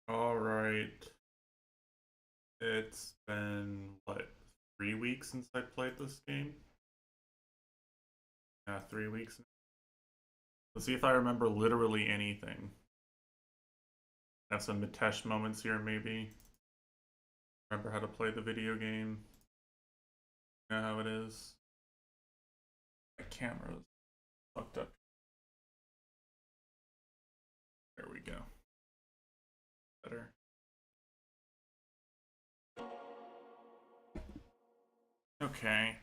All right. It's been, what, 3 weeks since I played this game? Yeah, 3 weeks. Let's see if I remember literally anything. Have some Mitesh moments here, maybe. Remember how to play the video game. You know how it is. My camera's fucked up. There we go. Better. Okay.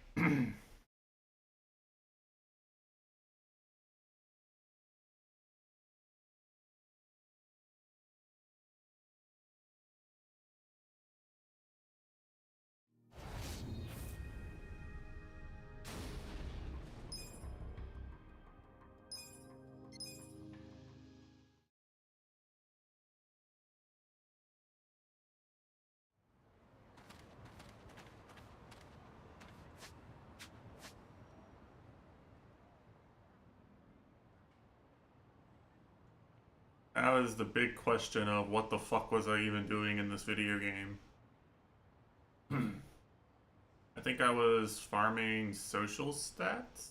Now is the big question of what the fuck was I even doing in this video game? I think I was farming social stats.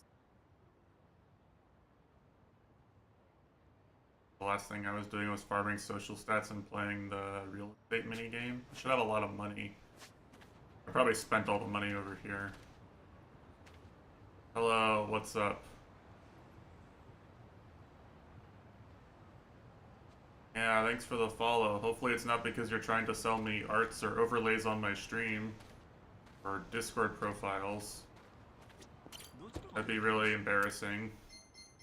The last thing I was doing was farming social stats and playing the real estate minigame. I should have a lot of money. I probably spent all the money over here. Hello, what's up? Yeah, thanks for the follow. Hopefully it's not because you're trying to sell me arts or overlays on my stream. Or Discord profiles. That'd be really embarrassing.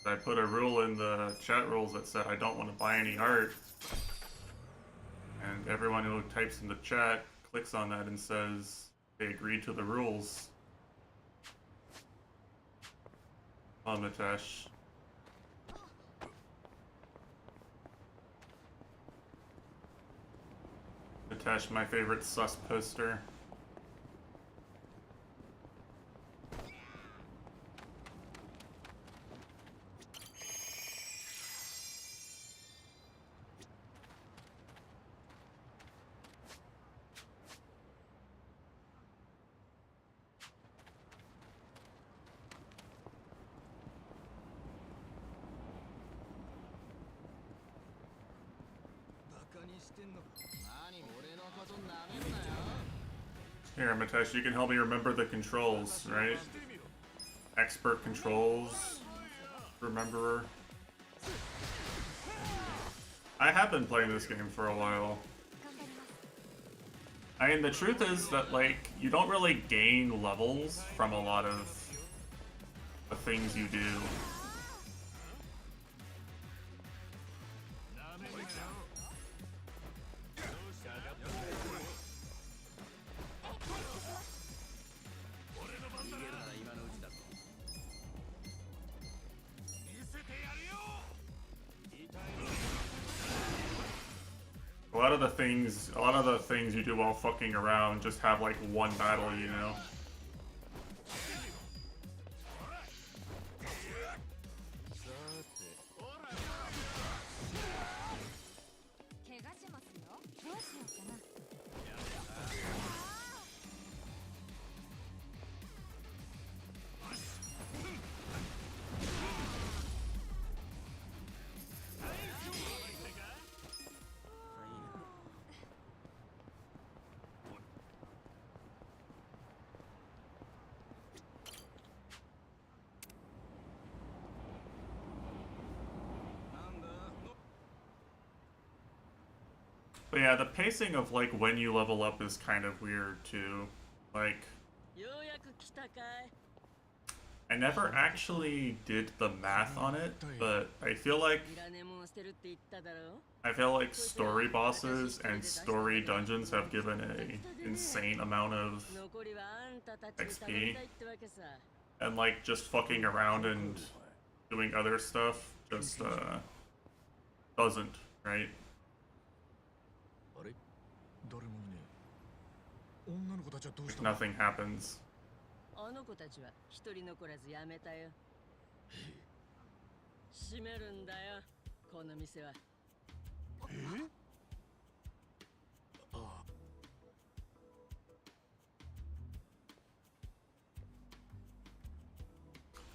I put a rule in the chat rules that said I don't want to buy any art. And everyone who types in the chat clicks on that and says they agree to the rules. Oh, Mitesh. Mitesh, my favorite sus poster. Here, Mitesh, you can help me remember the controls, right? Expert controls. Rememberer. I have been playing this game for a while. I mean, the truth is that, like, you don't really gain levels from a lot of the things you do. A lot of the things you do while fucking around just have like one battle, you know? But yeah, the pacing of like when you level up is kind of weird too. Like, I never actually did the math on it, but I feel like story bosses and story dungeons have given an insane amount of XP. And like just fucking around and doing other stuff just doesn't, right? Nothing happens.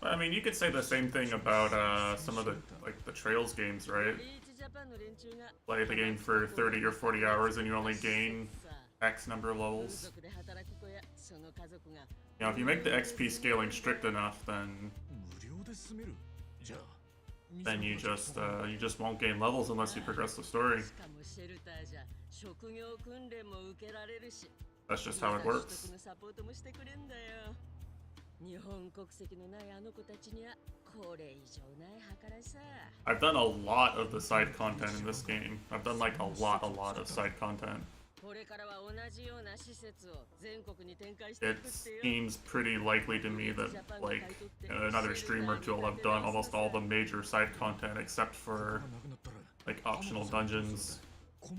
I mean, you could say the same thing about some of the Trails games, right? Play the game for 30 or 40 hours and you only gain X number of levels. You know, if you make the XP scaling strict enough, then you just won't gain levels unless you progress the story. That's just how it works. I've done a lot of the side content in this game. I've done like a lot of side content. It seems pretty likely to me that like another streamer or two will have done almost all the major side content except for like optional dungeons. So,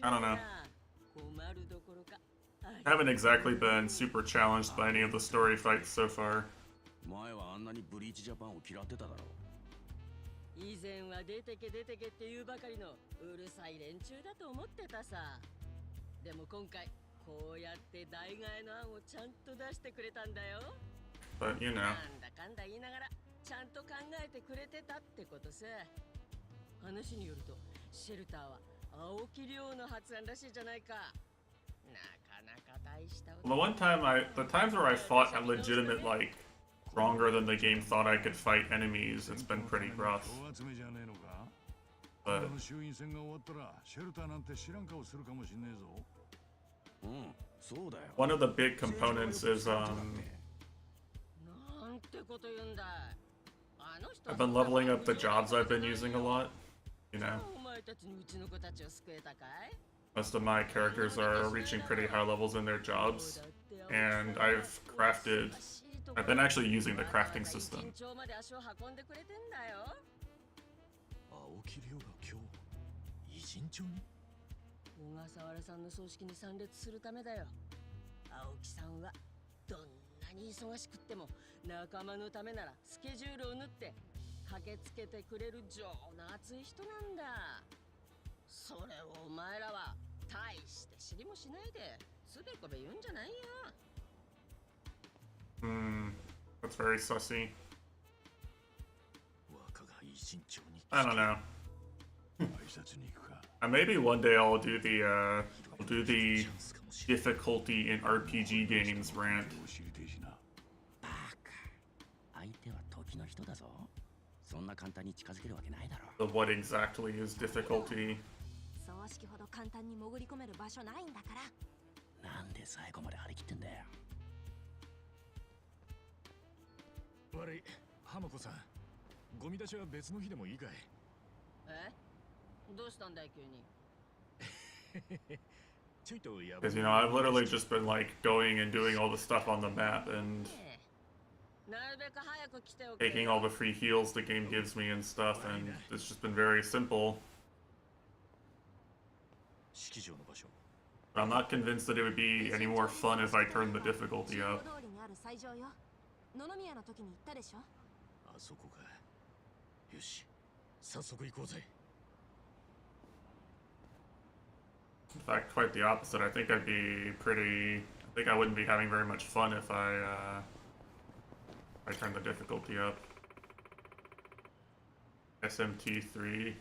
I don't know. I haven't exactly been super challenged by any of the story fights so far. 前はあんなにブリーチジャパンを嫌ってただろう。以前は出てけっていうばかりのうるさい連中だと思ってたさ。でも今回こうやって代替えの案をちゃんと出してくれたんだよ。But you know. なんだかんだ言いながらちゃんと考えてくれてたってことさ。話によるとシェルターは青木亮の発案らしいじゃないか。なかなか大した。The times where I fought a legitimate, like, stronger than the game thought I could fight enemies, it's been pretty rough. But one of the big components is I've been leveling up the jobs I've been using a lot, you know. Most of my characters are reaching pretty high levels in their jobs, and I've been actually using the crafting system. 青木亮が今日偉人帳に。小笠原さんの葬式に参列するためだよ。青木さんはどんなに忙しくっても仲間のためならスケジュールを縫って駆けつけてくれる情の熱い人なんだ。それをお前らは大して知りもしないでつべこべ言うんじゃないよ。That's very sussy. 若が偉人帳に。I don't know. 挨拶に行くか。Maybe one day I'll do the difficulty in RPG games rant. バカ。相手は時の人だぞ。そんな簡単に近づけるわけないだろ。The what exactly is difficulty? 葬式ほど簡単に潜り込める場所ないんだから。なんで最後まで張り切ってんだよ。悪い、浜子さん。ゴミ出しは別の日でもいいかい。え？どうしたんだい急に。ちょいとやばい。 Because you know I've literally just been like going and doing all the stuff on the map and なるべく早く来ておけ。 taking all the free heals the game gives me and stuff, and it's just been very simple. 式場の場所。 But I'm not convinced that it would be any more fun if I turned the difficulty up. 通りにある斎場よ。野々宮の時に行ったでしょ。あそこか。よし、早速行こうぜ。 In fact, quite the opposite. I think I wouldn't be having very much fun if I turned the difficulty up. SMT3.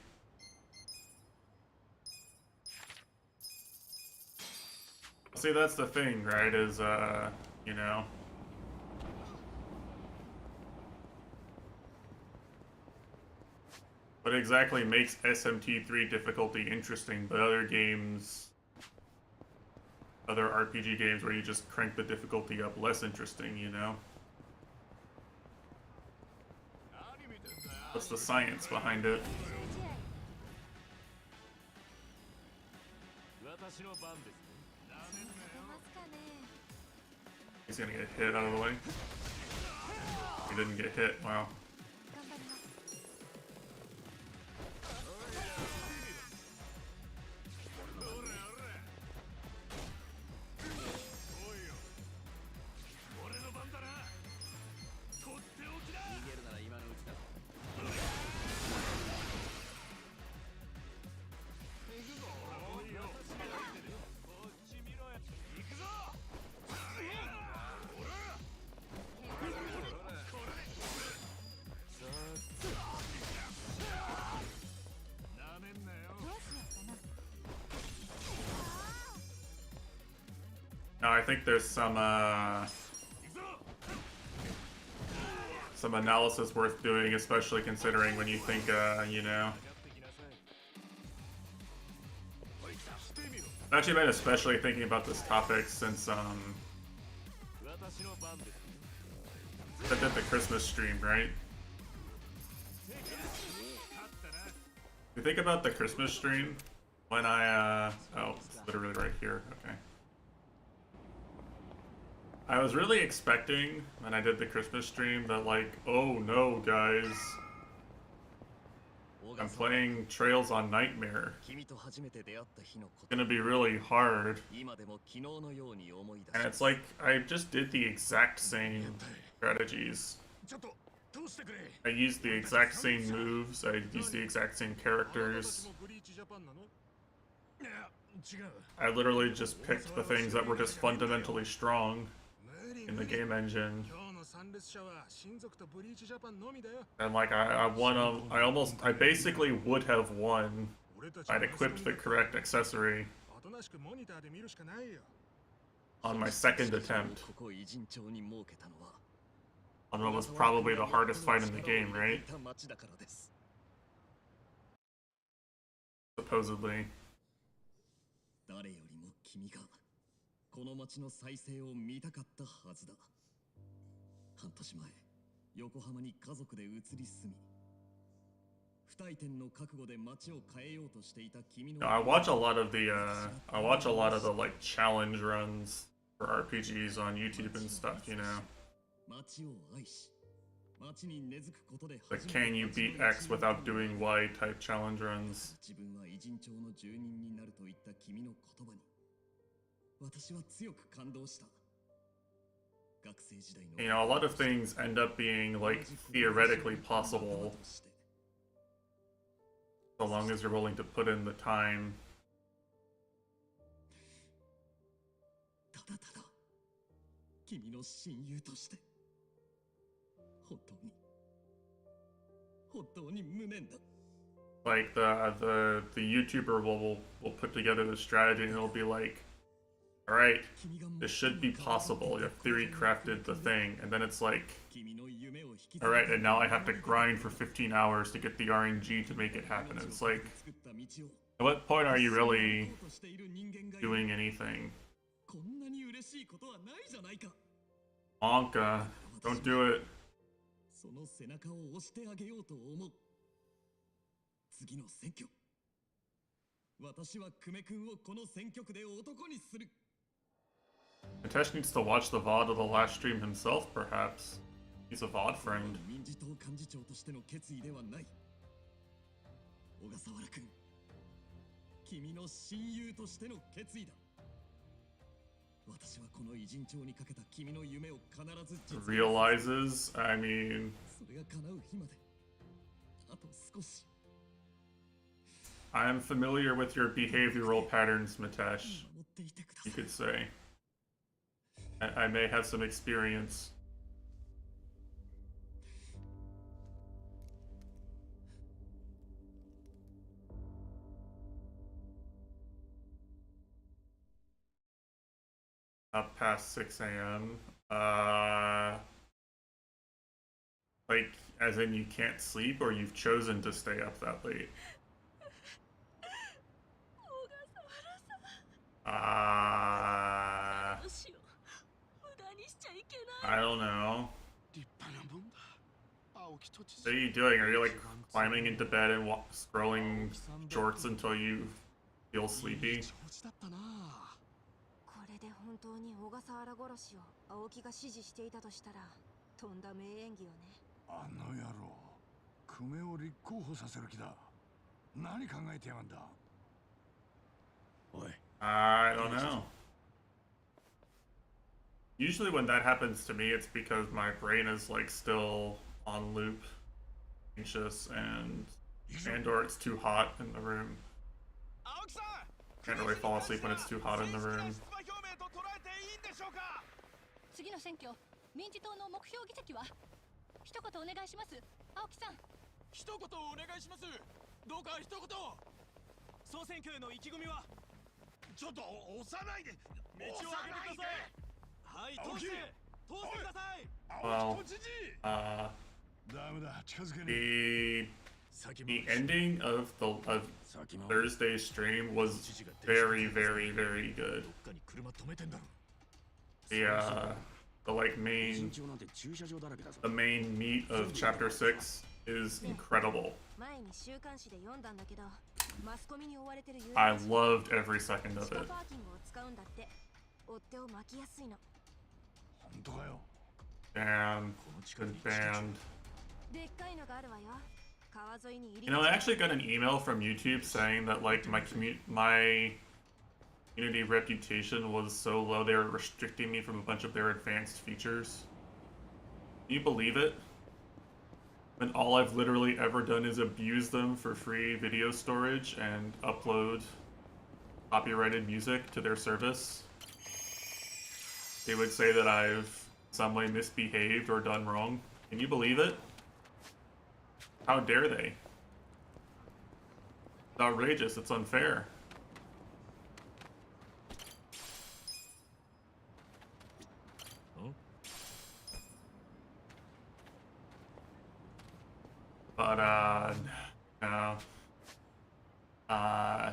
See, that's the thing, right? Is, you know. What exactly makes SMT3 difficulty interesting, but other RPG games where you just crank the difficulty up less interesting, you know? What's the science behind it? He's gonna get hit out of the way. He didn't get hit, wow. Now I think there's some analysis worth doing, especially considering when you think, you know. I've actually been especially thinking about this topic since I did the Christmas stream, right? You think about the Christmas stream when I oh, it's literally right here. Okay. I was really expecting when I did the Christmas stream that like, oh no, guys. I'm playing Trails on Nightmare. It's gonna be really hard. And it's like, I just did the exact same strategies. I used the exact same moves, I used the exact same characters. I literally just picked the things that were just fundamentally strong in the game engine. And like I won I basically would have won if I'd equipped the correct accessory on my second attempt. On what was probably the hardest fight in the game, right? Supposedly. 誰よりも君がこの町の再生を見たかったはずだ。半年前、横浜に家族で移り住み、不退転の覚悟で町を変えようとしていた君の。I watch a lot of the like challenge runs for RPGs on YouTube and stuff, you know. 町を愛し、町に根付くことで。 Like, can you beat X without doing Y type challenge runs? 自分は偉人町の住人になるといった君の言葉に、私は強く感動した。 You know, a lot of things end up being, like, theoretically possible so long as you're willing to put in the time. ただただ君の親友として本当に無念だ。 Like, the YouTuber will put together the strategy and it'll be like, alright, this should be possible. Your theory crafted the thing, and then it's like, alright, and now I have to grind for 15 hours to get the RNG to make it happen. And it's like, at what point are you really doing anything? Anka, don't do it. その背中を押してあげようと思う。次の選挙、私は久米君をこの選挙区で男にする。 Mitesh needs to watch the VOD of the last stream himself, perhaps. He's a VOD friend. 民事党幹事長としての決意ではない。小笠原君、君の親友としての決意だ。私はこの偉人帳にかけた君の夢を必ず実現する。 Realizes, I mean, それが叶う日まであと少し。 I'm familiar with your behavioral patterns, Mitesh. You could say. I may have some experience. Up past 6 a.m. Like, as in you can't sleep, or you've chosen to stay up that late? I don't know. What are you doing? Are you like climbing into bed and scrolling shorts until you feel sleepy? これで本当に小笠原殺しを青木が指示していたとしたらとんだ名演技よね。あの野郎、久米を立候補させる気だ。何考えてやがんだ。おい。 I don't know. Usually when that happens to me, it's because my brain is like still on loop, anxious, and or it's too hot in the room. Can't really fall asleep when it's too hot in the room. 次の選挙、民事党の目標議席は一言お願いします。青木さん。一言お願いします。どうか一言。総選挙への意気込みは。ちょっと押さないで。道を開けてください。はい、通してください。 Well, the ending of Thursday's stream was very, very, very good. The like main meat of chapter 6 is incredible. I loved every second of it. Damn, good band. 川沿いに入り You know, I actually got an email from YouTube saying that like my community reputation was so low they were restricting me from a bunch of their advanced features. Can you believe it? And all I've literally ever done is abuse them for free video storage and upload copyrighted music to their service. They would say that I've some way misbehaved or done wrong. Can you believe it? How dare they? It's outrageous, it's unfair. But no.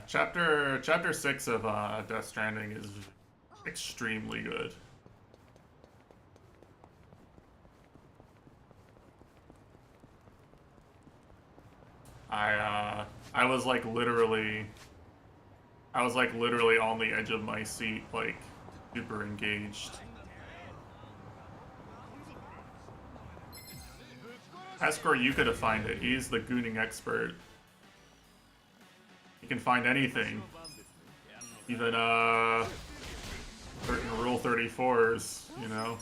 Chapter 6 of Death Stranding is extremely good. I was like literally on the edge of my seat, like super engaged. Ask Ryuka to find it. He's the gooning expert. He can find anything. Even certain Rule 34s, you know.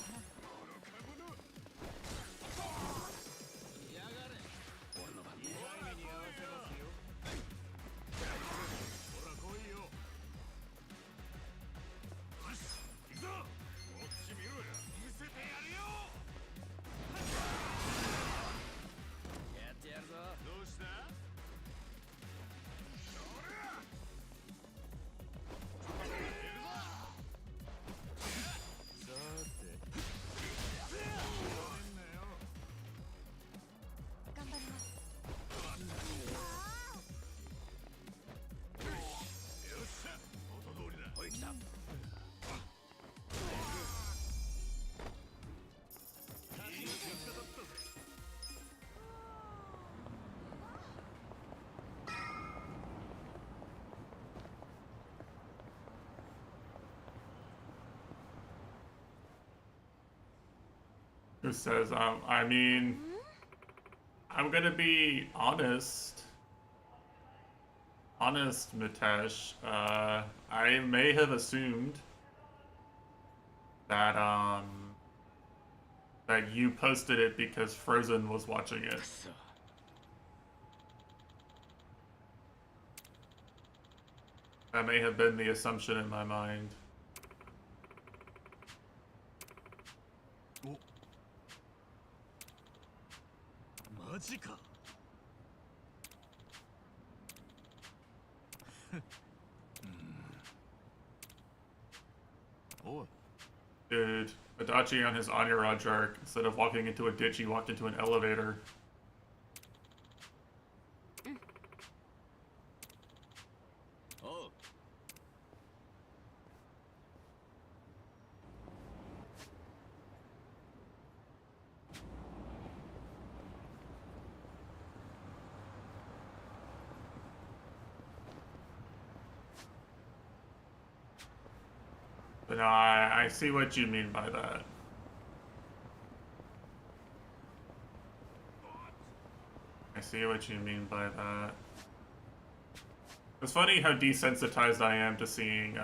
Who says, I mean, I'm gonna be honest. Honest, Mitesh. I may have assumed that, that you posted it because Frozen was watching it. That may have been the assumption in my mind. Dude, Adachi on his Anya arc, instead of walking into a ditch, he walked into an elevator. But no, I see what you mean by that. I see what you mean by that. It's funny how desensitized I am to seeing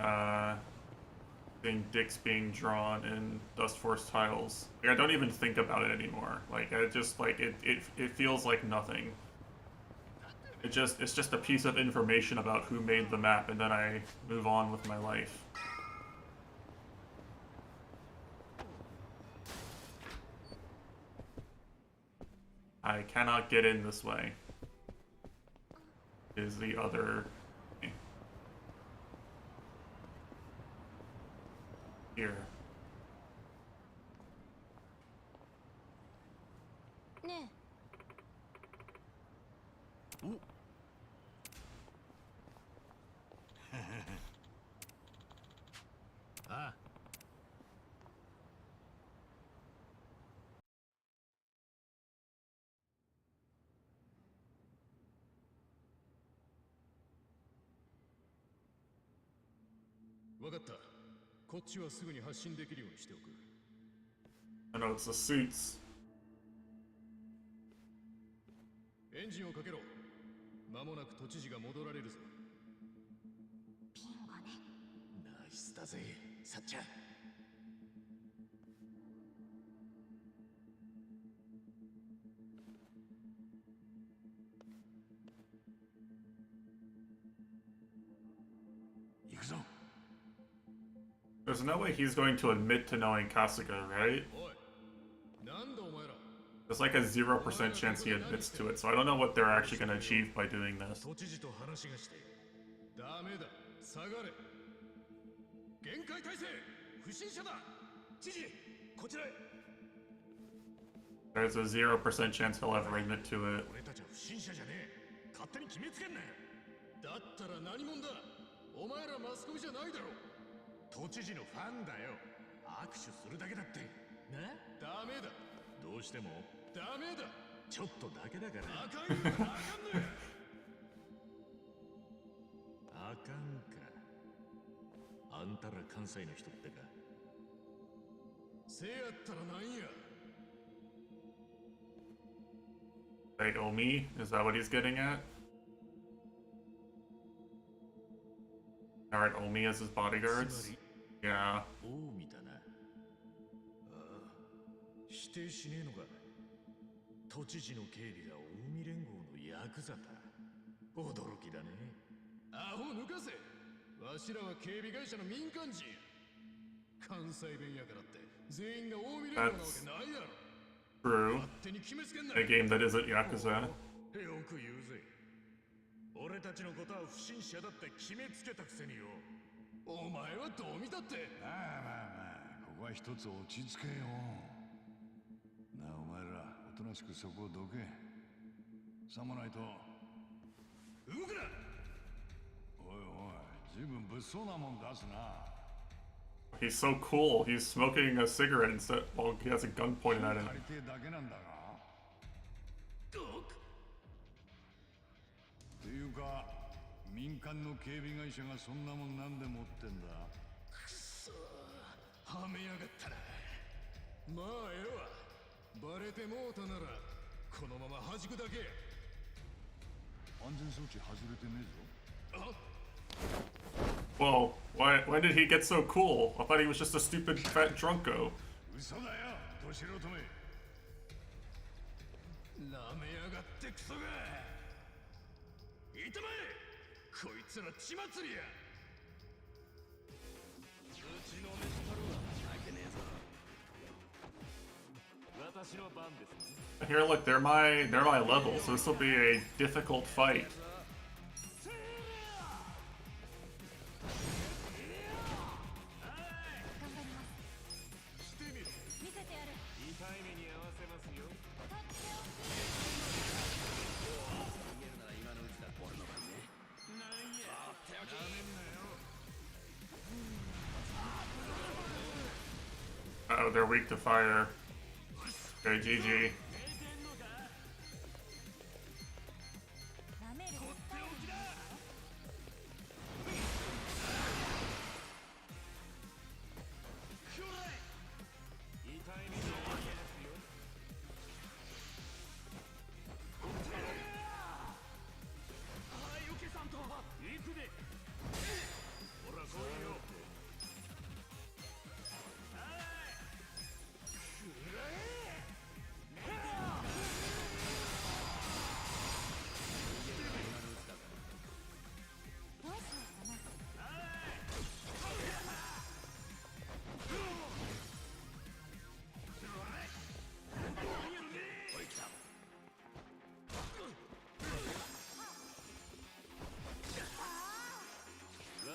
dicks being drawn in Dust Force tiles. Like, I don't even think about it anymore. Like, I just, like, it feels like nothing. It's just a piece of information about who made the map, and then I move on with my life. I cannot get in this way. Is the other... Here. I know it's the suits. エンジンをかけろ。間もなく都知事が戻られるぞ。ビンゴね。ナイスだぜ、さっちゃん。行くぞ。 There's no way he's going to admit to knowing Kasuga, right? おい、なんだお前ら。 There's like a 0% chance he admits to it, so I don't know what they're actually going to achieve by doing this. 都知事と話がして。ダメだ、下がれ。限界態勢、不審者だ。知事、こちらへ。 There's a 0% chance he'll ever admit to it. 俺たちは不審者じゃねえ。勝手に決めつけんなよ。だったら何者だ。お前らマスコミじゃないだろ。都知事のファンだよ。握手するだけだって。な？ダメだ。どうしてもダメだ。ちょっとだけだから。あかんよ。あかんのよ。あかんか。あんたら関西の人ってか。せやったらなんや。 They owe me? Is that what he's getting at? Alright, Omi as his bodyguards? Yeah. 近江だな。ああ、否定しねえのか。都知事の警備が近江連合のヤクザだ。驚きだね。アホ抜かせ。わしらは警備会社の民間人や。関西弁やからって全員が近江連合なわけないやろ。 True. A game that isn't Yakuza. よく言うぜ。俺たちのことは不審者だって決めつけたくせによ。お前はどう見たって。まあまあまあ、ここは一つ落ち着けよ。なあお前ら、おとなしくそこをどけ。さもないと。動くな。おいおい、ずいぶん物騒なもん出すな。 He's so cool. He's smoking a cigarette instead while he has a gun pointed at him. 借りてえだけなんだが。っていうか、民間の警備会社がそんなもんなんで持ってんだ。くそー、はめやがったな。まあええわ。バレてもうたならこのまま弾くだけ。安全装置外れてねえぞ。あ Whoa, why did he get so cool? I thought he was just a stupid fat drunko. 嘘だよ、ど素人め。なめやがってクソが。いたまえ。こいつら血祭りや。うちの飯取るわ。開けねえぞ。私の番ですね。 Here, look, they're my level, so this will be a difficult fight. Oh, they're weak to fire. Okay, GG.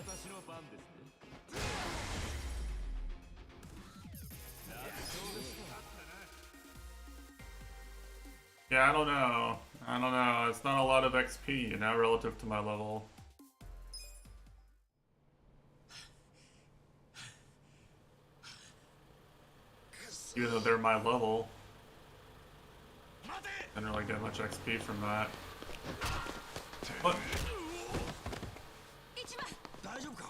私の番ですね。 Yeah, I don't know. I don't know. It's not a lot of XP, you know, relative to my level. Even though they're my level, I didn't really get much XP from that. What? 大丈夫か。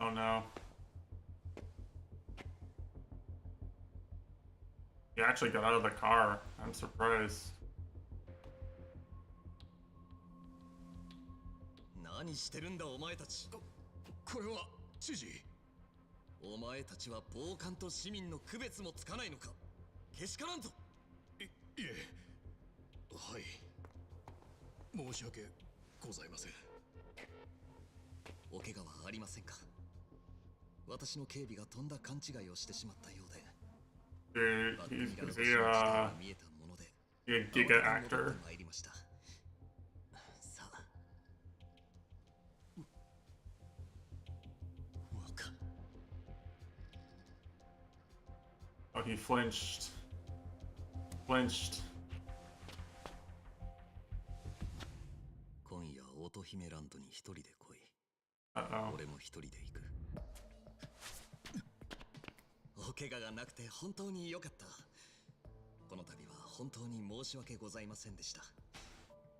Oh no. He actually got out of the car. I'm surprised. 何してるんだお前たち。これは知事。お前たちは暴漢と市民の区別もつかないのか。けしからんぞ。いえ、はい。申し訳ございません。お怪我はありませんか。私の警備がとんだ勘違いをしてしまったようで。 Dude, バックミ he's ラー is 越 he しに事態が見えたもので a giga actor? 参りました。さあ。若。 Oh, he flinched. Flinched. 今夜乙姫ランドに一人で来い。 Uh-oh. 俺も一人で行く。お怪我がなくて本当に良かった。この度は本当に申し訳ございませんでした。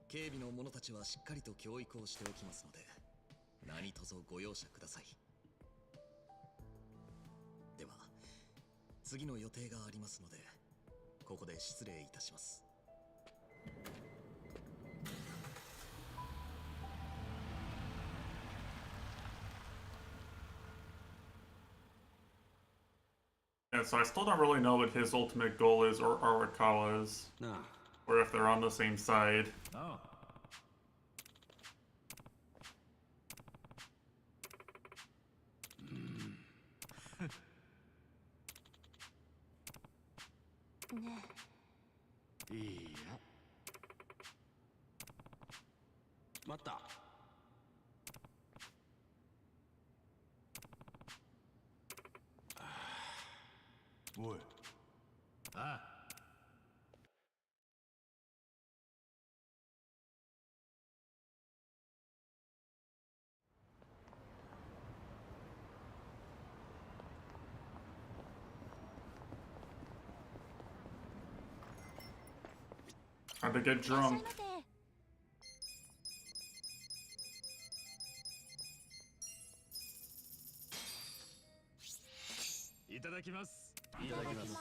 警備の者たちはしっかりと教育をしておきますので、何卒ご容赦ください。では、次の予定がありますので、ここで失礼いたします。 Yeah, so I still don't really know what his ultimate goal is or Arakawa's. Nah. Or if they're on the same side. Oh. Yeah. 待った。おい、ああ。 How'd they get drunk? いただきます。いただきます。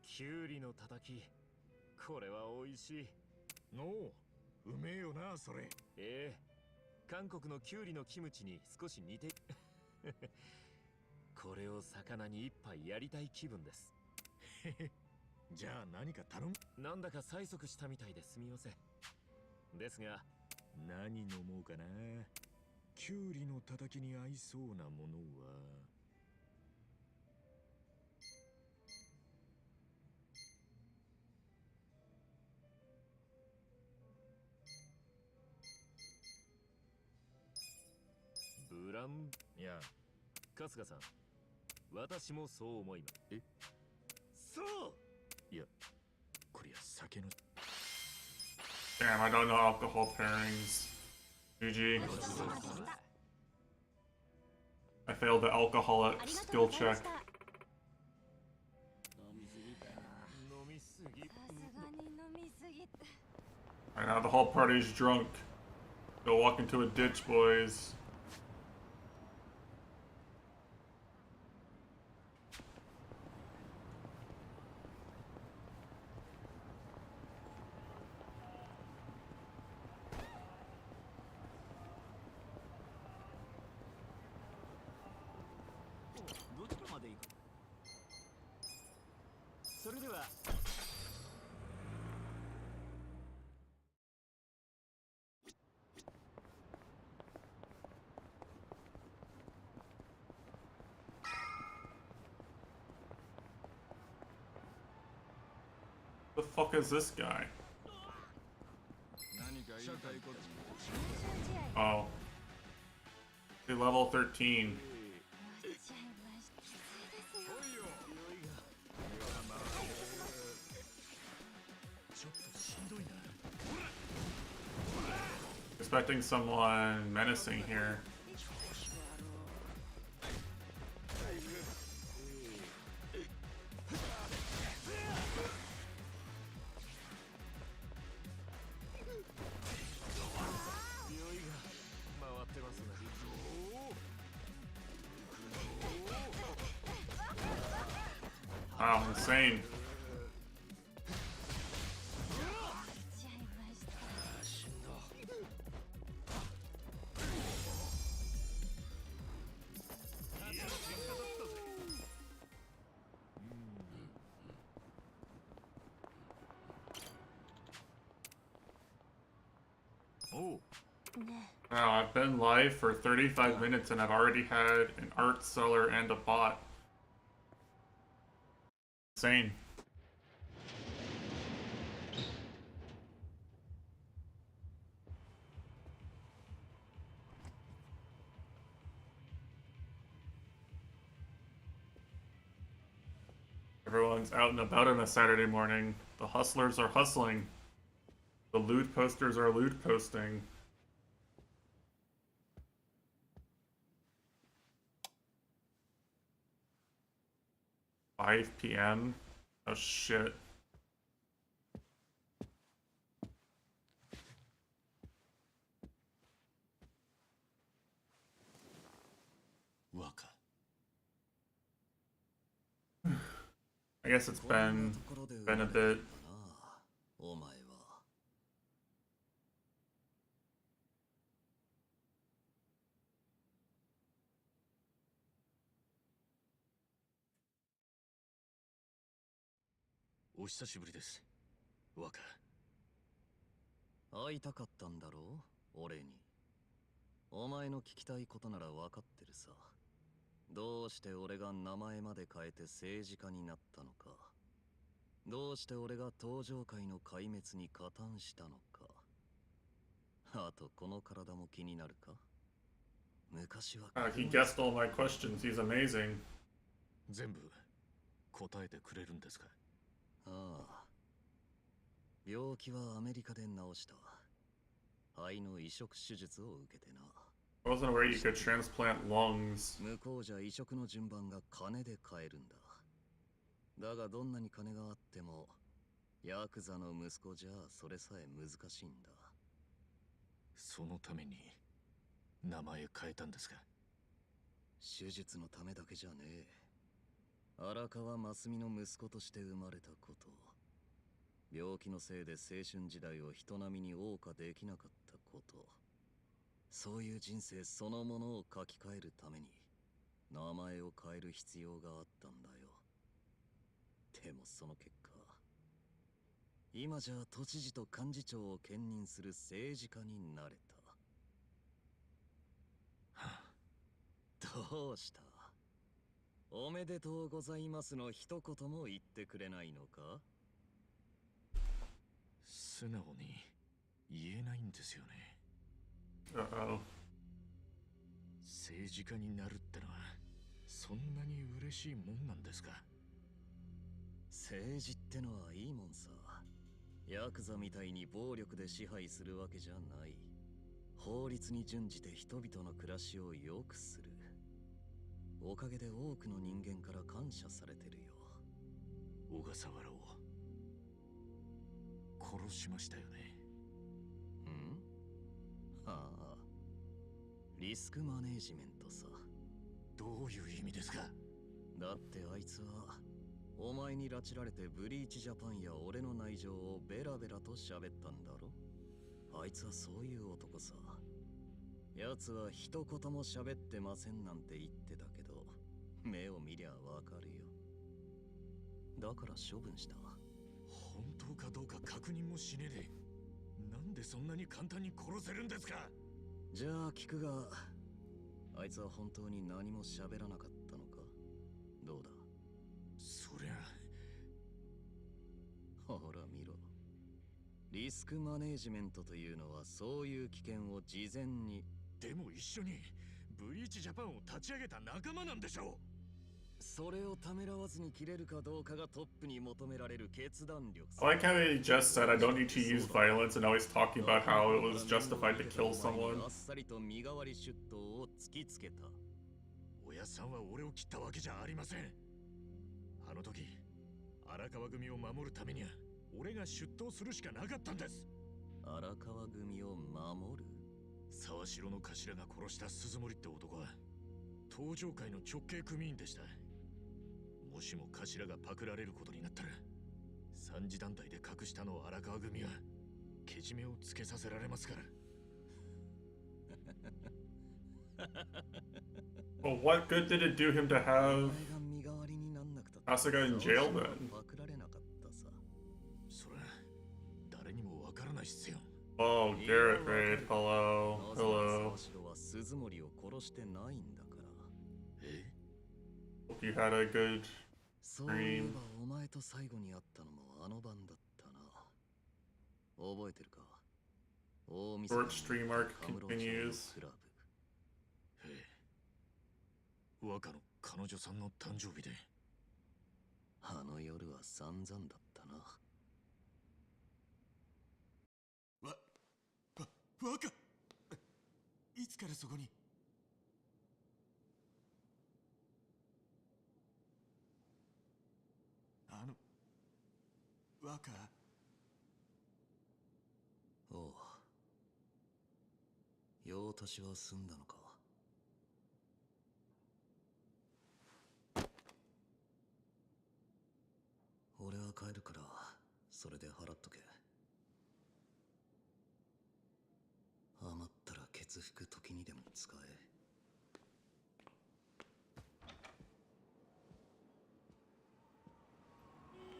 きゅうりのたたき。これは美味しい。のう、うめえよな、それ。ええ。韓国のきゅうりのキムチに少し似て。これを魚に一杯やりたい気分です。じゃあ何か頼む。なんだか催促したみたいですみません。ですが、何飲もうかな。きゅうりのたたきに合いそうなものは。 ブランいや春日さん私もそう思います。えそういやこりゃ酒の Damn, I don't know alcohol pairings. GG. I failed the alcoholic skill check. 飲みすぎ Right now the whole party's drunk. Go walk into a ditch, boys. The fuck is this guy? Oh. Hey, level 13. Expecting someone menacing here. Wow, insane. Oh, Wow, I've been live for 35 minutes and I've already had an art seller and a bot. Insane. Everyone's out and about on a Saturday morning. The hustlers are hustling. The loot posters are loot posting. "5 p.m. Oh shit. Waka. I guess it's been a bit. お前は。お久しぶりです。若。会いたかったんだろう、俺に。お前の聞きたいことなら分かってるさ。どうして俺が名前まで変えて政治家になったのか。どうして俺が登場界の壊滅に加担したのか。あとこの体も気になるか。昔は。He guessed all my questions. He's amazing. 全部答えてくれるんですか？ああ。病気はアメリカで治したわ。肺の移植手術を受けてな。I wasn't aware you could transplant lungs. 向こうじゃ移植の順番が金で買えるんだ。だがどんなに金があっても、ヤクザの息子じゃそれさえ難しいんだ。そのために名前変えたんですか？手術のためだけじゃねえ。荒川真澄の息子として生まれたこと。病気のせいで青春時代を人並みに謳歌できなかったこと。そういう人生そのものを書き換えるために名前を変える必要があったんだよ。でもその結果、今じゃ都知事と幹事長を兼任する政治家になれた。どうした？おめでとうございますの一言も言ってくれないのか？素直に言えないんですよね。Uh-oh. 政治家になるってのはそんなに嬉しいもんなんですか？政治ってのはいいもんさ。ヤクザみたいに暴力で支配するわけじゃない。法律に準じて人々の暮らしを良くする。おかげで多くの人間から感謝されてるよ。小笠原を殺しましたよね。ああ。リスクマネージメントさ。どういう意味ですか？だってあいつはお前に拉致られてブリーチジャパンや俺の内情をベラベラと喋ったんだろ。あいつはそういう男さ。奴は一言も喋ってませんなんて言ってたけど、目を見りゃわかるよ。だから処分した。本当かどうか確認もしねえで、なんでそんなに簡単に殺せるんですか？じゃあ聞くが、あいつは本当に何も喋らなかったのか？どうだ？そりゃ。ほら見ろ。リスクマネージメントというのはそういう危険を事前に。でも一緒にブリーチジャパンを立ち上げた仲間なんでしょう。それをためらわずに切れるかどうかがトップに求められる決断力。I like how he just said I don't need to use violence, and now he's talking about how it was justified to kill someone. あっさりと身代わり出頭を突きつけた。親さんは俺を切ったわけじゃありません。あの時荒川組を守るためには俺が出頭するしかなかったんです。荒川組を守る？沢城の頭が殺した鈴森って男は登場界の直系組員でした。もしも頭がパクられることになったら、三次団体で隠したの荒川組はけじめをつけさせられますから。Well, what good did it do him to have Asuka in jail then? それ、誰にもわからないっすよ。Oh, Garrett Raid. Hello. Hello. は鈴森を殺してないんだから。え？ Hope you had a good そういえばお前と最後に会ったのもあの晩だったな。覚えてるか？大晦日 short stream arc continues. クラブ。ええ。若の彼女さんの誕生日で。あの夜は散々だったな。若！いつからそこに？若？おう。用足しは済んだのか？俺は帰るから、それで払っとけ。余ったらケツ拭く時にでも使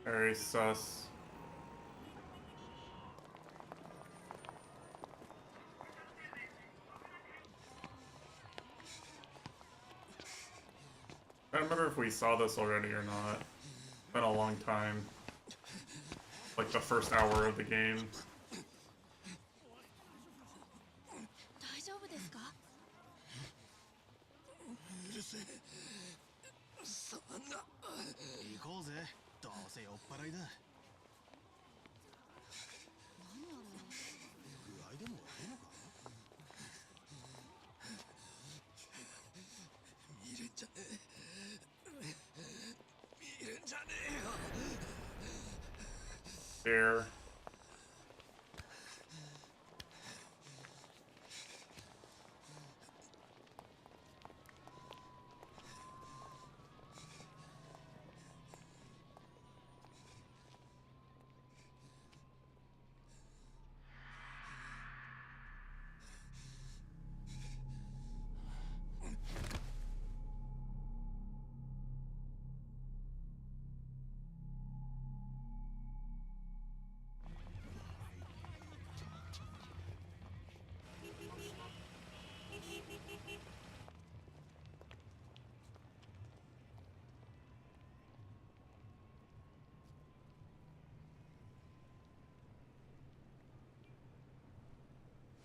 え。Very sus. I don't remember if we saw this already or not. It's been a long time. Like the first hour of the game. 大丈夫ですか？うるせえ。触んな。行こうぜ。どうせ酔っ払いだ。何あれ？具合でも悪いのか？見るんじゃねえ。見るんじゃねえよ。There.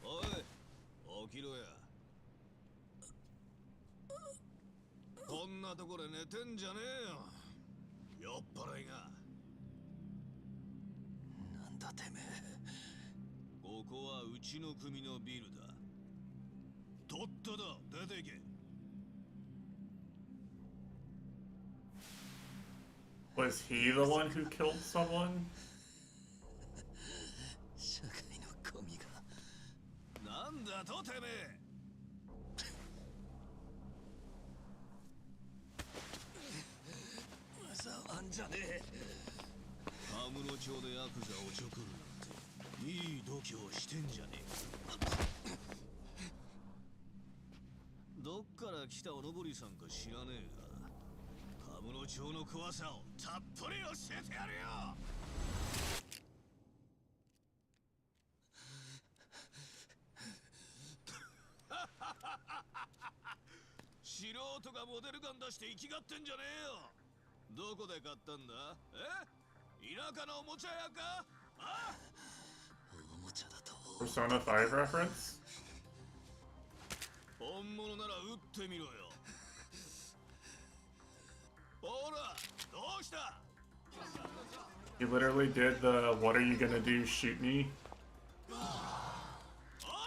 おい、起きろや。こんなとこで寝てんじゃねえよ。酔っ払いが。なんだてめえ。ここはうちの組のビルだ。とっとと出ていけ。Was he the one who killed someone? 社会のゴミが。なんだとてめえ。触んじゃねえ。カムロ町でヤクザをちょくるなんていい度胸してんじゃねえか。どっから来たおのぼりさんか知らねえが、カムロ町の怖さをたっぷり教えてやるよ。素人がモデルガン出して生きがってんじゃねえよ。どこで買ったんだ？田舎のおもちゃ屋か？あ？おもちゃだと。Persona 5 reference? 本物なら撃ってみろよ。ほら、どうした？ He literally did the "What are you gonna do? Shoot me?" ほ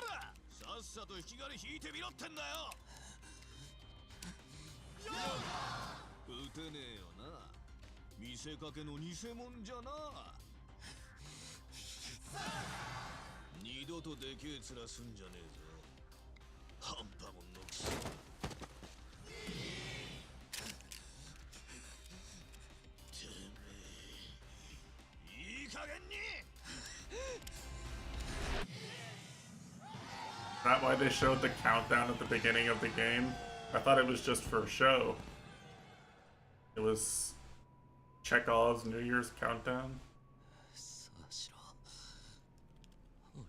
ら、さっさと引き金引いてみろってんだよ。撃てねえよな。見せかけの偽物じゃな。二度とでけえ面すんじゃねえぞ。半端もんのくせ。that why they showed the countdown at the beginning of the game? I thought it was just for show. It was Chekhov's New Year's countdown. さあしろ。俺、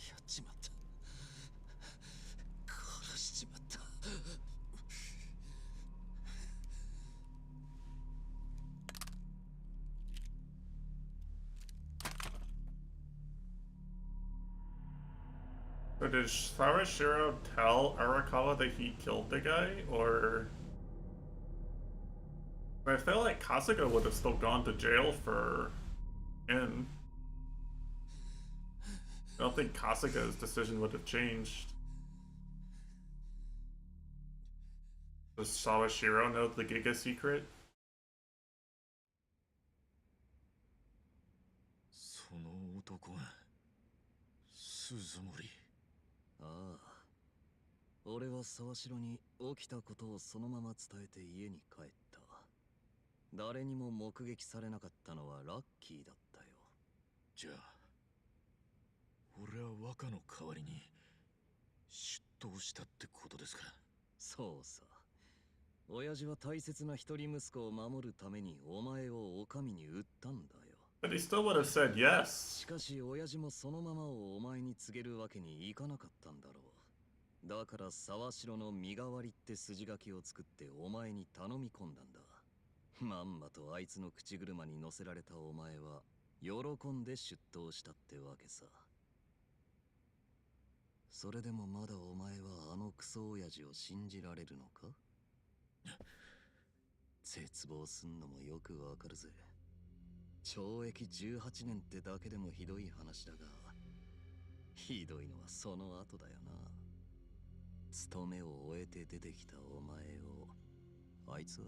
やっちまった。殺しちまった。So did Sawashiro tell Arakawa that he killed the guy, or... I feel like Kasuga would have still gone to jail for him. I don't think Kasuga's decision would have changed. Does Sawashiro know the Giga secret? その男が鈴森。ああ。俺は沢城に起きたことをそのまま伝えて家に帰った。誰にも目撃されなかったのはラッキーだったよ。じゃあ俺は若の代わりに出頭したってことですか。そうさ。親父は大切な一人息子を守るためにお前をお上に売ったんだよ。But he still would have said yes. しかし親父もそのままをお前に告げるわけにいかなかったんだろう。だから沢城の身代わりって筋書きを作ってお前に頼み込んだんだ。まんまとあいつの口車に乗せられたお前は喜んで出頭したってわけさ。それでもまだお前はあのクソ親父を信じられるのか？絶望すんのもよくわかるぜ。懲役18年ってだけでもひどい話だが、ひどいのはその後だよな。務めを終えて出てきたお前を、あいつは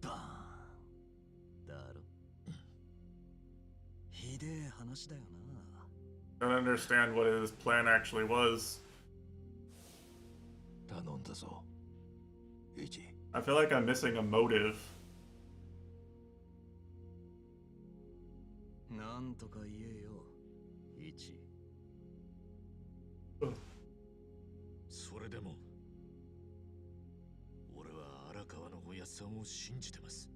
バーンだろ。ひでえ話だよな。Don't understand what his plan actually was. 頼んだぞ。イチ。I feel like I'm missing a motive. なんとか言えよ、イチ。それでも俺は荒川のおやっさんを信じてます。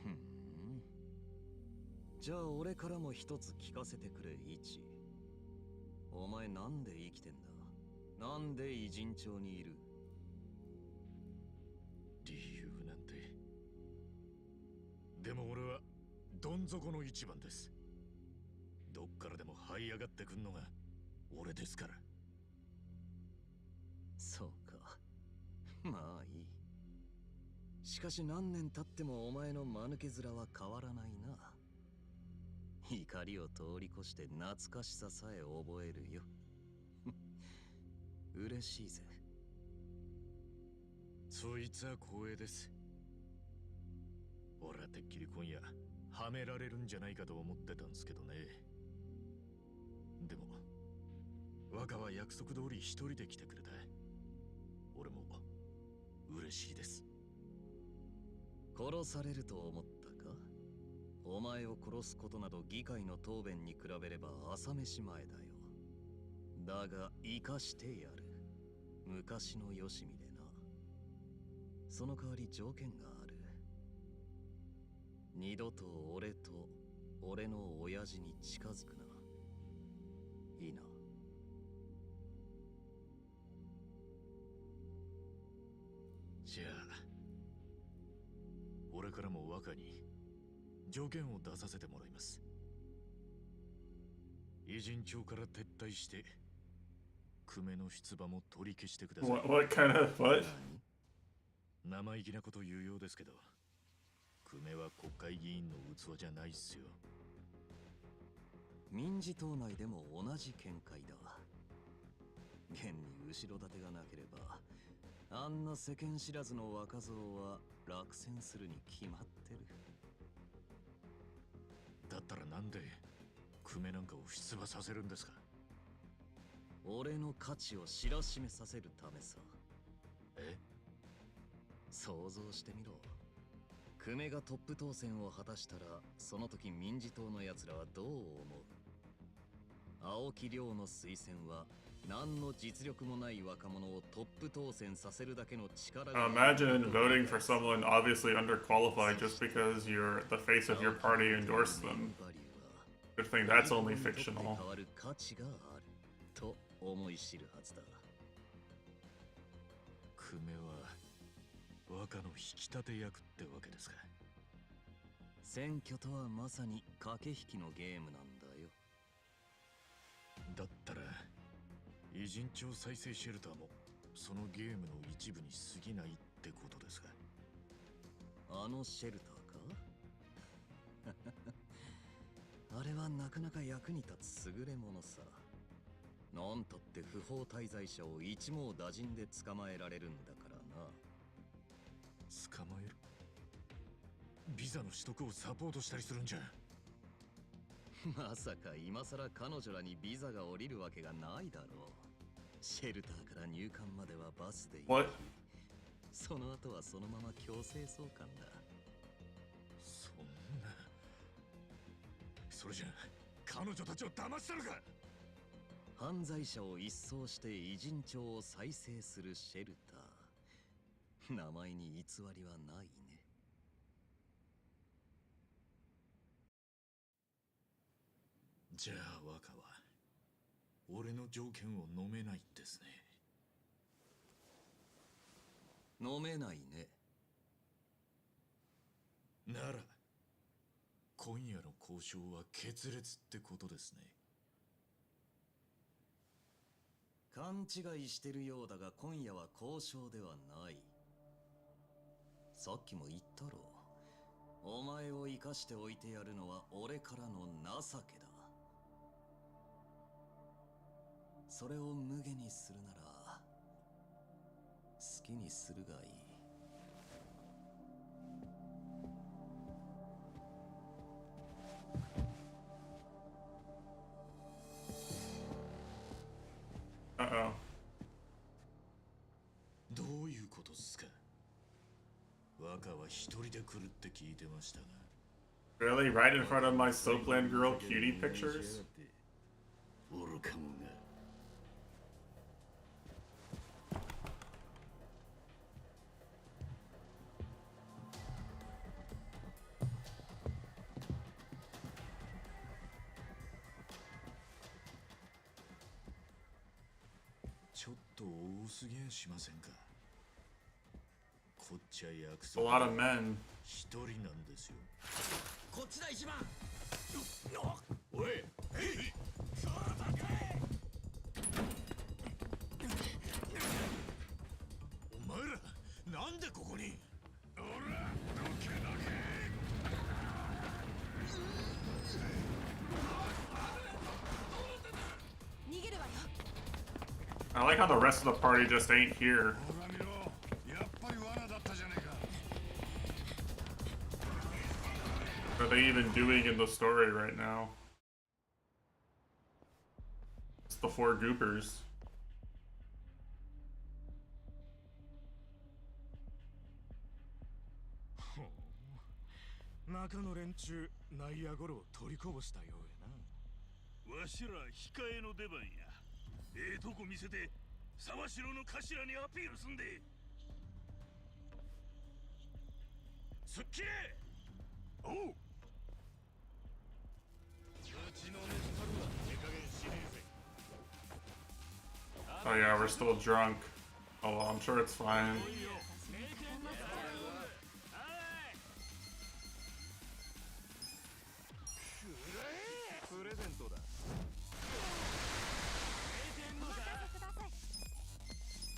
ふん。じゃあ俺からも一つ聞かせてくれ、イチ。お前なんで生きてんだ？なんで偉人町にいる？理由なんて。でも俺はどん底の一番です。どっからでも這い上がってくんのが俺ですから。そうか。まあいい。しかし何年経ってもお前の間抜け面は変わらないな。怒りを通り越して懐かしささえ覚えるよ。嬉しいぜ。そいつは光栄です。俺はてっきり今夜はめられるんじゃないかと思ってたんですけどね。でも若は約束通り一人で来てくれた。俺も嬉しいです。殺されると思ったか？お前を殺すことなど議会の答弁に比べれば朝飯前だよ。だが生かしてやる。昔のよしみでな。その代わり条件がある。二度と俺と俺の親父に近づくな。いいな。じゃあ俺からも若に条件を出させてもらいます。偉人町から撤退して久米の出馬も取り消してください。What kind of what? 生意気なこと言うようですけど、久米は国会議員の器じゃないっすよ。民事党内でも同じ見解だ。現に後ろ盾がなければあんな世間知らずの若造は落選するに決まってる。だったらなんで久米なんかを出馬させるんですか？俺の価値を知らしめさせるためさ。え？想像してみろ。久米がトップ当選を果たしたら、その時民自党の奴らはどう思う？青木亮の推薦は何の実力もない若者をトップ当選させるだけの力が。Imagine voting for someone obviously underqualified just because the face of your party endorsed them. Good thing that's only fictional. 変わる価値があると思い知るはずだ。久米は若の引き立て役ってわけですか。選挙とはまさに駆け引きのゲームなんだよ。だったら偉人町再生シェルターもそのゲームの一部に過ぎないってことですか。あのシェルターかあれはなかなか役に立つ優れものさ。なんたって不法滞在者を一網打尽で捕まえられるんだからな。捕まえる？ビザの取得をサポートしたりするんじゃ。まさか今さら彼女らにビザが下りるわけがないだろう。シェルターから入管まではバスで行き、その後はそのまま強制送還だ。そんな。それじゃ彼女たちを騙したのか。犯罪者を一掃して偉人町を再生するシェルター。名前に偽りはないね。じゃあ若は俺の条件を飲めないんですね。飲めないね。なら今夜の交渉は決裂ってことですね。勘違いしてるようだが今夜は交渉ではない。さっきも言ったろう。お前を生かしておいてやるのは俺からの情けだ。それを無下にするなら好きにするがいい。Uh-oh. どういうことっすか。若は一人で来るって聞いてましたが。 Really? Right in front of my Soapland girl cutie pictures? 愚か者が。ちょっと多すぎやしませんか。こっちは約 A lot of men. 一人なんですよ。こっちだ一番。おい、お前らなんでここに。ほら、どけどけ。逃げるわよ。 I like how the rest of the party just ain't here. ほら見ろ、やっぱり罠だったじゃねえか。 What are they even doing in the story right now? It's the four goopers. 中の連中内野ゴロを取りこぼしたようやな。わしら控えの出番や。とこ見せて沢城の頭にアピールすんで。すっきれ。おう。うちのネスタルは手加減しねえぜ。 Oh yeah, we're still drunk. Oh well, I'm sure it's fine. プレゼントだ。お任せください。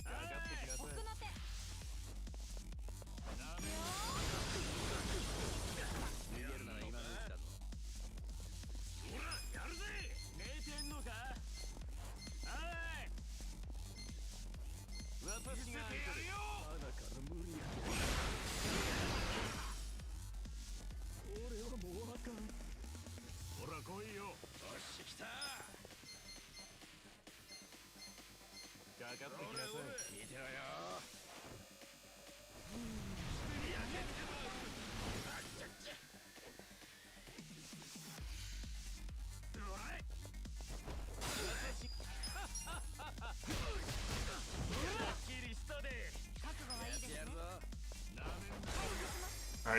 上がってきなさい。奥の手。逃げるなら今のうちだぞ。ほら、やるぜ。寝てんのか。はい。私が相手で。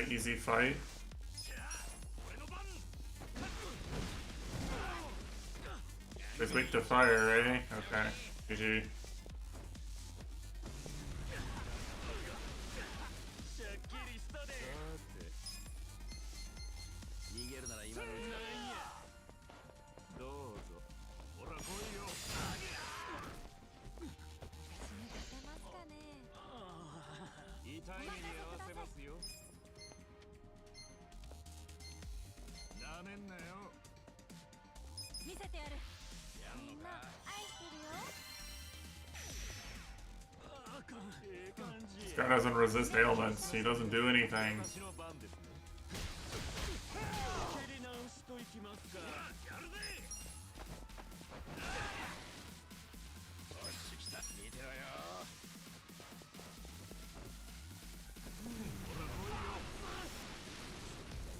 Alright, easy fight. It's weak to fire, eh? Okay. GG. This guy doesn't resist ailments. He doesn't do anything.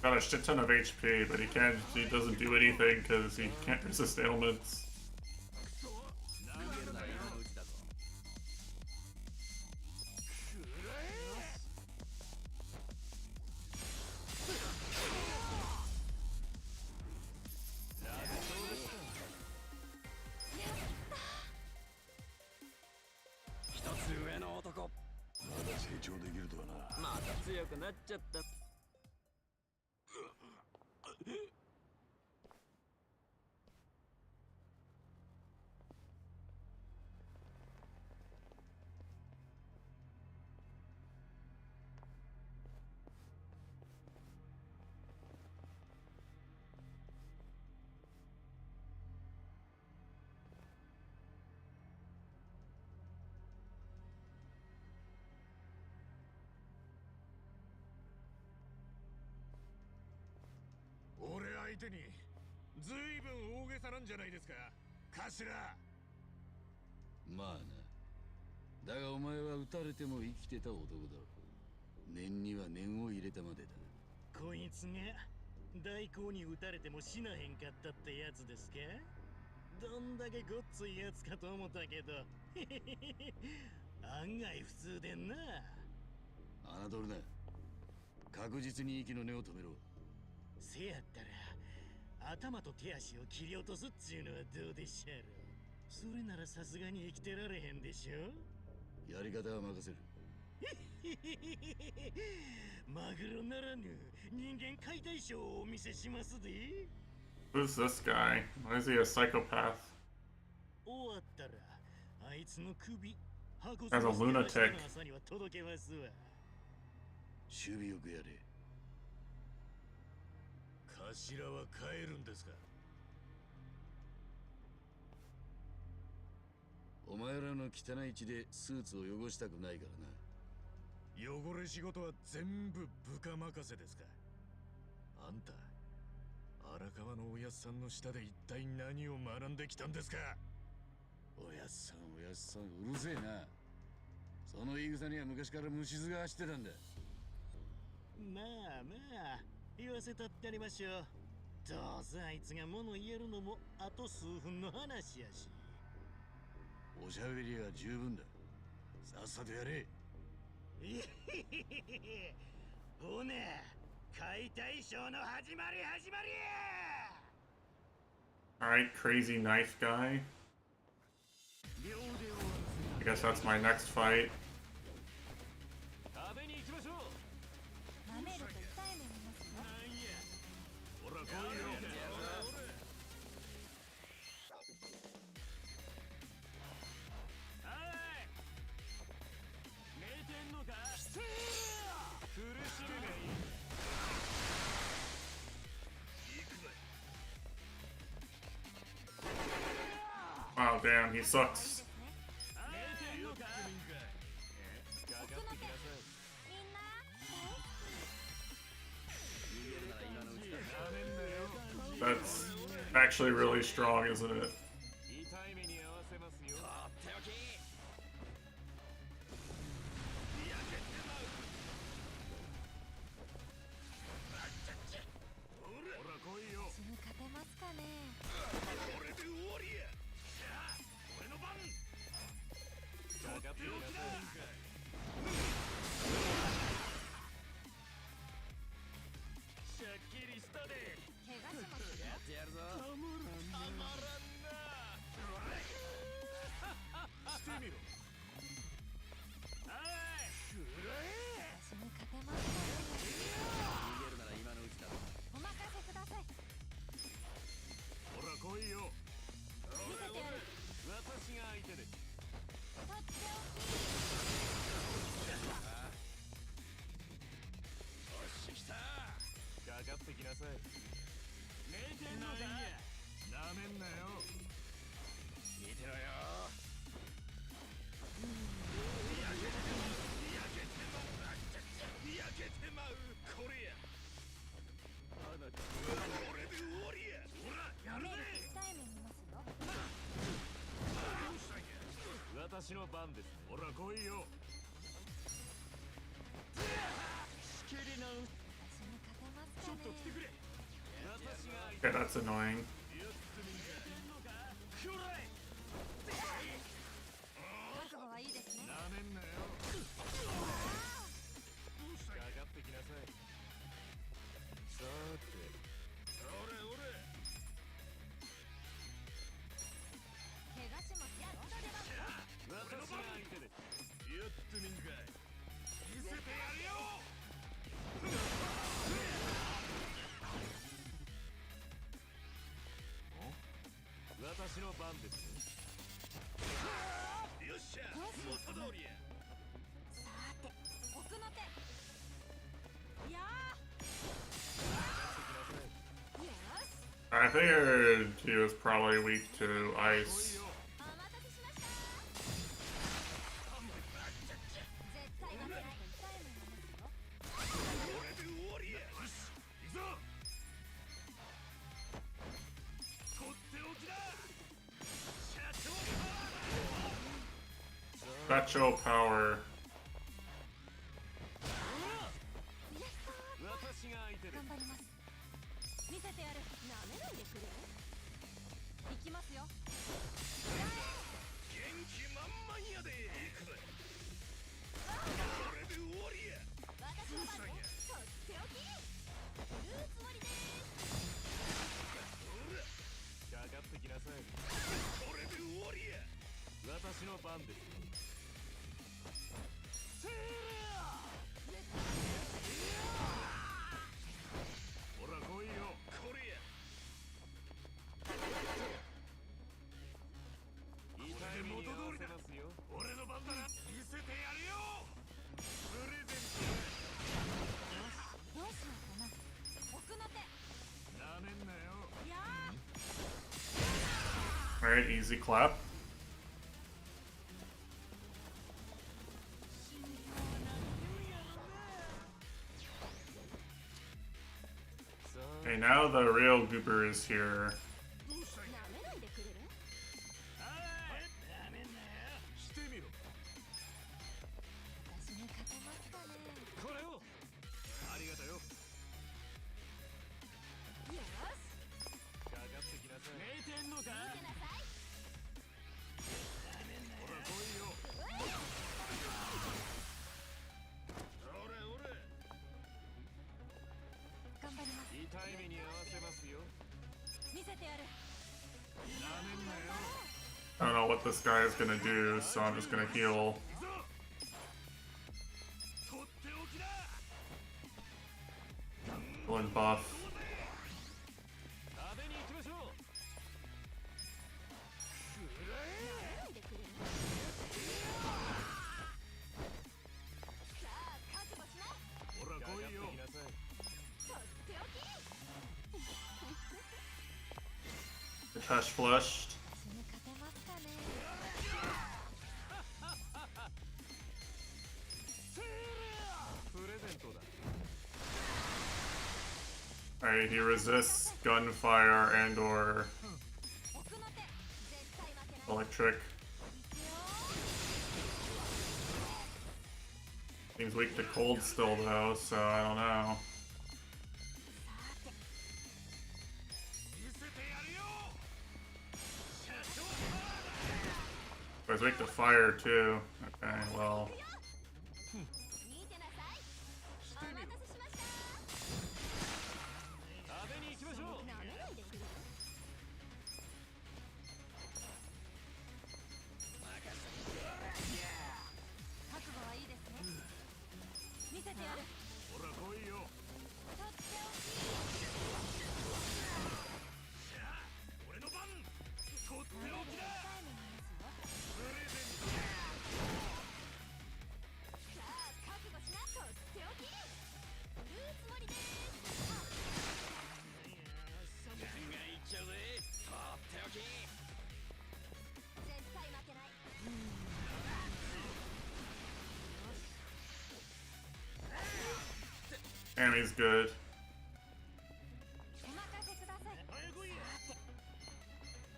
Got a shit ton of HP, but he doesn't do anything because he can't resist ailments.相手にずいぶん大げさなんじゃないですか、頭。まあな。だがお前は撃たれても生きてた男だろう。念には念を入れたまでだ。こいつが大光に撃たれても死なへんかったってやつですか？どんだけごっついやつかと思ったけど案外普通でんな。侮るな。確実に息の根を止めろ。せやったら頭と手足を切り落とすっちゅうのはどうでしょう。それならさすがに生きてられへんでしょ。やり方は任せる。マグロならぬ人間解体ショーをお見せしますで。Who's this guy? Why is he a psychopath? 終わったらあいつの首 As a lunatic. 朝には届けますわ。守備よくやれ。頭は帰るんですか？お前らの汚い血でスーツを汚したくないからな。汚れ仕事は全部部下任せですか？あんた荒川のおやっさんの下で一体何を学んできたんですか？おやっさんおやっさん、うるせえな。その言い草には昔から虫唾が走ってたんだ。まあまあ言わせたってありましょう。どうせあいつが物言えるのもあと数分の話やし。おしゃべりは十分だ。さっさとやれ。ほな解体ショーの始まり始まりや。 Alright, crazy knife guy. I guess that's my next fight. Wow, damn, he sucks. That's actually really strong, isn't it? ってきなさい。寝てんのか。なめんなよ。見てろよ。焼けてまうこれや。あなたこれで終わりや。ほらやるぜ。痛い目見ますよ。どうしたんや。私の番です。ほら来いよ。仕切り直す。私に勝てますちょっかね。と来てくれ。私が Okay, that's annoying. 覚悟はいいですね。なめんなよ。かかってきなさい。さーて。おれおれ。怪我しますよ。私が相手です。やってみんかい。見せてやるよ。私の番ですね。よっしゃ、元通りや。さーて、奥の手。いやー。よし。 I figured he was probably weak to ice. お待たせしました。絶対負けないと痛い目見ますよ。これで終わりや。よし、行くぞ。とっておきだ。社長パワーだ。 Special power. 私が相手です。頑張ります。見せてやる。なめないでくれ。行きますよ。元気満々やで。行くぜ。これで終わりや。私の番とっておき。言うつもりです。かかってきなさい。これで終わりや。私の番です。ほら来いよ。これや。痛い目に合わせますよ。俺の番だな。見せてやるよ。プレゼンどうしようかな。奥の手。ト。なめんなよ。いやー。 Alright, easy clap. Okay, now the real goober is here. なめないでくれる。なめんなよ。してみろ。私に勝てますかね。これを。ありがとよ。よし。かかってきなさい。寝てんのか。見てなさい。ほら来いよ。おれおれ。頑張ります。痛い目に合わせますよ。見せてやる。なめんなよ。 I don't know what this guy is gonna do, so I'm just gonna heal. とっておきだ。 Heal and buff. 食べに行きましょう。なめないでくれる。さあ、覚悟しな。ほら来いよ。とっておき。 Nitesh flushed. 私に勝てますかね。 プレゼントだ。 Alright, he resists gunfire and or 奥の手。絶対負けない。 electric. いくよ Seems weak to cold still though, so I don't know. 見せてやるよ。 But he's weak to fire too. Okay, well. 見てなさい。お待たせしました。食べに行きましょう。なめないでくれる。覚悟はいいですね。見せてやる。ほら来いよ。とっておき。俺の番。とっておきだ。痛い目見ますよ。プレゼント。Tammy's good. お任せください。さて、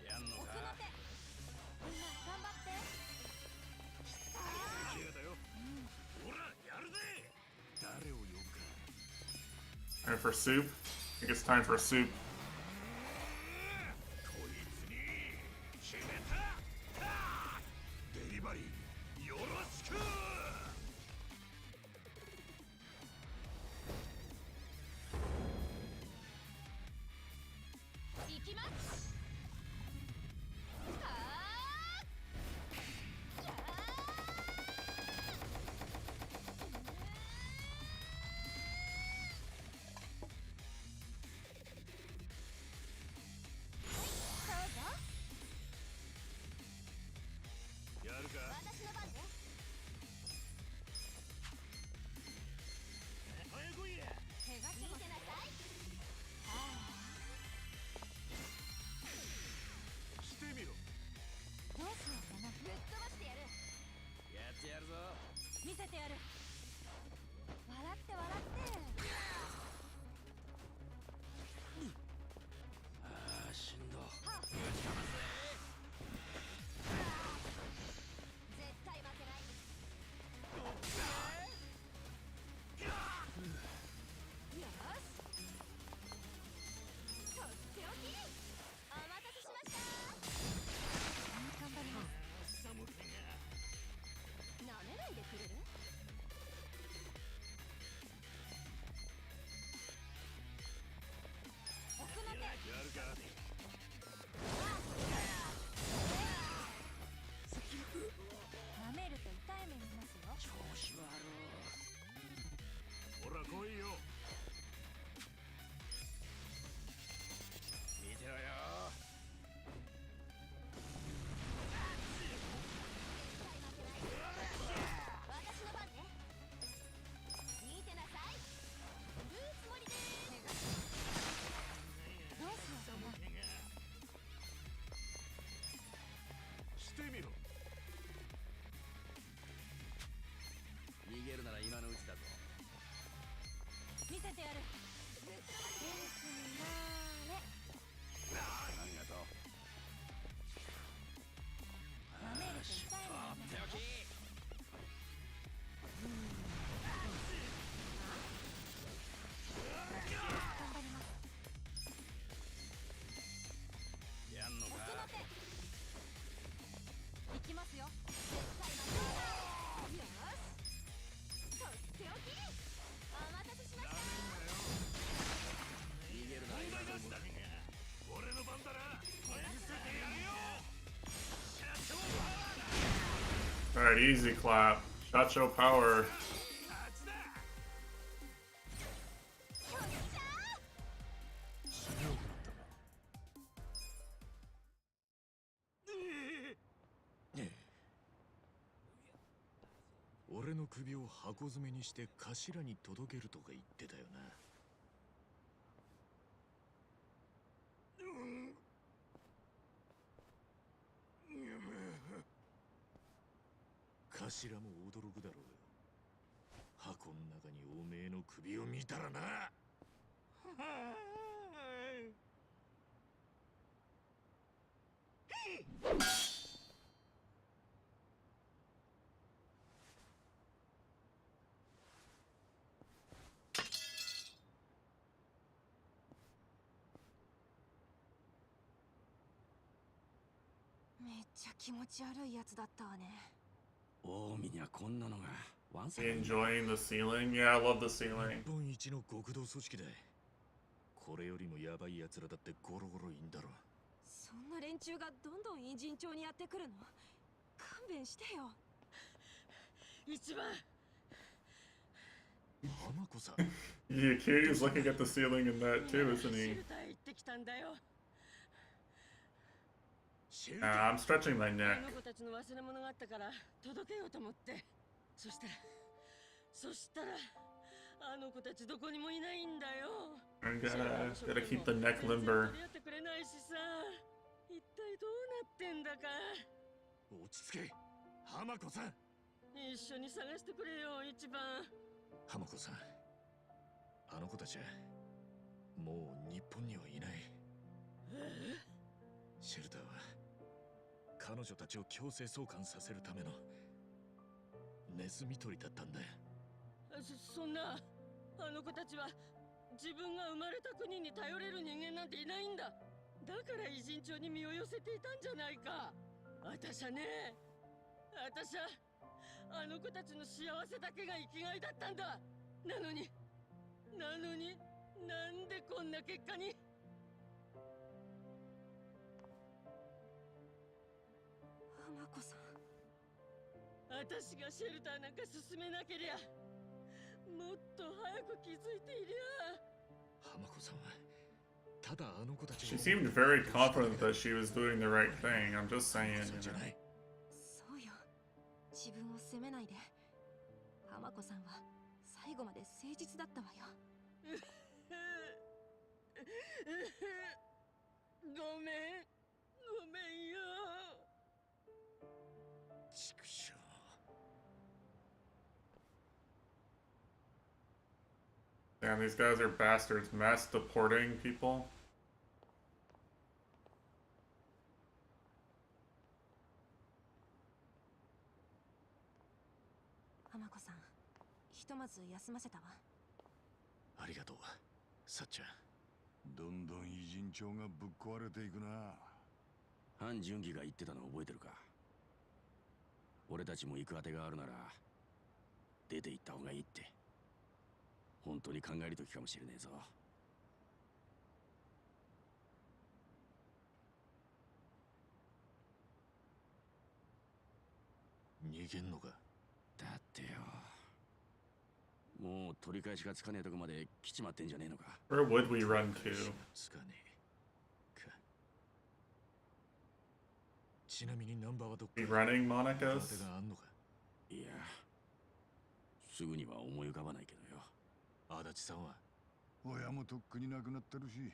やんの奥のか。手。みんな頑張って。綺麗だよ。ほら、やるぜ。誰を呼ぶか。 Time for soup? I think it's time for soup. こいつに決めた。デリバリーよろしく。行きます。やるか。私の番ね。早来いや。手が見てなさい。してみろ。どうしようかな。ぶっ飛ばしてやる。やってやるぞ。見せてやる。笑って笑って。ああ、しんど。絶対負けない。よし。とっておき。お待たせしました。頑張ります。寒気が。なめないでくれる？奥の手。やるか。舐めると痛い目見ますよ。調子はある。ほら来いよ。見てろよ。私の番ね。見てなさい。言うつもりで。どうしようかな。してみろ。逃げるなら今のうちだぞ。見せてやる。元気になーれ。ありがとう。舐めると痛い目とっておき。頑張ります。やんのか。奥の手。行きますよ。絶対負けない。よし。とっておき。お待たせしました。逃げるなら今のうちだ。俺の番だな。見せてやるよ。社長パワーだ。 Alright, easy clap. Shacho power. 勝ちだ。よっしゃ俺の首を箱詰めにして頭に届けるとか言ってたよな。頭も驚くだろうよ。箱の中におめえの首を見たらな。めっちゃ気持ち悪いやつだったわね。近江にはこんなのがワンサ You enjoying the ceiling? Yeah, I love the ceiling. 日本一の極道組織だ。これよりもヤバい奴らだってゴロゴロいんだろ。そんな連中がどんどん偉人町にやってくるの？勘弁してよ。一番花子さん。 Yeah, Kiryu's looking at the ceiling in that too, isn't シ he? ェルター行ってきたんだよ。I'm stretching my あ neck. の子たちの忘れ物があったから届けようと思って。そしたらあの子たちどこにもいないんだよ。I gotta keep the neck limber. 取り合ってくれないしさ。一体どうなってんだか。落ち着け。浜子さん。一緒に探してくれよ、一番。浜子さん。あのの子たちはもう日本にはいない。シェルターは彼女たちを強制送還させるためのネズミ捕りだったんだよ。そんな、あの子たちは自分が生まれた国に頼れる人間なんていないんだ。だから偉人帳に身を寄せていたんじゃないか。私はね、私はあの子たちの幸せだけが生きがいだったんだ。なのになんでこんな結果に。浜子さん、私がシェルターなんか進めなけりゃ、もっと早く気づいていりゃ。浜子さんはただあの子たち She seemed very confident that she was doing the right thing. I'm just saying, you じゃ know. ない。そうよ。自分を責めないで。浜子さんは最後まで誠実だったわよ。ごめんよ。畜生。Damn, these guys are bastards. Mass deporting people. 浜子さん、ひとまず休ませたわ。ありがとう、さっちゃん。どんどん偉人帳がぶっ壊れていくな。范純義が言ってたの覚えてるか。俺たちも行く当てがあるなら出て行った方がいいって。本当に考える時かもしれねえぞ。逃げんのか。だってよ、もう取り返しがつかねえとこまで来ちまってんじゃねえのか。 Where would we run to? つかねえか。ちなみにナンバーはどっか。 We running, 当 Monicas? てがあんのか。いや、すぐには思い浮かばないけどよ。足立さんは親もとっくに亡くなってるし、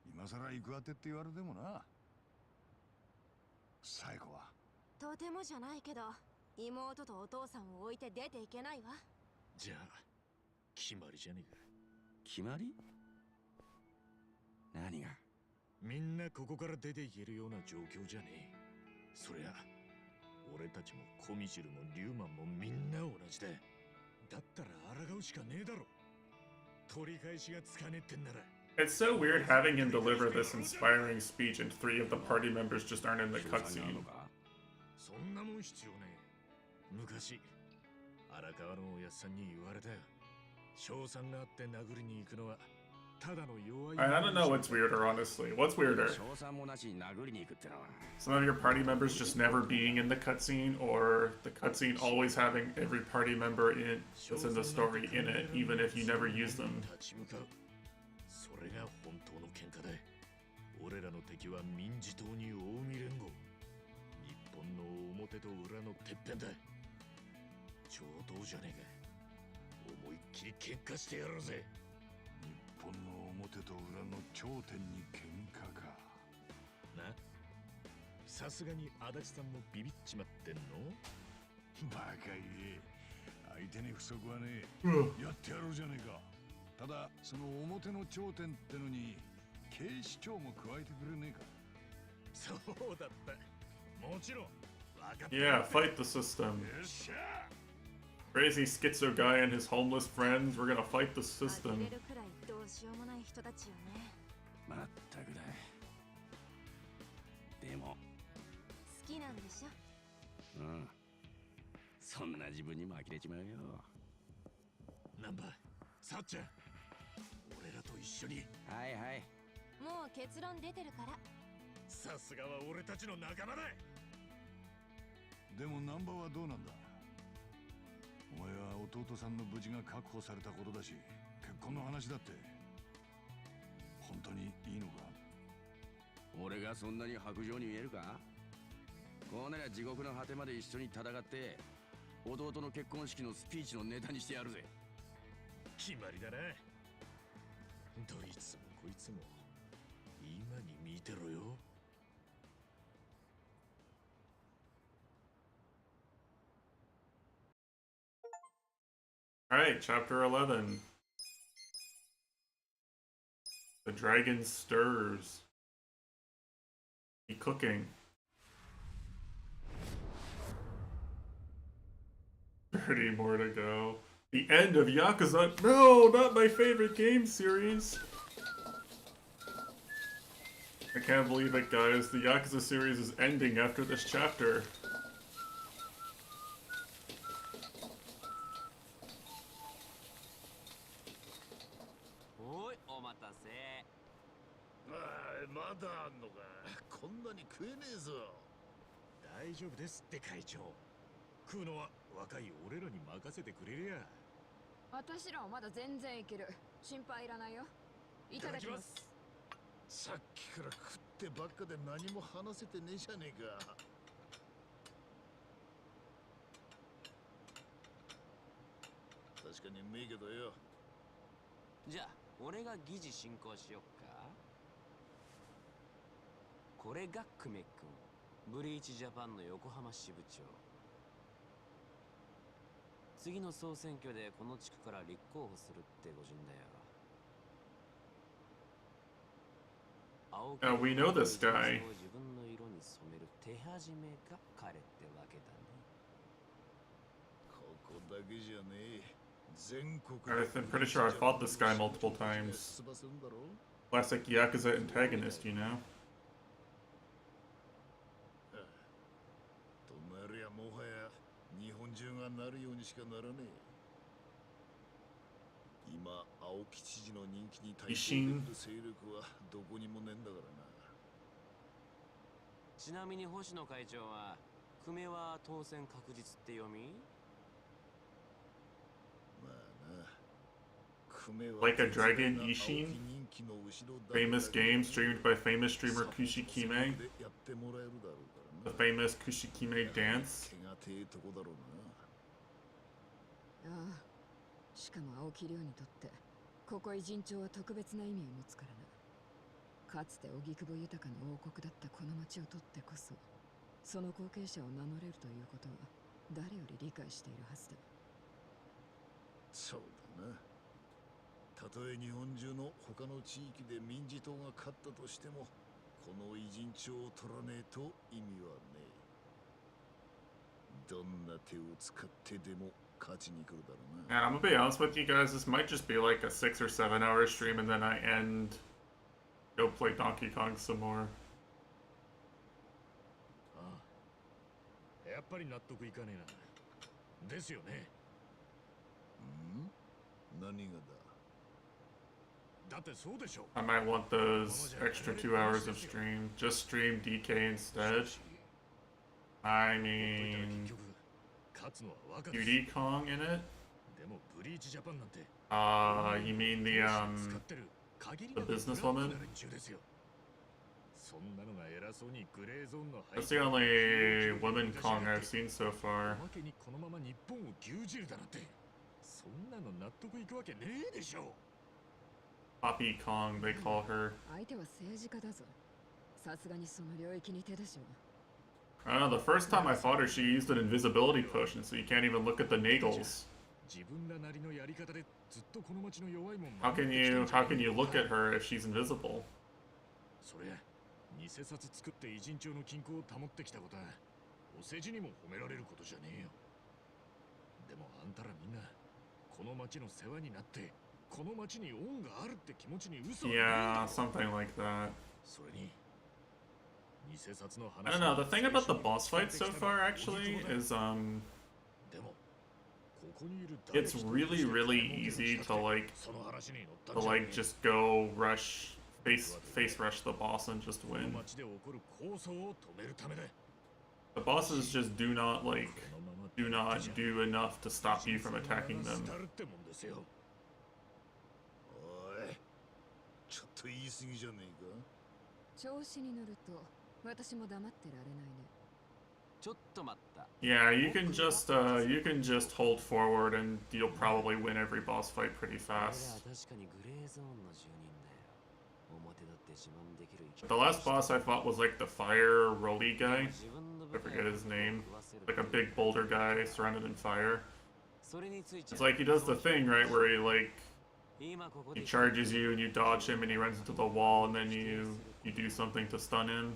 今さら行く当てって言われてもな。最後はとてもじゃないけど、妹とお父さんを置いて出ていけないわ。じゃあ決まりじゃねえか。決まり？何が？みんなここから出ていけるような状況じゃねえ。そりゃ俺たちもコミジルもリューマンもみんな同じだ。だったら抗うしかねえだろ。取り返しがつかねえってんなら。 It's so weird having him deliver this inspiring speech and 3 of the party members just aren't in the cutscene. そんなもん必要ねえ。昔荒川のおやっさんに言われたよ。賞賛があって殴りに行くのはただの弱い。 I don't know what's weirder, honestly. What's weirder? 賞賛もなしに殴りに行くってのは。 Some of your party members just never being in the cutscene, or the cutscene always having every party member that's in the story in it, even if you never use them. 立ち向かう。それが本当の喧嘩だ。俺らの敵は民事党に近江連合。日本の表と裏のてっぺんだ。ちょうどじゃねえか。思いっきり喧嘩してやろうぜ。日本の表と裏の頂点に喧嘩か。な、さすがに足立さんもビビっちまってんの？バカ言え。相手に不足はねえ。やってやろうじゃねえか。ただその表の頂点ってのに警視庁も加えてくれねえか。そうだった。もちろん。分かった。 Yeah, fight the system. よっしゃ。 Crazy schizo guy and his homeless friends, we're gonna fight the system. 呆れるくらいどうしようもない人たちよね。まったくだ。でも、好きなんでしょ。うん。そんな自分にも呆れちまうよ。ナンバー、さっちゃん。俺らと一緒に。はいはい。もう結論出てるから。さすがは俺たちの仲間だ。でもナンバーはどうなんだ。お前は弟さんの無事が確保されたことだし、結婚の話だって本当にいいのか。俺がそんなに白状に見えるか。こうなりゃ地獄の果てまで一緒に戦って弟の結婚式のスピーチのネタにしてやるぜ。決まりだな。どいつもこいつも今に見てろよ。Alright, chapter 11. The dragon stirs. Be cooking. 30 more to go. The end of Yakuza. No, not my favorite game series. I can't believe it, guys. The Yakuza series is ending after this chapter. おい、お待たせ。まだあんのか。こんなに食えねえぞ。大丈夫ですって会長。食うのは若い俺らに任せてくれりゃ。私らはまだ全然いける。心配いらないよ。いただきます。さっきから食ってばっかで何も話せてねえじゃねえか。確かにうめえけどよ。じゃあ、俺が議事進行しよっか。これが久米君、ブリーチジャパンの横浜支部長。次の総選挙でこの地区から立候補するってご人だよ。We know this guy. 自分の色に染める手始めが彼ってわけだね。ここだけじゃねえ。全国 I'm pretty sure I fought this guy multiple times. Classic Yakuza antagonist, you know? となりゃもはや日本中がなるようにしかならねえ。今、青木知事の人気に対抗できる勢力はどこにもねえんだからな。ちなみに星野会長は、久米は当選確実って読み？ Like a Dragon Ishin? Famous game streamed by famous streamer Kushikime? The famous Kushikime dance? ああ、しかも青木亮にとってここ偉人町は特別な意味を持つからな。かつて荻窪豊かな王国だったこの町をとってこそ、その後継者を名乗れるということは誰より理解しているはずだ。そうだな。たとえ日本中の他の地域で民事党が勝ったとしても、この偉人帳を取らねえと意味はねえ。どんな手を使ってでも勝ちに来るだろうな。 And I'm gonna be honest with you guys, this might just be like a 6 or 7 hour stream and then I end, go play Donkey Kong some more. ああ、やっぱり納得いかねえな。ですよね。何がだ。 I might want those extra 2 hours of stream. Just stream DK instead. I mean, QD Kong in it? You mean the businesswoman? That's the only woman Kong I've seen so far. Poppy Kong, they call her. I don't know, the first time I fought her, she used an invisibility potion, so you can't even look at the nagels. How can you look at her if she's invisible? Yeah, something like that. I don't know, the thing about the boss fights so far, actually, is, it's really, really easy to, just go face rush the boss and just win. The bosses just do not do enough to stop you from attacking them. ちょっと言い過ぎじゃねえか。調子に乗ると私も黙ってられないね。ちょっと待った。 Yeah, you can just hold forward and you'll probably win every boss fight pretty fast. The last boss I fought was like the fire rolly guy. I forget his name. Like a big boulder guy surrounded in fire. It's like he does the thing, right, where he He charges you and you dodge him and he runs into the wall and then you do something to stun him.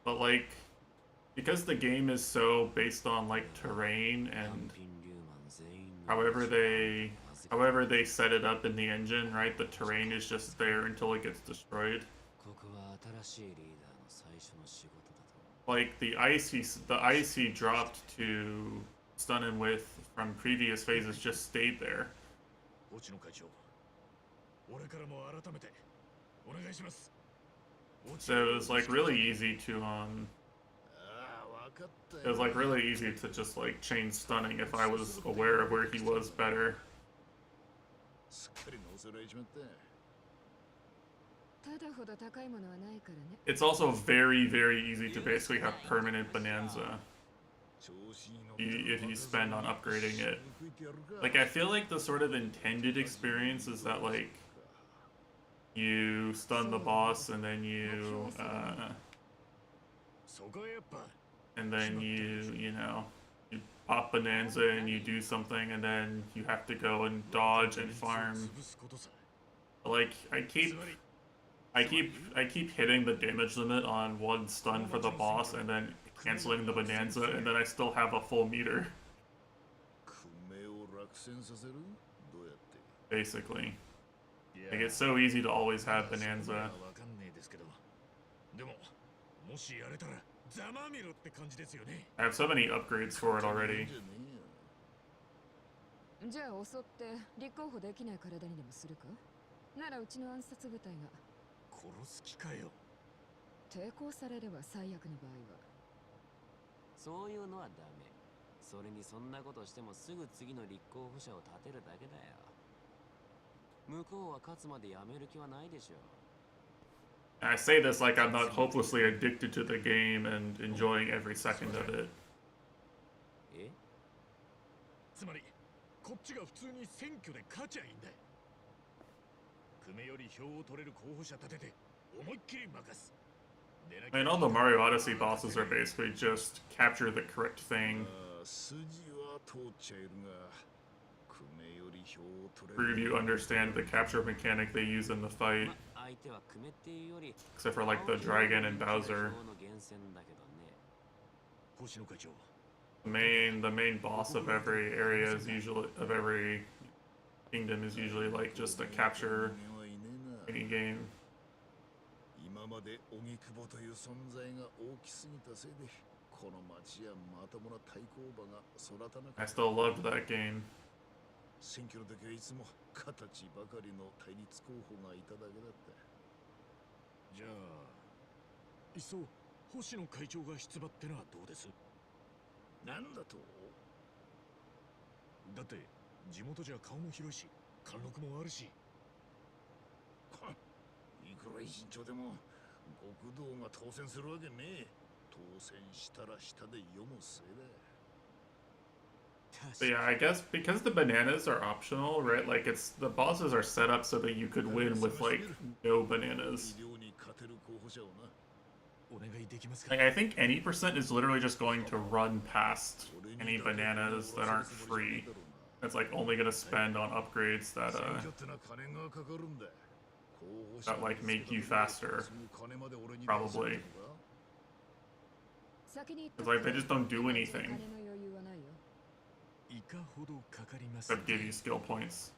But like, because the game is so based on like terrain and however they set it up in the engine, right? The terrain is just there until it gets destroyed. Like the ice he dropped to stun him with from previous phases just stayed there. So it was like really easy to it was like really easy to just like chain stunning if I was aware of where he was better. It's also very, very easy to basically have permanent bonanza if you spend on upgrading it. Like, I feel like the sort of intended experience is that, like, you stun the boss and then you you pop bonanza and you do something and then you have to go and dodge and farm. Like, I keep hitting the damage limit on one stun for the boss and then canceling the bonanza and then I still have a full meter. Basically. Like, it's so easy to always have bonanza. I have so many upgrades for it already. じゃあ襲って立候補できない体にでもするか？ならうちの暗殺部隊が殺す気かよ。抵抗されれば最悪の場合は。そういうのはダメ。それにそんなことしてもすぐ次の立候補者を立てるだけだよ。向こうは勝つまでやめる気はないでしょ。I say this like I'm not hopelessly addicted to the game and enjoying every second of it. え？つまりこっちが普通に選挙で勝ちゃいいんだ。組より票を取れる候補者立てて思いっきり任す。I mean, all the Mario Odyssey bosses are basically just capture the correct thing. Prove you understand the capture mechanic they use in the fight. Except for like the dragon and Bowser. The main boss of every area is usually of every kingdom is usually like just a capture mini game. I still loved that game. 選挙の時はいつも形ばかりの対立候補がいただけだった。じゃあ、いっそ星野会長が出馬ってのはどうです？なんだと？だって地元じゃ顔も広いし、貫禄もあるし。いくら偉人長でも極道が当選するわけねえ。当選したら下で世も末だ。 But yeah, I guess because the bananas are optional, right? Like it's the bosses are set up so that you could win with like no bananas. Like I think any percent is literally just going to run past any bananas that aren't free. That's like only gonna spend on upgrades that like make you faster. Probably. It's like they just don't do anything. Except give you skill points.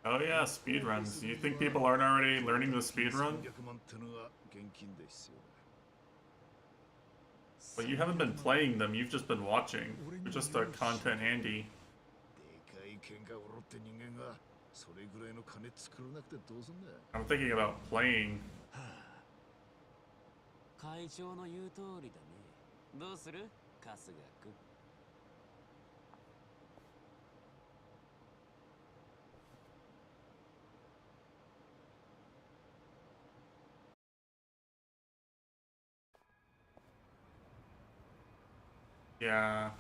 Oh yeah, speedruns. Do you think people aren't already learning the speedrun? Well, you haven't been playing them, you've just been watching. You're just a content handy. I'm thinking about playing. 会長の言う通りだね。どうする？春日君。Yeah.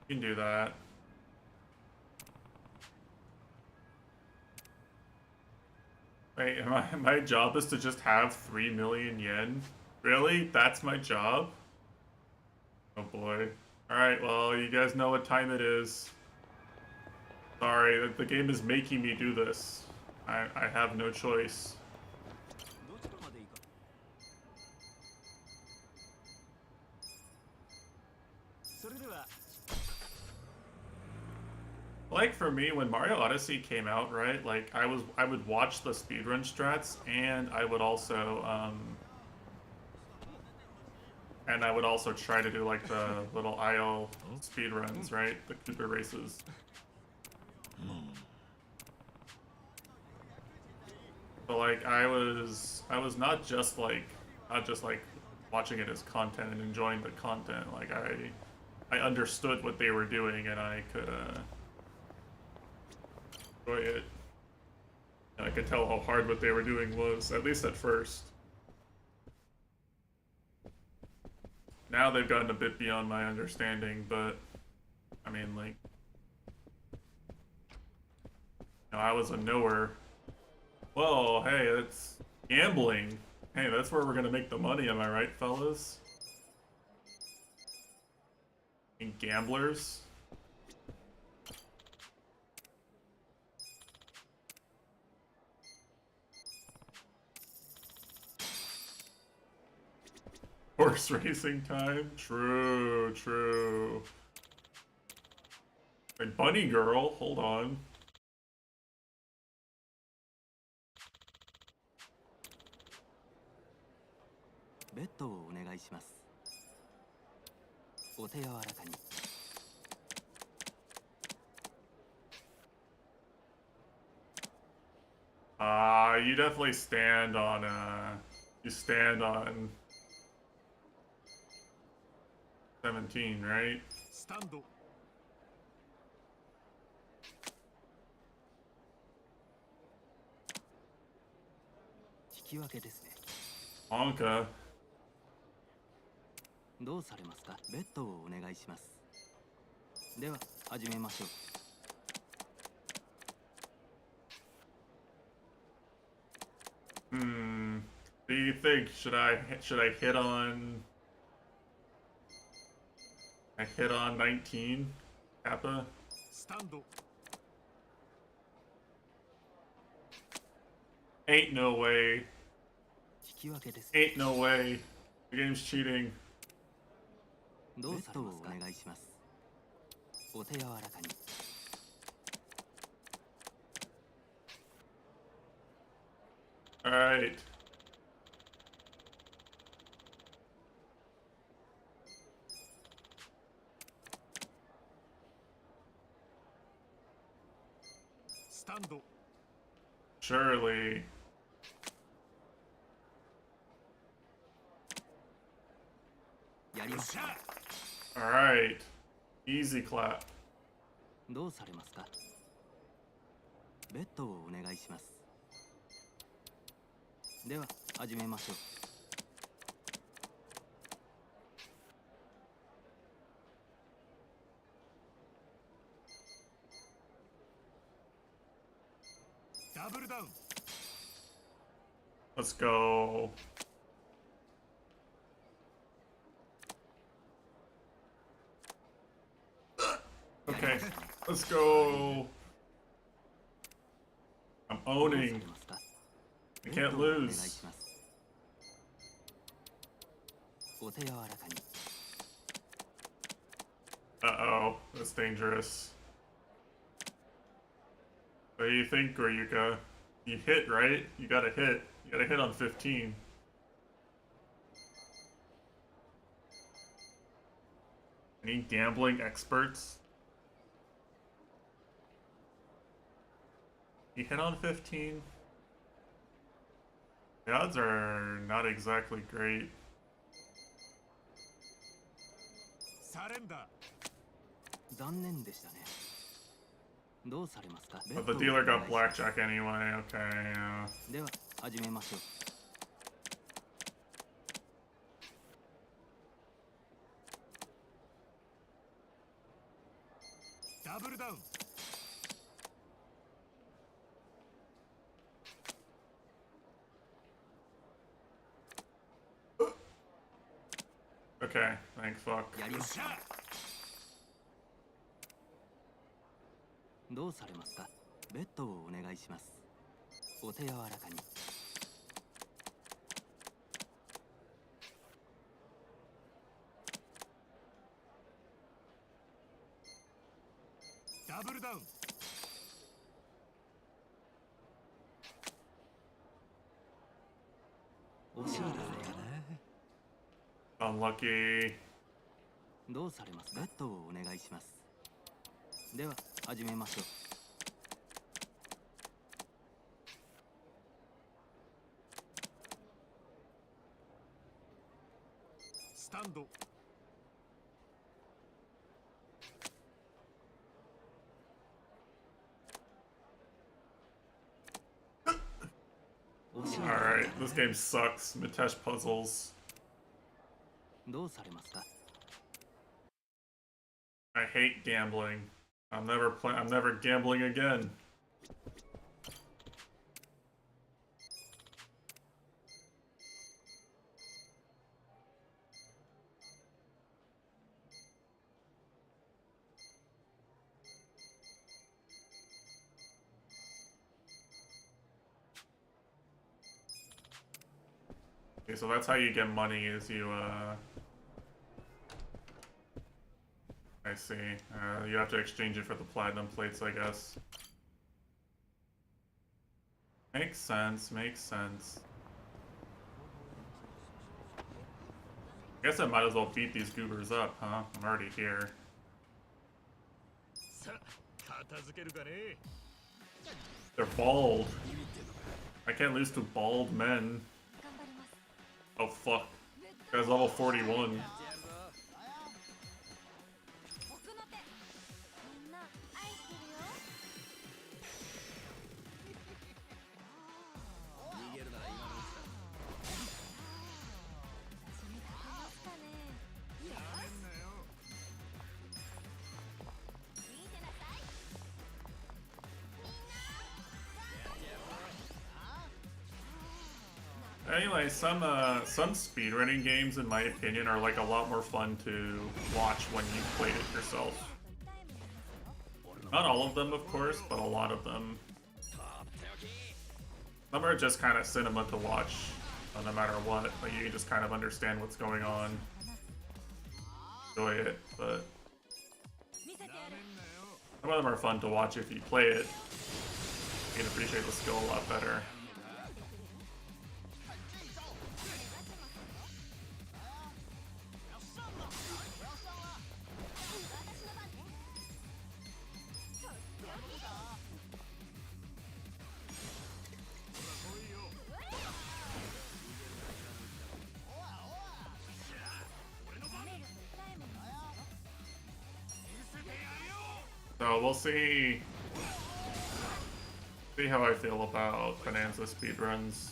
You can do that. Wait, my job is to just have 3 million yen? Really? That's my job? Oh boy. Alright, well, you guys know what time it is. Sorry, the game is making me do this. I have no choice. どちらまで行か それでは Like for me, when Mario Odyssey came out, right? Like I would watch the speedrun strats, and I would also try to do like the little IO speedruns, right? The Cooper races. But like I was not just like watching it as content and enjoying the content. Like I understood what they were doing, and I could enjoy it. And I could tell how hard what they were doing was, at least at first. Now they've gotten a bit beyond my understanding, but I mean, like, I was a knower. Whoa, hey, that's gambling. Hey, that's where we're gonna make the money, am I right, fellas? And gamblers? Horse racing time? True, true. Hey, bunny girl, hold on. You definitely stand on, you stand on 17, right? スタンド Anka. どうされますか？ベッドをお願いします。では始めましょう。Do you think should I hit on 19 Kappa? スタンド Ain't no way. 引き分けです。 Ain't no way. The game's cheating. どうされますか？お願いします。お手柔らかに。Alright. Stand. Surely. Alright. Easy clap. どうされますか？ベッドをお願いします。では始めましょう。ダブルダウン。Let's go. Okay, let's go. I'm owning. I can't lose. お手柔らかに。 Uh-oh, that's dangerous. What do you think, Ryuka? You hit, right? You gotta hit. You gotta hit on 15. Any gambling experts? You hit on 15? The odds are not exactly great. Surrender. 残念でしたね。どうされますか？ But the dealer got blackjack anyway, okay, yeah. では始めましょう。ダブルダウン。Okay, thank fuck. やりました。どうされますか。ベッドをお願いします。お手柔らかに。ダブルダウン。おしゃれだね。Unlucky. どうされますか。ベッドをお願いします。では始めましょう。スタンド。Alright, this game sucks. Mitesh puzzles. どうされますか。 I hate gambling. I'm never gambling again. Okay, so that's how you get money, is you, I see. You have to exchange it for the platinum plates, I guess. Makes sense, makes sense. I guess I might as well beat these goobers up, huh? I'm already here. They're bald. I can't lose to bald men. Oh fuck. Guy's level 41. Anyway, some speedrunning games, in my opinion, are like a lot more fun to watch when you played it yourself. Not all of them, of course, but a lot of them. Some are just kind of cinema to watch, no matter what. Like you can just kind of understand what's going on, enjoy it. But some of them are fun to watch if you play it. You can appreciate the skill a lot better. So we'll see how I feel about Bonanza speedruns.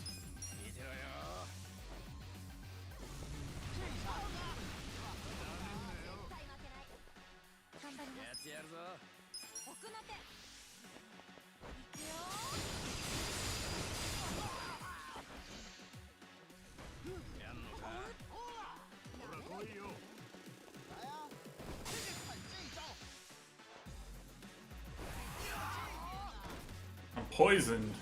I'm poisoned.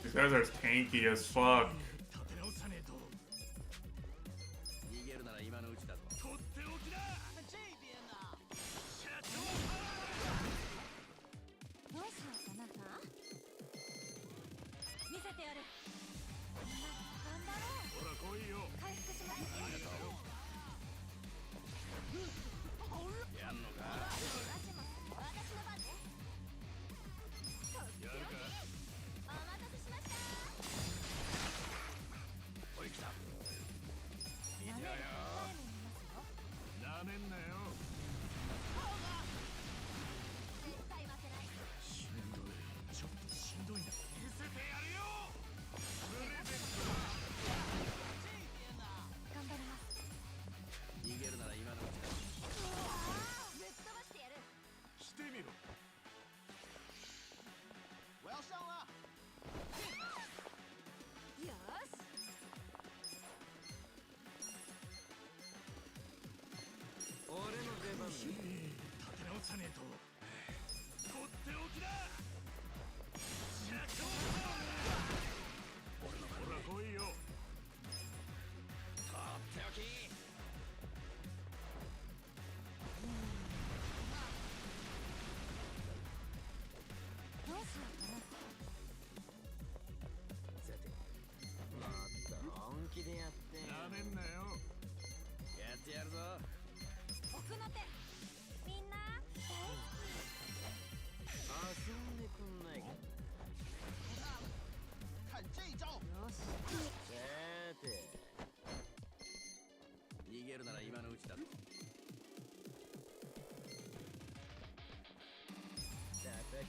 These guys are tanky as fuck.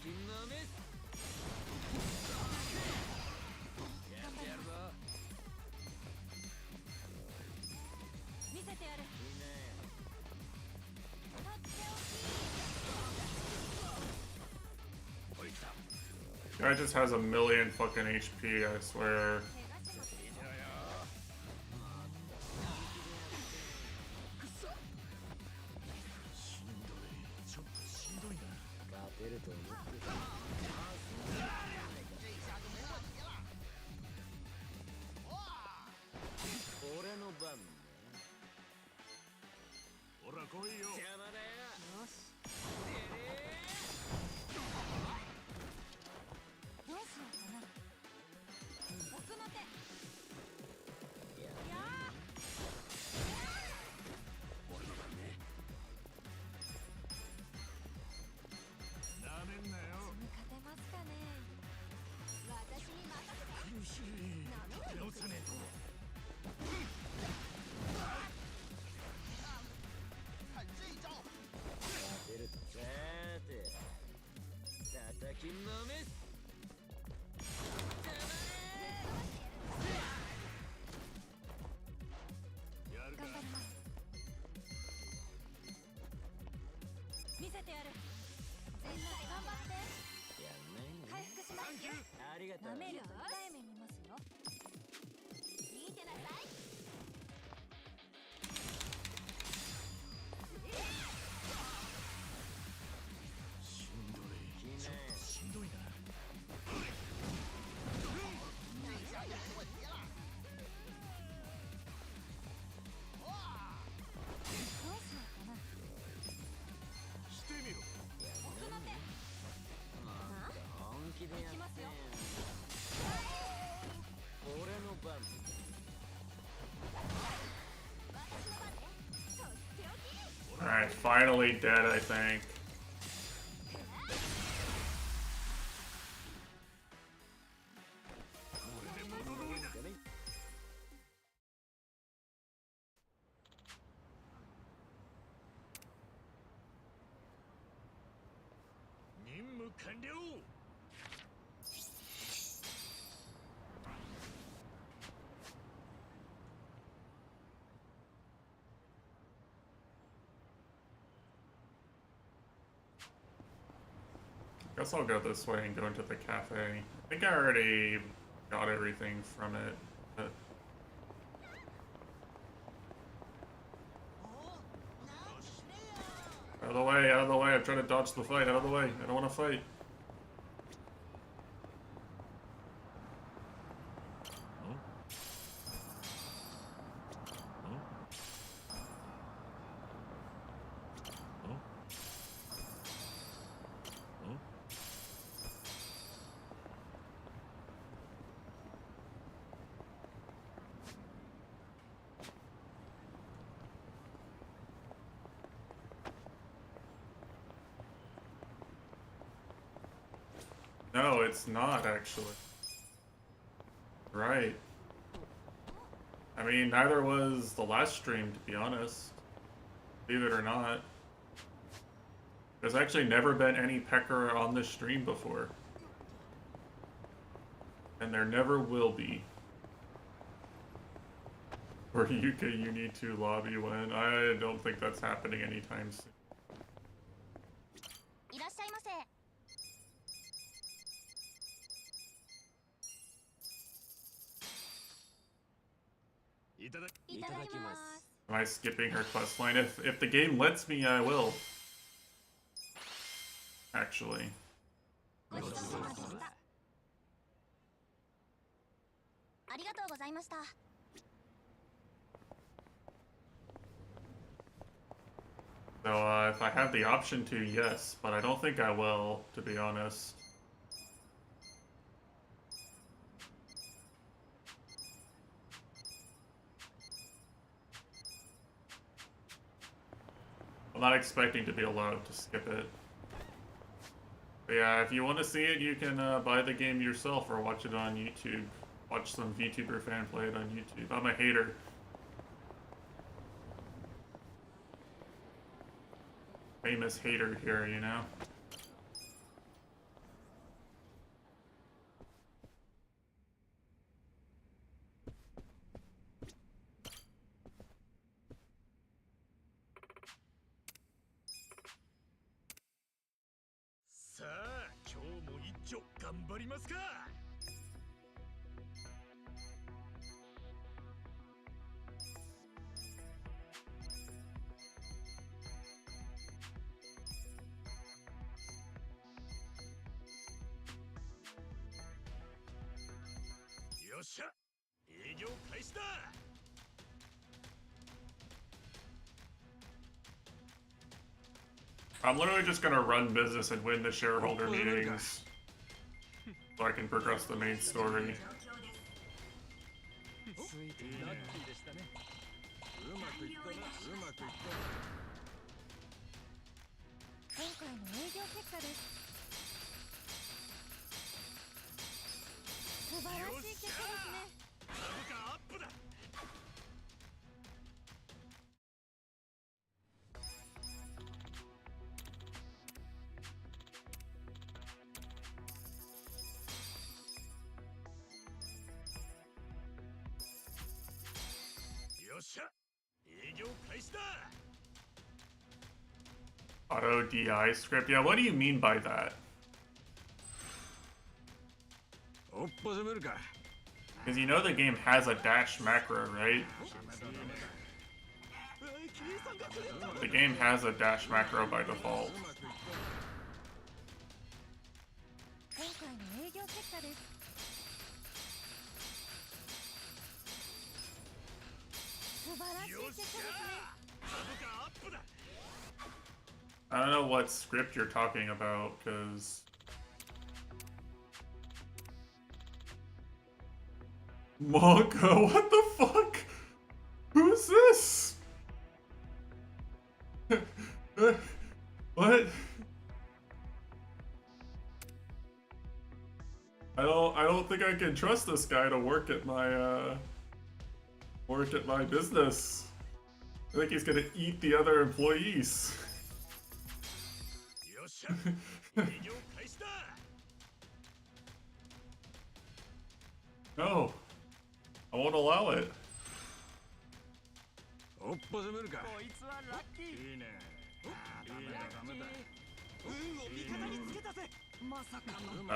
見せてやる。 Guy just has a million fucking HP, I swear. Alright, finally dead, I think. Guess I'll go this way and go into the cafe. I think I already got everything from it. But... Out of the way, out of the way. I'm trying to dodge the fight. Out of the way. I don't want to fight. No, it's not, actually. Right. I mean, neither was the last stream, to be honest. Believe it or not. There's actually never been any Pecker on this stream before. And there never will be. For UK, you need to lobby when. I don't think that's happening anytime soon. Am I skipping her quest line? If the game lets me, I will. Actually. So if I have the option to, yes, but I don't think I will, to be honest. I'm not expecting to be allowed to skip it. But yeah, if you want to see it, you can buy the game yourself or watch it on YouTube. Watch some VTuber fan play it on YouTube. I'm a hater. Famous hater here, you know? 長頑張りますか。よっしゃ、営業開始だ。I'm literally just gonna run business and win the shareholder meetings so I can progress the main story. ラッキーでしたね。うまくいったな、うまくいった。今回の営業結果です。素晴らしい結果ですね。株価アップだ。よっしゃ、営業開始だ。 Auto DI script? Yeah, what do you mean by that? おっぱせめるか。 Because you know the game has a dash macro, right? The game has a dash macro by default. 今回の営業結果です。素晴らしい結果ですね。 I don't know what script you're talking about, because... Monka, what the fuck? Who's this? What? I don't think I can trust this guy to work at my business. I think he's gonna eat the other employees. No, I won't allow it. おっぱせめるか。こいつはラッキー。いいね。いいね、ダメだ。運を味方につけたぜ。まさかの。What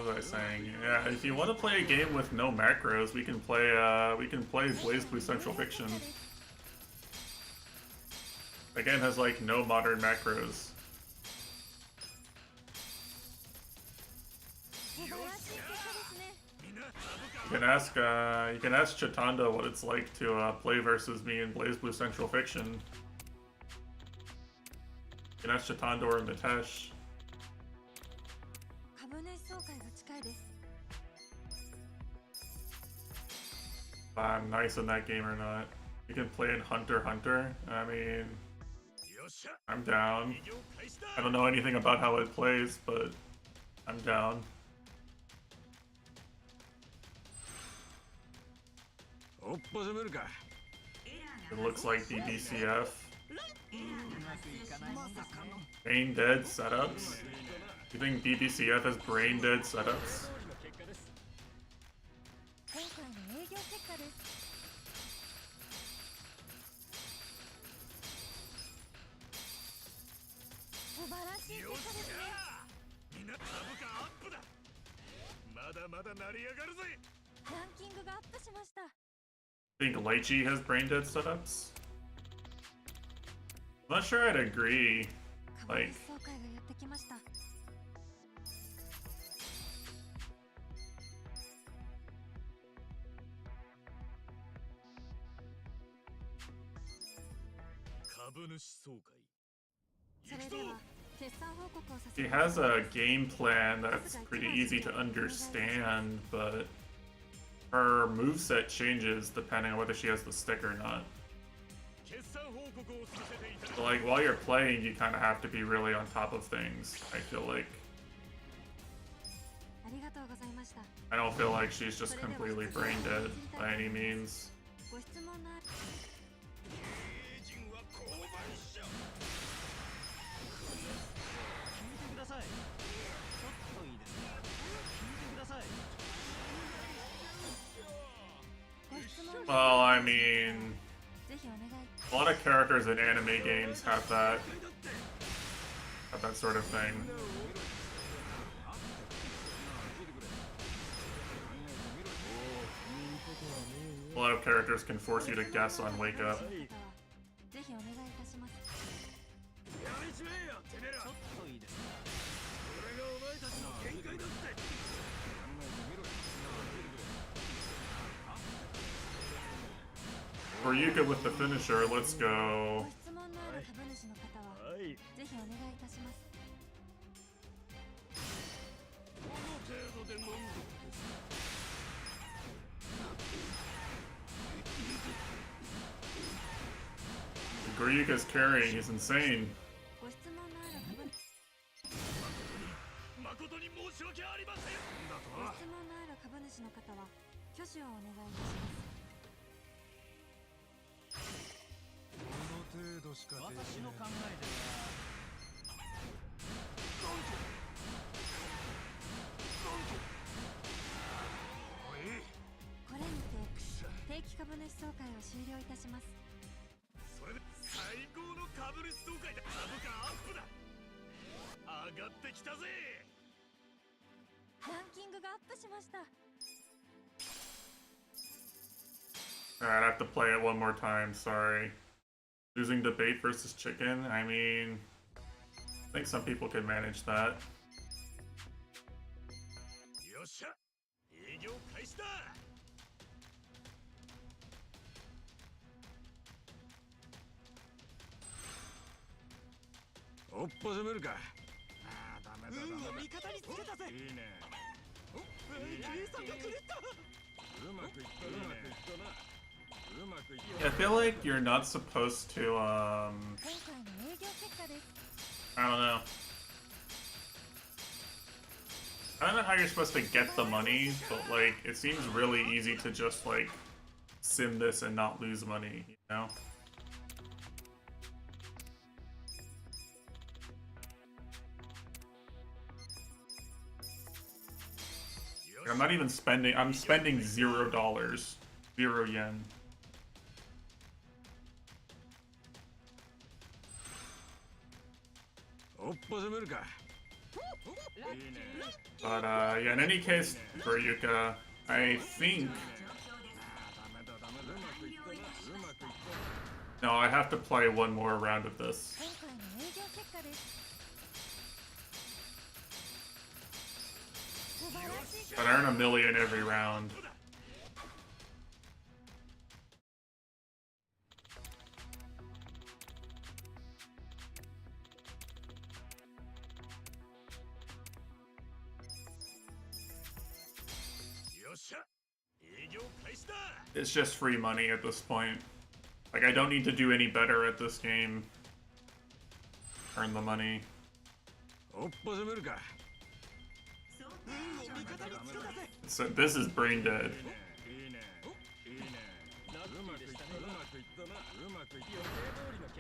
was I saying? Yeah, if you want to play a game with no macros, we can play Blaze Blue Central Fiction. The game has like no modern macros. You can ask Chitanda what it's like to play versus me in Blaze Blue Central Fiction. You can ask Chitanda or Mitesh. 株主総会が近いです。 If I'm nice in that game or not. You can play in Hunter x Hunter. I mean, I'm down. I don't know anything about how it plays, but I'm down. It looks like BBCF. Brain dead setups? You think BBCF has brain dead setups? 今回の営業結果です。素晴らしい結果ですね。みんな株価アップだ。まだまだ成り上がるぜ。ランキングがアップしました。 Think Lychee has brain dead setups? I'm not sure I'd agree. Like, 総会がやってきました。 she has a game plan that's pretty easy to understand, but her moveset changes depending on whether she has the stick or not. So like, while you're playing, you kind of have to be really on top of things, I feel like. I don't feel like she's just completely brain dead by any means. ご質問のある。 Well, I mean, a lot of characters in anime games have that sort of thing. A lot of characters can force you to guess on wake up. ぜひお願いいたします。やめちまえよてめえら。ちょっといいですか。これがお前たちの限界だって。 For Yuka with the finisher, let's go. ご質問のある株主の方はぜひお願いいたします。 この程度で満足ですか。 Griyuka's carrying, he's insane. ご質問のある株主。 誠に申し訳ありません。だと。 ご質問のある株主の方は挙手をお願いいたします。 この程度しかできない。私の考えでは。 これにて定期株主総会を終了いたします。 それで最高の株主総会だ。株価アップだ。上がってきたぜ。 ランキングがアップしました。 Alright, I have to play it one more time, sorry. Losing debate versus chicken? I mean, I think some people could manage that. よっしゃ、営業開始だ。 おっぱせめるか。運を味方につけたぜ。いいね。計算が狂った。 うまくいったな。うまくいったな。 Yeah, I feel like you're not supposed to, 今回の営業結果です。 I don't know. I don't know how you're supposed to get the money, but like, it seems really easy to just like, sim this and not lose money, you know? I'm not even spending, I'm spending $0. 0 yen. But yeah, in any case, for Yuka, I think... No, I have to play one more round of this. But I earn $1 million every round. It's just free money at this point. Like, I don't need to do any better at this game. Earn the money. So this is brain dead.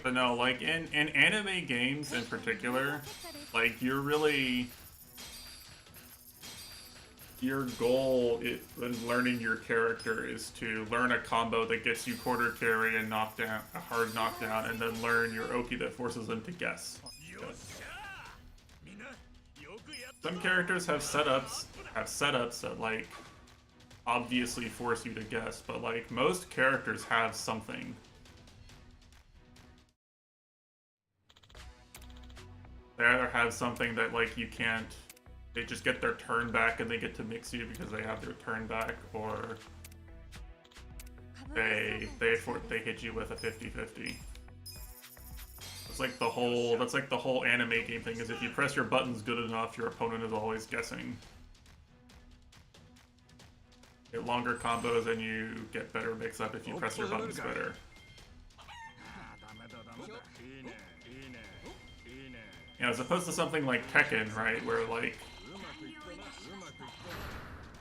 But no, like in anime games in particular, like you're really... Your goal in learning your character is to learn a combo that gets you quarter carry and knockdown, a hard knockdown, and then learn your Oki that forces them to guess. Some characters have setups that like obviously force you to guess, but like most characters have something. They either have something that like you can't. They just get their turn back and they get to mix you because they have their turn back, or they hit you with a 50-50. It's like that's like the whole anime game thing, is if you press your buttons good enough, your opponent is always guessing. Get longer combos and you get better mix up if you press your buttons better. You know, as opposed to something like Tekken, right, where like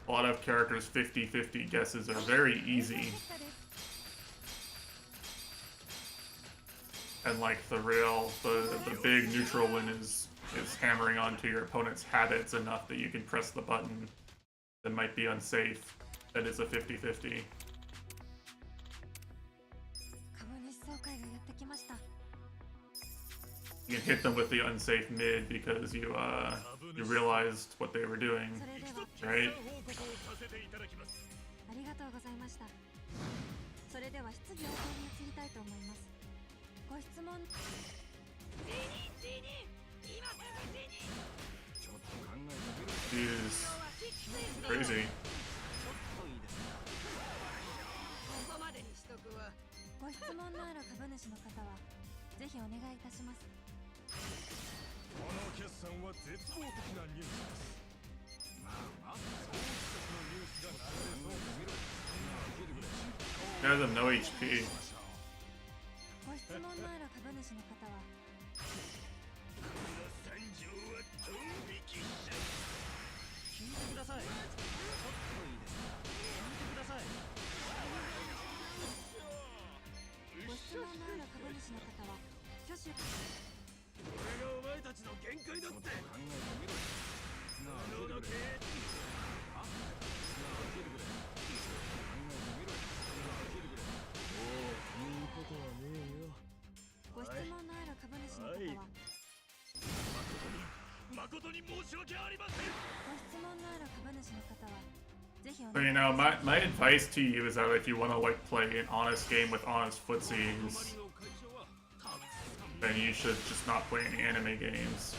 a lot of characters' 50-50 guesses are very easy. And like the big neutral win is hammering onto your opponent's habits enough that you can press the button that might be unsafe, that is a 50-50. You can hit them with the unsafe mid because you realized what they were doing, right? ありがとうございました。それでは質疑応答に移りたいと思います。ご質問。He's crazy. ご質問のある株主の方はぜひお願いいたします。この決算は絶望的なニュースです。まあまあ、そうのニュースが流れそうです。 He has no HP. ご質問のある株主の方は三条はドン引きしちゃう。聞いてください。ちょっといいですか。聞いてください。ご質問のある株主の方は挙手。これがお前たちの限界だって。のけ。ご質問のある株主の方は誠に申し訳ありません。ご質問のある株主の方はぜひお So 願い you い know, たします。 my advice to you is that if you want to like play an honest game with honest footsies, then you should just not play any anime games.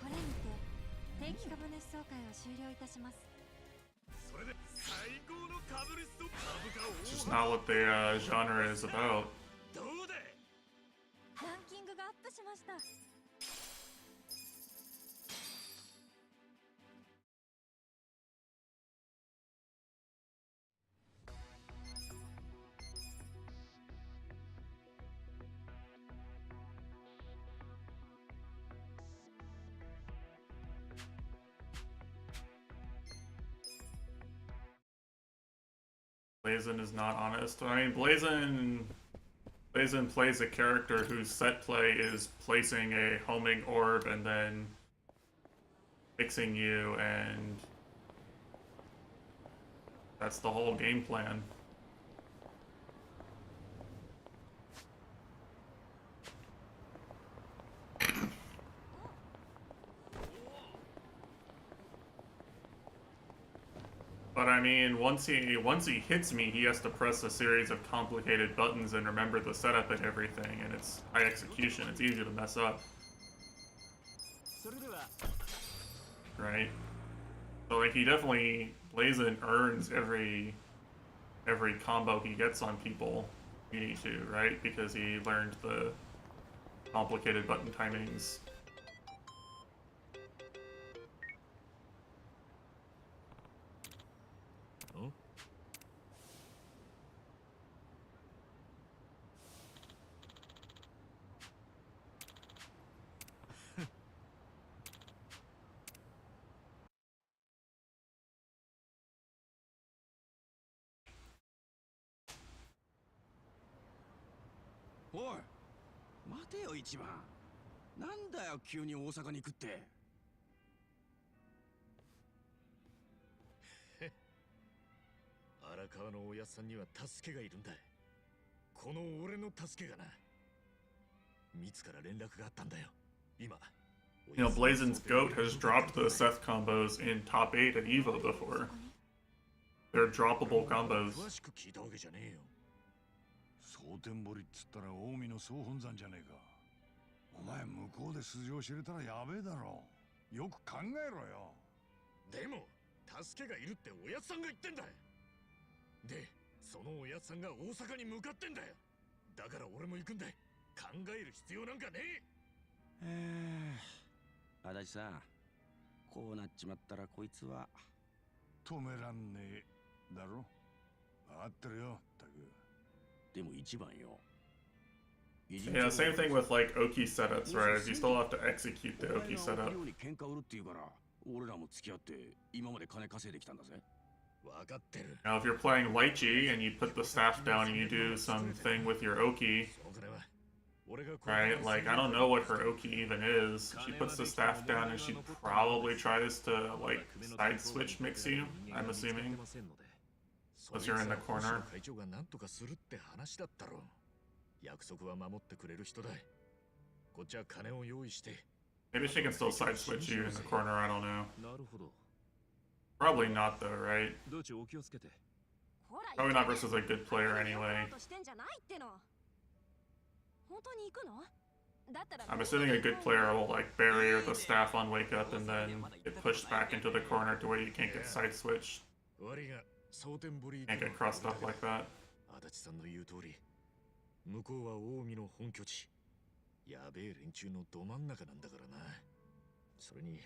これにて定期株主総会を終了いたします。それで最高の株主と株価を It's just not what the genre is about. どうだ。ランキングがアップしました。Blazin is not honest. I mean, Blazin plays a character whose set play is placing a homing orb and then fixing you, and that's the whole game plan. But I mean, once he hits me, he has to press a series of complicated buttons and remember the setup and everything, and it's high execution. It's easy to mess up, right? So like, he definitely Blazin earns every combo he gets on people. You need to, right? Because he learned the complicated button timings.おい、待てよ一番。なんだよ急に大阪に行くって。荒川のおやっさんには助けがいるんだ。この俺の助けがな。ミツから連絡があったんだよ。今。You know, Blazin's goat has dropped the Seth combos in top 8 at EVO before. They're droppable combos. 詳しく聞いたわけじゃねえよ。蒼天堀っつったら近江の総本山じゃねえか。お前向こうで素性知れたらやべえだろ。よく考えろよ。でも助けがいるっておやつさんが言ってんだ。で、そのおやつさんが大阪に向かってんだよ。だから俺も行くんだ。考える必要なんかねえ。足立さん、こうなっちまったらこいつは止めらんねえだろ。分かってるよ、たく。でも一番よ。Yeah, same thing with like Oki setups, right? You still have to execute the Oki setup. 喧嘩売るって言うから俺らも付き合って今まで金稼いできたんだぜ。分かってる。 Now, if you're playing Lychee and you put the staff down and you do something with your Oki, right? Like, I don't know what her Oki even is. She puts the staff down and she probably tries to, like, side switch mix you, I'm assuming. Once you're in the corner. 会長が何とかするって話だったろ。約束は守ってくれる人だ。こっちは金を用意して。 Maybe she can still side switch you in the corner, I don't know. なるほど。Probably not though, right? 道中お気をつけて。 Probably not versus a good player anyway. I'm assuming a good player will like barrier the staff on wake up and then get pushed back into the corner to where you can't get side switched. Can't get crossed up like that. 足立さんの言う通り、向こうは近江の本拠地。やべえ連中のど真ん中なんだからな。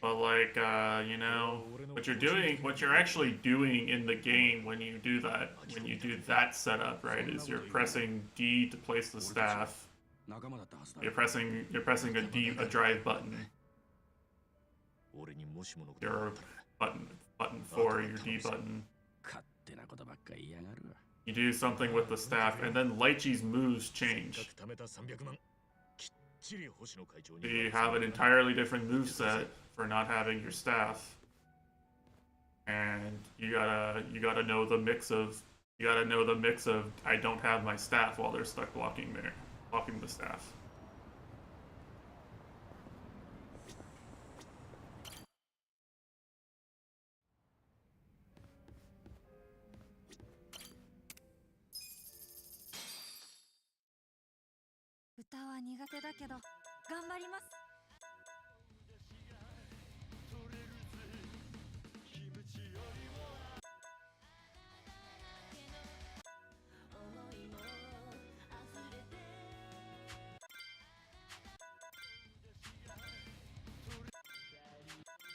But like, you know, what you're actually doing in the game when you do that setup, right, is you're pressing D to place the staff. You're pressing a drive button. Your button 4, your D button. You do something with the staff, and then Lychee's moves change. So you have an entirely different moveset for not having your staff. And you gotta know the mix of I don't have my staff while they're stuck blocking the staff.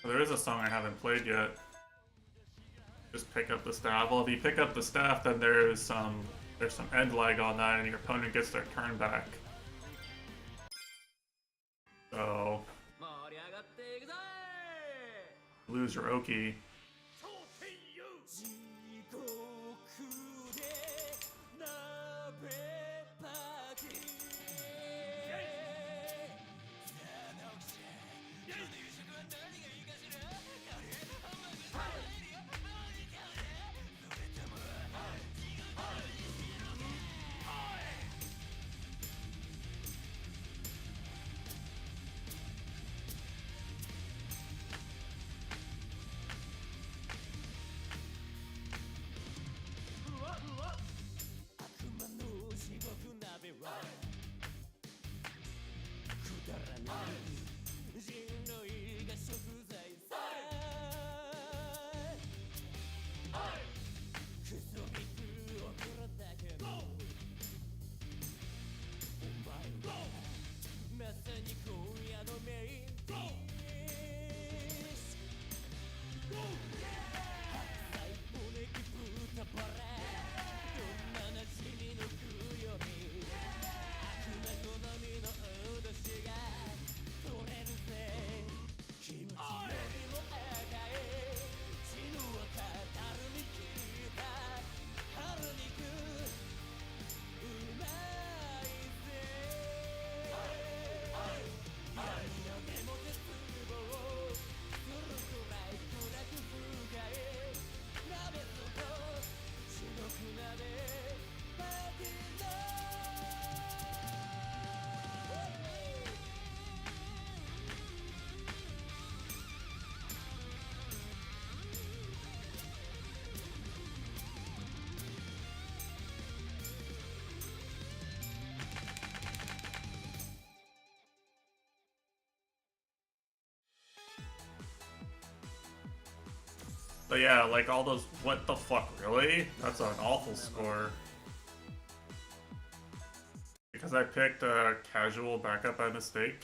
There is a song I haven't played yet. Just pick up the staff. Well, if you pick up the staff, then there's some end lag on that, and your opponent gets their turn back. So lose your Oki. But yeah, like all those, what the fuck, really? That's an awful score. Because I picked a casual backup by mistake.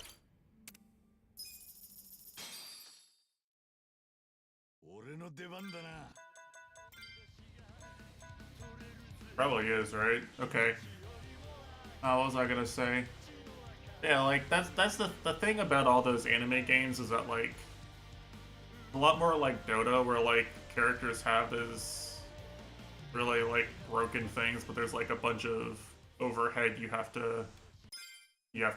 Probably is, right? Okay. What was I gonna say? Yeah, like that's the thing about all those anime games is that like a lot more like Dota, where like characters have this really like broken things, but there's like a bunch of overhead you have to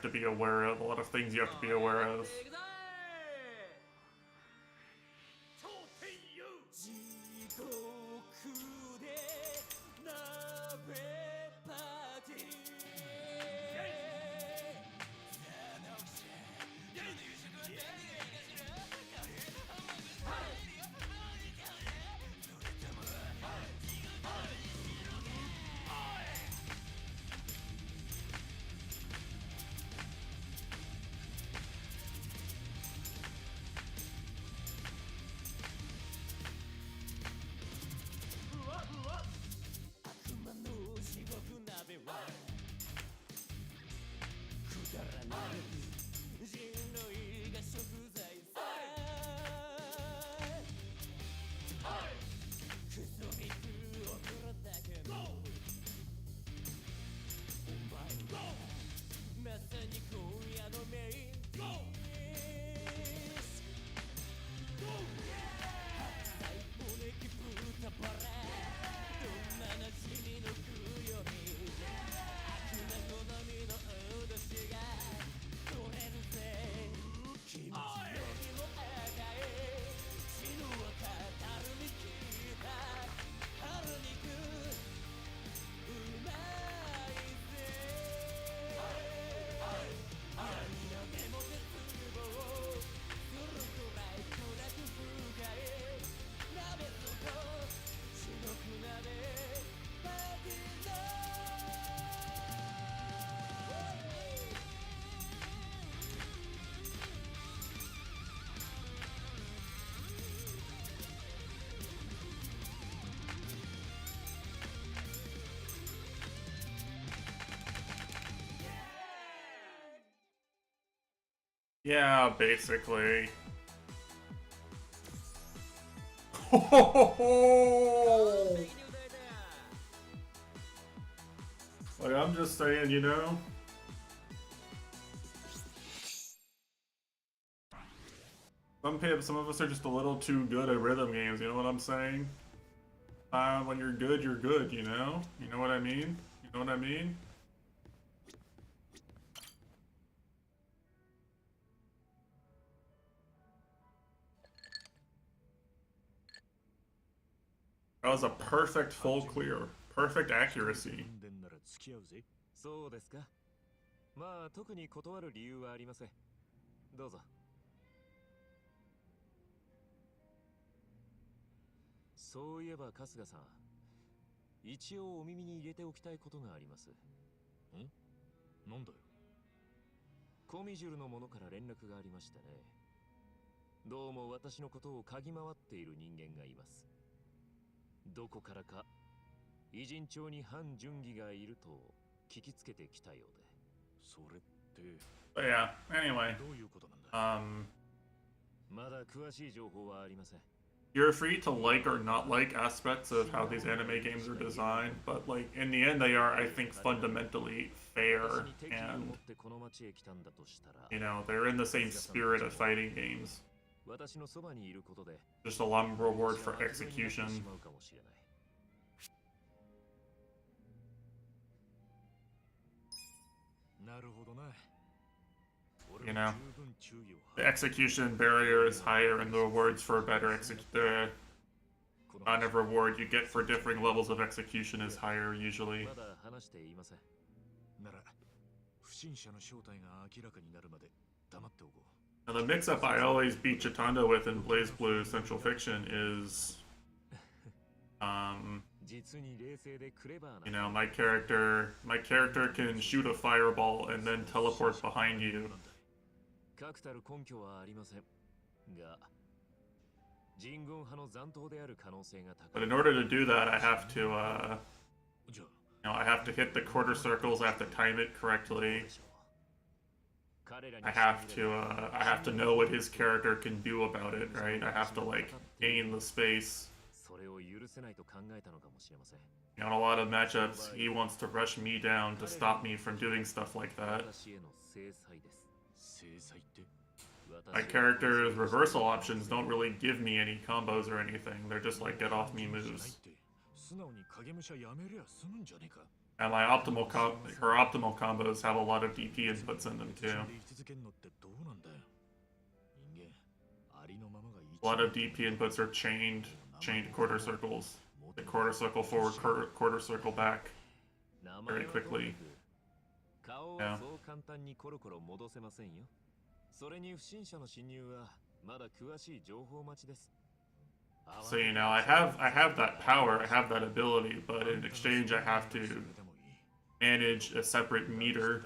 be aware of. A lot of things you have to be aware of. Yeah, basically. Like, I'm just saying, you know? Some of us are just a little too good at rhythm games, you know what I'm saying? When you're good, you know? You know what I mean? You know what I mean? That was a perfect full clear. Perfect accuracy. そうですか。まあ特に断る理由はありません。どうぞ。そういえば春日さん、一応お耳に入れておきたいことがあります。ん？なんだよ。コミジュルの者から連絡がありましたね。どうも私のことを嗅ぎ回っている人間がいます。どこからか偉人町に反順義がいると聞きつけてきたようで。それって。But yeah, anyway. どういうことなんだ。まだ詳しい情報はありません。You're free to like or not like aspects of how these anime games are designed, but like in the end they are, I think, fundamentally fair and, you know, they're in the same spirit of fighting games. Just a long reward for execution. You know, the execution barrier is higher and the rewards for better the amount of reward you get for differing levels of execution is higher usually. Now the mix-up I always beat Chitanda with in Blaze Blue Central Fiction is you know, my character can shoot a fireball and then teleport behind you. But in order to do that, I have to, you know, I have to hit the quarter circles, I have to time it correctly. I have to know what his character can do about it, right? I have to, like, gain the space. You know, in a lot of matchups, he wants to rush me down to stop me from doing stuff like that. My character's reversal options don't really give me any combos or anything. They're just like get off me moves. And my her optimal combos have a lot of DP inputs in them too. A lot of DP inputs are chained quarter circles. The quarter circle forward, quarter circle back very quickly. Yeah. So you know, I have that power, I have that ability, but in exchange I have to manage a separate meter.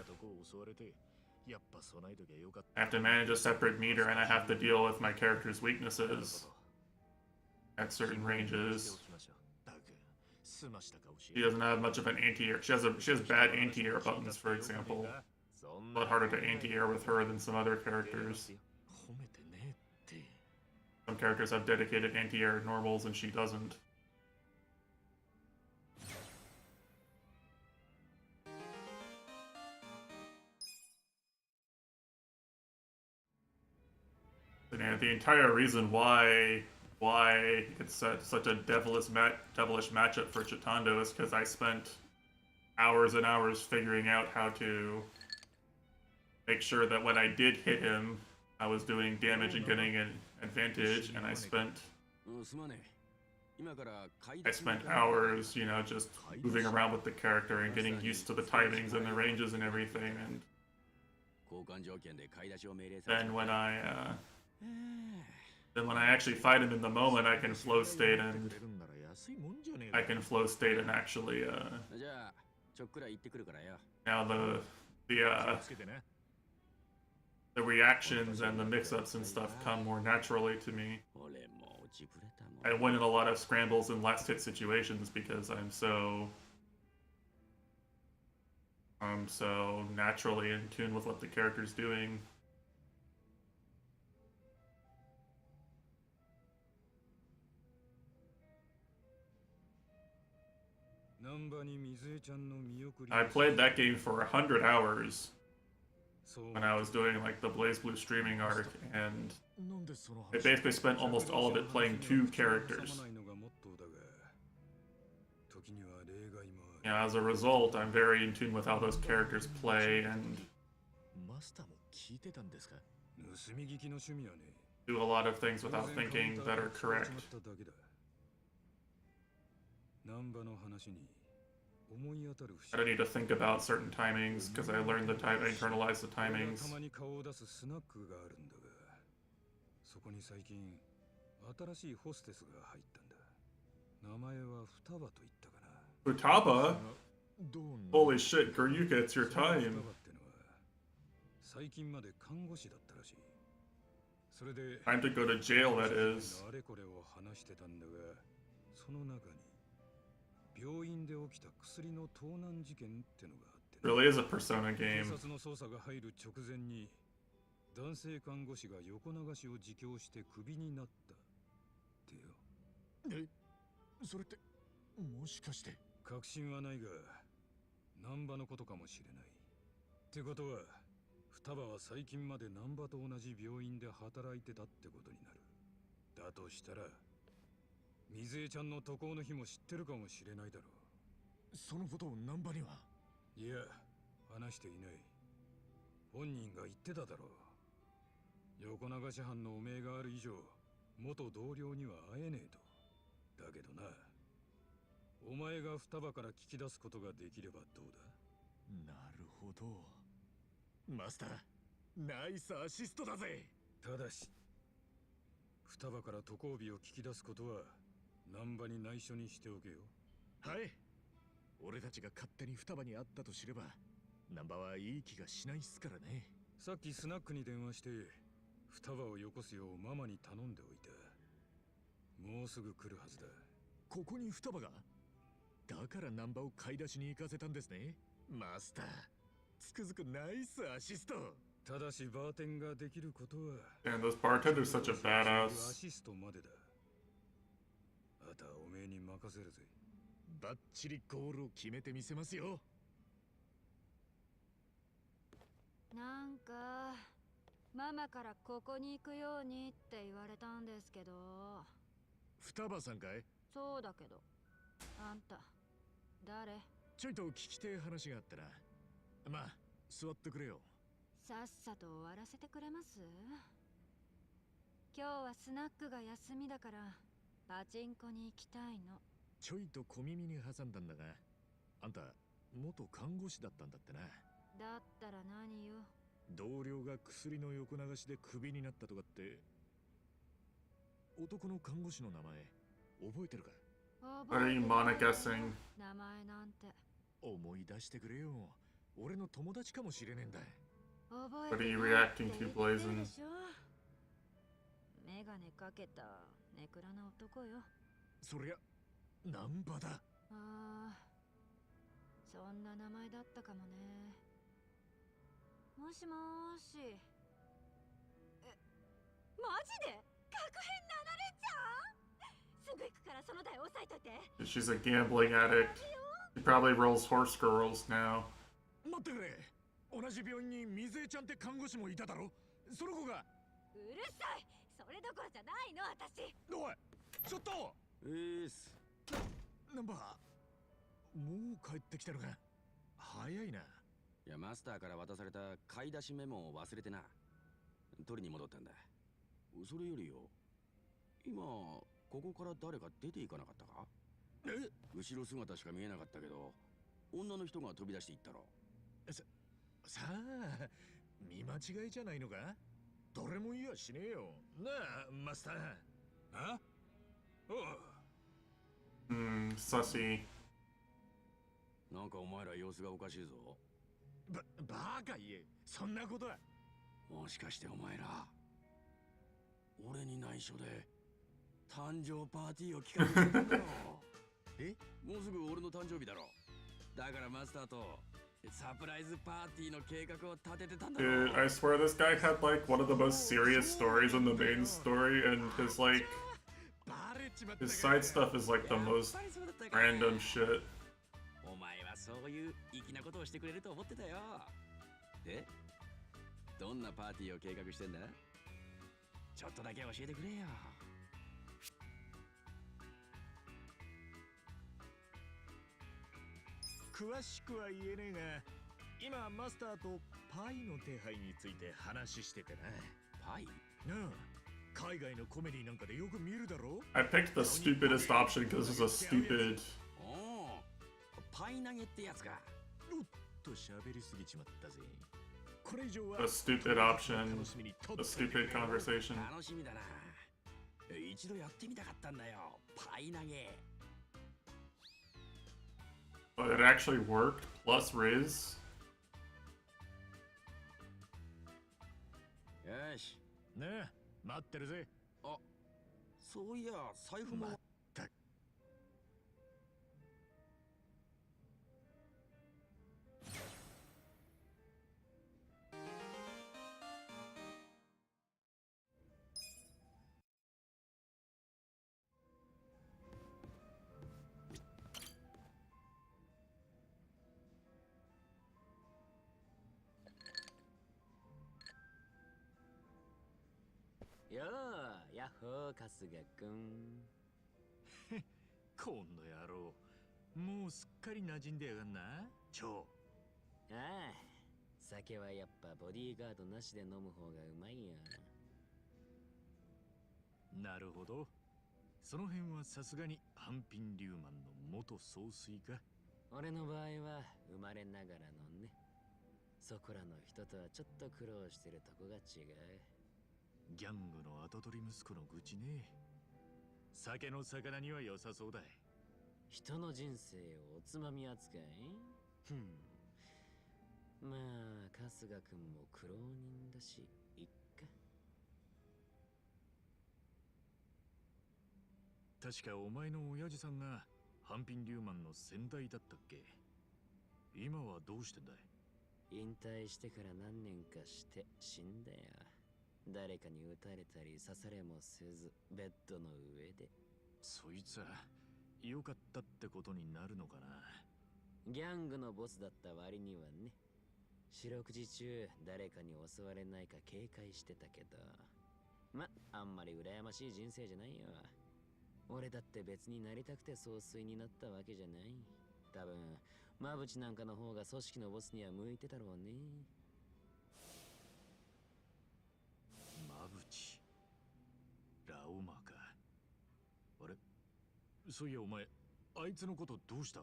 I have to manage a separate meter, and I have to deal with my character's weaknesses at certain ranges. She doesn't have much of an anti-air. She has bad anti-air buttons, for example. A lot harder to anti-air with her than some other characters. Some characters have dedicated anti-air normals, and she doesn't. And the entire reason why it's such a devilish matchup for Chitando is because I spent hours and hours figuring out how to make sure that when I did hit him, I was doing damage and getting an advantage, and I spent hours, you know, just moving around with the character and getting used to the timings and the ranges and everything, and then when I actually fight him in the moment, I can flow state and actually now the reactions and the mix-ups and stuff come more naturally to me. I win in a lot of scrambles and last hit situations because I'm so naturally in tune with what the character's doing. I played that game for 100 hours when I was doing like the Blaze Blue streaming arc, and I basically spent almost all of it playing 2 characters. Yeah, as a result, I'm very in tune with how those characters play and do a lot of things without thinking that are correct. I don't need to think about certain timings because I learned the time, I internalized the timings. そこに最近新しいホステスが入ったんだ。名前は双葉と言ったかな。Futaba? Holy shit, Guryuka, it's your time. 最近まで看護師だったらしい。それで Time to go to jail, that is. あれこれを話してたんだが、その中に病院で起きた薬の盗難事件ってのがあって、Really is a Persona game. 警察の捜査が入る直前に男性看護師が横流しを自供してクビになったってよ。え、それってもしかして確信はないが難波のことかもしれない。ってことは双葉は最近まで難波と同じ病院で働いてたってことになる。だとしたら水江ちゃんの渡航の日も知ってるかもしれないだろう。そのことを難波には？いや、話していない。本人が言ってただろう。横流し犯の汚名がある以上、元同僚には会えねえと。だけどな、お前が双葉から聞き出すことができればどうだ？なるほど。マスター、ナイスアシストだぜ。ただし、双葉から渡航日を聞き出すことは難波に内緒にしておけよ。はい。俺たちが勝手に双葉に会ったと知れば、難波はいい気がしないっすからね。さっきスナックに電話して双葉をよこすようママに頼んでおいた。もうすぐ来るはずだ。ここに双葉が？だから難波を買い出しに行かせたんですね。マスター、つくづくナイスアシスト。ただしバーテンができることは。And those bartenders such a badass. アシストまでだ。あとはおめえに任せるぜ。バッチリゴールを決めてみせますよ。なんかママからここに行くようにって言われたんですけど。双葉さんかい？そうだけど。あんた誰？ちょいと聞きてえ話があったな。まあ座ってくれよ。さっさと終わらせてくれます？今日はスナックが休みだからパチンコに行きたいの。ちょいと小耳に挟んだんだが、あんた元看護師だったんだってな。だったら何よ。同僚が薬の横流しでクビになったとかって。男の看護師の名前覚えてるか？ What are you Mana guessing? 名前なんて思い出してくれよ。俺の友達かもしれねえんだ。What are you reacting to, Blazin? メガネかけたネクラな男よ。そりゃ難波だ。ああ、そんな名前だったかもね。もしもーし。マジで確変7連チャン？すぐ行くからその台押さえといて。She's a gambling addict. She probably rolls horse girls now. 待ってくれ。同じ病院に水江ちゃんって看護師もいただろ。その子が。うるさい。それどころじゃないの私。おい、ちょっと。難波、もう帰ってきたのか。早いな。いや、マスターから渡された買い出しメモを忘れてな。取りに戻ったんだ。それよりよ、今ここから誰か出ていかなかったか？え？後ろ姿しか見えなかったけど、女の人が飛び出していったろ。さあ、見間違いじゃないのか？どれもいやしねえよ。なあ、マスター。あ？おう。Sussy. なんかお前ら様子がおかしいぞ。バカ言え。そんなことは。もしかしてお前ら、俺に内緒で誕生パーティーを企画してんだろ。え？もうすぐ俺の誕生日だろ。だからマスターとサプライズパーティーの計画を立ててたんだろ。Dude, I swear this guy had like one of the most serious stories in the main story, and his like his side stuff is like the most random shit. そういう粋なことをしてくれると思ってたよ。で、どんなパーティーを計画してんだ？ちょっとだけ教えてくれよ。詳しくは言えねえが、今マスターとパイの手配について話しててな。パイ？なあ、海外のコメディなんかでよく見るだろ。 I picked the stupidest option because it's a stupid. おお、パイ投げってやつか。おっと喋りすぎちまったぜ。これ以上は A stupid option. A stupid conversation. 楽しみだな。一度やってみたかったんだよ、パイ投げ。But it actually worked. Plus Riz. よし。ねえ、待ってるぜ。あ、そういや財布も。よー、やっほー、春日くん。こんの野郎、もうすっかり馴染んでやがんな、超。ああ、酒はやっぱボディーガードなしで飲む方がうまいよ。なるほど。その辺はさすがに半品リューマンの元総帥か。俺の場合は生まれながらのね。そこらの人とはちょっと苦労してるとこが違う。ギャングの跡取り息子の愚痴ね。酒の魚には良さそうだ。人の人生をおつまみ扱い？まあ、春日くんも苦労人だし、いっか。確かお前の親父さんが半品リューマンの先代だったっけ。今はどうしてんだい？引退してから何年かして死んだよ。誰かに撃たれたり刺されもせず、ベッドの上で。そいつは良かったってことになるのかな。ギャングのボスだった割にはね。四六時中誰かに襲われないか警戒してたけど、ま、あんまり羨ましい人生じゃないよ。俺だって別になりたくて総帥になったわけじゃない。多分マブチなんかの方が組織のボスには向いてたろうね。マブチ、ラオマか。あれ、そういやお前、あいつのことどうした？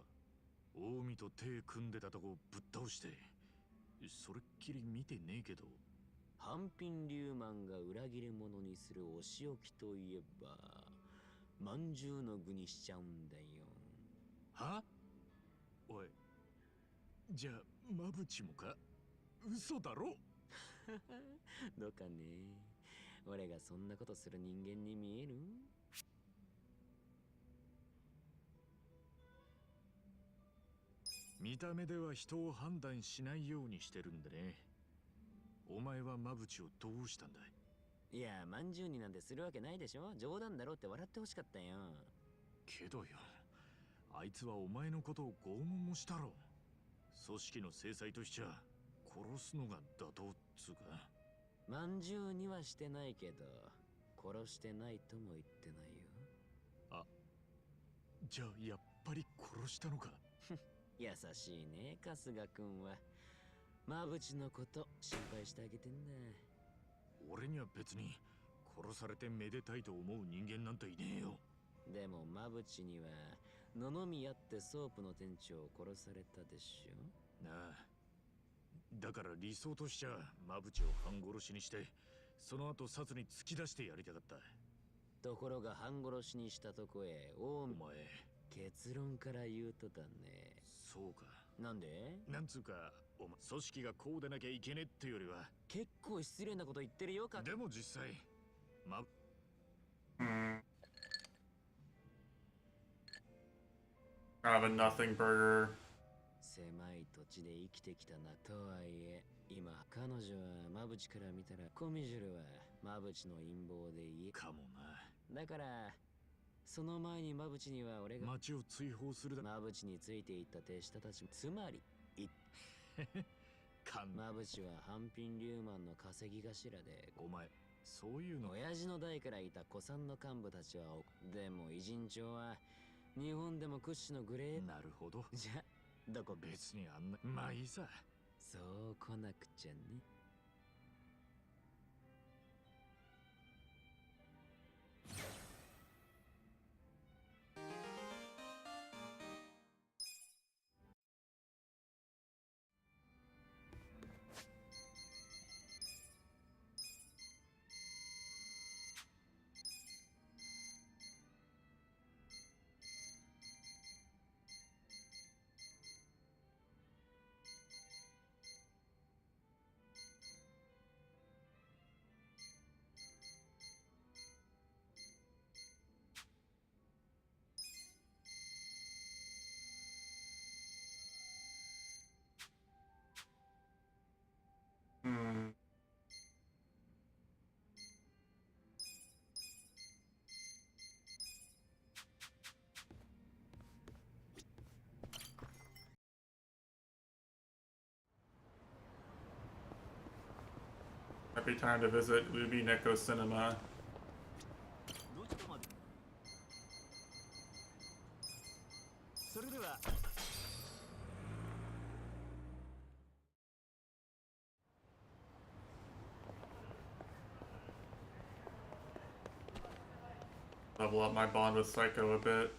近江と手組んでたとこぶっ倒して。それっきり見てねえけど。半品リューマンが裏切り者にするお仕置きといえば、まんじゅうの具にしちゃうんだよ。は？おい、じゃあマブチもか？嘘だろ？どうかね。俺がそんなことする人間に見える？見た目では人を判断しないようにしてるんでね。お前はマブチをどうしたんだい？いや、まんじゅうになんてするわけないでしょ。冗談だろって笑ってほしかったよ。けどよ、あいつはお前のことを拷問もしたろ。組織の制裁としちゃ殺すのが妥当っつうか。まんじゅうにはしてないけど、殺してないとも言ってないよ。あ、じゃあやっぱり殺したのか。優しいね、春日くんは。マブチのこと心配してあげてんだ。俺には別に殺されてめでたいと思う人間なんていねえよ。でもマブチには野々宮ってソープの店長を殺されたでしょ。なあ、だから理想としちゃマブチを半殺しにして、その後殺に突き出してやりたかった。ところが半殺しにしたとこへお前、結論から言うとだね。そうか。なんで？なんつうか、お前組織がこうでなきゃいけねえってよりは。結構失礼なこと言ってるよ。でも実際I have a nothing burger. 狭い土地で生きてきたなとはいえ、今彼女はマブチから見たらコミジュルはマブチの陰謀で家かもな。だからその前にマブチには俺が町を追放するだ。マブチについていった手下たちも、つまりマブチは半品リューマンの稼ぎ頭で、お前そういうの。親父の代からいた古参の幹部たちは、でも偉人帳は日本でも屈指のグレー。なるほど。じゃどこ別にあんな。まあいいさ。そう来なくちゃね。Hmm. Happy time to visit Ubi Neko Cinema. それでは Level up my bond with Psycho a bit.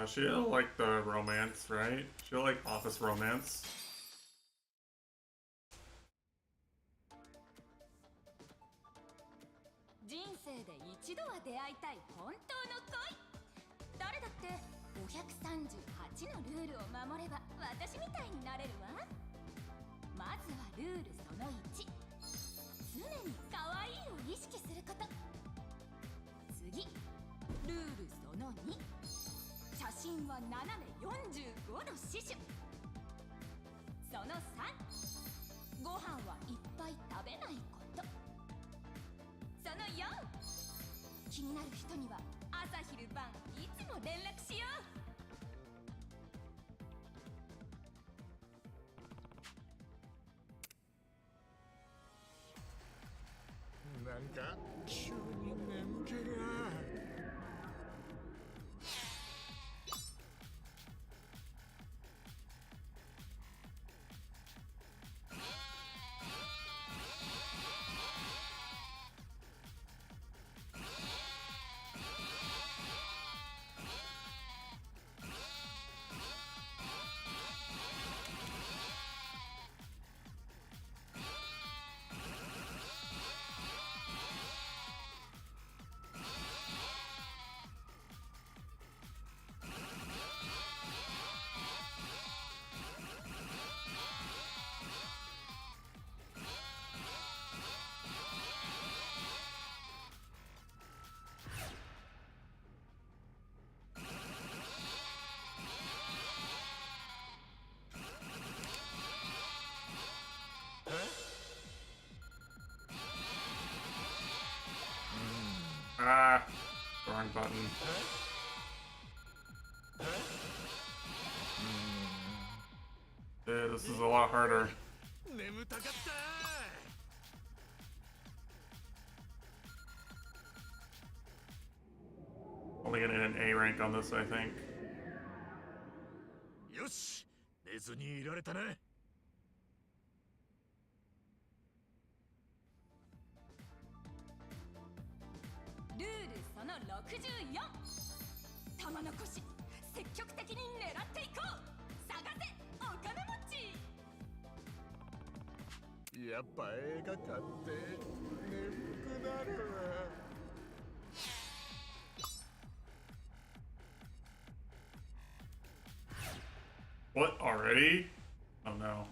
She'll like the romance, right? She'll like office romance. 人生で一度は出会いたい本当の恋。誰だって538のルールを守れば私みたいになれるわ。まずはルールその1、常に可愛いを意識すること。次、ルールその2、写真は斜め45度死守。その3、ご飯はいっぱい食べないこと。その4、気になる人には朝昼晩いつも連絡しよう。なんか急に眠気が。Ah, wrong button. Yeah, this is a lot harder. 眠たかった。 Only getting an A rank on this, I think. よし、寝ずにいられたね。ルールその64、玉残し積極的に狙っていこう。探せお金持ち。やっぱ映画館って眠くなる。 What, already? Oh no.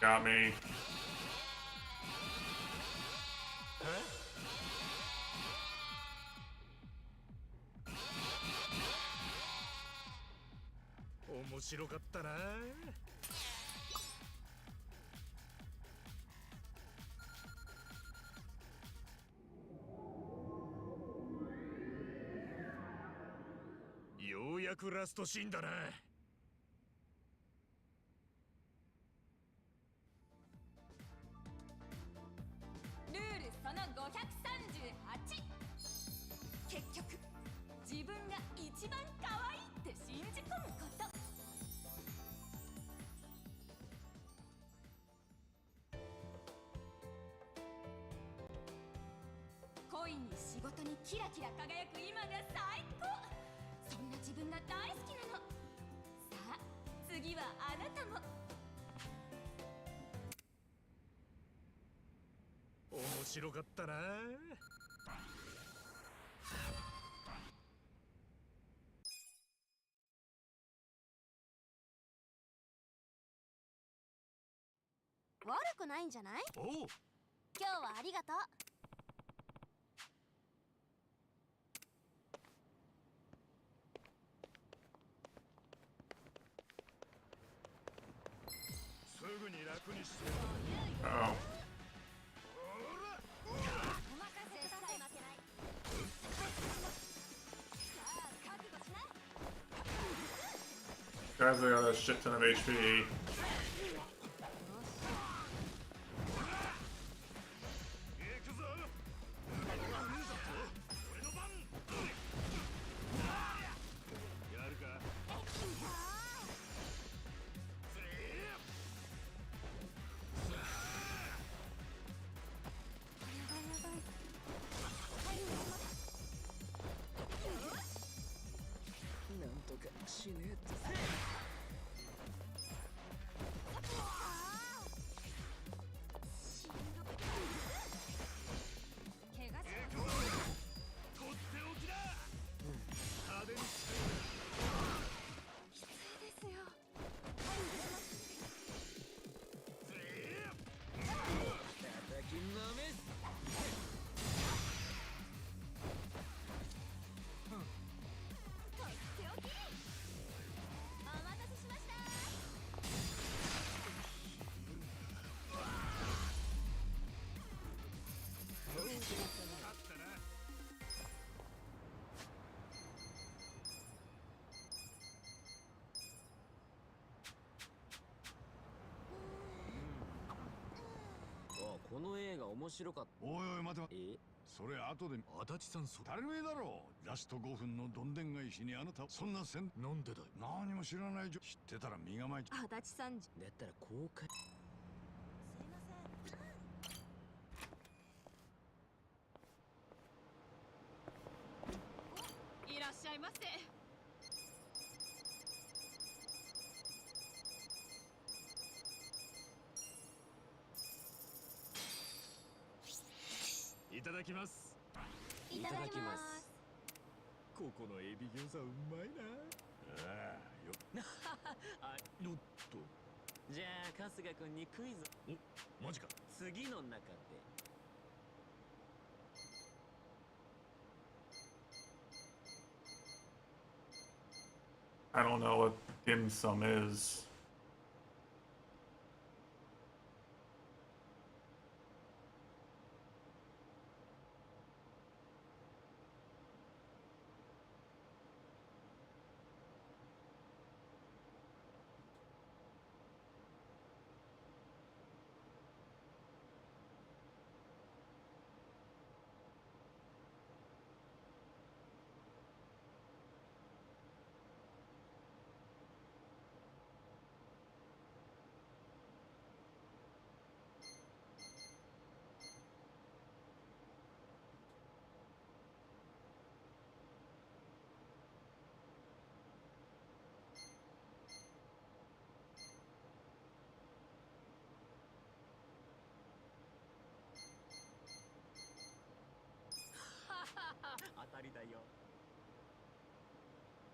Got me. 面白かったな。ようやくラストシーンだな。ルールその538。結局自分が一番可愛いって信じ込むこと。恋に仕事にキラキラ輝く今が最高。そんな自分が大好きなの。さあ次はあなたも。面白かったな。悪くないんじゃない？おう。今日はありがとう。すぐに楽にして。Uh-oh. お任せください。負けない。さあ覚悟しな。 Guys, I got a shit ton of HP. なんとかしねえと。この映画面白かった。おいおい待て待て。それ後で。足立さん、それ誰の絵だろう。ラスト5分のどんでん返しにあなたそんななんでだよ。何も知らないじゃ。知ってたら身構え。足立さん。だったら公開。いらっしゃいませ。いただきます。いただきます。ここのエビ餃子うまいな。ああよあよっと。じゃあ春日君にクイズ。お、マジか。次の中で。I don't know what dim sum is.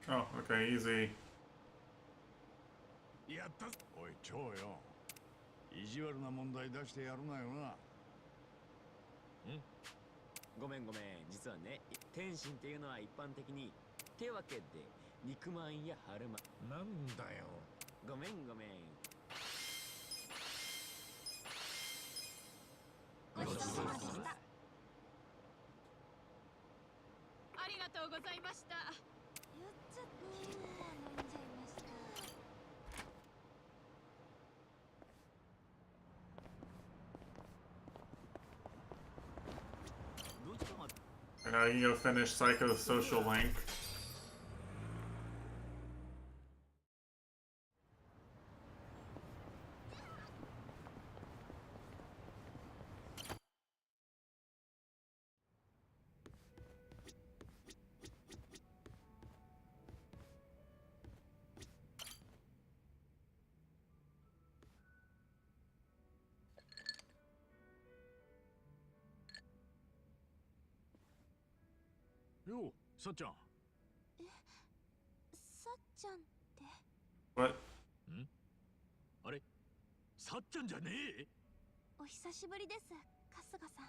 Oh, okay, easy. やった。おい、超よ。意地地悪な問題出してやるなよな。ごめんごめん、実はね、天津っていうのは一般的に手分けで肉まんや春まん。なんだよ。ごめんごめん。ごちそうさまでした。ありがとうございました。言っちゃった飲んじゃいました。 And now you go finish Psychosocial Link. Yo, さっちゃん。さっちゃんって What? あれ、さっちゃんじゃねえ。お久しぶりです、春日さん。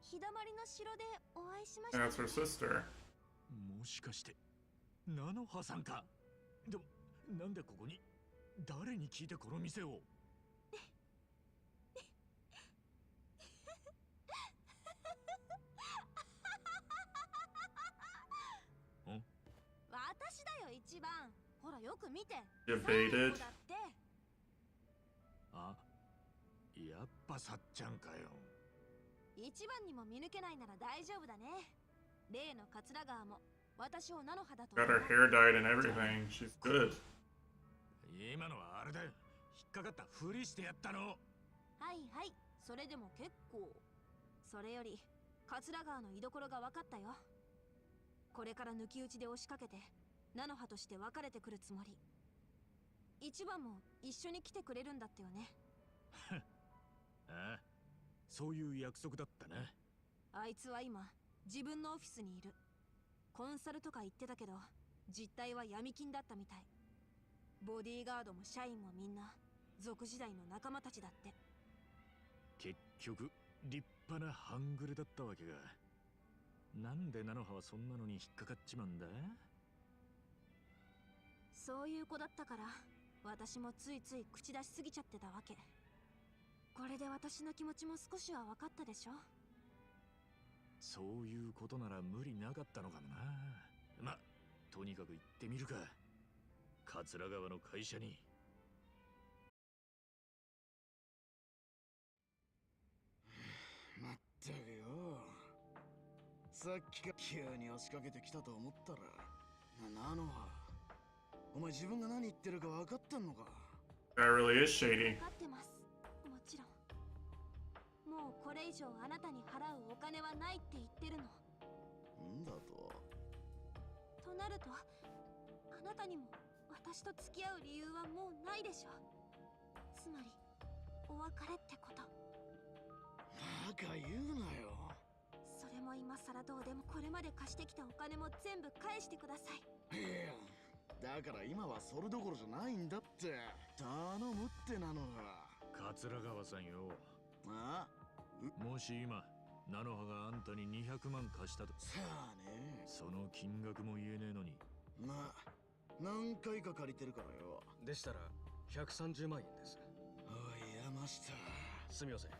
日だまりの城でお会いしました。 That's her sister. もしかして菜の葉さんか。でもなんでここに。誰に聞いてこの店を。私だよ一番。ほらよく見て。 You baited. だって。あ、やっぱさっちゃんかよ。一番にも見抜けないなら大丈夫だね。例の桂川も私を菜の葉だと。 Got her hair dyed and everything. She's good. 今のはあれだよ。引っかかったふりしてやったの。はいはい、それでも結構。それより桂川の居所が分かったよ。これから抜き打ちで押しかけて菜の葉として別れてくるつもり。一番も一緒に来てくれるんだってよね。ああ、そういう約束だったな。あいつは今自分のオフィスにいる。コンサルとか言ってたけど実態は闇金だったみたい。ボディーガードも社員もみんな族時代の仲間たちだって。結局立派な半グレだったわけが。なんで菜の葉はそんなのに引っかかっちまうんだ。そういう子だったから私もついつい口出しすぎちゃってたわけ。これで私の気持ちも少しは分かったでしょ。そういうことなら無理なかったのかもな。ま、とにかく行ってみるか。桂川の会社に。まったくよ。さっきから急に押しかけてきたと思ったら、菜の葉、お前自分が何言ってるか分かってんのか。 That really is shady. 分かってます。もちろん。もうこれ以上あなたに払うお金はないって言ってるの。んだと。となると、あなたにも私と付き合う理由はもうないでしょ。つまりお別れってこと。バカ言うなよ。それも今さらどうでも。これまで貸してきたお金も全部返してください。いや、だから今はそれどころじゃないんだって。頼むってなのが。桂川さんよ。あ？もし今菜の葉があんたに200万貸したと。さあね。その金額も言えねえのに。まあ何回か借りてるからよ。でしたら130万円です。おい山下、すみません、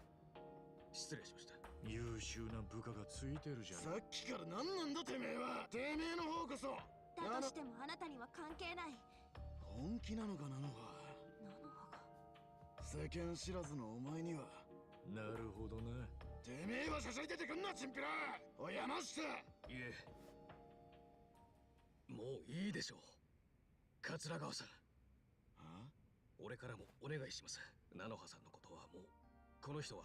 失礼しました。優秀な部下がついてるじゃん。さっきから何なんだてめえは。てめえの方こそ。だとしてもあなたには関係ない。本気なのか菜の葉。菜の葉が。世間知らずのお前には。なるほどな。てめえはしゃしゃり出てくんなチンピラ。おい山下。いえ、もういいでしょう、桂川さん。俺からもお願いします。菜の葉さんのことはもう。この人は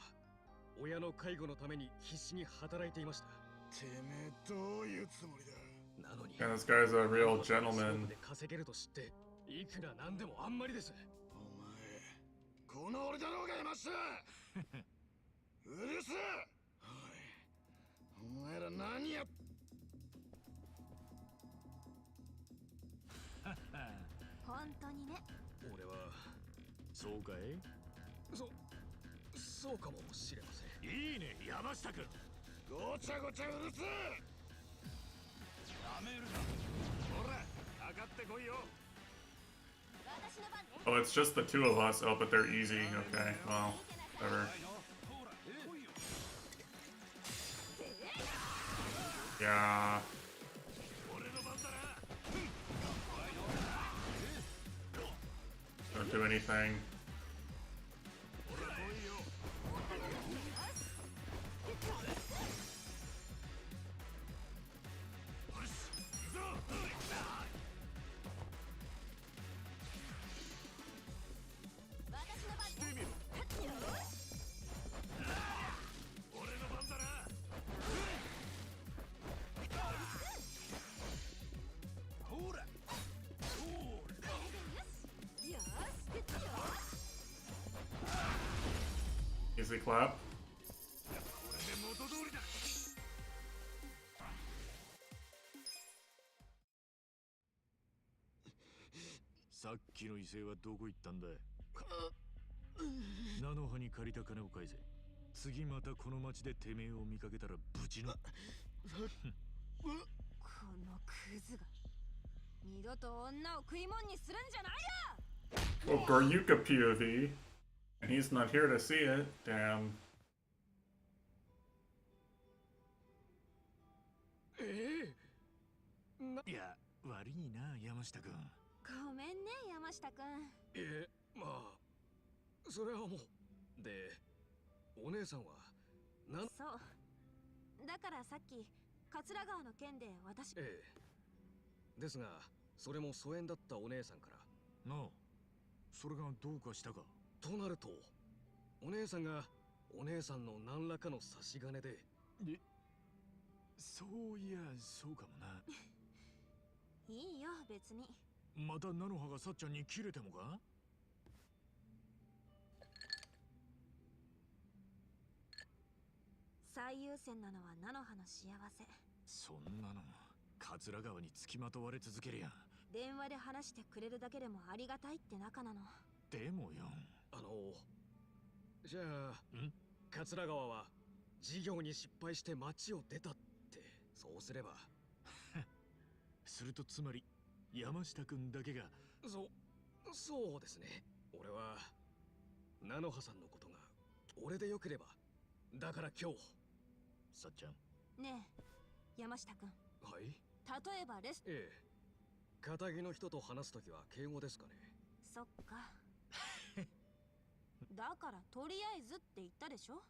親の介護のために必死に働いていました。てめえどういうつもりだ。なのに Yeah, this guy's a real gentleman. で稼げると知っていくらなんでもあんまりです。お前この俺だろうが山下。うるせえ。おい、お前ら何やっ。本当にね。俺はそうかい。そうかもしれません。いいね、山下君。ごちゃごちゃうるせえ。やめるな。ほら、上がってこいよ。 Oh, it's just the two of us. Oh, but they're easy. Okay, well, whatever. Yeah. Don't do anything. Easy clap. さっきの威勢はどこ行ったんだ。菜の葉に借りた金を返せ。次またこの町でてめえを見かけたらぶちの。このクズが二度と女を食い物にするんじゃないよ。 Well, Goryuka POV. And he's not here to see it. Damn. いや、悪いな、山下君。ごめんね、山下くん。まあ、それはもう。で、お姉さんはそう。だからさっき、桂川の件で私。ですが、それも疎遠だったお姉さんから。なあ、それがどうかしたか。となると、お姉さんがお姉さんの何らかの差し金で。そういや、そうかもな。いいよ、別に。また菜の葉がさっちゃんに切れてもか。最優先なのは菜の葉の幸せ。そんなの桂川につきまとわれ続けるやん。電話で話してくれるだけでもありがたいって仲なの。でもよ。じゃあ、桂川は事業に失敗して町を出たって、そうすれば。するとつまり山下君だけが。そうですね。俺は菜の葉さんのことが俺でよければ。だから今日。さっちゃん。ねえ、山下くん。はい。例えばレス。片木の人と話すときは敬語ですかね。そっか。だからとりあえずって言ったでしょ。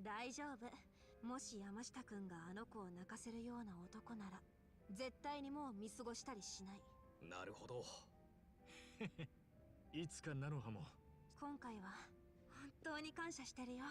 大丈夫。もし山下くんがあの子を泣かせるような男なら絶対にもう見過ごしたりしない。なるほど。いつか菜の葉も。今回は本当に感謝してるよ。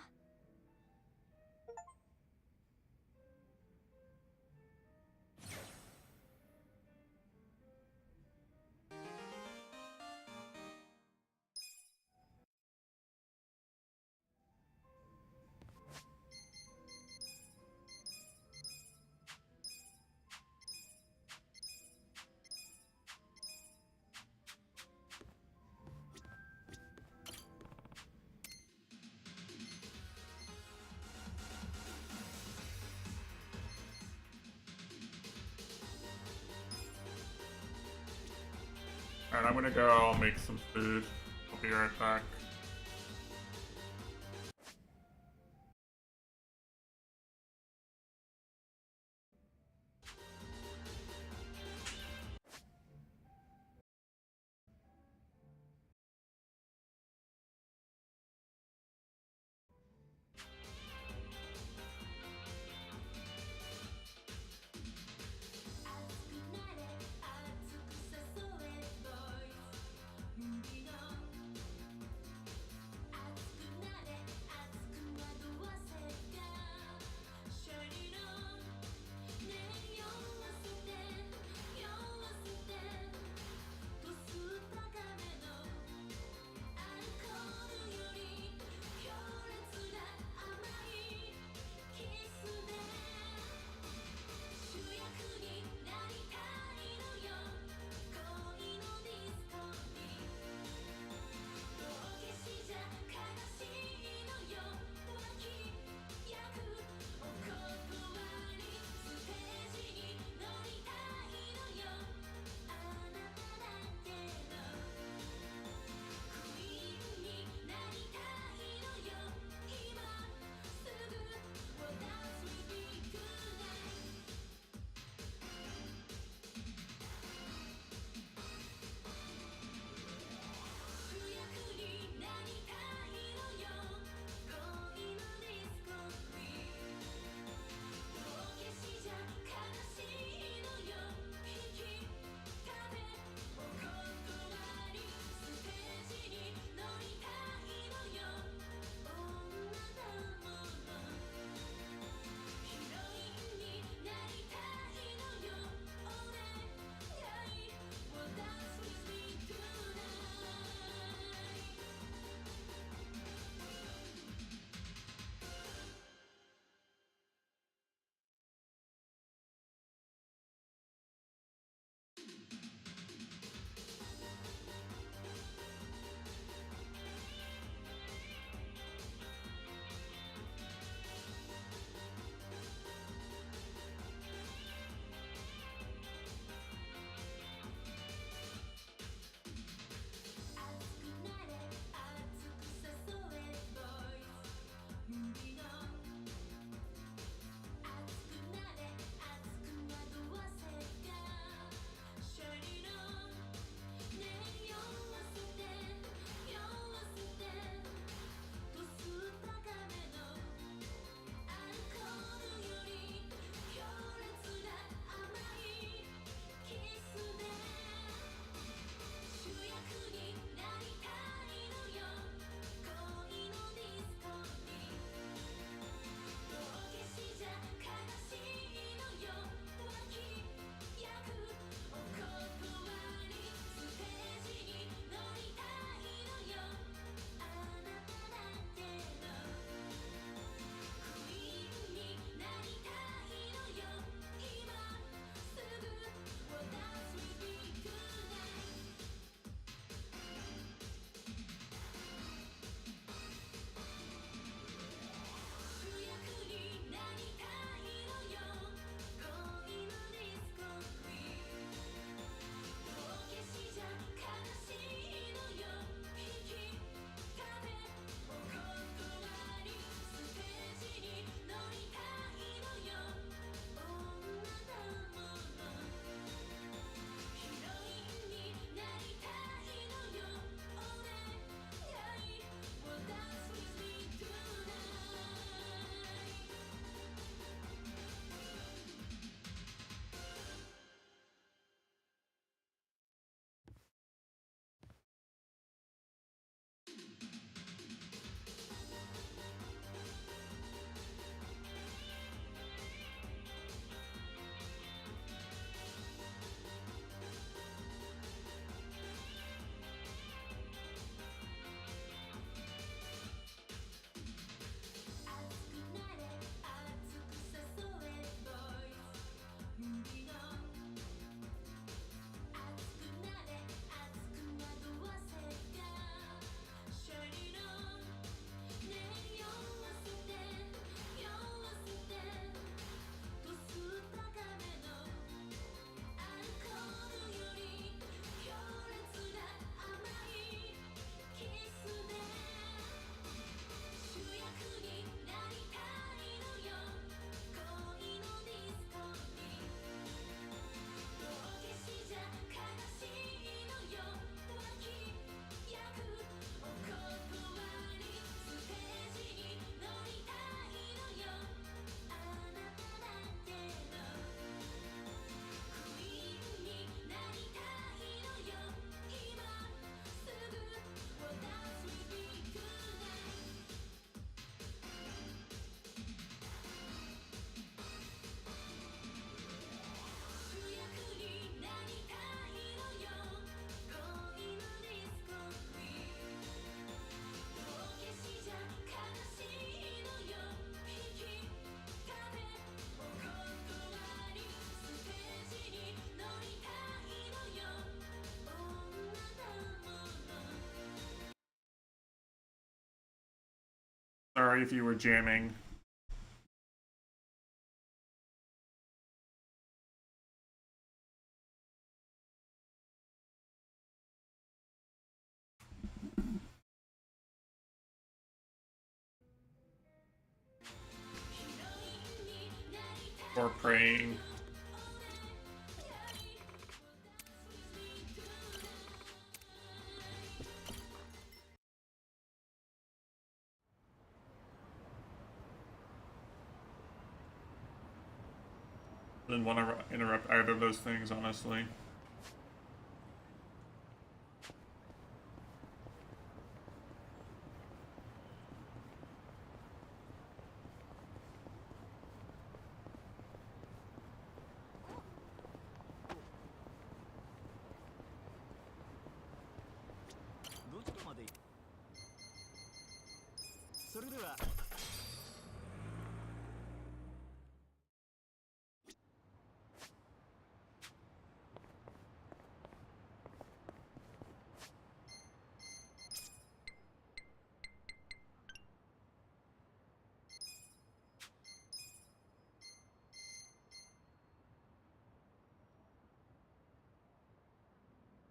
Alright, I'm gonna go make some food. I'll be right back. Sorry if you were jamming. Or praying. Didn't want to interrupt either of those things, honestly.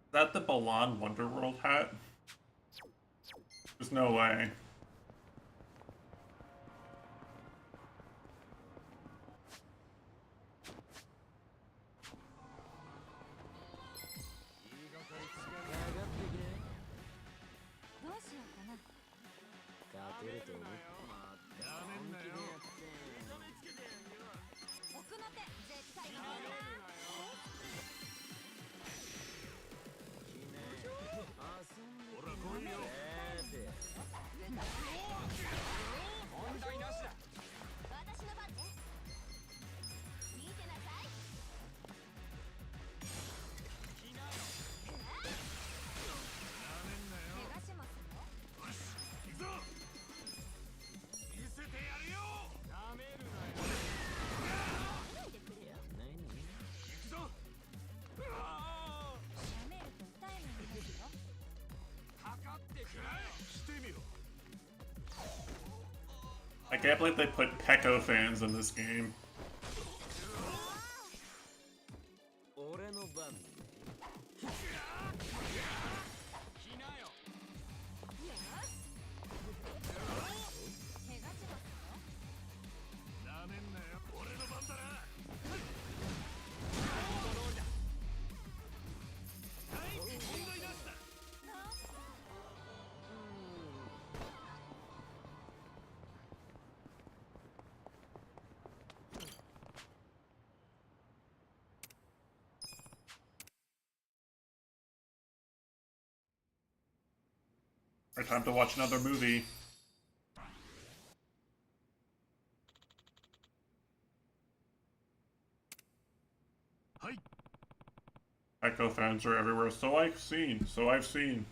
Is that the Balan Wonderworld hat? There's no way. I can't believe they put Peko fans in this game. Alright, time to watch another movie. Echo fans are everywhere. So I've seen.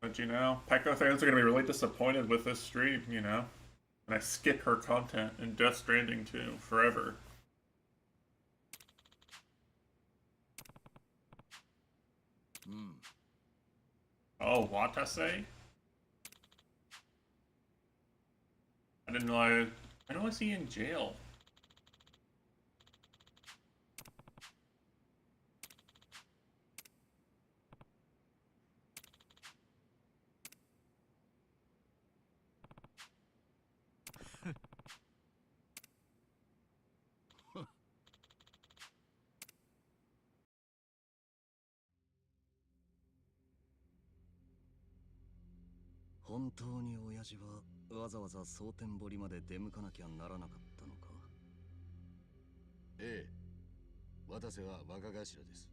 But you know, Peko fans are gonna be really disappointed with this stream, you know? And I skip her content in Death Stranding 2 forever. Oh, Watase? I didn't know I know, is he in jail?本当に親父はわざわざ蒼天堀まで出向かなきゃならなかったのか。ええ、渡瀬は若頭です。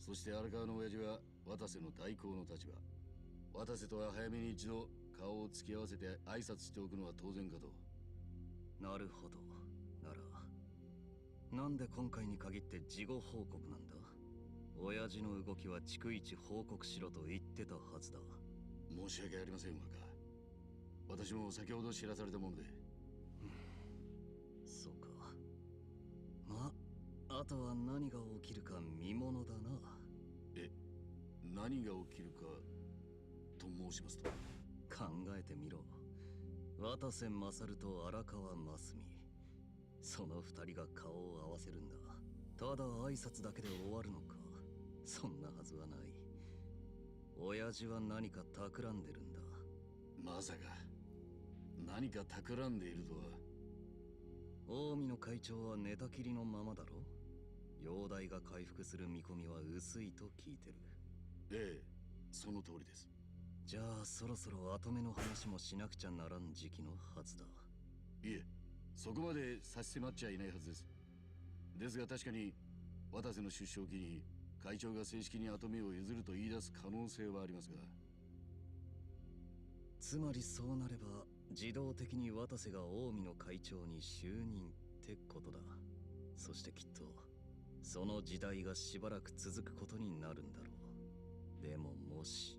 そして荒川の親父は渡瀬の代行の立場。渡瀬とは早めに一度顔を突き合わせて挨拶しておくのは当然かと。なるほど。ならなんで今回に限って事後報告なんだ？親父の動きは逐一報告しろと言ってたはずだ。申し訳ありません、若。私も先ほど知らされたもので。そうか。まあ、あとは何が起きるか見ものだな。え、何が起きるかと申しますと？考えてみろ。渡瀬勝と荒川真澄、その二人が顔を合わせるんだ。ただ挨拶だけで終わるのか？そんなはずはない。親父は何か企んでるんだ。まさか何か企んでいるとは。近江の会長は寝たきりのままだろ。容体が回復する見込みは薄いと聞いてる。ええ、その通りです。じゃあそろそろ後目の話もしなくちゃならん時期のはずだ。いえ、そこまで差し迫っちゃいないはずです。ですが確かに渡瀬の出所を機に会長が正式に跡目を譲ると言い出す可能性はありますが。つまりそうなれば自動的に渡瀬が近江の会長に就任ってことだ。そしてきっとその時代がしばらく続くことになるんだろう。でももし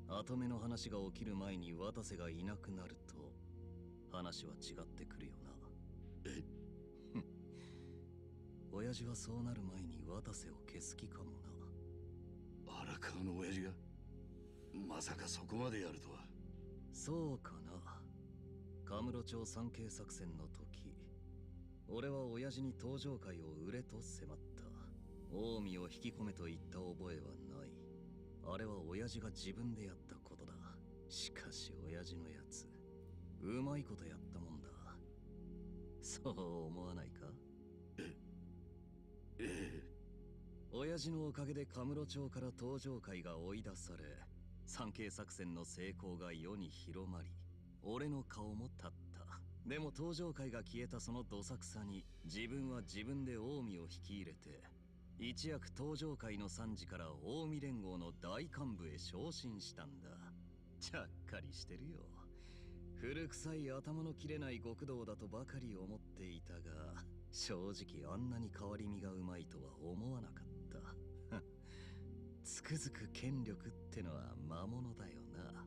跡目の話が起きる前に渡瀬がいなくなると話は違ってくるよな。え親父はそうなる前に渡瀬を消す気かもな。荒川の親父がまさかそこまでやるとは。そうかな。カムロ町参詣作戦の時、俺は親父に登場会を売れと迫った。近江を引き込めと言った覚えはない。あれは親父が自分でやったことだ。しかし親父のやつうまいことやったもんだ。そう思わないか？ええ。親父のおかげでカムロ町から登場会が追い出され、参詣作戦の成功が世に広まり、俺の顔も立った。でも登場会が消えたそのどさくさに自分は自分で近江を引き入れて、一躍登場会の参事から近江連合の大幹部へ昇進したんだ。ちゃっかりしてるよ。古臭い頭の切れない極道だとばかり思っていたが、正直あんなに変わり身がうまいとは思わなかった。つくづく権力ってのは魔物だよな。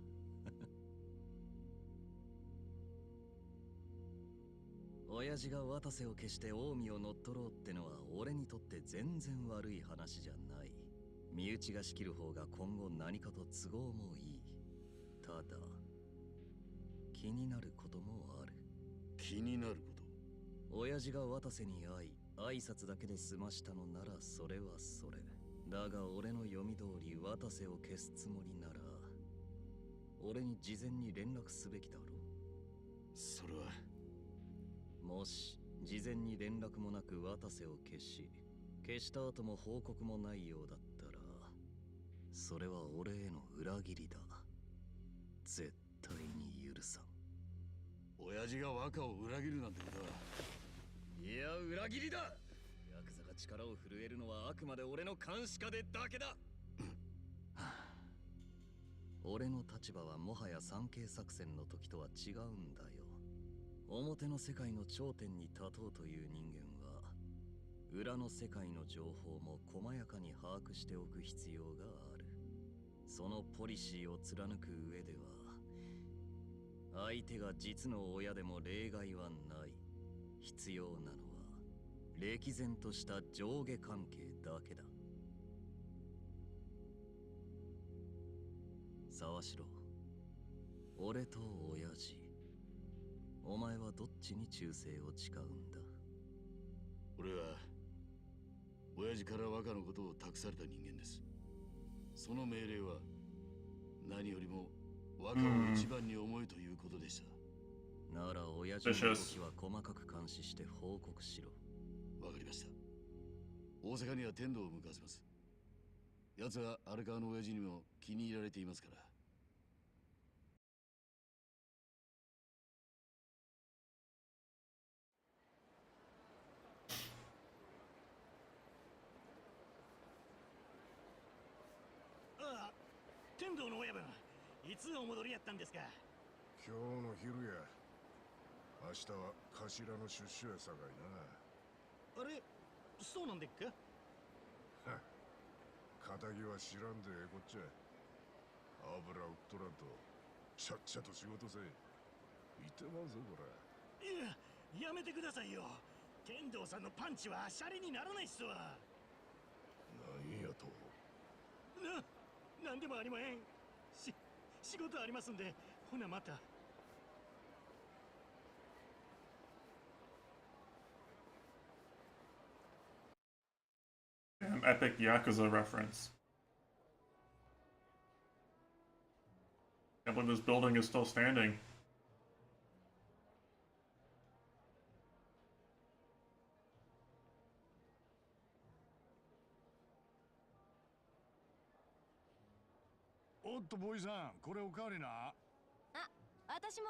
親父が渡瀬を消して近江を乗っ取ろうってのは俺にとって全然悪い話じゃない。身内が仕切る方が今後何かと都合もいい。ただ気になることもある。気になること？親父が渡瀬に会い挨拶だけで済ましたのならそれはそれだが、俺の読み通り渡瀬を消すつもりなら俺に事前に連絡すべきだろ。それは。もし事前に連絡もなく渡瀬を消した後も報告もないようだったら、それは俺への裏切りだ。絶対に許さん。親父が若を裏切るなんてことは。いや、裏切りだ。ヤクザが力を震えるのはあくまで俺の監視下でだけだ。俺の立場はもはや参詣作戦の時とは違うんだよ。表の世界の頂点に立とうという人間は裏の世界の情報も細やかに把握しておく必要がある。そのポリシーを貫く上では相手が実の親でも例外はない。必要なのは歴然とした上下関係だけだ。沢城、俺と親父、お前はどっちに忠誠を誓うんだ？俺は親父から若のことを託された人間です。その命令は何よりも若を一番に思えということでした。なら親父の動きは細かく監視して報告しろ。わかりました。大阪には天道を向かわせます。奴は荒川の親父にも気に入られていますから。ああ、天道の親分、いつお戻りやったんですか？今日の昼や。明日は頭の出所やさかいな。あれ、そうなんでっか？仇は知らんでこっちゃ。油売っとらんとちゃっちゃと仕事せ。いてまうぞこれ。いや、やめてくださいよ。剣道さんのパンチはシャレにならないっすわ。なんやと。なんでもありまへん。仕事ありますんで、ほなまた。Damn, epic yakuza reference. Can't believe this building is still standing. Oh, boy-san, これおかわりな。あ、私も。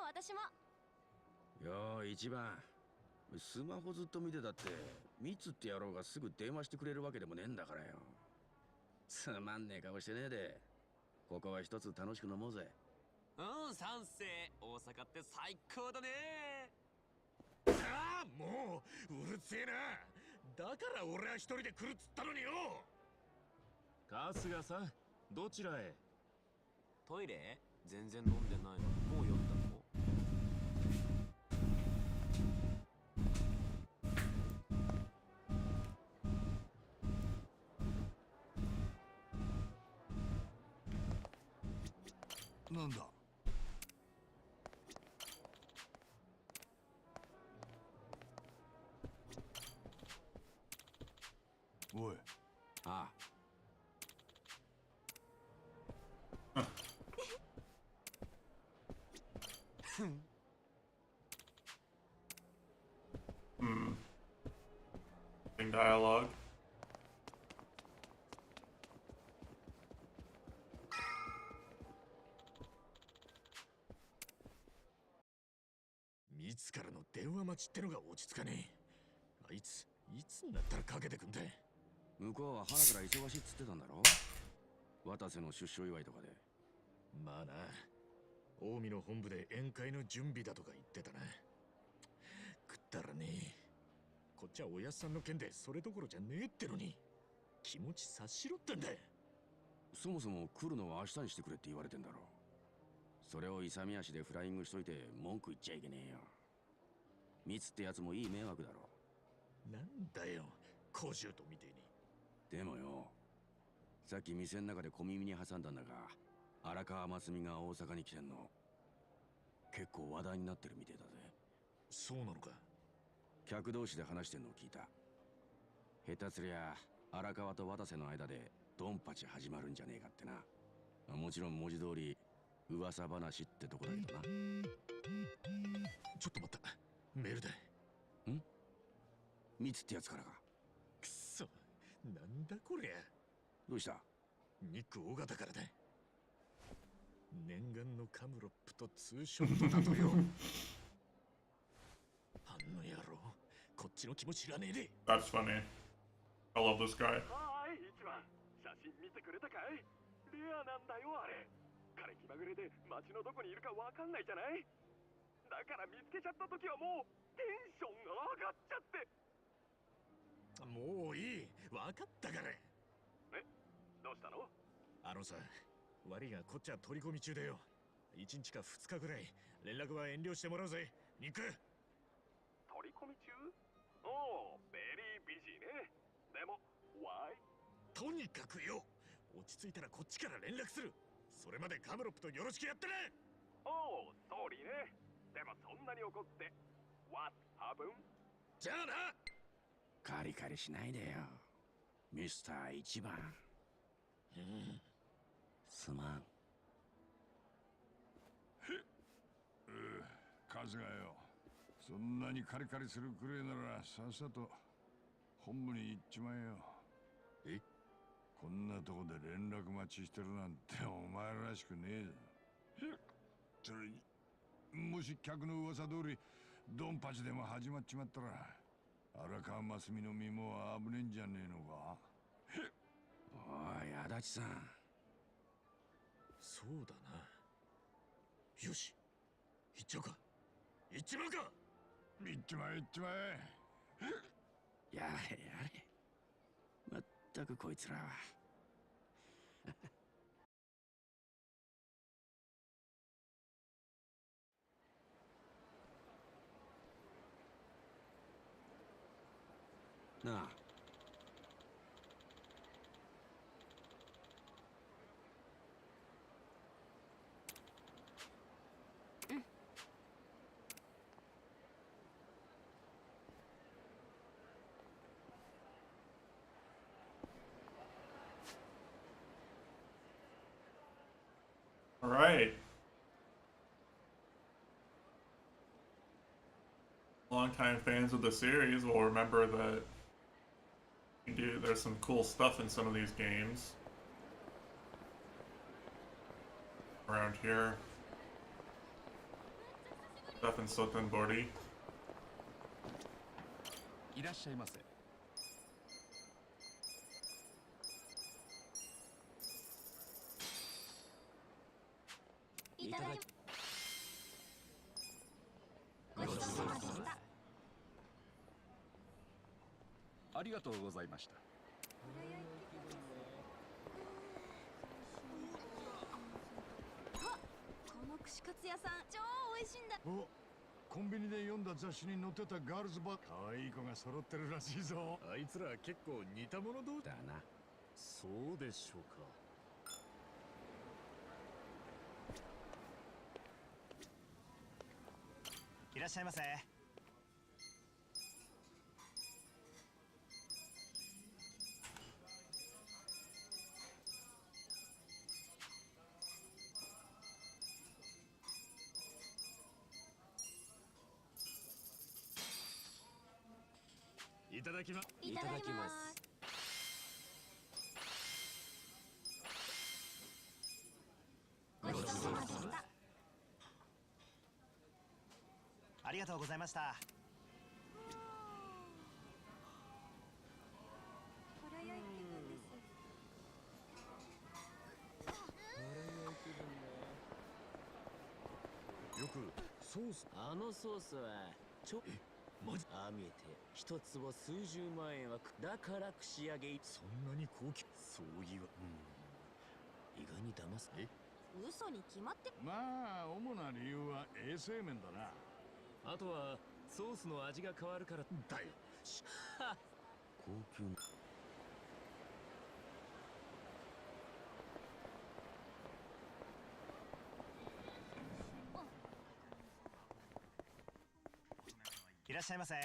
よー一番スマホずっと見てたってミツって野郎がすぐ電話してくれるわけでもねえんだからよ。つまんねえ顔してねえでここは一つ楽しく飲もうぜ。賛成。大阪って最高だね。ああ、もううるせえな。だから俺は一人で来るっつったのによ。春日さん、どちらへ？トイレ？全然飲んでないのにもう酔ったの？なんだ。おい。ああ。Dialogue. ミツからの電話待ちってのが落ち着かねえ。あいついつになったらかけてくんだ。向こうは花から忙しいっつってたんだろ。渡瀬の出所祝いとかで。まあな、近江の本部で宴会の準備だとか言ってたな。食ったらね、こっちはおやっさんの件でそれどころじゃねえってのに気持ち察しろってんだ。そもそも来るのは明日にしてくれって言われてんだろ。それを勇み足でフライングしといて文句言っちゃいけねえよ。ミツってやつもいい迷惑だろ。なんだよ、小獣とみてえに。でもよ、さっき店の中で小耳に挟んだんだが、荒川真澄が大阪に来てんの。結構話題になってるみてえだぜ。そうなのか。客同士で話してんのを聞いた。下手すりゃ荒川と渡瀬の間でドンパチ始まるんじゃねえかってな。もちろん文字通り噂話ってとこだけどな。ちょっと待った、メールだ。ん？ミツってやつからか。くそ、なんだこりゃ。どうした？ニック尾形からだ。念願のカムロップとツーショットだとよ。あんの野郎、こっちの気も知らねえで。That's funny. I love this guy. はい、一番写真見てくれたかい？レアなんだよあれ。彼気まぐれで街のどこにいるかわかんないじゃない？だから見つけちゃった時はもうテンションが上がっちゃって。もういい、わかったから。え、どうしたの？あのさ、悪いがこっちは取り込み中でよ。1日か2日ぐらい連絡は遠慮してもらうぜ、ニック。取り込み中？おお、ベリービジーね。でも、why？とにかくよ、落ち着いたらこっちから連絡する。それまでカムロップとよろしくやってね。おお、ソーリーね。でもそんなに怒って、What happened？じゃあな。カリカリしないでよ、ミスター一番。すまん。春日よ、そんなにカリカリするくれえならさっさと本部に行っちまえよ。え？こんなとこで連絡待ちしてるなんてお前らしくねえぞ。それにもし客の噂通りドンパチでも始まっちまったら荒川真澄の身も危ねえんじゃねえのか。おい足立さん。そうだな。よし、行っちゃうか。行っちまうか。行っちまえ行っちまえ。やれやれ。まったくこいつらは。なあ。All right. Longtime fans of the series will remember that there's some cool stuff in some of these games around here. Stuff in Sotenbori. いらっしゃいませ。いただきごちそうさまでした。ありがとうございました。あ、この串カツ屋さん超美味しいんだ。お、コンビニで読んだ雑誌に載ってたガールズバー、可愛い子が揃ってるらしいぞ。あいつら結構似た者同士だな。そうでしょうか。いらっしゃいませ。いただきます。いただきます。ごちそうさまでした。ありがとうございました。ほろ酔い気分です。よくソース。あのソースはマジ。ああ見えて一坪数十万円はだから串揚げ。そんなに高級。そういわ。意外に騙す。嘘に決まって。まあ主な理由は衛生面だな。あとはソースの味が変わるからだよ。高級。いらっしゃいませ。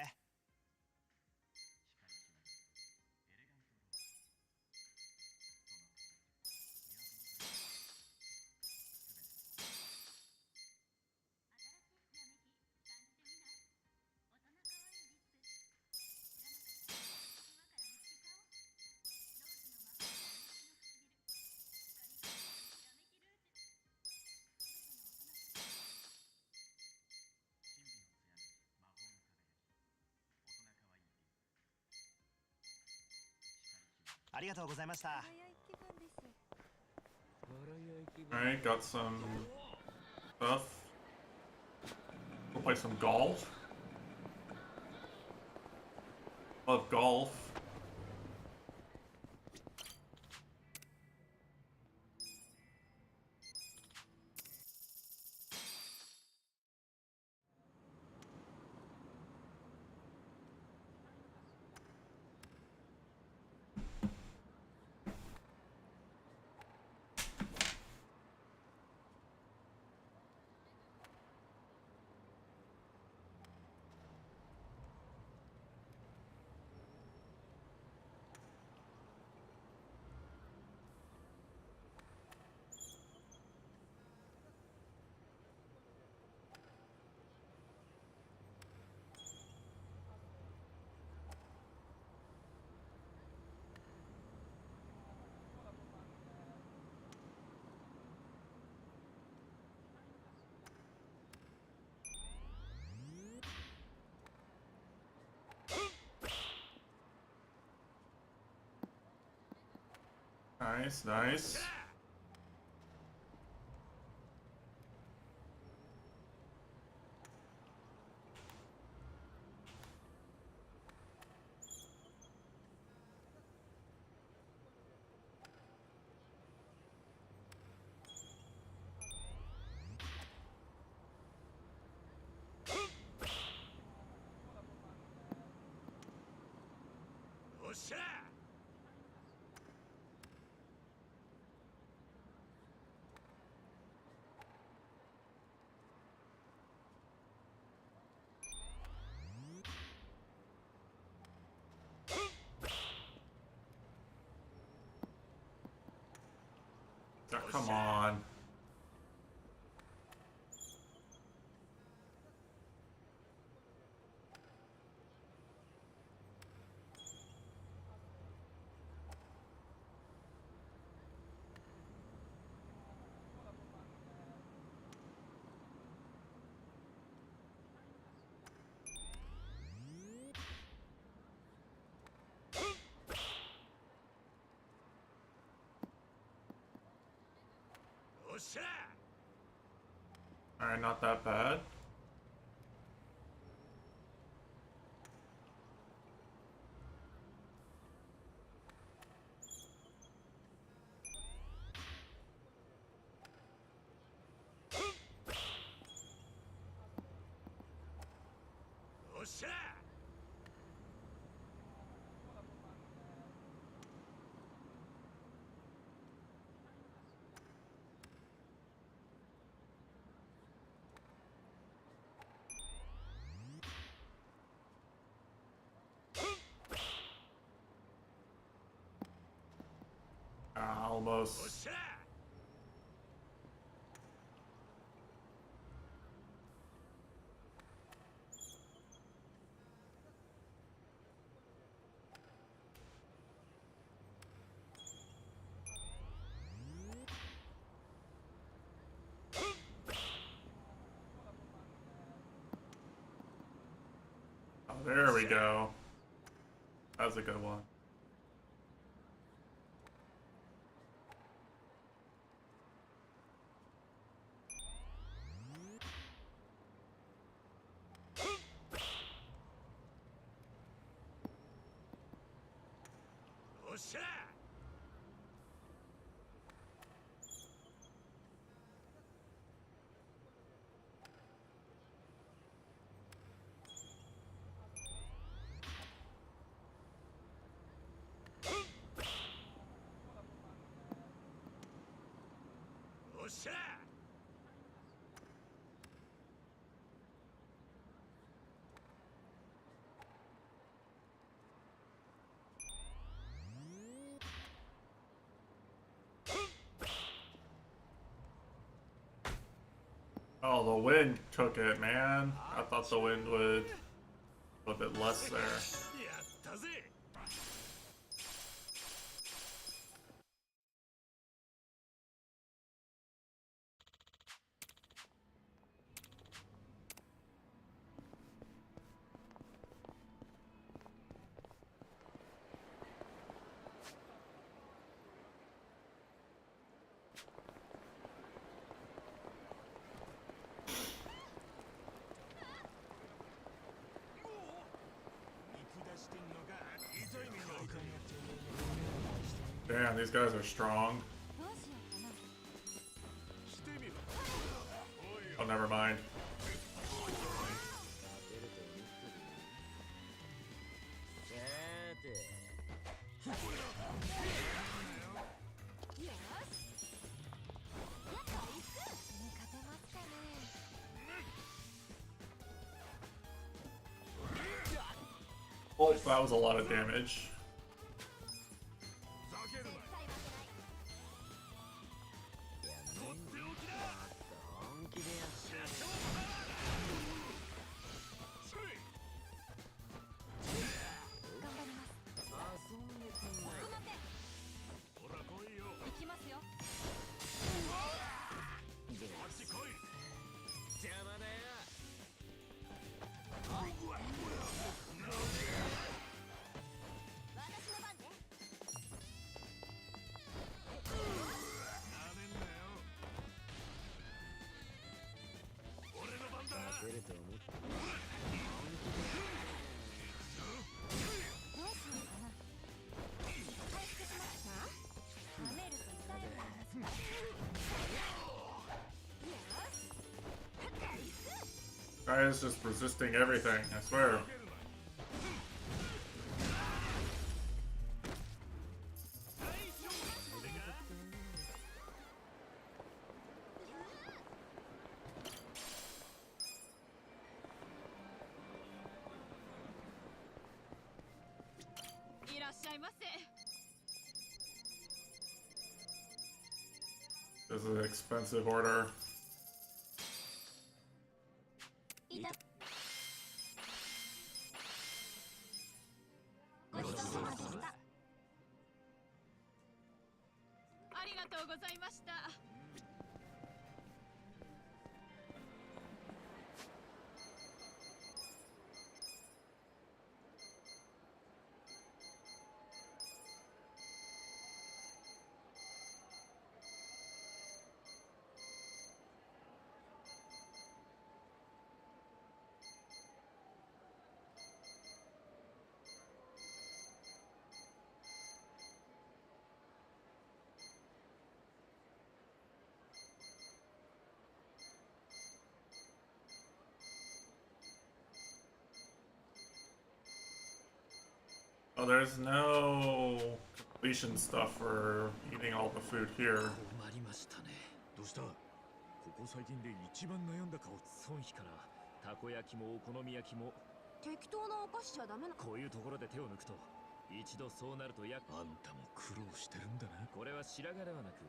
ありがとうございました。 Alright, got some stuff. We'll play some golf. Love golf. Nice, nice. おっしゃ Oh, come on. Alright, not that bad. Almost. Oh, there we go. That was a good one. Oh, the wind took it, man. I thought the wind would a little bit less there. Damn, these guys are strong. Oh, never mind. Oh, that was a lot of damage. Guy is just resisting everything, I swear. ませ。 This is an expensive order. ごちそうさまでした。ありがとうございました。 Oh, there's no completion stuff for eating all the food here. 困りましたね。どうした？ここ最近で一番悩んだ顔。損費からたこ焼きもお好み焼きも。適当なお菓子じゃダメな。こういうところで手を抜くと、一度そうなるとあんたも苦労してるんだな。これは白髪ではなく、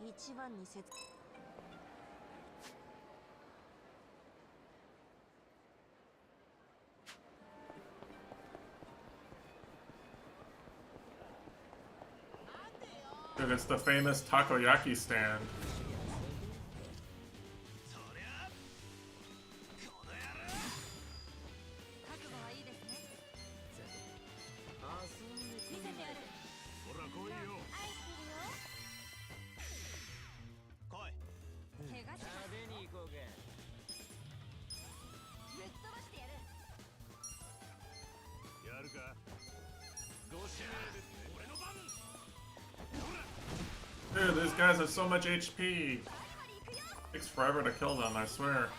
一番に説。 Dude, it's the famous takoyaki stand. Dude, these guys have so much HP. Takes forever to kill them, I swear.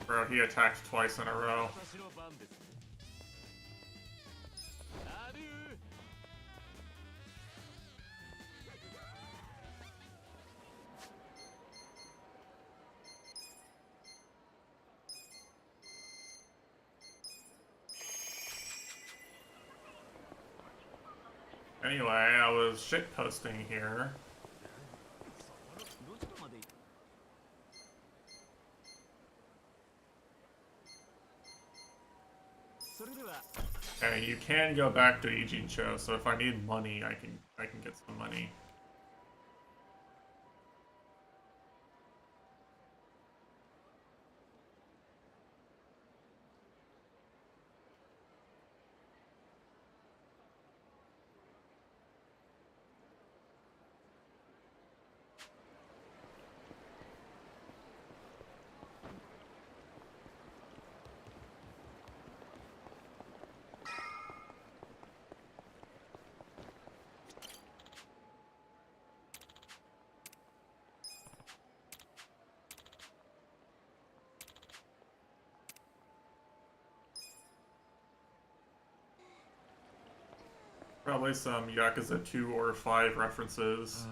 Bro, he attacked twice in a row. Anyway, I was shitposting here. Okay, you can go back to Ijincho, so if I need money, I can get some money. Probably some Yakuza 2 or 5 references.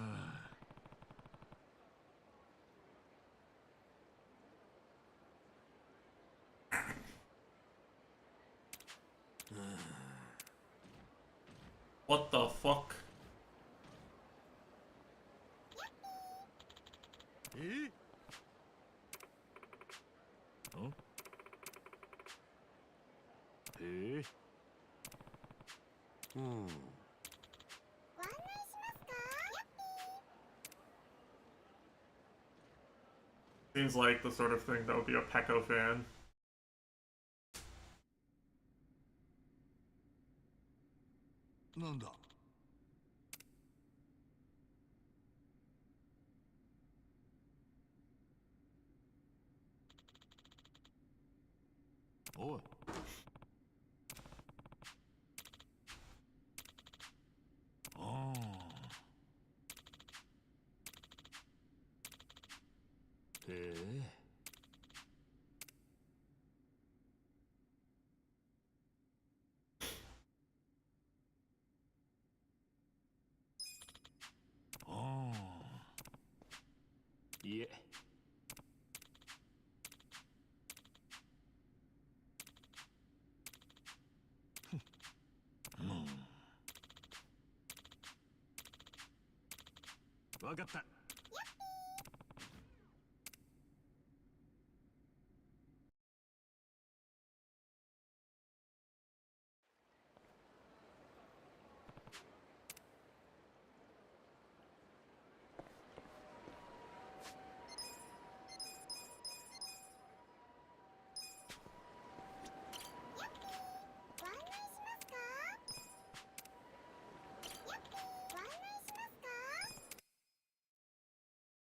What the fuck? Eh? Huh? Eh? Seems like the sort of thing that would be a Pecco fan. Nanda. Oh. へえ。ああ。いえ。わかった。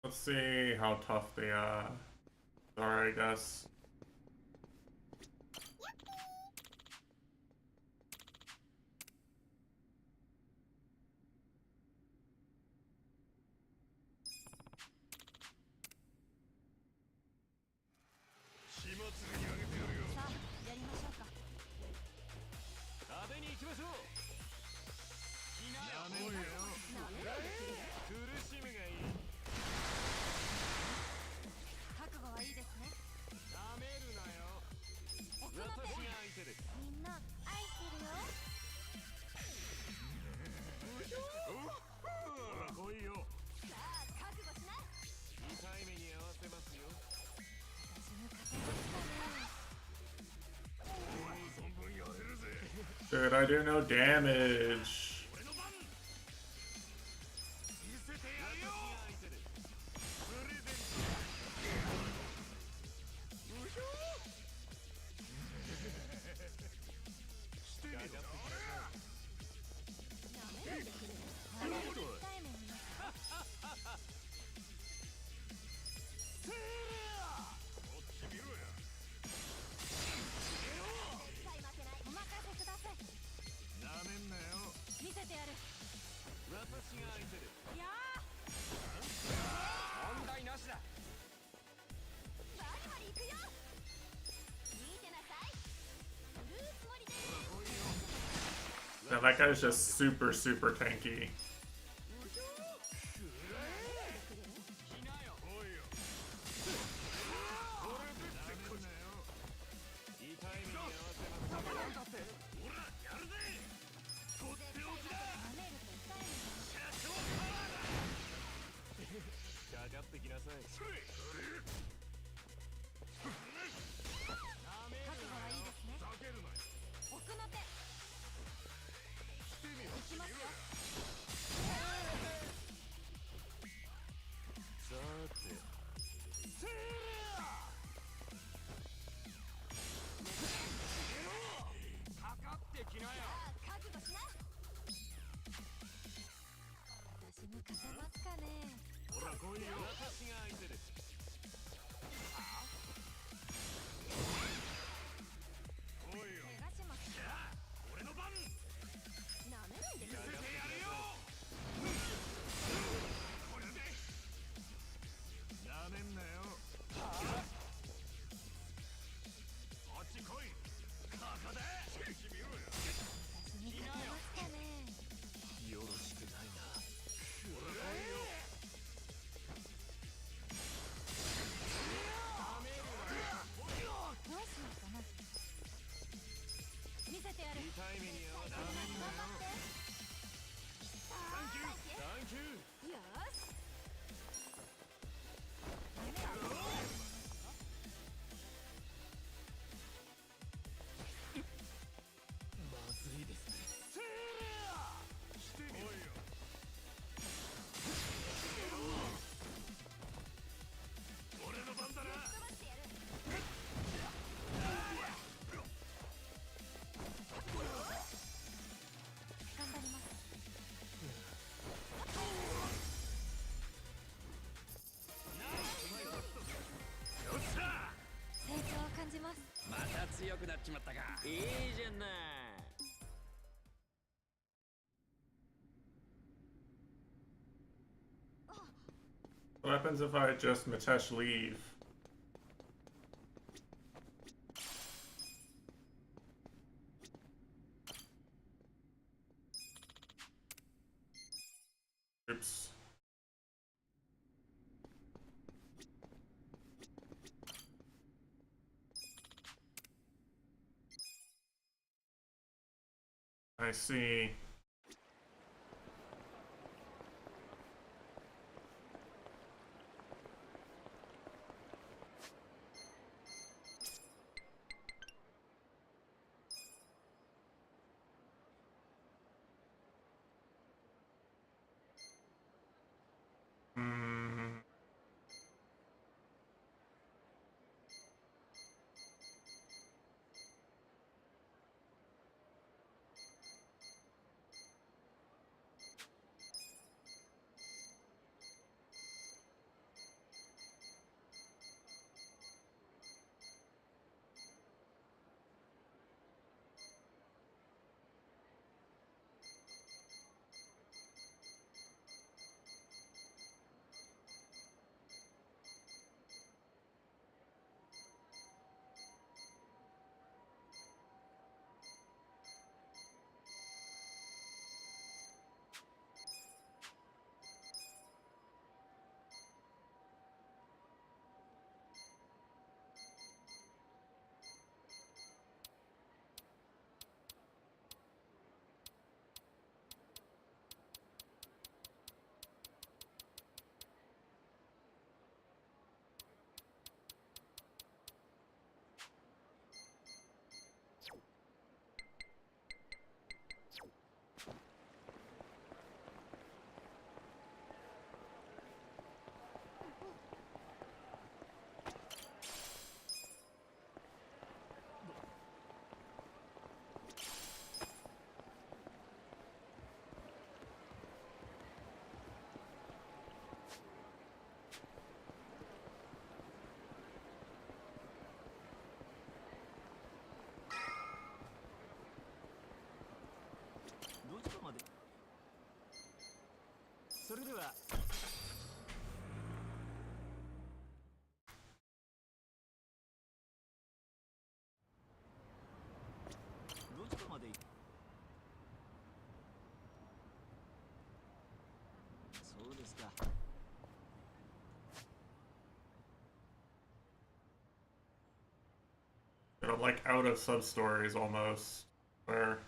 Let's see how tough they are, I guess. Dude, I do no damage. Yeah, that guy's just super, super tanky. What happens if I just Mitesh leave? Oops. I see. Hmm. But I'm like out of sub stories almost. Where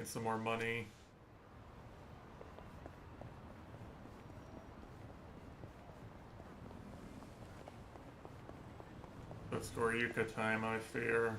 need some more money. Let's store Yuka time, I fear.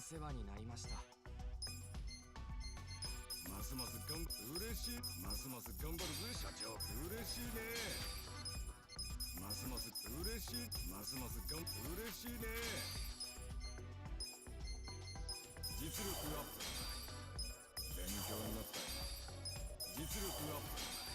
お世話になりました。ますます嬉しい。ますます頑張るぜ社長。嬉しいね。ますます嬉しい。ますます嬉しいね。実力アップ。勉強になった。実力アップ。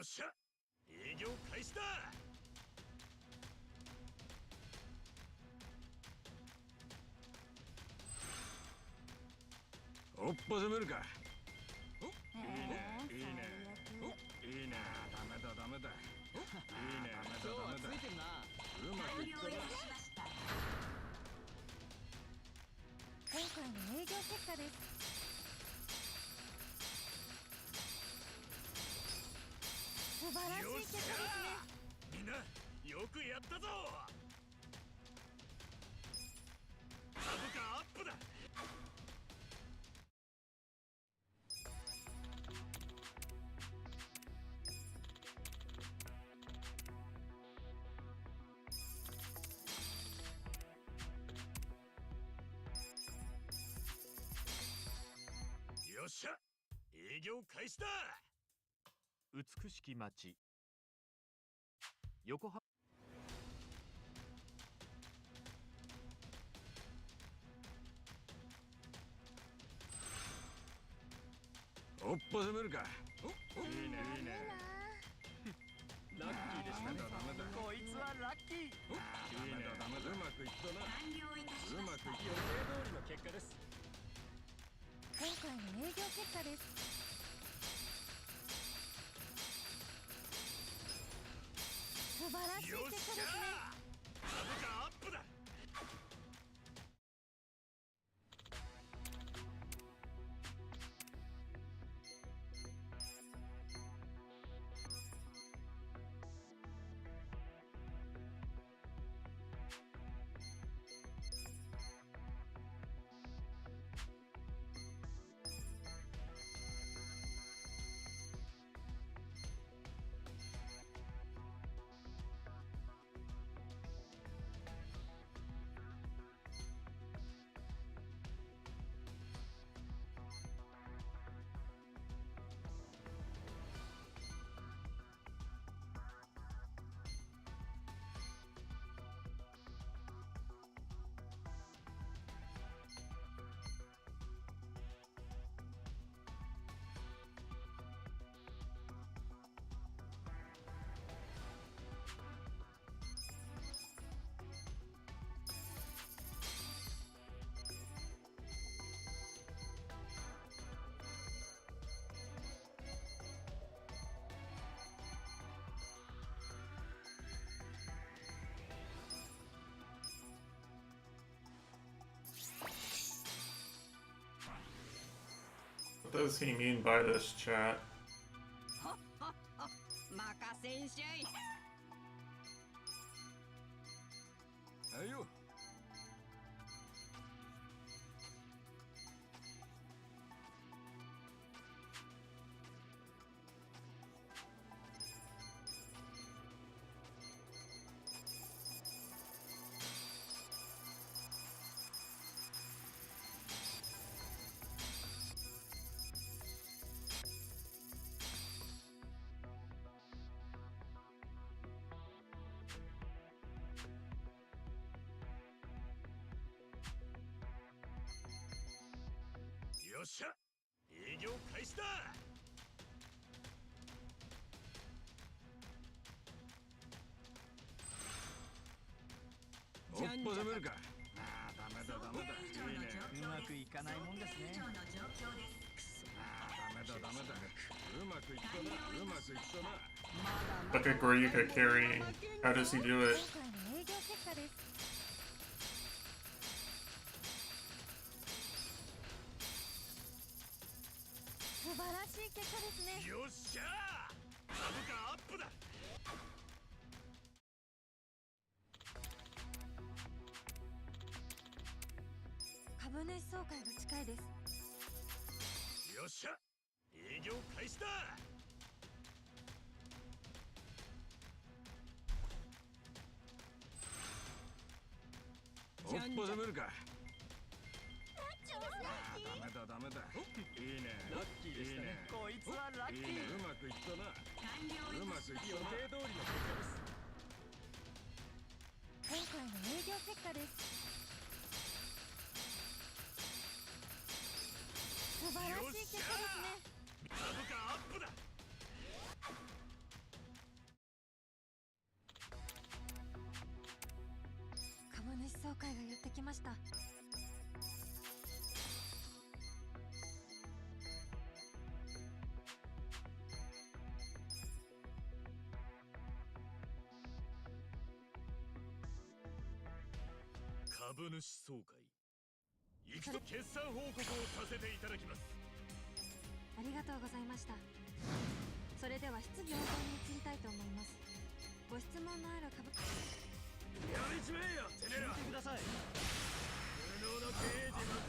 よっしゃ、営業開始だ。おっぱせめるか。いいね、いいね。いいね、ダメだダメだ。いいね、ダメだダメだ。うまくいったな。今回の営業結果です。素晴らしい結果ですね。みんなよくやったぞ。株価アップだ。よっしゃ、営業開始だ。美しき町横浜。おっぱせめるか。いいねいいね。ラッキーでしたね。ダメだ。こいつはラッキー。いいね、ダメだ。うまくいったな。うまくいった。予定通りの結果です。今回の営業結果です。素晴らしい結果ですね。株価アップだ。What does he mean by this, chat? 任せんしゃい。はいよ。よっしゃ、営業開始だ。おっぱせめるか。ああ、ダメだダメだ。いいね。うまくいかないもんですね。ああ、ダメだダメだ。うまくいったな。うまくいったな。Look at Gorika carrying. How does he do it? 今回の営業結果です。素晴らしい結果ですね。よっしゃー、株価アップだ。株主総会が近いです。よっしゃ、営業開始だ。おっぱせめるか。ダメだダメだ。いいね。ラッキーでしたね。こいつはラッキー。いいね、うまくいったな。うまくいったな。予定通りの結果です。今回の営業結果です。素晴らしい結果ですね。株価アップだ。きました。株主総会行くと決算報告をさせていただきます。ありがとうございました。それでは質疑応答に移りたいと思います。ご質問のある株やめちまえよてめえら。ください。無能の経営陣は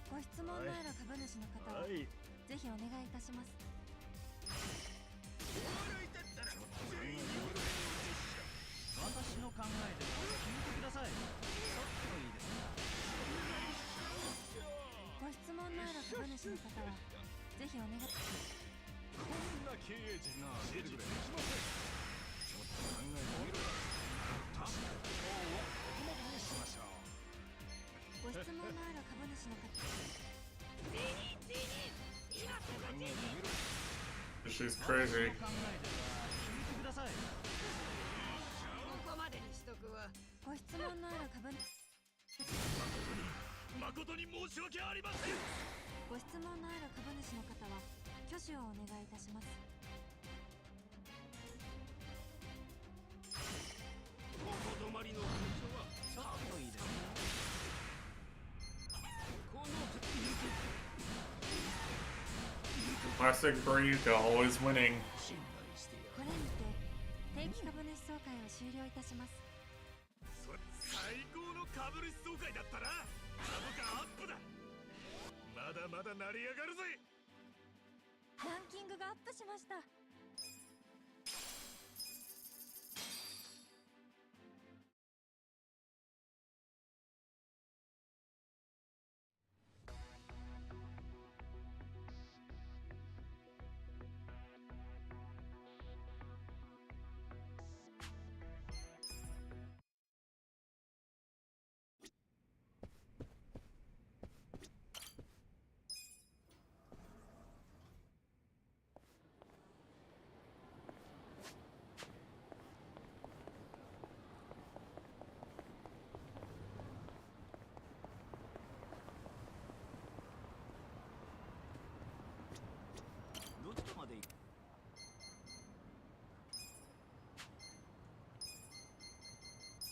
ご質問のある株主の方は、ぜひお願いいたします。私の考えでも聞いてください。ちょっといいですか。ご質問のある株主の方は、ぜひお願い。こんな経営陣な出てくれ。できません。ちょっと考えてみろよ。今日はここまでにしましょう。ご質問のある株主の方。She's crazy. 考えでは聞いてください。ここまでにしとくわ。ご質問のある株主。誠に申し訳ありません。ご質問のある株主の方は挙手をお願いいたします。ここ止まりの空所はちょっといいですか。この Classic Baruka, always winning. これにて定期株主総会を終了いたします。最高の株主総会だったな。株価アップだ。まだまだ成り上がるぜ。ランキングがアップしました。どちらまで行く。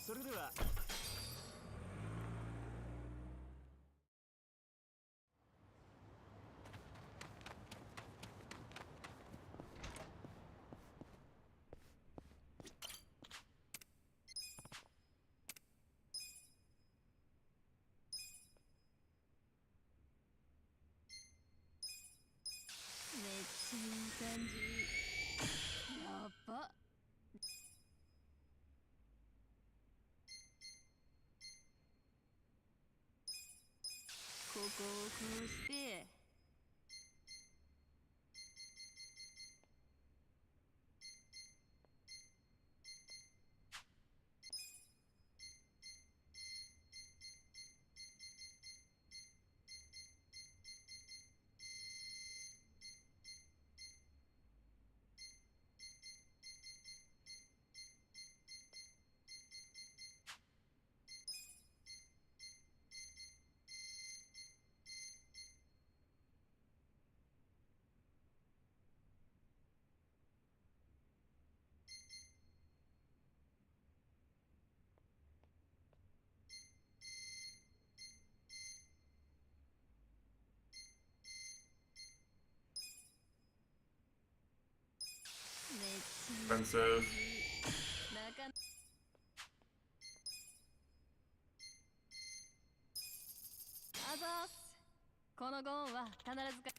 それでは。めっちゃいい感じ。やば。ここをこうして。Expensive. あざーす。このゴーンは必ずか。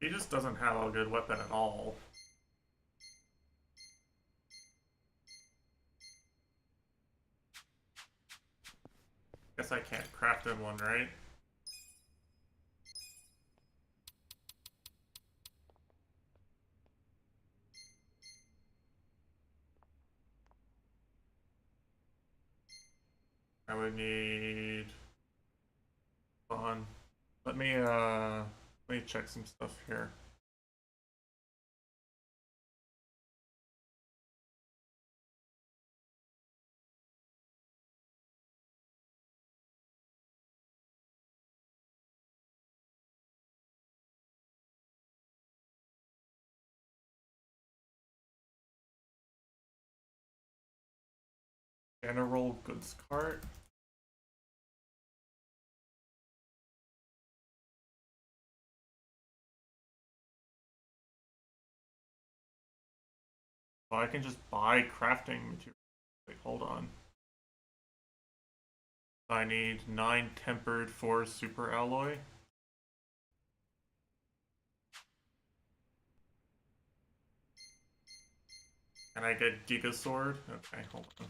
He just doesn't have a good weapon at all. Guess I can't craft him one, right? I would need... Hold on. Let me check some stuff here. General goods cart. Oh, I can just buy crafting materials. Wait, hold on. I need 9 tempered, 4 super alloy. Can I get Giga Sword? Okay, hold on.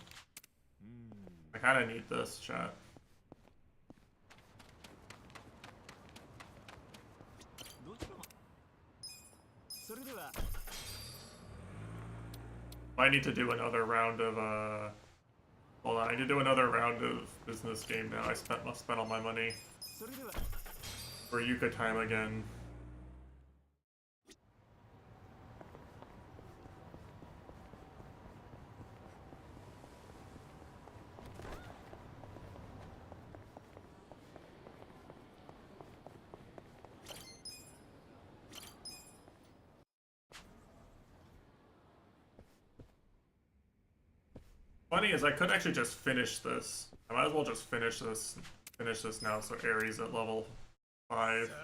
I kinda need this, chat. I need to do another round of, hold on, I need to do another round of business game now. Must spend all my money. For Yuka time again. Funny is I could actually just finish this. I might as well just finish this now so Ares at level 5.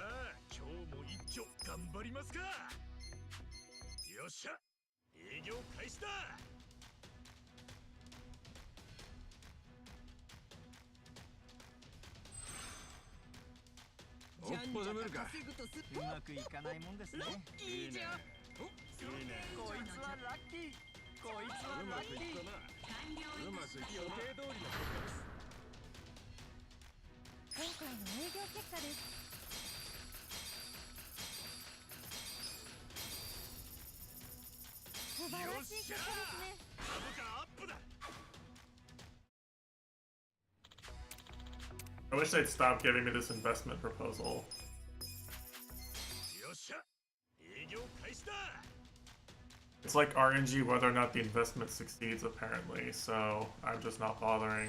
I wish they'd stop giving me this investment proposal. It's like RNG whether or not the investment succeeds, apparently, so I'm just not bothering.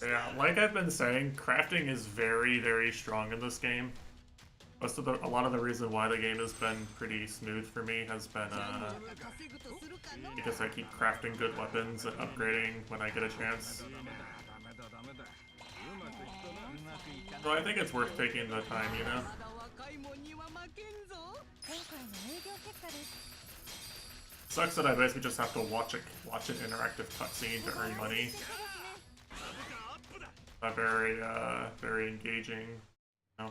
Yeah, like I've been saying, crafting is very, very strong in this game. A lot of the reason why the game has been pretty smooth for me has been because I keep crafting good weapons and upgrading when I get a chance. So I think it's worth taking the time, you know? Sucks that I basically just have to watch an interactive cutscene to earn money. Not very, very engaging. No.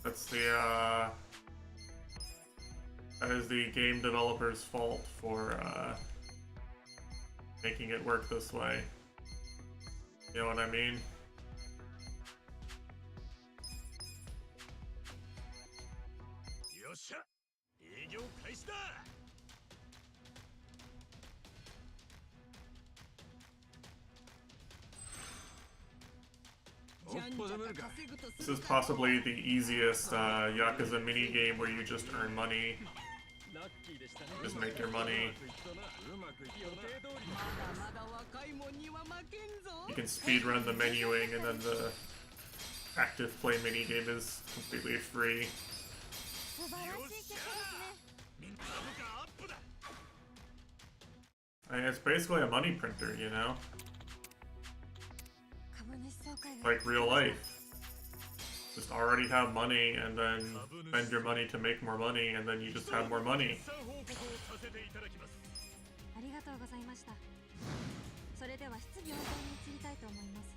That's the, that is the game developer's fault for, making it work this way. You know what I mean? This is possibly the easiest Yakuza minigame where you just earn money Just make your money. You can speedrun the menuing, and then the active play minigame is completely free. I mean, it's basically a money printer, you know? Like real life. Just already have money and then spend your money to make more money, and then you just have more money. ありがとうございました。それでは質疑応答に移りたいと思います。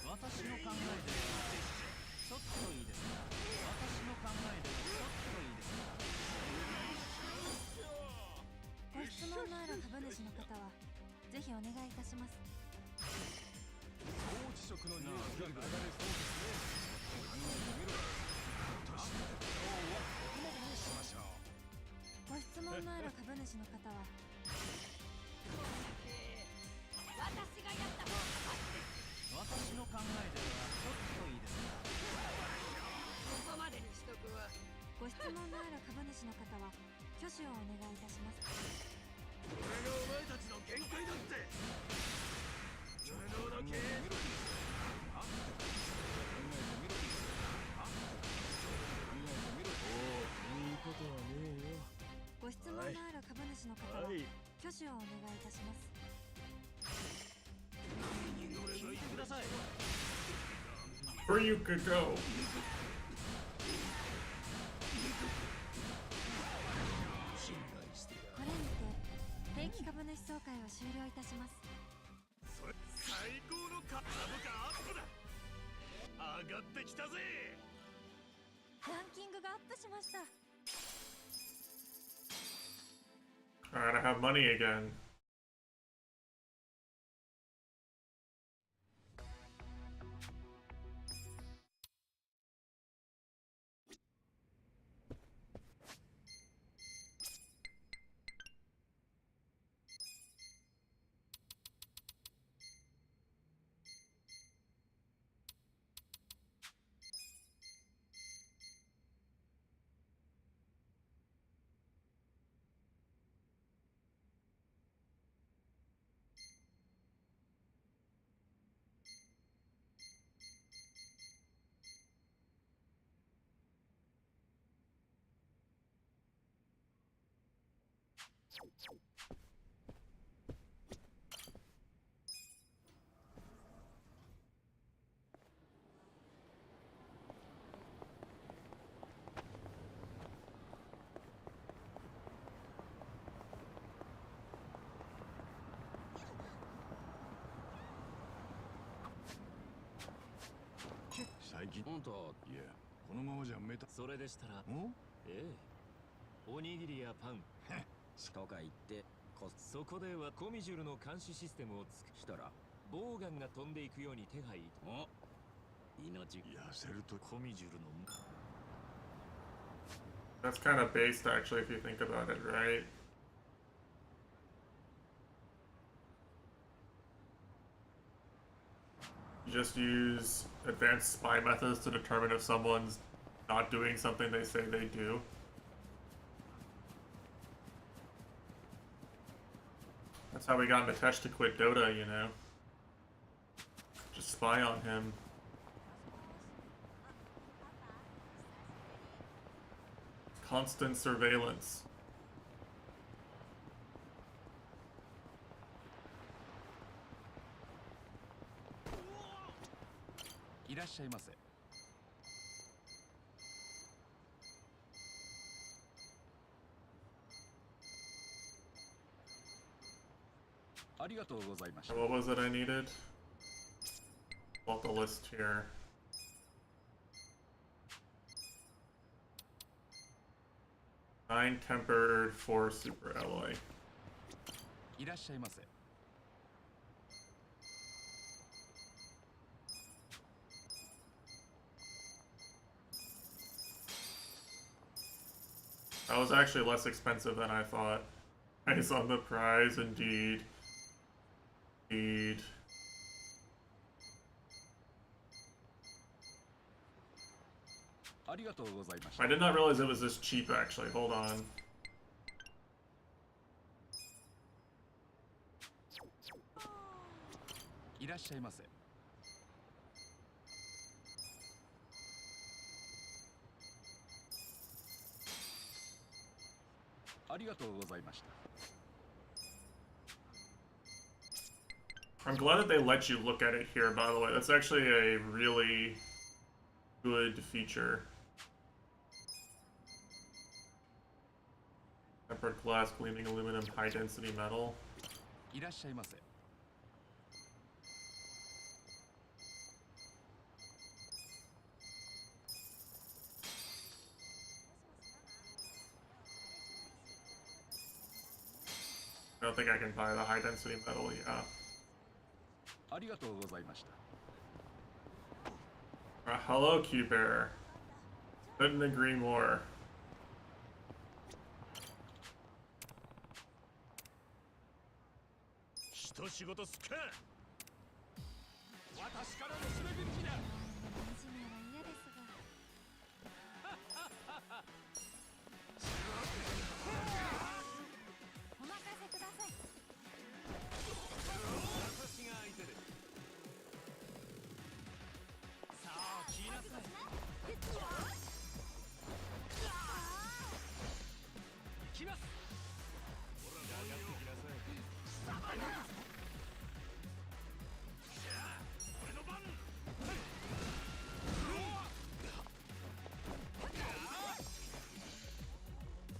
私の考えでちょっといいですか。私の考えでちょっといいですか。ご質問のある株主の方はぜひお願いいたします。装置色の匂いが流れそうですね。私の今日はここまでにしましょう。ご質問のある株主の方は私がやった方が私の考えではちょっといいですか。ここまでにしとくわ。ご質問のある株主の方は挙手をお願いいたします。これがお前たちの限界だって。邪道な経営ご質問のある株主の方は挙手をお願いいたします。聞いてください。 Where you could go. これにて定期株主総会を終了いたします。それ最高の株価アップだ。上がってきたぜ。ランキングがアップしました。Alright, I have money again.最近本当いやこのままじゃメタそれでしたらええおにぎりやパンとか言ってそこではコミジュルの監視システムをしたらボウガンが飛んでいくように手配命痩せるとコミジュルの That's kind of based, actually, if you think about it, right? You just use advanced spy methods to determine if someone's not doing something they say they do. That's how we got Mitesh to quit Dota, you know? Just spy on him. Constant surveillance. いらっしゃいませ。ありがとうございました。What was it I needed? Pull up the list here. Nine tempered, 4 super alloy. いらっしゃいませ。That was actually less expensive than I thought. Based on the prize, indeed. Indeed. ありがとうございました。 I did not realize it was this cheap actually. Hold on. いらっしゃいませ。ありがとうございました。 I'm glad that they let you look at it here, by the way. That's actually a really good feature. Tempered glass, gleaming aluminum, high density metal. いらっしゃいませ。 I don't think I can buy the high density metal, yeah. ありがとうございました。 Hello, Q-Bear. Couldn't agree more. 一仕事すっか。私からの締め口だ。惨めは嫌ですが。お任せください。私が相手です。さあ来なさい。行きます。ほら上がってきなさい。サバナ。じゃあ俺の番。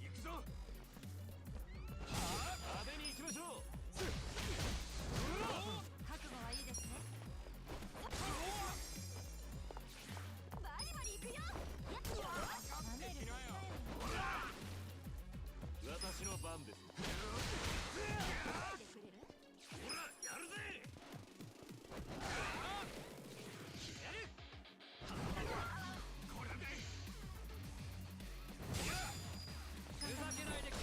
行くぞ。派手に行きましょう。覚悟はいいですね。バリバリ行くよ。舐める。私の番です。ほらやるぜ。やる。これで。ふざけないで。さ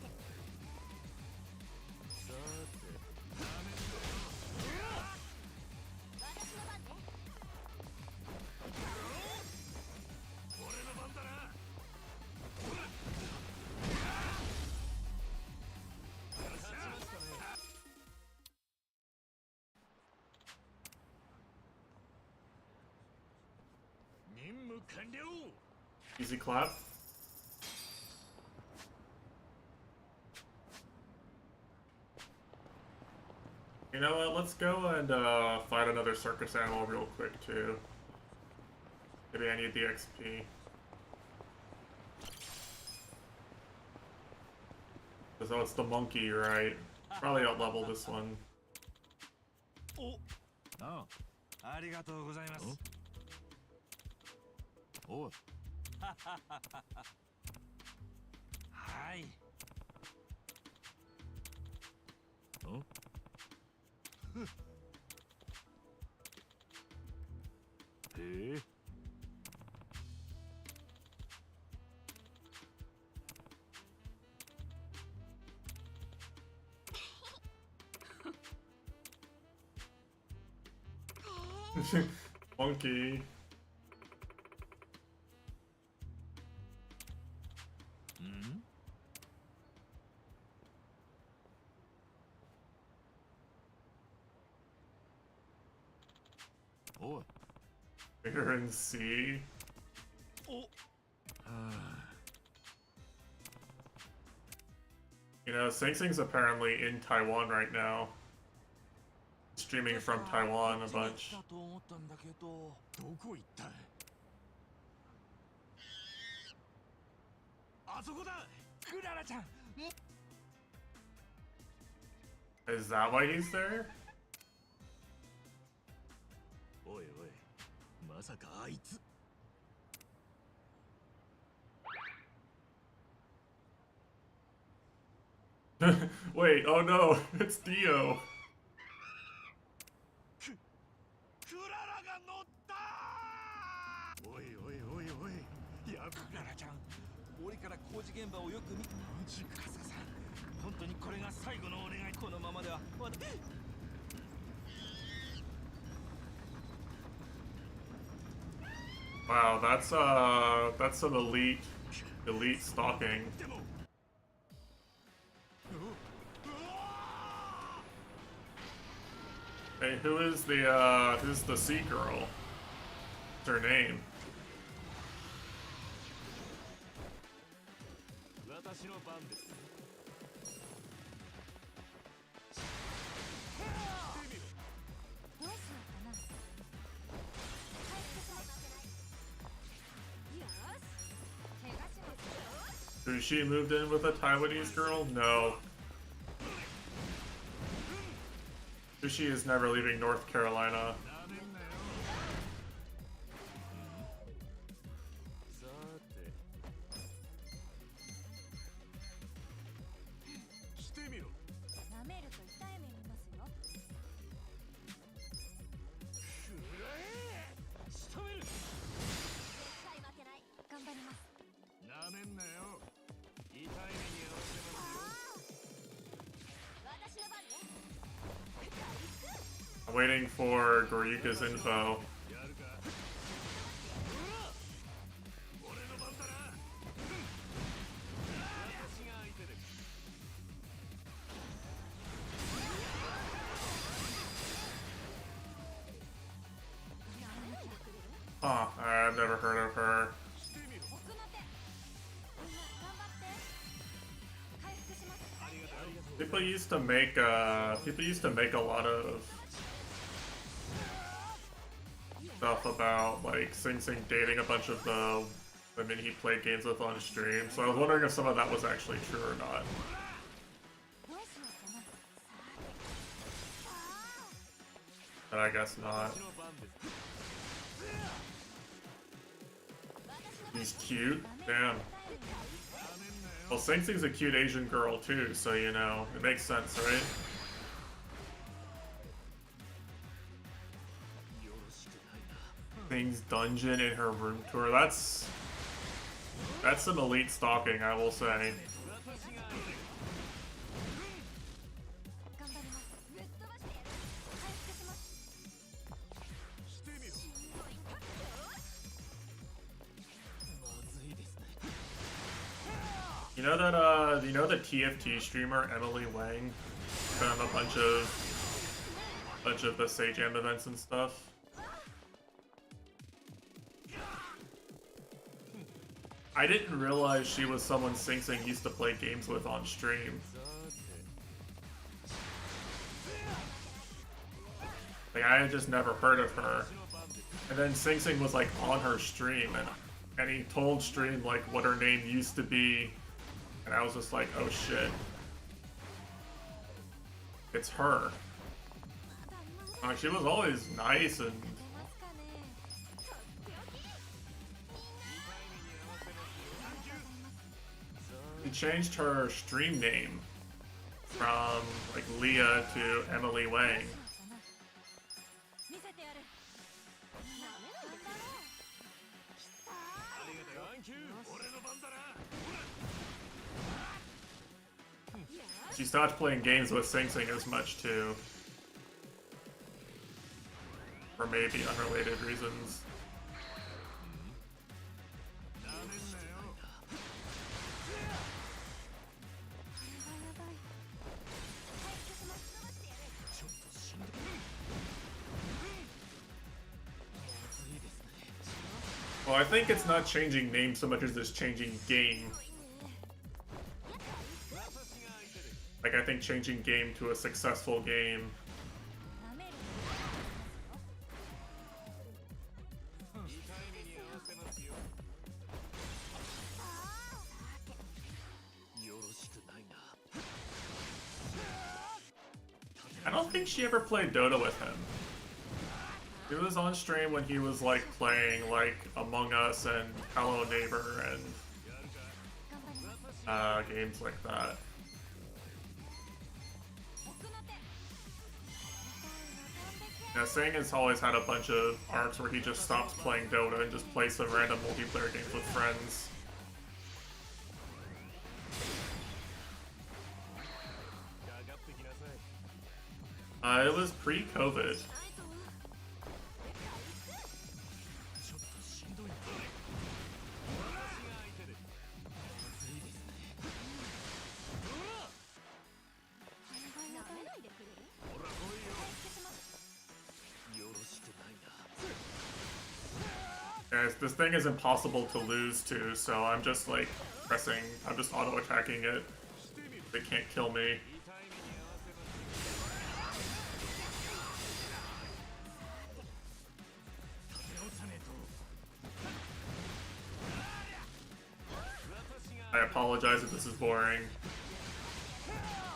て。私の番ね。俺の番だな。任務完了。 Easy clap. You know what, let's go and fight another circus animal real quick too. Maybe I need the XP. So it's the monkey, right? Probably out-level this one. あありがとうございます。おう。はい。おへえ。Monkey. ん？おい。 Here and see. お。はあ。 You know, Sing Sing's apparently in Taiwan right now. Streaming from Taiwan a bunch. だと思ったんだけど、どこ行った？あそこだ。クララちゃん。 Is that why he's there? おいおい、まさかあいつ。 Wait, oh no, it's Dio. クララが乗った。おいおいおいおい、やクララちゃん。俺から工事現場をよく見。マジかささん。本当にこれが最後のお願い。このままでは。Wow, that's some elite stalking. Hey, who's the sea girl? What's her name? 私の番ですね。どうしようかな。回復します。よし。怪我しますよ。 Who she moved in with a Taiwanese girl? No. Sushi is never leaving North Carolina. さて。してみろ。舐めると痛い目見ますよ。くらえ。仕留める。絶対負けない。頑張ります。なめんなよ。痛い目に遭わせますよ。私の番ね。 I'm waiting for Gorika's info. Huh, I've never heard of her. People used to make a lot of stuff about like Sing Sing dating a bunch of the women he played games with on stream, so I was wondering if some of that was actually true or not. But I guess not. He's cute? Damn. Well, Sing Sing's a cute Asian girl too, so you know, it makes sense, right? Thing's dungeon in her room tour. That's some elite stalking, I will say. You know the TFT streamer Emily Wang done a bunch of the Sage Jam events and stuff. I didn't realize she was someone Sing Sing used to play games with on stream. Like, I had just never heard of her. And then Sing Sing was like on her stream and he told stream like what her name used to be, and I was just like, oh shit. It's her. She was always nice and she changed her stream name from like Leah to Emily Wang. She stopped playing games with Sing Sing as much too. For maybe unrelated reasons. Well, I think it's not changing name so much as it's changing game. Like, I think changing game to a successful game. I don't think she ever played Dota with him. He was on stream when he was like playing like Among Us and Hello Neighbor and games like that. Now, Sang has always had a bunch of arcs where he just stops playing Dota and just plays some random multiplayer games with friends. It was pre-COVID. Guys, this thing is impossible to lose to, so I'm just like pressing, I'm just auto-attacking it. They can't kill me. I apologize if this is boring.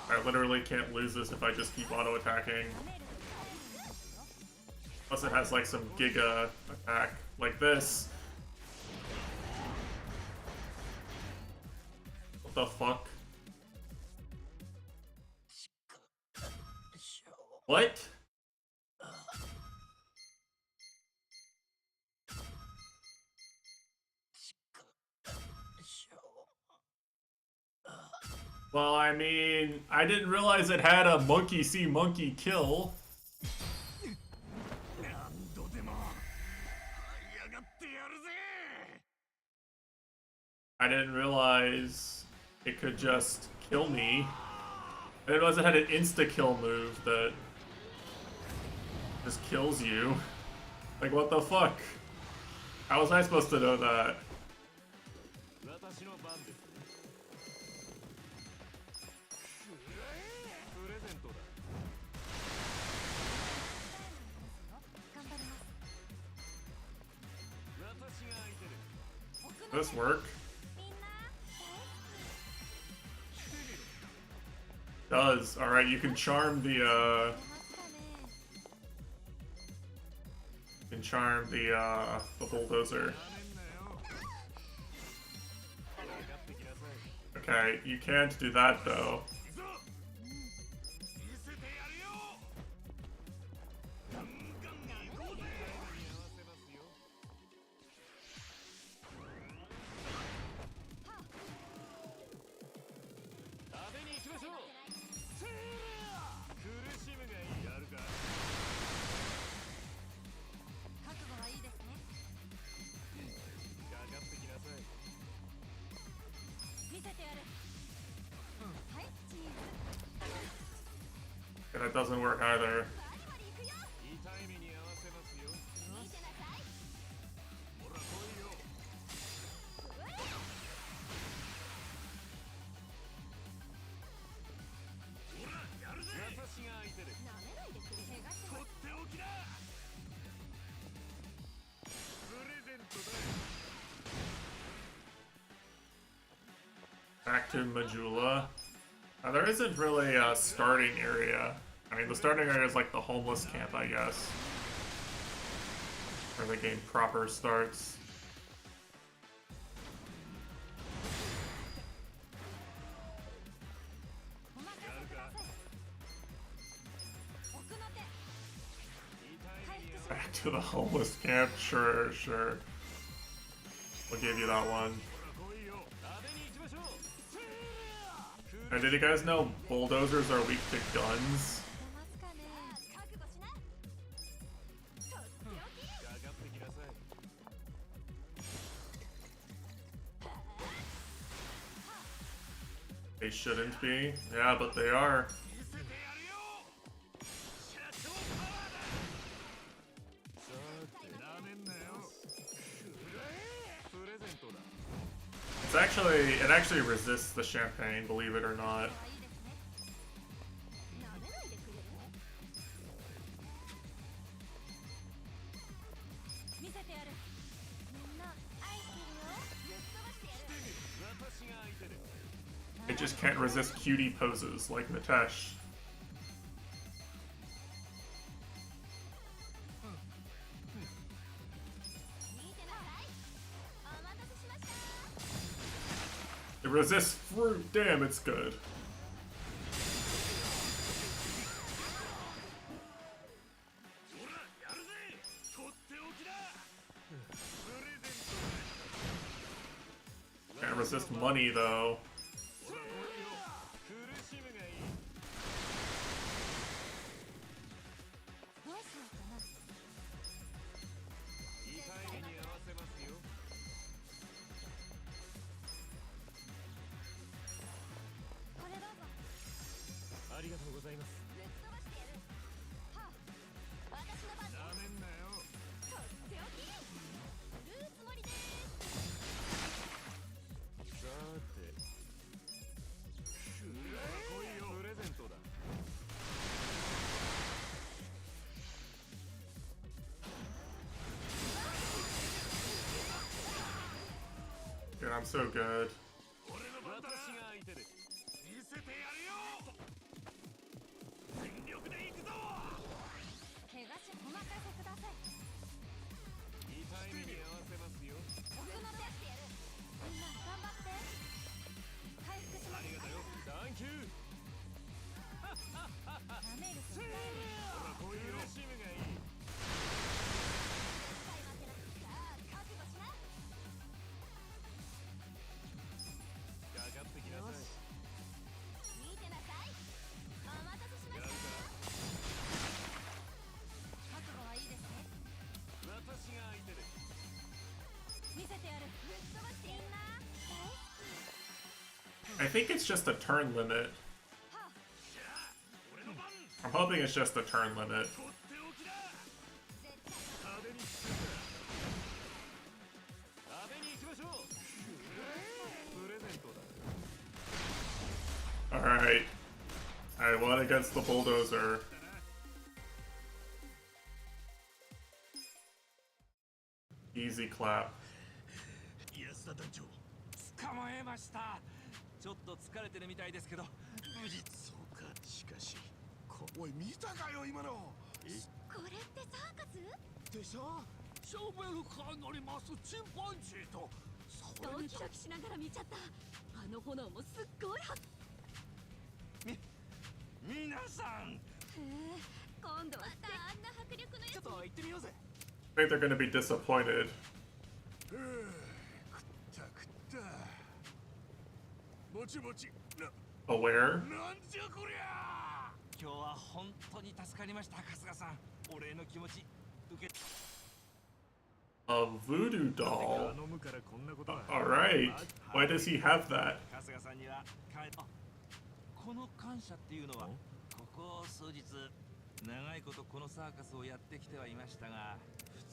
I literally can't lose this if I just keep auto-attacking. Plus it has like some giga attack, like this. What the fuck? What? Well, I mean, I didn't realize it had a monkey see monkey kill. I didn't realize it could just kill me. I didn't realize it had an insta-kill move that just kills you. Like, what the fuck? How was I supposed to know that? Does this work? Does. Alright, you can charm the, You can charm the bulldozer. Okay, you can't do that, though. And that doesn't work either. Back to Majula. There isn't really a starting area. I mean, the starting area is like the homeless camp, I guess. Where the game proper starts. Back to the homeless camp? Sure, sure. We'll give you that one. And did you guys know bulldozers are weak to guns? They shouldn't be. Yeah, but they are. It actually resists the champagne, believe it or not. It just can't resist cutie poses like Mitesh. It resists fruit. Damn, it's good. Can't resist money, though. I'm so good. 私が相手で見せてやるよ。全力で行くぞ。怪我しお任せください。痛い目に合わせますよ。僕の手してやる。みんな頑張って。回復します。ありがとうよ。サンキュー。なめると痛い。ほらこういう苦しみがいい。かかってきなさい。見てなさい。お待たせしました。覚悟はいいですね。私が相手で見せてやる。ぶっ飛ばしてみんな。 I think it's just a turn limit. I'm hoping it's just a turn limit. Alright. I won against the bulldozer. Easy clap. 安田団長捕まえました。ちょっと疲れてるみたいですけど無事。そうか。しかしおい見たかよ今の。これってサーカスでしょ。ショベルカー乗りますチンパンジーと。ドキドキしながら見ちゃった。あの炎もすっごいは皆さん。へえ、今度はまたあんな迫力のやつ。ちょっと行ってみようぜ。I think they're gonna be disappointed. 食った食った。もちもち。Aware? なんじゃこりゃ。今日は本当に助かりました春日さん。お礼の気持ち受け。A voodoo doll. Alright. Why does he have that? 春日さんにはこの感謝っていうのはここ数日長いことこのサーカスをやってきてはいましたが、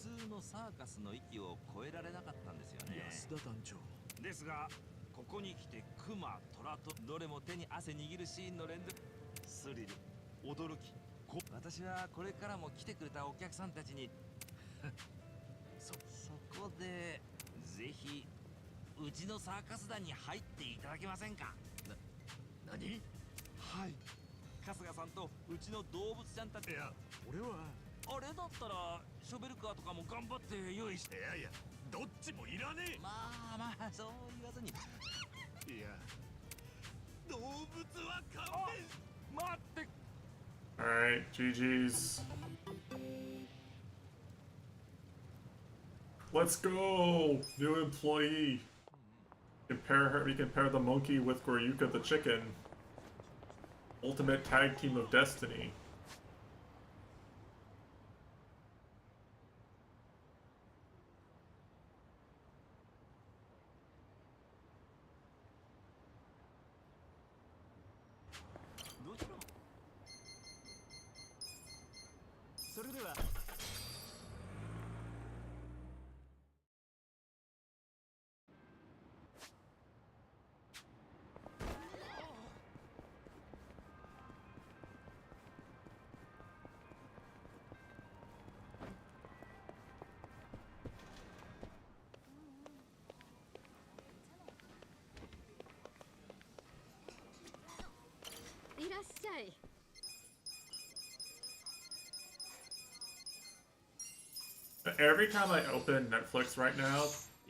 普通のサーカスの域を超えられなかったんですよね。安田団長ですが、ここに来てクマ、トラとどれも手に汗握るシーンの連続。スリル、驚き。私はこれからも来てくれたお客さんたちにそこでぜひうちのサーカス団に入っていただけませんか。何？はい。春日さんとうちの動物ちゃんたち。いや、俺はあれだったらショベルカーとかも頑張って用意して。いやいや、どっちもいらねえ。まあそう言わずに。いや、動物は勘弁。待って。Alright, GG's. Let's go! New employee. We compare the monkey with Goryuka the chicken. Ultimate tag team of destiny. Every time I open Netflix right now,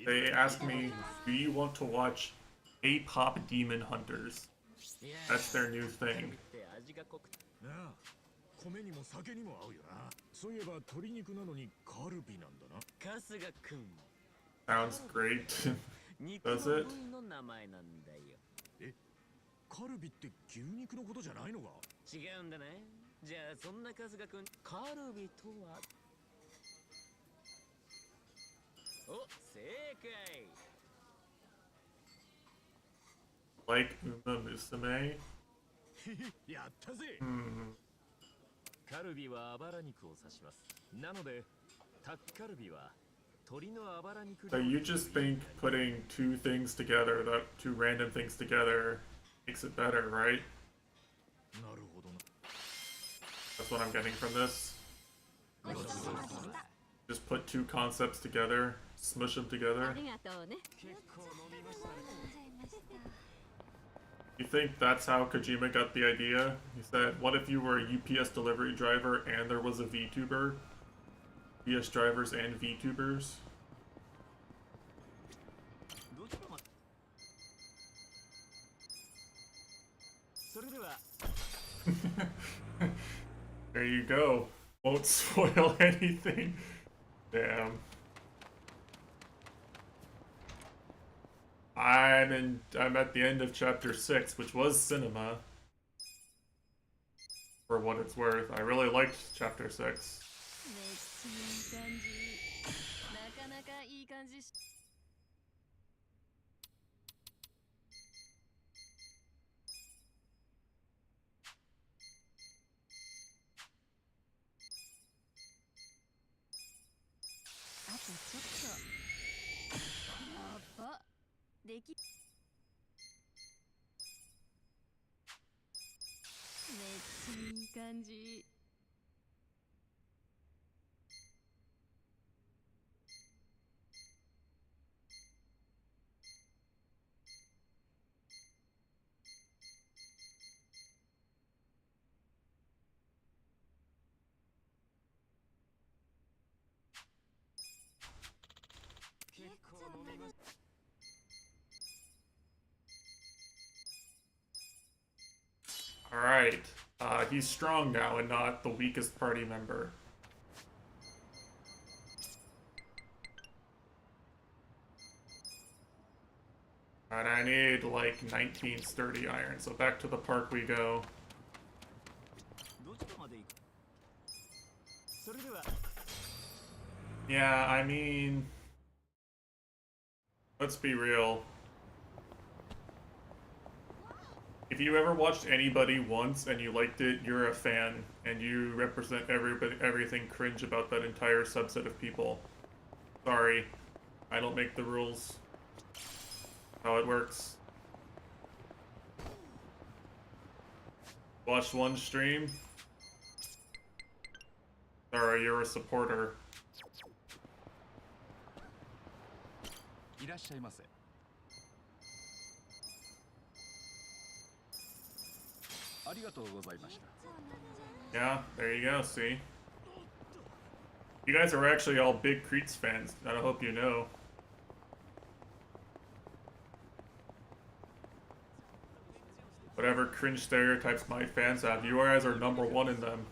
they ask me, do you want to watch A-pop Demon Hunters? That's their new thing. なあ、米にも酒にも合うよな。そういえば鶏肉なのにカルビなんだな。春日くん。Sounds great. Does it? え、カルビって牛肉のことじゃないのか？違うんだね。じゃあそんな春日くん、カルビとは？お、正解。Like Uma Musume? やったぜ。カルビはあばら肉を指します。なので、タッカルビは鶏のあばら肉。So you just think putting two things together, two random things together, makes it better, right? なるほどな。 That's what I'm getting from this. Just put two concepts together smush them together. ありがとうね。 You think that's how Kojima got the idea? He said, what if you were a UPS delivery driver and there was a VTuber? UPS drivers and VTubers? There you go. Won't spoil anything. Damn. I'm at the end of chapter 6, which was cinema. For what it's worth. I really liked chapter 6. あとちょっと。やば。でき。めっちゃいい感じ。Alright. He's strong now and not the weakest party member. Alright, I need like 19 sturdy iron, so back to the park we go. Yeah, I mean... Let's be real. If you ever watched anybody once and you liked it, you're a fan, and you represent everything cringe about that entire subset of people. Sorry, I don't make the rules. How it works. Watched one stream. Sorry, you're a supporter. いらっしゃいませ。ありがとうございました。 Yeah, there you go, see? You guys are actually all big Creeds fans, I hope you know. Whatever cringe stereotypes my fans have, you guys are #1 in them.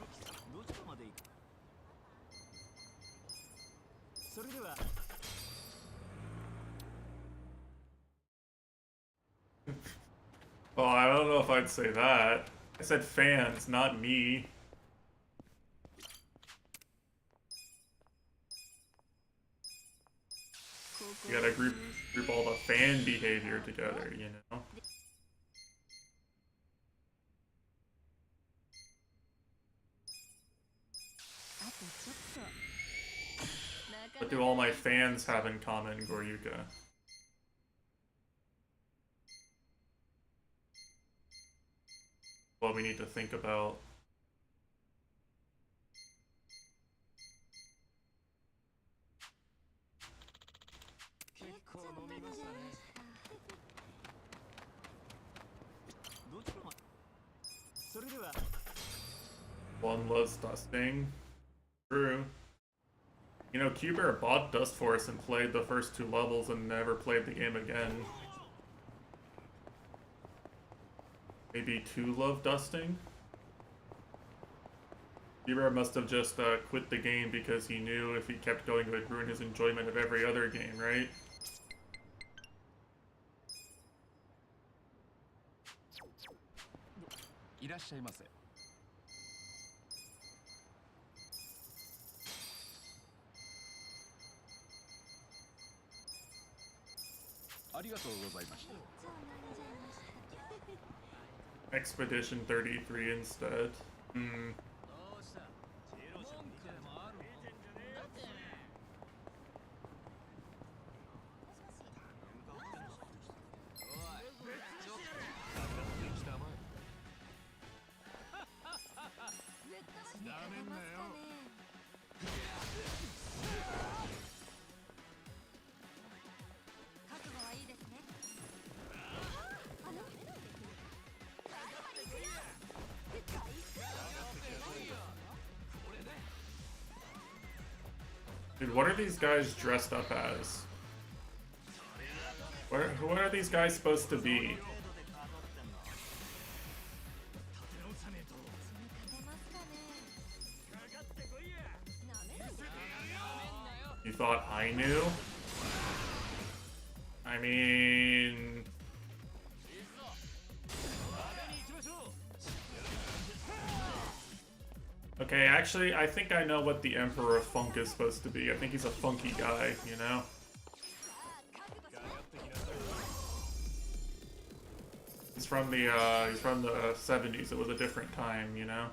Well, I don't know if I'd say that. I said fans, not me. You gotta group all the fan behavior together, you know? What do all my fans have in common, Goryuka? What we need to think about. One loves dusting. True. You know, Q-Bear bought Dust Force and played the first 2 levels and never played the game again. Maybe 2 love dusting? Q-Bear must have just quit the game because he knew if he kept going it would ruin his enjoyment of every other game, right? Expedition 33 instead. Hmm. Dude, what are these guys dressed up as? What are these guys supposed to be? You thought I knew? I mean... Okay, actually, I think I know what the Emperor of Funk is supposed to be. I think he's a funky guy, you know? He's from the 70s. It was a different time, you know?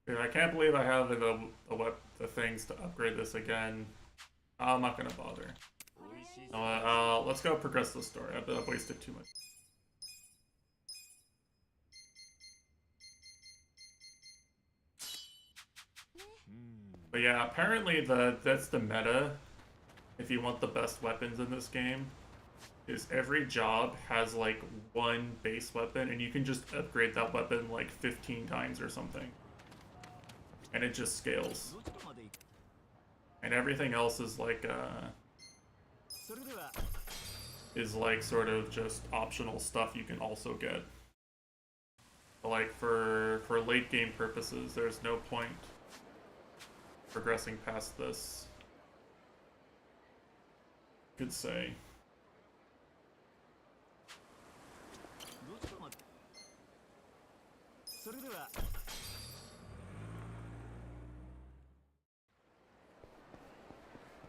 Dude, I can't believe I have the things to upgrade this again. I'm not gonna bother. Let's go progress the story. I've wasted too much. But yeah, apparently that's the meta. If you want the best weapons in this game, is every job has like one base weapon, and you can just upgrade that weapon like 15 times or something. And it just scales. And everything else is like sort of just optional stuff you can also get. But like for late game purposes, there's no point progressing past this. Could say.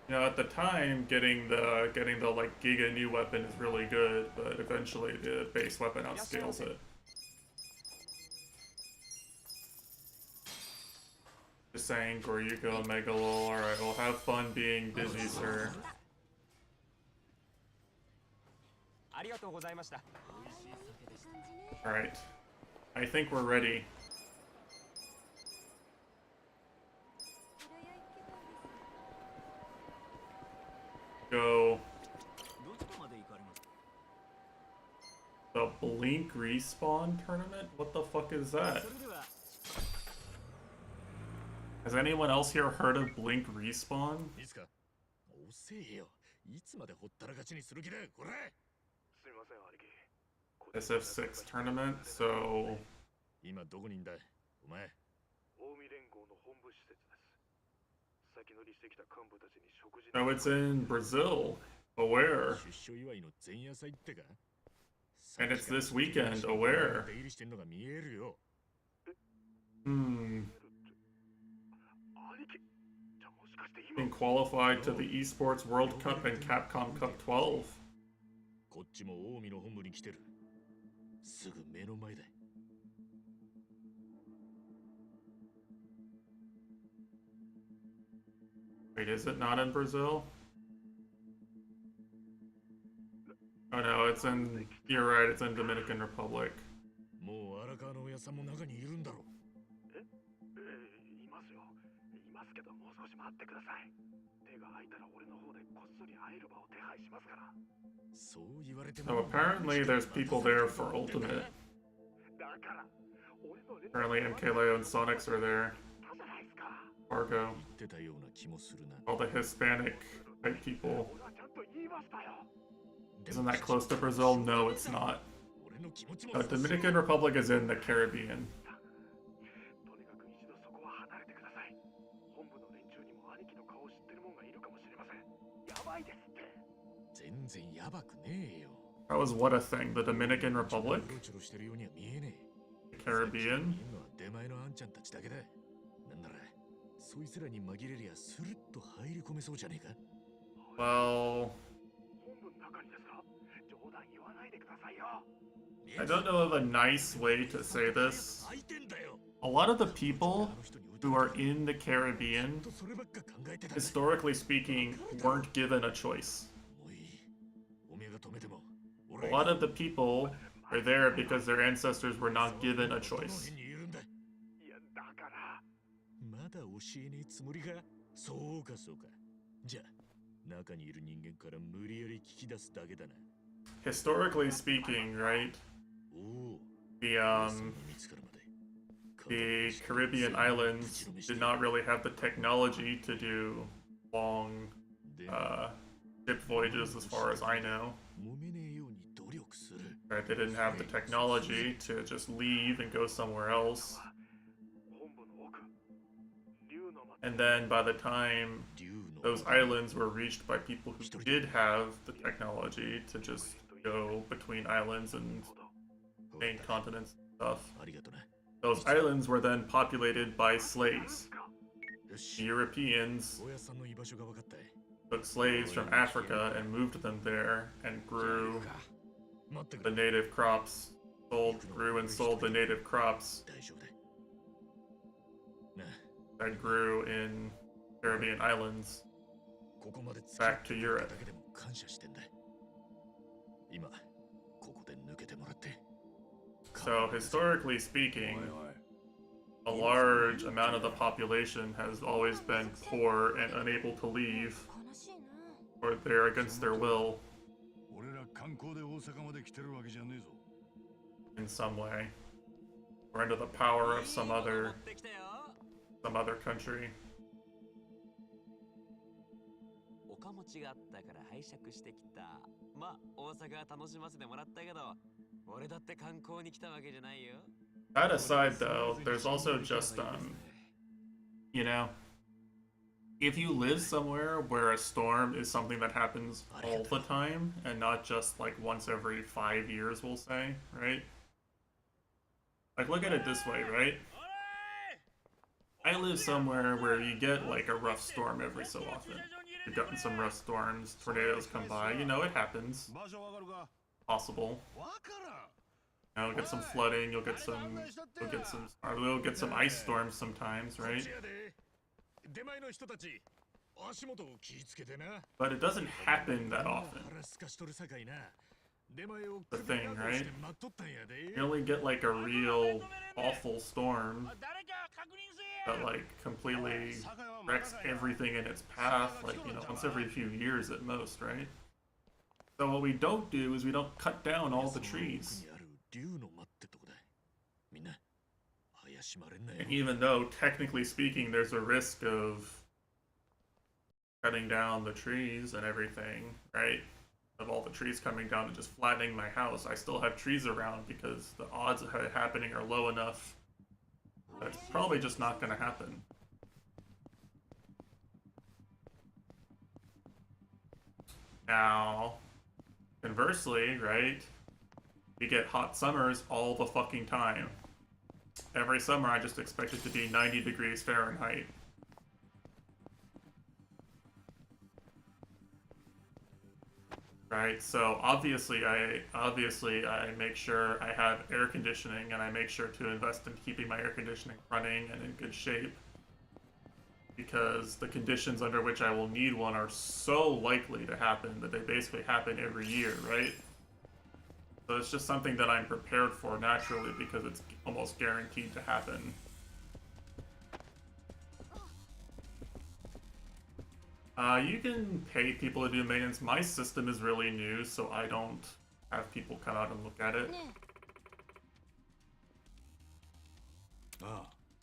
You know, at the time, getting the like Giga new weapon is really good, but eventually the base weapon outscales it. Just saying, Goryuko, Megalol, alright, well have fun being busy, sir. Alright. I think we're ready. Go. The Blink Respawn tournament? What the fuck is that? Has anyone else here heard of Blink Respawn? SF6 tournament, so... Oh, it's in Brazil. Aware. And it's this weekend. Aware. Being qualified to the Esports World Cup and Capcom Cup 12. Wait, is it not in Brazil? Oh no, it's in... You're right, it's in Dominican Republic. So apparently there's people there for Ultimate. Apparently MKLeo and Sonics are there. Fargo. All the Hispanic type people. Isn't that close to Brazil? No, it's not. Dominican Republic is in the Caribbean. That was what a thing, the Dominican Republic? The Caribbean? Well... I don't know of a nice way to say this. A lot of the people who are in the Caribbean, historically speaking, weren't given a choice. A lot of the people are there because their ancestors were not given a choice. まだ教えねえつもりか。そうかそうか。じゃあ中にいる人間から無理やり聞き出すだけだな。Historically speaking, right? The Caribbean islands did not really have the technology to do long ship voyages, as far as I know. Right? They didn't have the technology to just leave and go somewhere else. And then by the time those islands were reached by people who did have the technology to just go between islands and main continents and stuff, those islands were then populated by slaves. The Europeans took slaves from Africa and moved them there and grew the native crops, grew and sold the native crops that grew in Caribbean islands back to Europe. So historically speaking, a large amount of the population has always been poor and unable to leave, or they're against their will in some way, or under the power of some other country. おかもちがあったから拝借してきた。まあ大阪は楽しませてもらったけど、俺だって観光に来たわけじゃないよ。That aside, though, there's also just you know, if you live somewhere where a storm is something that happens all the time and not just like once every 5 years, we'll say, right? Like, look at it this way, right? I live somewhere where you get like a rough storm every so often. You've gotten some rough storms, tornadoes come by, you know, it happens. Possible. You'll get some flooding, you'll get some ice storms sometimes, right? But it doesn't happen that often. The thing, right? You only get like a real awful storm that like completely wrecks everything in its path, like, you know, once every few years at most, right? So what we don't do is we don't cut down all the trees. And even though, technically speaking, there's a risk of cutting down the trees and everything, right? Of all the trees coming down and just flattening my house, I still have trees around because the odds of it happening are low enough that it's probably just not going to happen. Now, conversely, right, we get hot summers all the fucking time. Every summer I just expect it to be 90 degrees Fahrenheit. Right, so obviously I make sure I have air conditioning, and I make sure to invest in keeping my air conditioning running and in good shape, because the conditions under which I will need one are so likely to happen that they basically happen every year, right? So it's just something that I'm prepared for naturally because it's almost guaranteed to happen. You can pay people to do maintenance. My system is really new, so I don't have people come out and look at it.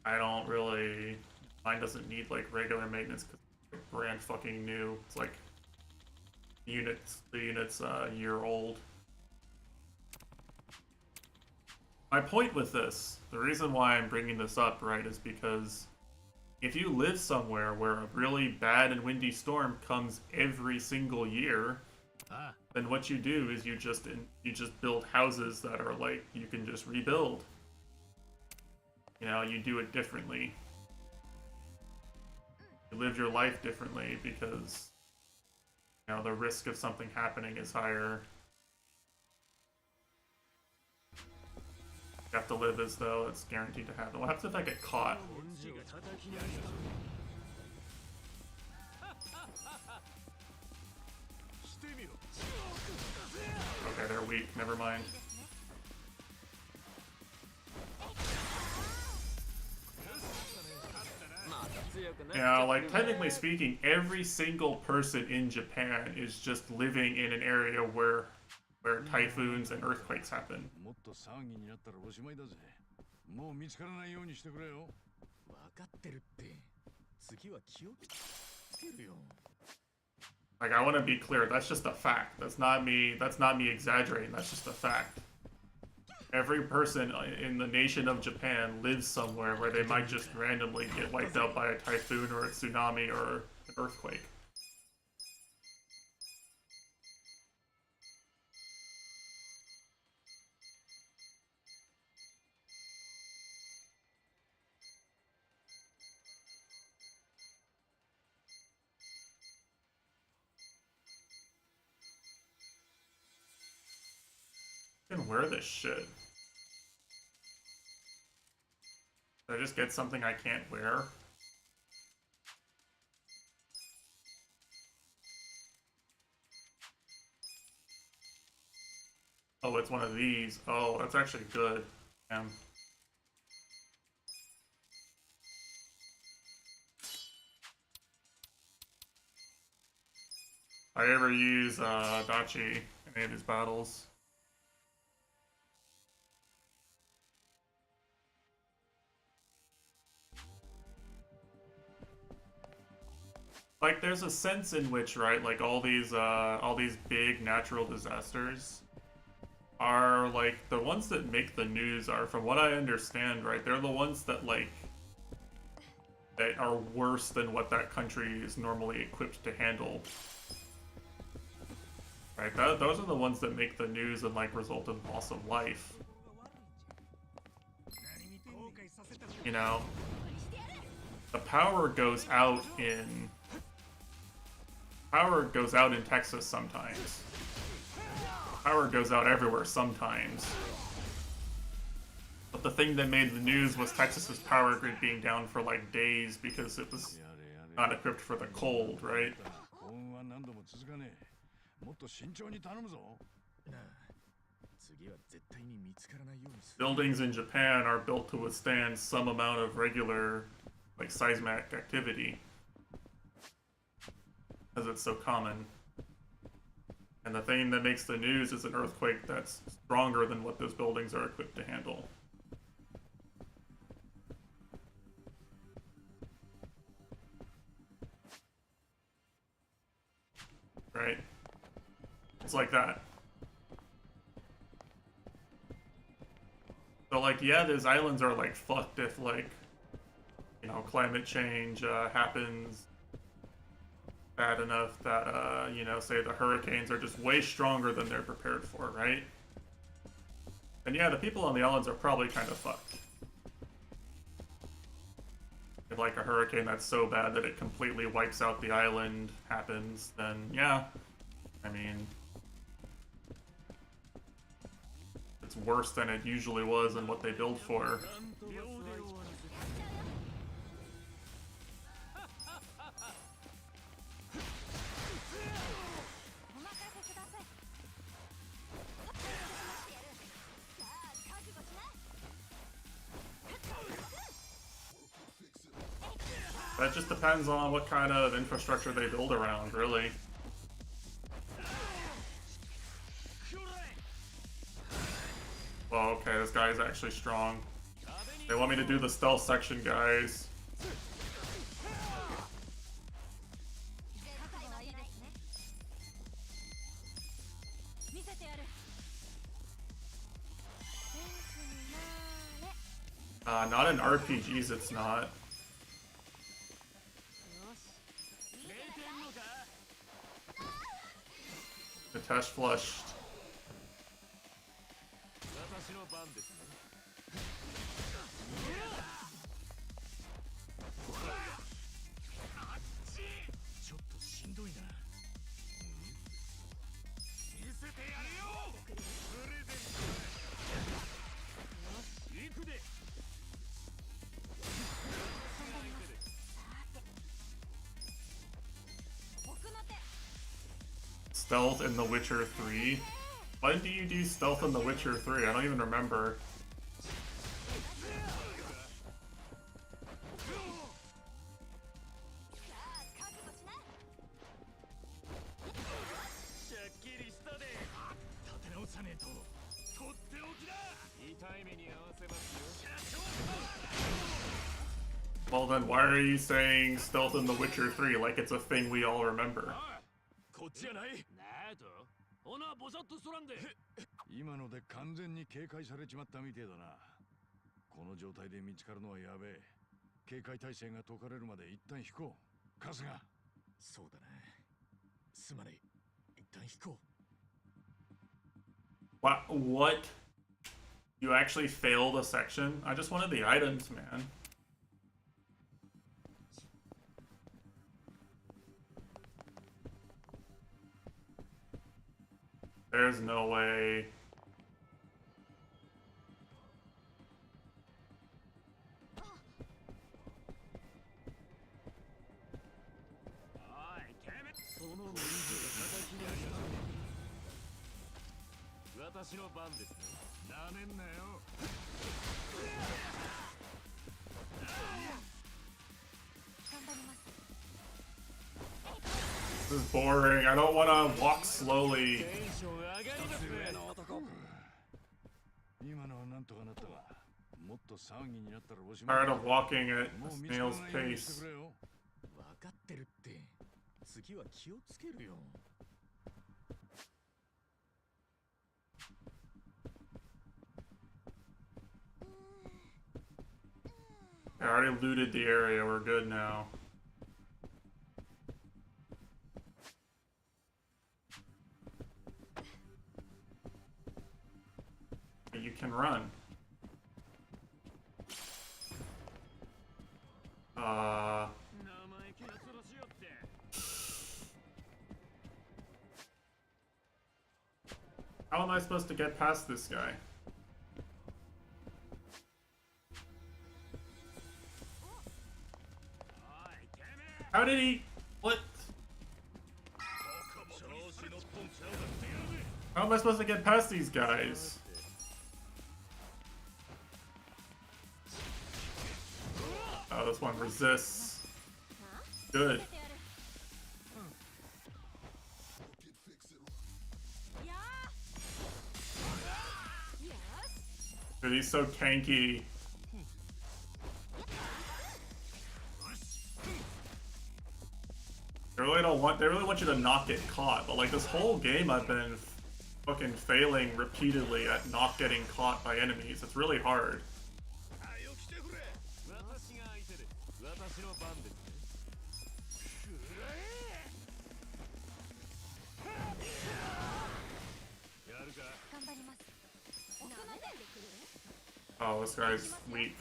I don't really... Mine doesn't need, like, regular maintenance because it's brand fucking new. It's like... the unit's a year old. My point with this, the reason why I'm bringing this up, right, is because if you live somewhere where a really bad and windy storm comes every single year, then what you do is you just build houses that are like, you can just rebuild. You know, you do it differently. You live your life differently because, you know, the risk of something happening is higher. You have to live as though it's guaranteed to happen. What happens if I get caught? Okay, they're weak. Never mind. Yeah, like, technically speaking, every single person in Japan is just living in an area where typhoons and earthquakes happen. もっと騒ぎになったらおしまいだぜ。もう見つからないようにしてくれよ。分かってるって。次は気をつけるよ。 Like, I want to be clear, that's just a fact. That's not me exaggerating, that's just a fact. Every person in the nation of Japan lives somewhere where they might just randomly get wiped out by a typhoon or a tsunami or an earthquake. I can wear this shit. Did I just get something I can't wear? Oh, it's one of these. Oh, that's actually good. Damn. If I ever use Dachi in any of these battles. Like, there's a sense in which, right, like all these big natural disasters are like the ones that make the news are, from what I understand, right, they're the ones that like that are worse than what that country is normally equipped to handle. Right, those are the ones that make the news and like result in loss of life. You know, the power goes out in Texas sometimes. Power goes out everywhere sometimes. But the thing that made the news was Texas's power grid being down for like days because it was not equipped for the cold, right? Buildings in Japan are built to withstand some amount of regular, like, seismic activity, because it's so common. And the thing that makes the news is an earthquake that's stronger than what those buildings are equipped to handle. Right? It's like that. So, like, yeah, these islands are, like, fucked if, like, you know, climate change happens bad enough that, you know, say the hurricanes are just way stronger than they're prepared for, right? And yeah, the people on the islands are probably kind of fucked. If, like, a hurricane that's so bad that it completely wipes out the island happens, then yeah, I mean, it's worse than it usually was and what they build for. That just depends on what kind of infrastructure they build around, really. Well, okay, this guy is actually strong. They want me to do the stealth section, guys. Not in RPGs, it's not. Nitesh flushed. stealth in The Witcher 3? When do you do stealth in The Witcher 3? I don't even remember. Well then, why are you saying stealth in The Witcher 3 like it's a thing we all remember? 今ので完全に警戒されちまったみてえだな。この状態で見つかるのはやべえ。警戒態勢が解かれるまで一旦引こう。春日。そうだな。すまねえ。一旦引こう。What? You actually failed a section? I just wanted the items, man. There's no way. This is boring. I don't want to walk slowly. Tired of walking at a snail's pace. I already looted the area. We're good now. You can run. How am I supposed to get past this guy? How did he... What? How am I supposed to get past these guys? Oh, this one resists. Good. Dude, he's so tanky. They really want you to not get caught, but like this whole game I've been fucking failing repeatedly at not getting caught by enemies. It's really hard. Oh, this guy's weak.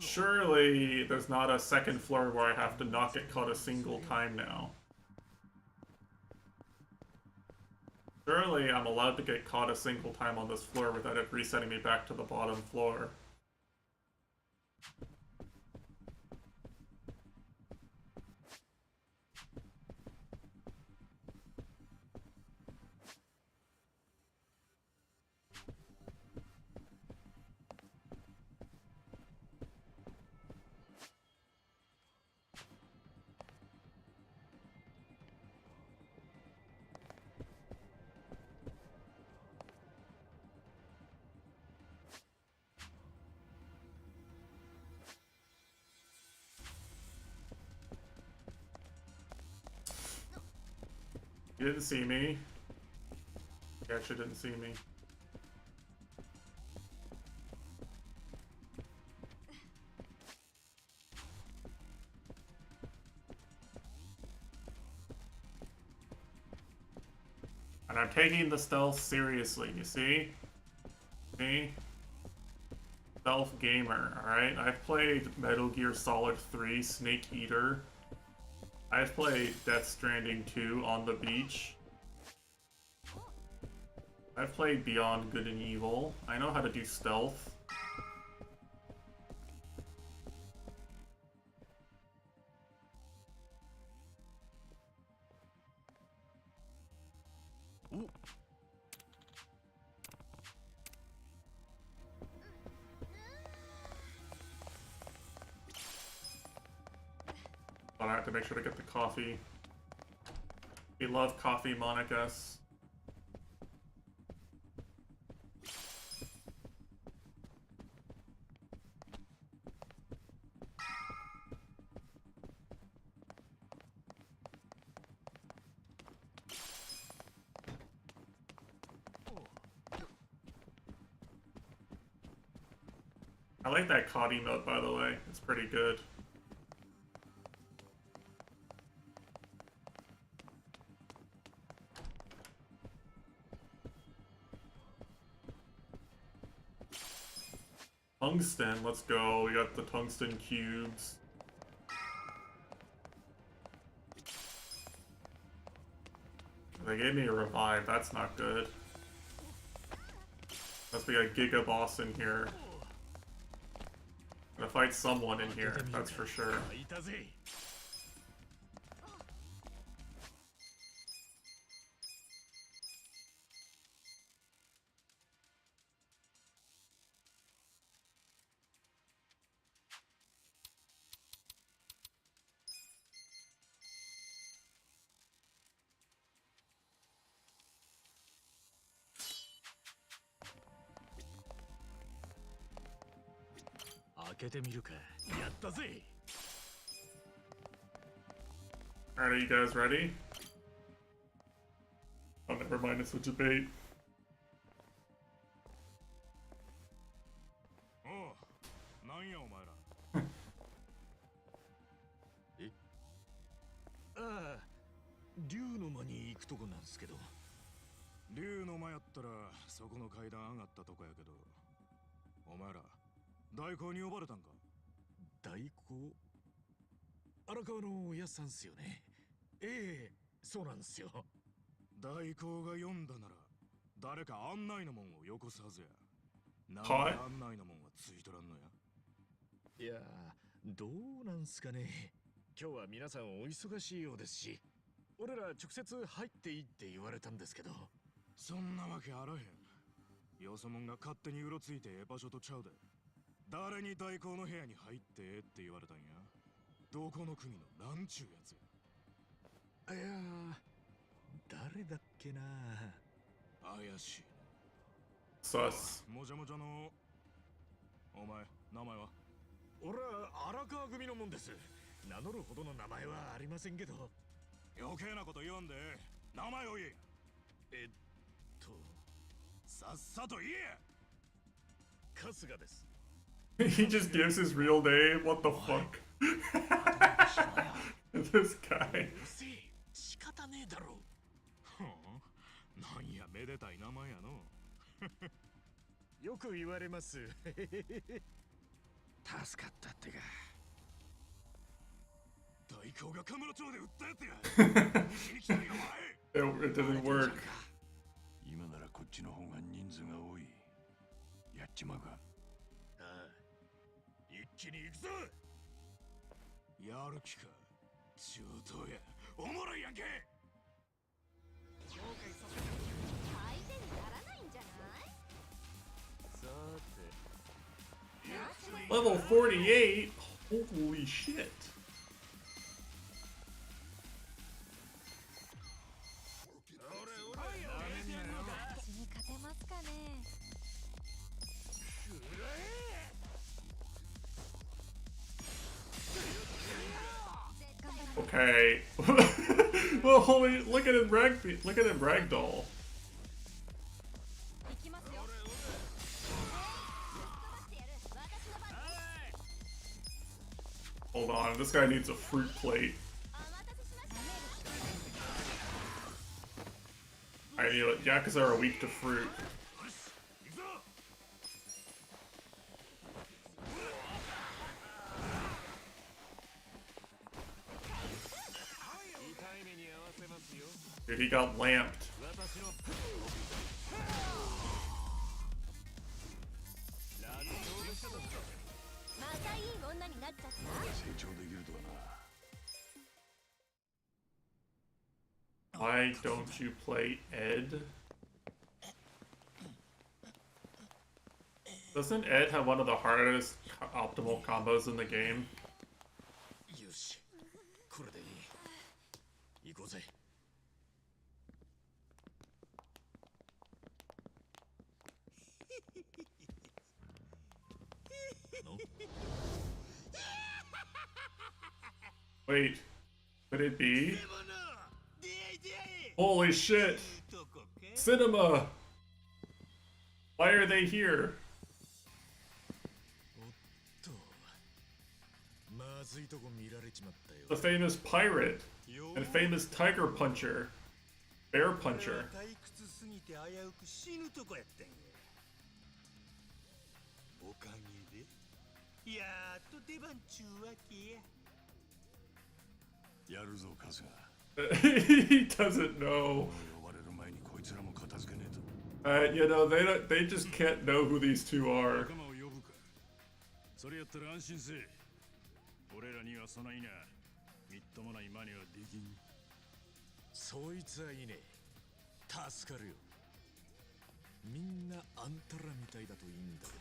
Surely there's not a second floor where I have to not get caught a single time now. Surely I'm allowed to get caught a single time on this floor without it resetting me back to the bottom floor. You didn't see me. He actually didn't see me. And I'm taking the stealth seriously, you see? See? Stealth gamer, alright? I've played Metal Gear Solid 3 Snake Eater. I've played Death Stranding 2 on the beach. I've played Beyond Good and Evil. I know how to do stealth. But I have to make sure to get the coffee. We love coffee, Monica's. I like that COD emote, by the way. It's pretty good. Tungsten, let's go. We got the tungsten cubes. They gave me a revive, that's not good. Unless we got Giga Boss in here. Gonna fight someone in here, that's for sure. Alright, are you guys ready? Oh, never mind, it's a debate. Hot? いやー、どうなんすかね。今日は皆さんお忙しいようですし、俺ら直接入っていいって言われたんですけど。そんなわけあらへん。よそもんが勝手にうろついて場所とちゃうで。誰に代行の部屋に入ってって言われたんや。どこの国のなんちゅうやつや。いやー、誰だっけな。怪しい。Sus。もじゃもじゃの。お前、名前は？俺は荒川組のもんです。名乗るほどの名前はありませんけど。余計なこと言わんで、名前を言え。さっさと言え。春日です。He just gives his real name? What the fuck? This guy. 仕方ねえだろ。なんやめでたい名前やの。よく言われます。助かったってか。代行がカムロ町で売ったやつや。西に来たんやお前。It didn't work. 今ならこっちの方が人数が多い。やっちまうか。ああ、一気に行くぞ。やる気か。中東や。おもろいやんけ。相手にならないんじゃない？さて。Level 48? Holy shit. 私に勝てますかね。 Okay. Well, holy, look at him ragdoll. Hold on, this guy needs a fruit plate. I knew it. Yakuza are weak to fruit. Dude, he got lamped. Why don't you play Ed? Doesn't Ed have one of the hardest optimal combos in the game? Wait, could it be? Holy shit! Cinema! Why are they here? The famous pirate and famous tiger puncher, bear puncher. He doesn't know. You know, they just can't know who these two are.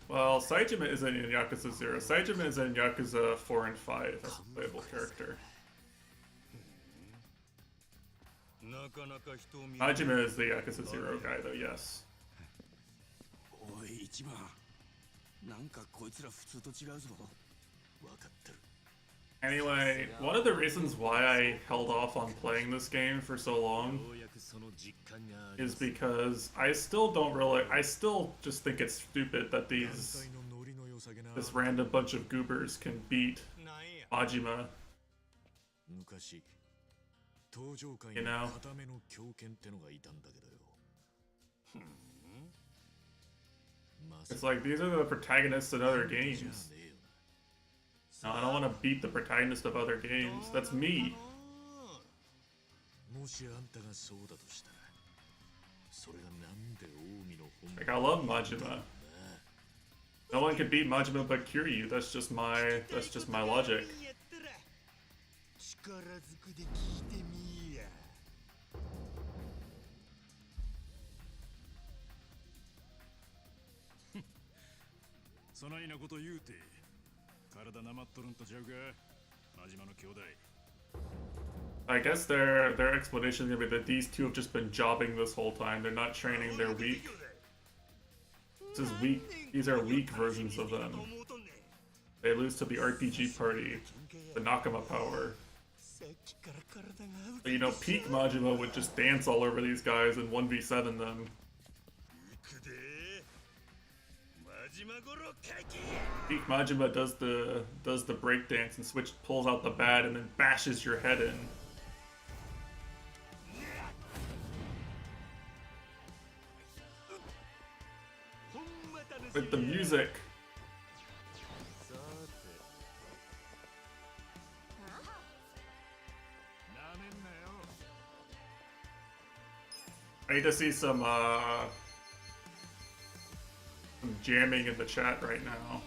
Well, Saejima isn't in Yakuza 0. Saejima is in Yakuza 4 and 5 as a playable character. Majima is the Yakuza 0 guy, though, yes. Anyway, one of the reasons why I held off on playing this game for so long is because I still just think it's stupid that this random bunch of goobers can beat Majima. You know? It's like, these are the protagonists in other games. No, I don't want to beat the protagonist of other games. That's me. Like, I love Majima. No one can beat Majima but Kiryu. That's just my logic. I guess their explanation is gonna be that these two have just been jobbing this whole time. They're not training, they're weak. This is weak. These are weak versions of them. They lose to the RPG party, the Nakama power. But you know, peak Majima would just dance all over these guys and 1v7 them. Peak Majima does the breakdance and pulls out the bat and then bashes your head in. With the music. I need to see some jamming in the chat right now.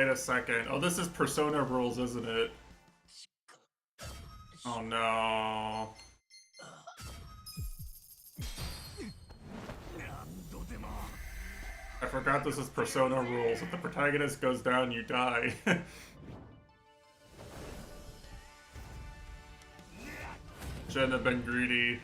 wait a second. Oh, this is Persona rules, isn't it? Oh no. I forgot this is Persona rules. If the protagonist goes down, you die. Shouldn't have been greedy.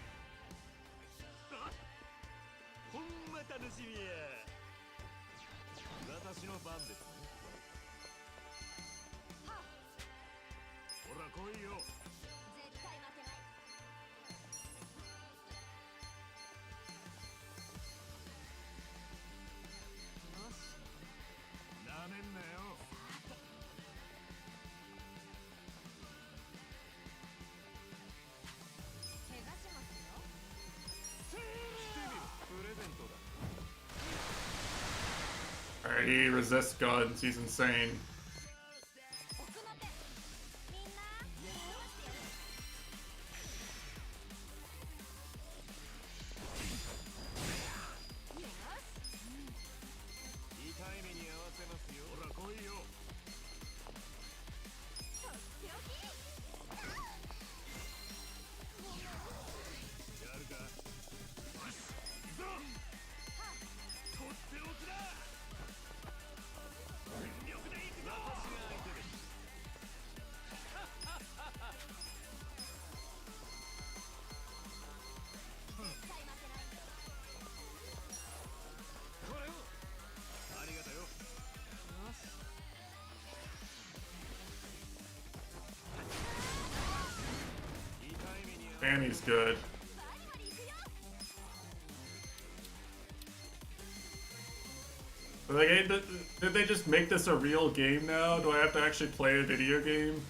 Alright, he resists guns. He's insane. And he's good. Did they just make this a real game now? Do I have to actually play a video game?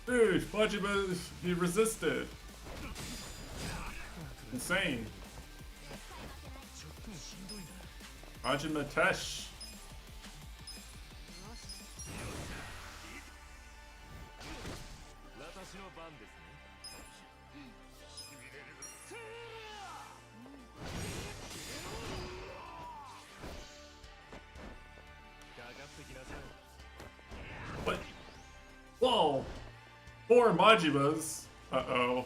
Dude, Majima, he resisted. Insane. Majima Tesh. What? Whoa! 4 Majimas. Uh-oh.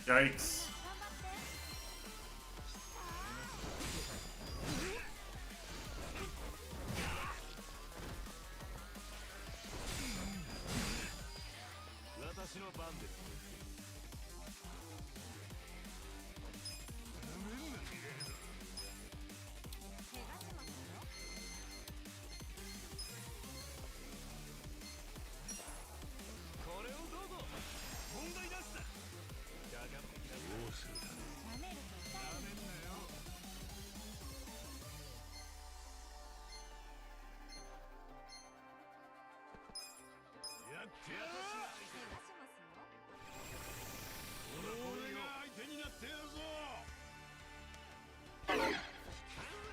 Yikes.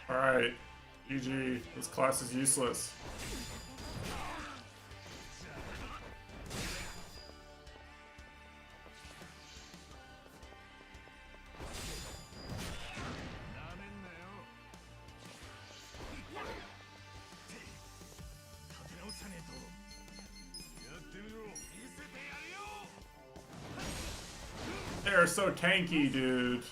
Alright, GG. This class is useless. They're so tanky, dude.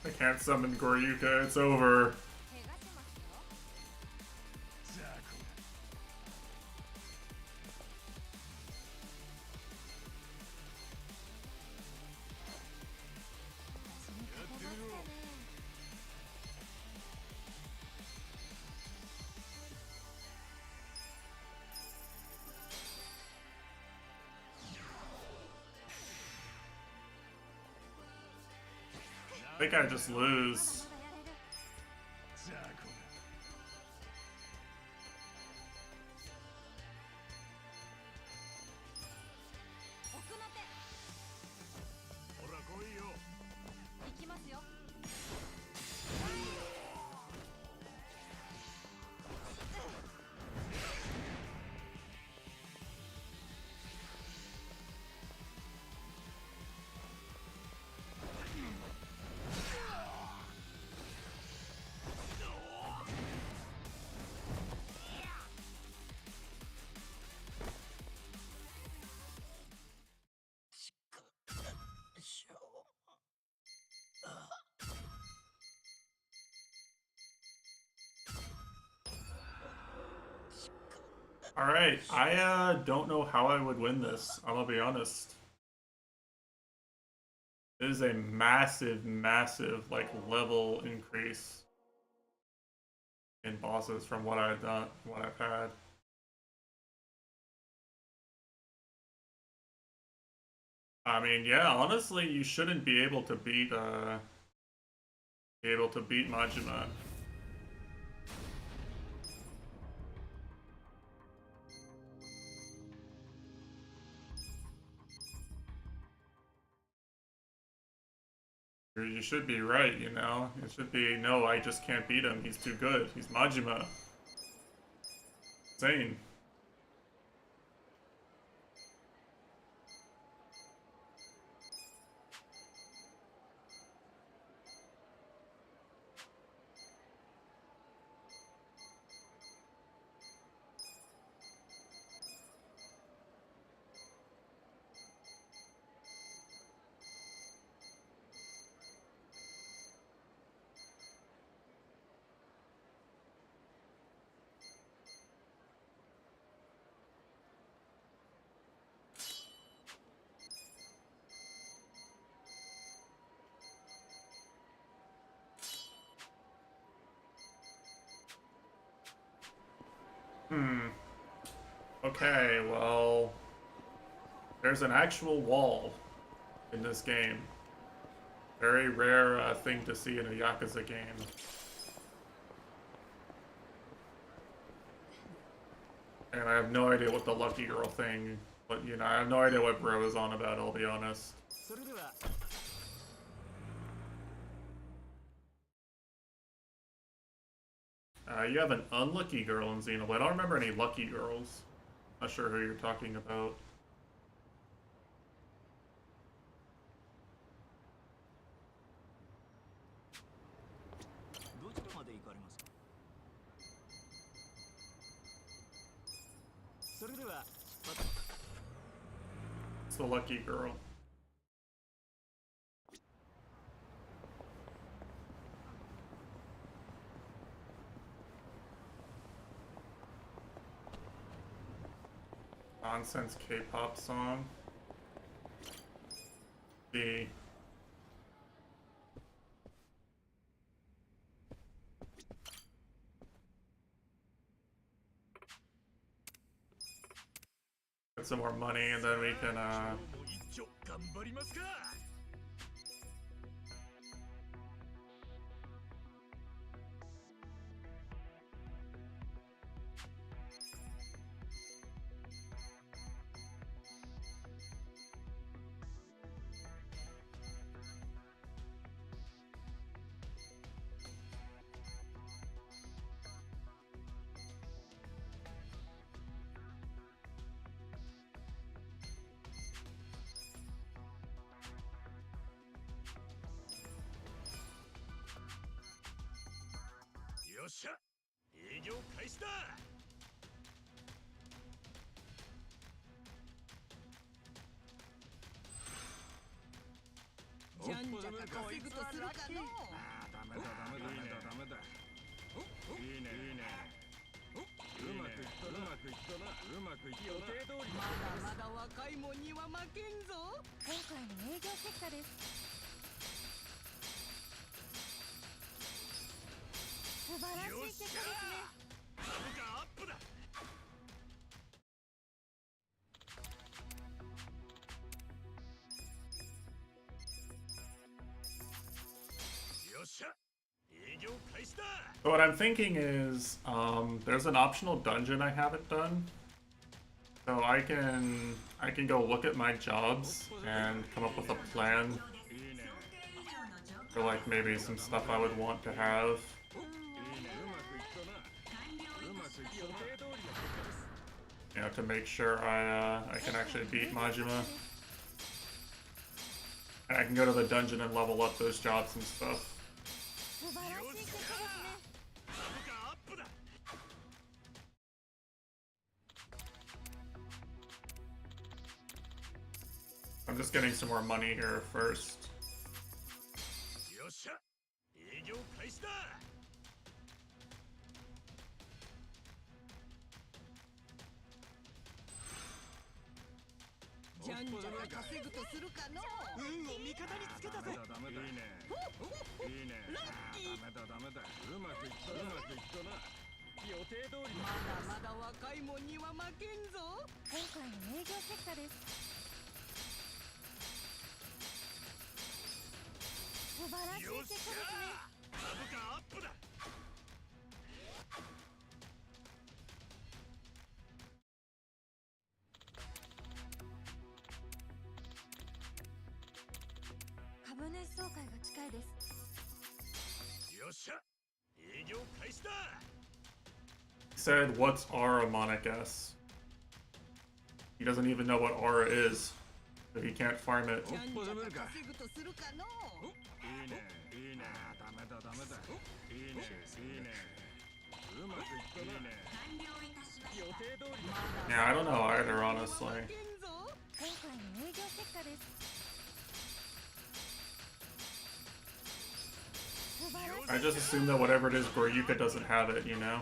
I can't summon Goryuka, it's over. I think I just lose. Alright, I don't know how I would win this, I'm gonna be honest. It is a massive, massive, like, level increase in bosses from what I've done, what I've had. I mean, yeah, honestly, you shouldn't be able to beat, Majima. You should be right, you know? It should be, no, I just can't beat him, he's too good, he's Majima. Insane. Hmm. Okay, well, there's an actual wall in this game. Very rare thing to see in a Yakuza game. And I have no idea what the lucky girl thing, but you know, I have no idea what bro is on about, I'll be honest. You have an unlucky girl in Xenoblade. I don't remember any lucky girls. Not sure who you're talking about. It's the lucky girl. Nonsense K-pop song. The get some more money and then we canじゃんじゃか稼ぐとするかの。ダメだ。いいね。うまくいったな。予定通り。まだ若いもんには負けんぞ。今回の営業結果です。素晴らしい結果ですね。株価アップだ。So what I'm thinking is, there's an optional dungeon I haven't done. So I can go look at my jobs and come up with a plan for like maybe some stuff I would want to have. You know, to make sure I can actually beat Majima. And I can go to the dungeon and level up those jobs and stuff. I'm just getting some more money here first.株主総会が近いです。よっしゃ、営業開始だ。 He said, "What's Aura, Monicus?" He doesn't even know what Aura is, so he can't farm it. Yeah, I don't know either, honestly. I just assume that whatever it is, Goryuka doesn't have it, you know?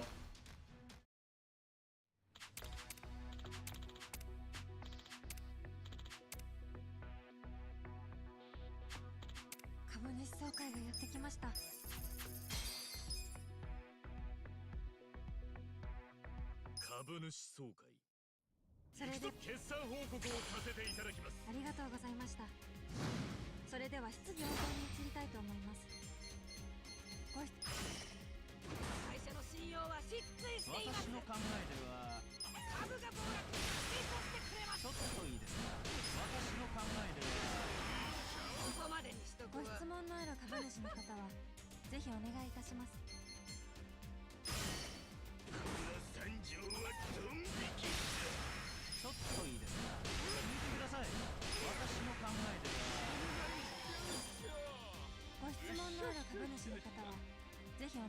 株主総会。それで決算報告をさせていただきます。ありがとうございました。それでは質疑応答に移りたいと思います。ご質会社の信用は失墜しています。私の考えでは株が暴落成功してくれます。ちょっといいですか。私の考えではここまでにしとくごわ。質問のある株主の方はぜひお願いいたします。三条はドン引き。ちょっといいですか。聞いてください。私の考えではご質問のある株主の方はぜひこの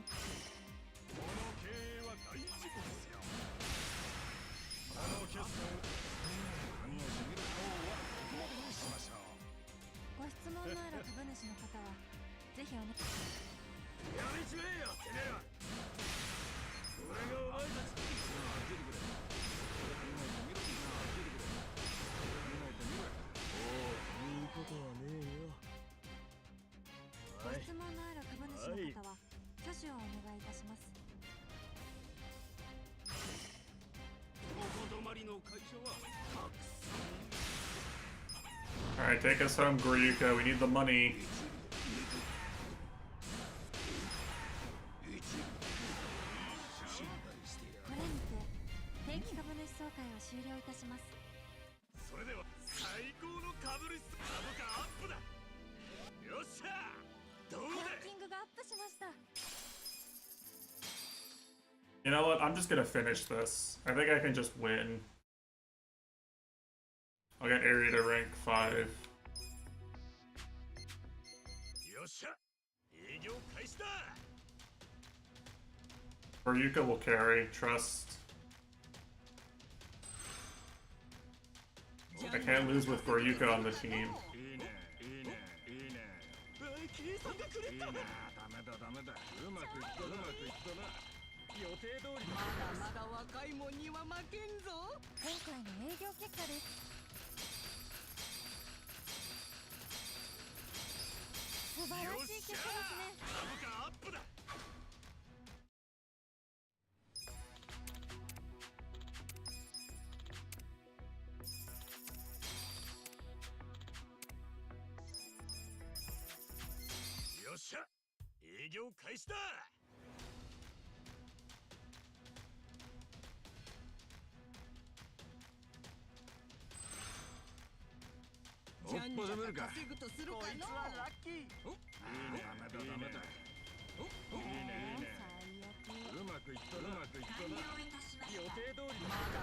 経営は大事故ですよ。この決算を考えてみる方はここまでにしましょう。ご質問のある株主の方はぜひお願いやめちまえよ、てめえら。俺がお前たちに教えてくれ。考えてみろ。言うことはねえよ。ご質問のある株主の方は挙手をお願いいたします。おこどまりの会社はたくさん。 Alright, take us home, Goryuka. We need the money. これにて定期株主総会を終了いたします。それでは最高の株主株価アップだ。よっしゃ。どうランだ。キングがアップしました。 You know what? I'm just gonna finish this. I think I can just win. I'll get Area to rank 5. よっしゃ。営業開始だ。 Goryuka will carry. Trust. I can't lose with Goryuka on the team. いいね。計算がくれた。ダメだ。うまくいったな。予定通り。まだ若いもんには負けんぞ。今回の営業結果です。素晴らしい結果ですね。株価アップだ。よっしゃ。営業開始だ。じゃんじゃか稼ぐとするかの。こいつはラッキー。いいね。うまくいったな。予定通り。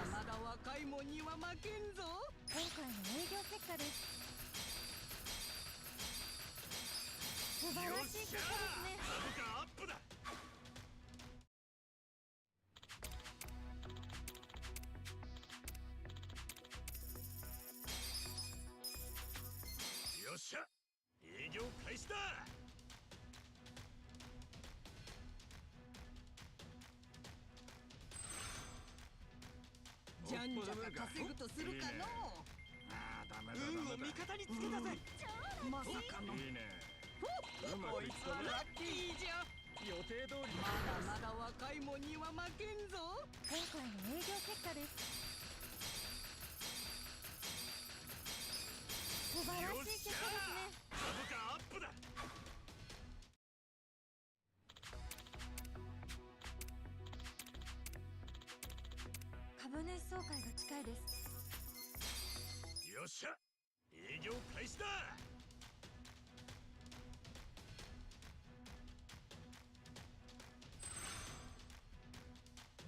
まだ若いもんには負けんぞ。今回の営業結果です。素晴らしい結果ですね。株価アップだ。よっしゃ。営業開始だ。じゃんじゃか稼ぐとするかの。運を味方につけたぜ。まさかの。いいね。こいつはラッキーじゃ。予定通り。まだ若いもんには負けんぞ。今回の営業結果です。素晴らしい結果ですね。株価アップだ。株主総会が近いです。よっしゃ。営業開始だ。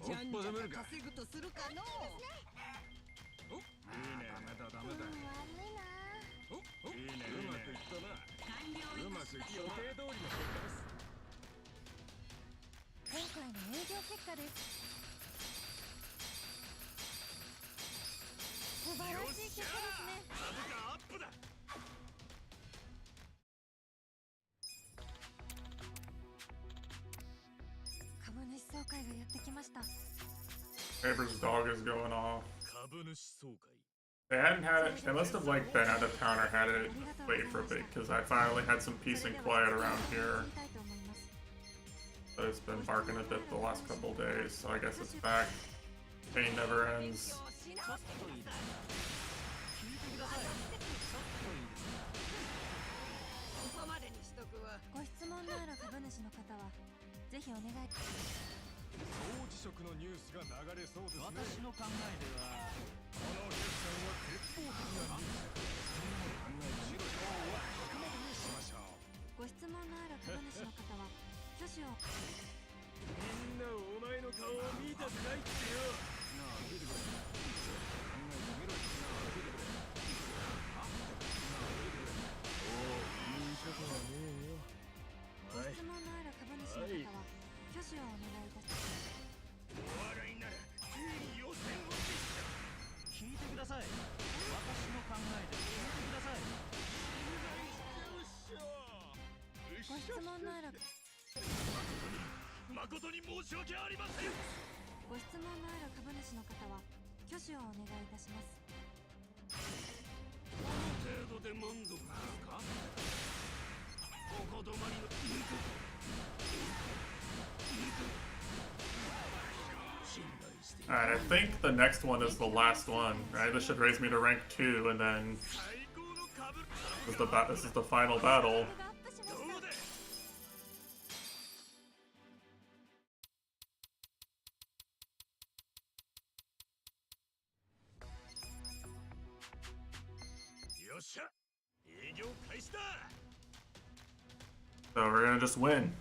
じゃんじゃか稼ぐとするかの。いいね。ダメだ。いいね。うまくいったな。うまくいった。予定通りの結果です。今回の営業結果です。素晴らしい結果ですね。株価アップだ。株主総会がやってきました。 Paper's dog is going off. 株主総会。 They hadn't had it. They must have like been out of town or had it wait for a bit because I finally had some peace and quiet around here. But it's been barking a bit the last couple days, so I guess it's back. Pain never ends. ご質問のある株主の方はぜひお願い。当事色のニュースが流れそうですね。私の考えではこのお客さんは絶望的なニュース。考え白賞は低めにしましょう。ご質問のある株主の方は挙手を。みんなお前の顔を見たくないってよ。なあ出てくれ。考えてみろよ。なあ出てくれ。あ？なあ出てくれ。おう、言うことはねえよ。ご質問のある株主の方は挙手をお願いいたします。お笑いならついに予選落ちした。聞いてください。私の考えで聞いてください。ご質問のある誠に申し訳ありません。ご質問のある株主の方は挙手をお願いいたします。この程度で満足ですか？ここ止まりのAlright, I think the next one is the last one, right? This should raise me to rank 2, and then this is the final battle. So we're gonna just win.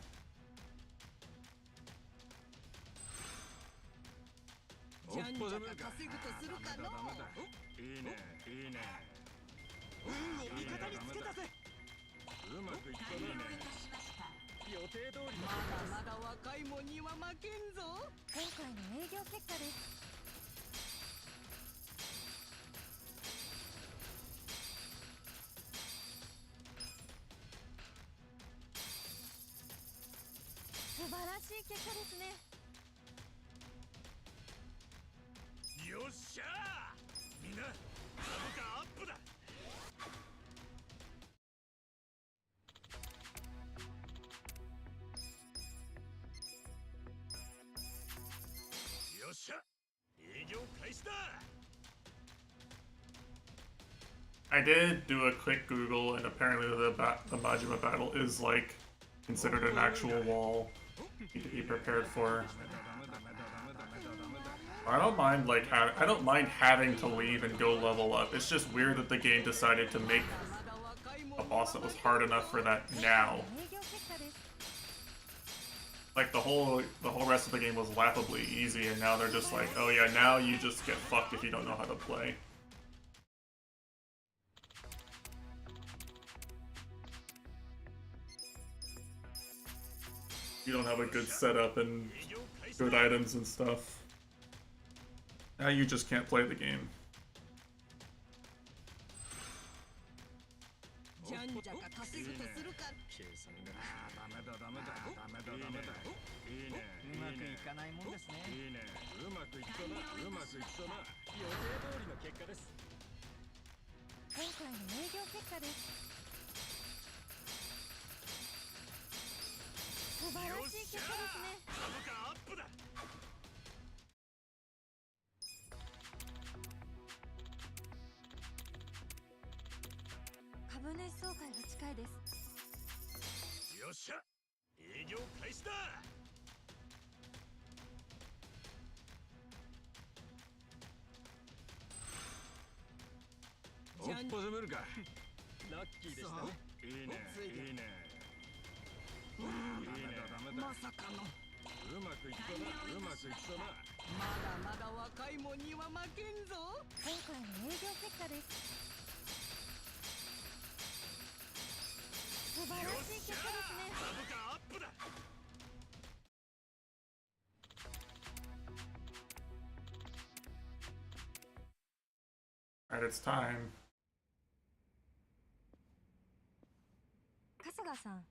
I did do a quick Google, and apparently the Majima battle is like considered an actual wall to be prepared for. I don't mind I don't mind having to leave and go level up. It's just weird that the game decided to make a boss that was hard enough for that now. Like the whole rest of the game was laughably easy, and now they're just like, oh yeah, now you just get fucked if you don't know how to play. You don't have a good setup and good items and stuff. Now you just can't play the game. Alright, it's time. 春日さん。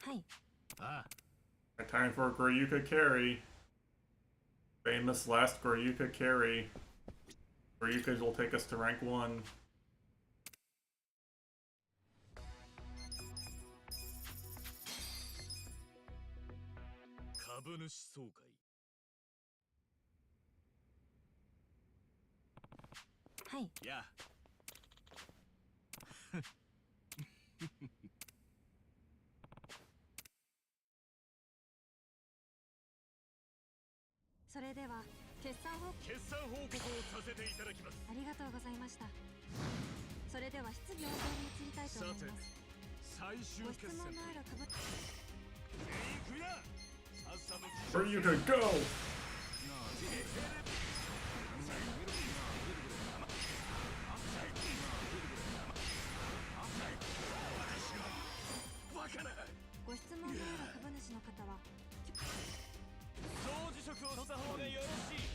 はい。Time for Goryuka carry. Famous last Goryuka carry. Goryuka will take us to rank 1. 株主総会。はい。やあ。それでは決算報告をさせていただきます。ありがとうございました。それでは質疑応答に移りたいと思います。最終ご質決戦。問のある株全員食いだ。さっさと Where you gonna go? ご質問のある株主の方は総辞職をした方がよろしい。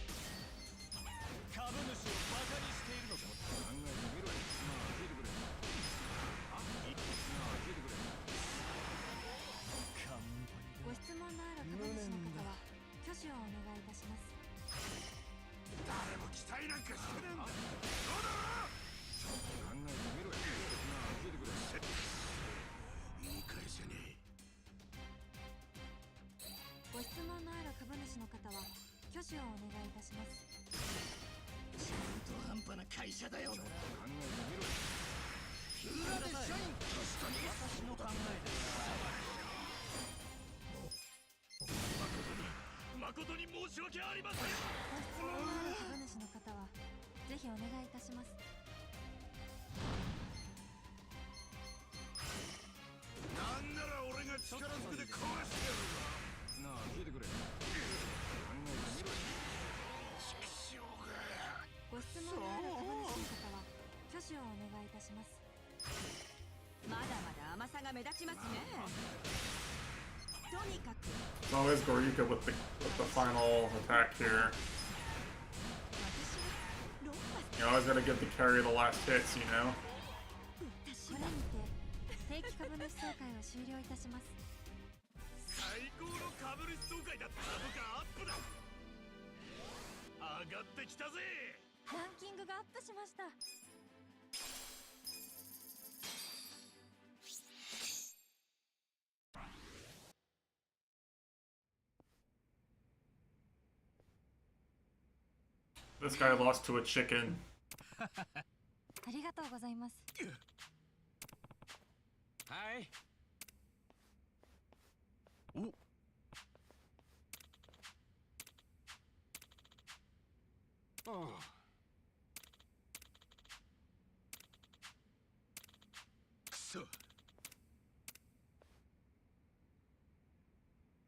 株主をバカにしているのか。考えてみろよ。聞いてくれ。ご質問のある株主の方は挙手をお願いいたします。誰も期待なんかしてねえんだ。そうだろ。考えてみろよ。聞いてくれ。言い返せねえ。ご質問のある株主の方は挙手をお願いいたします。中途半端な会社だよ。考えてみろよ。裏で社員として私の考えです。誠に申し訳ありません。ご質問のある株主の方はぜひお願いいたします。なんなら俺が力ずくで壊してやるわ。なあ聞いてくれ。考えてみろよ。畜生が。ご質問のある株主の方は挙手をお願いいたします。まだまだ甘さが目立ちますね。とにかく It's always Gorika with the final attack here. You always gotta get the carry the last hits, you know? これにて定期株主総会を終了いたします。最高の株主総会だ。株価アップだ。上がってきたぜ。ランキングがアップしました。This guy lost to a chicken. ありがとうございます。はい。お。ああ。くそ。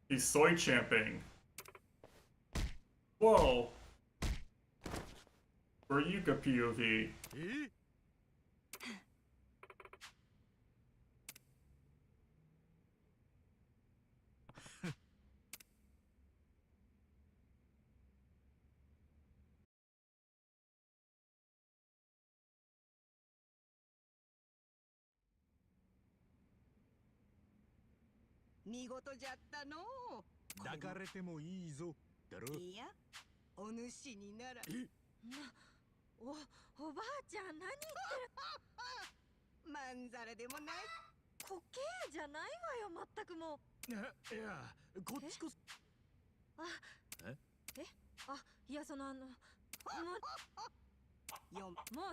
He's soy champing. Whoa. Gorika POV. 見事じゃったのう。抱かれてもいいぞ。だろ。いや、お主になら。おばあちゃん何言ってる。まんざらでもない。コケじゃないわよ、まったくもう。いや、こっちこそ。いやそのもう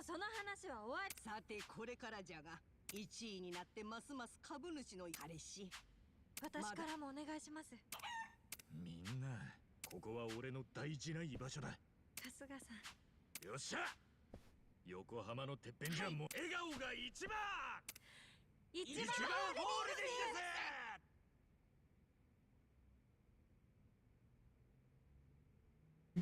その話は終わり。さてこれからじゃが、1位になってますます株主の彼氏。私からもお願いします。みんな、ここは俺の大事な居場所だ。春日さん。よっしゃ。横浜のてっぺんじゃもう笑顔が一番。一番ホールディング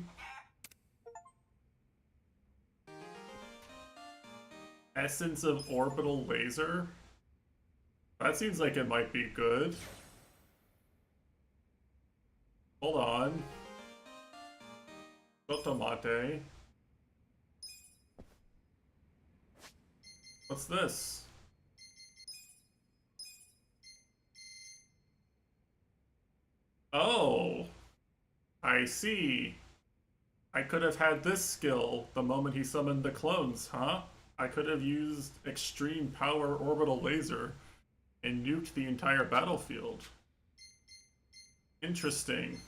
ス Essence of orbital laser? That seems like it might be good. Hold on. Sotomate. What's this? Oh, I see. I could have had this skill the moment he summoned the clones, huh? I could have used extreme power orbital laser and nuked the entire battlefield. Interesting.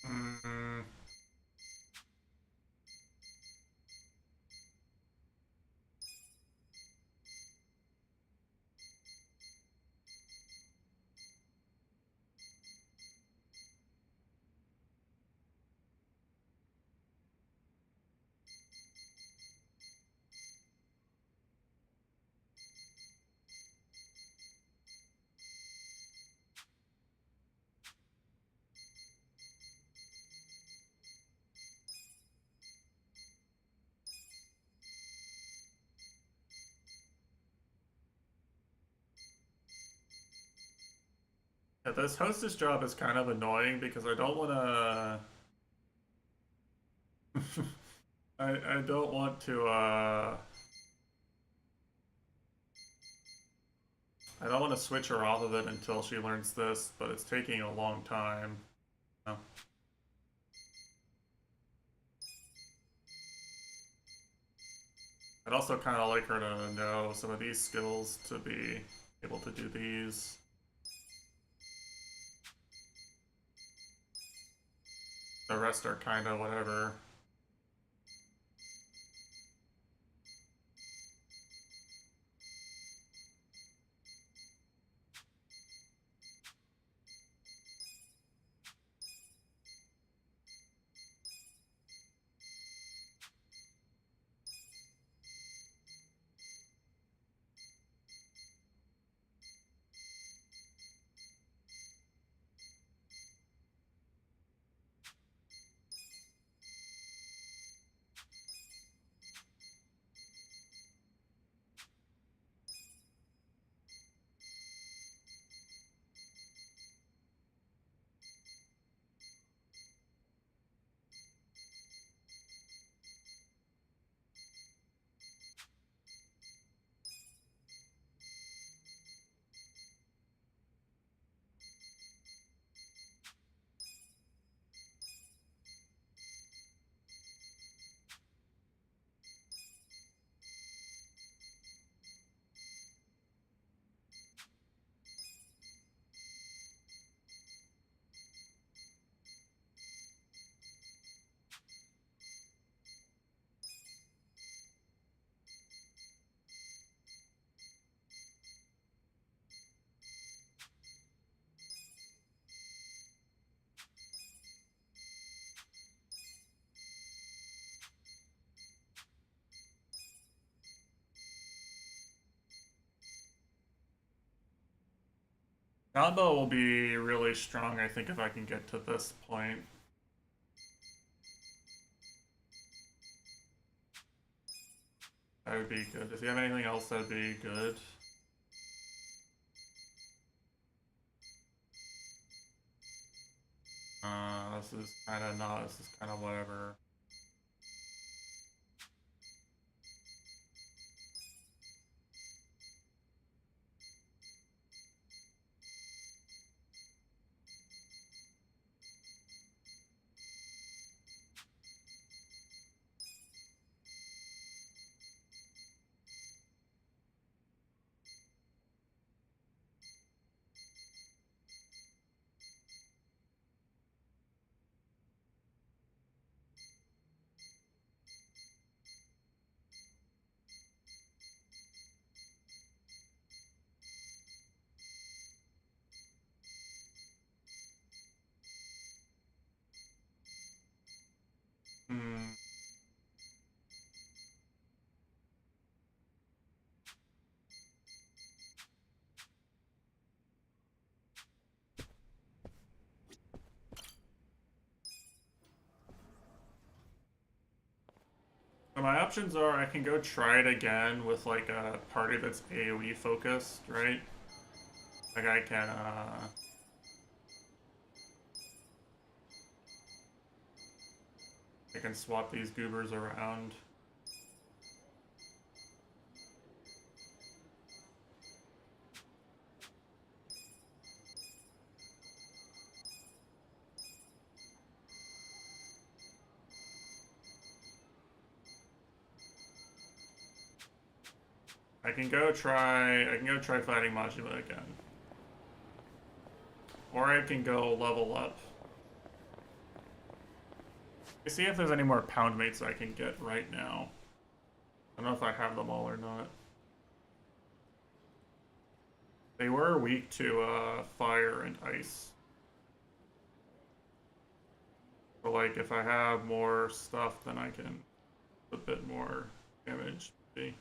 Mm. Yeah, this hostess job is kind of annoying because I don't want to. I don't want to. I don't want to switch her off of it until she learns this, but it's taking a long time. Oh. I'd also kind of like her to know some of these skills to be able to do these. The rest are kind of whatever. Combo will be really strong, I think, if I can get to this point. That would be good. If you have anything else, that'd be good. This is kind of not, this is kind of whatever. my options are I can go try it again with like a party that's AoE focused, right? Like I can swap these goobers around. I can go try fighting Majima again. Or I can go level up. See if there's any more pound mates I can get right now. I don't know if I have them all or not. They were weak to fire and ice. But like if I have more stuff, then I can a bit more damage. Maybe.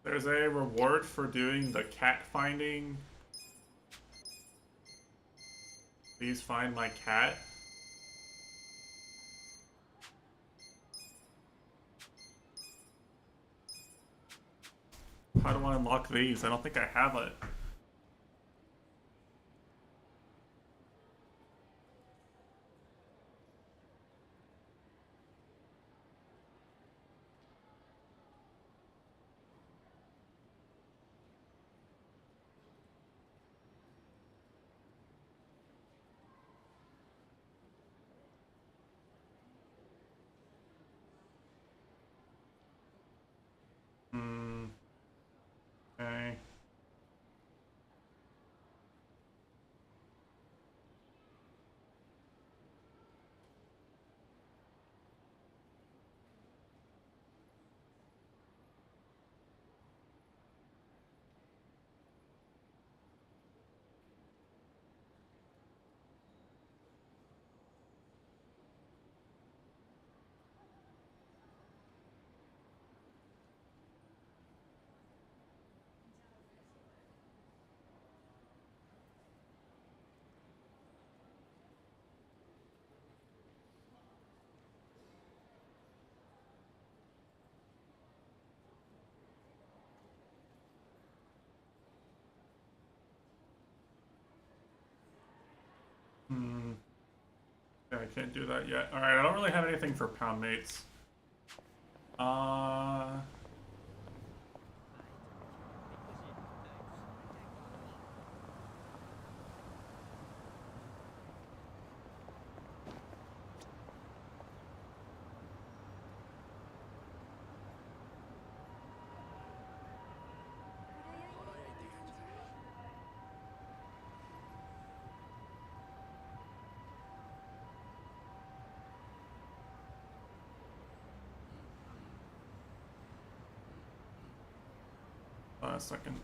There's a reward for doing the cat finding. Please find my cat. How do I unlock these? I don't think I have it. Okay. Yeah, I can't do that yet. Alright, I don't really have anything for pound mates. A second.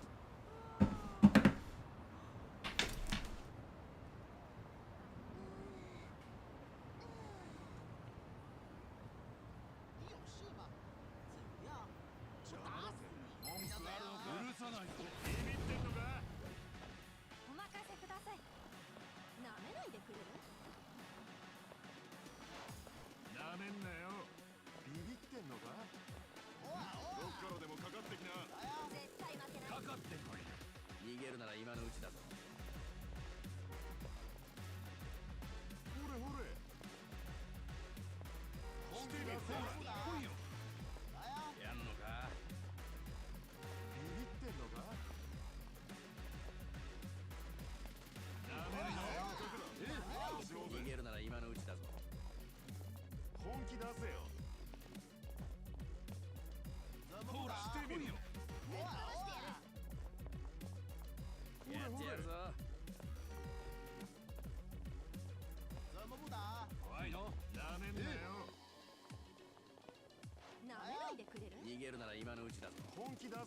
やんのか。ビビってんのか。逃げるなら今のうちだぞ。本気出せよ。ほらしてみるよ。やってやるぞ。怖いのなめんなよ。なめないでくれる？逃げるなら今のうちだぞ。本気出せよ。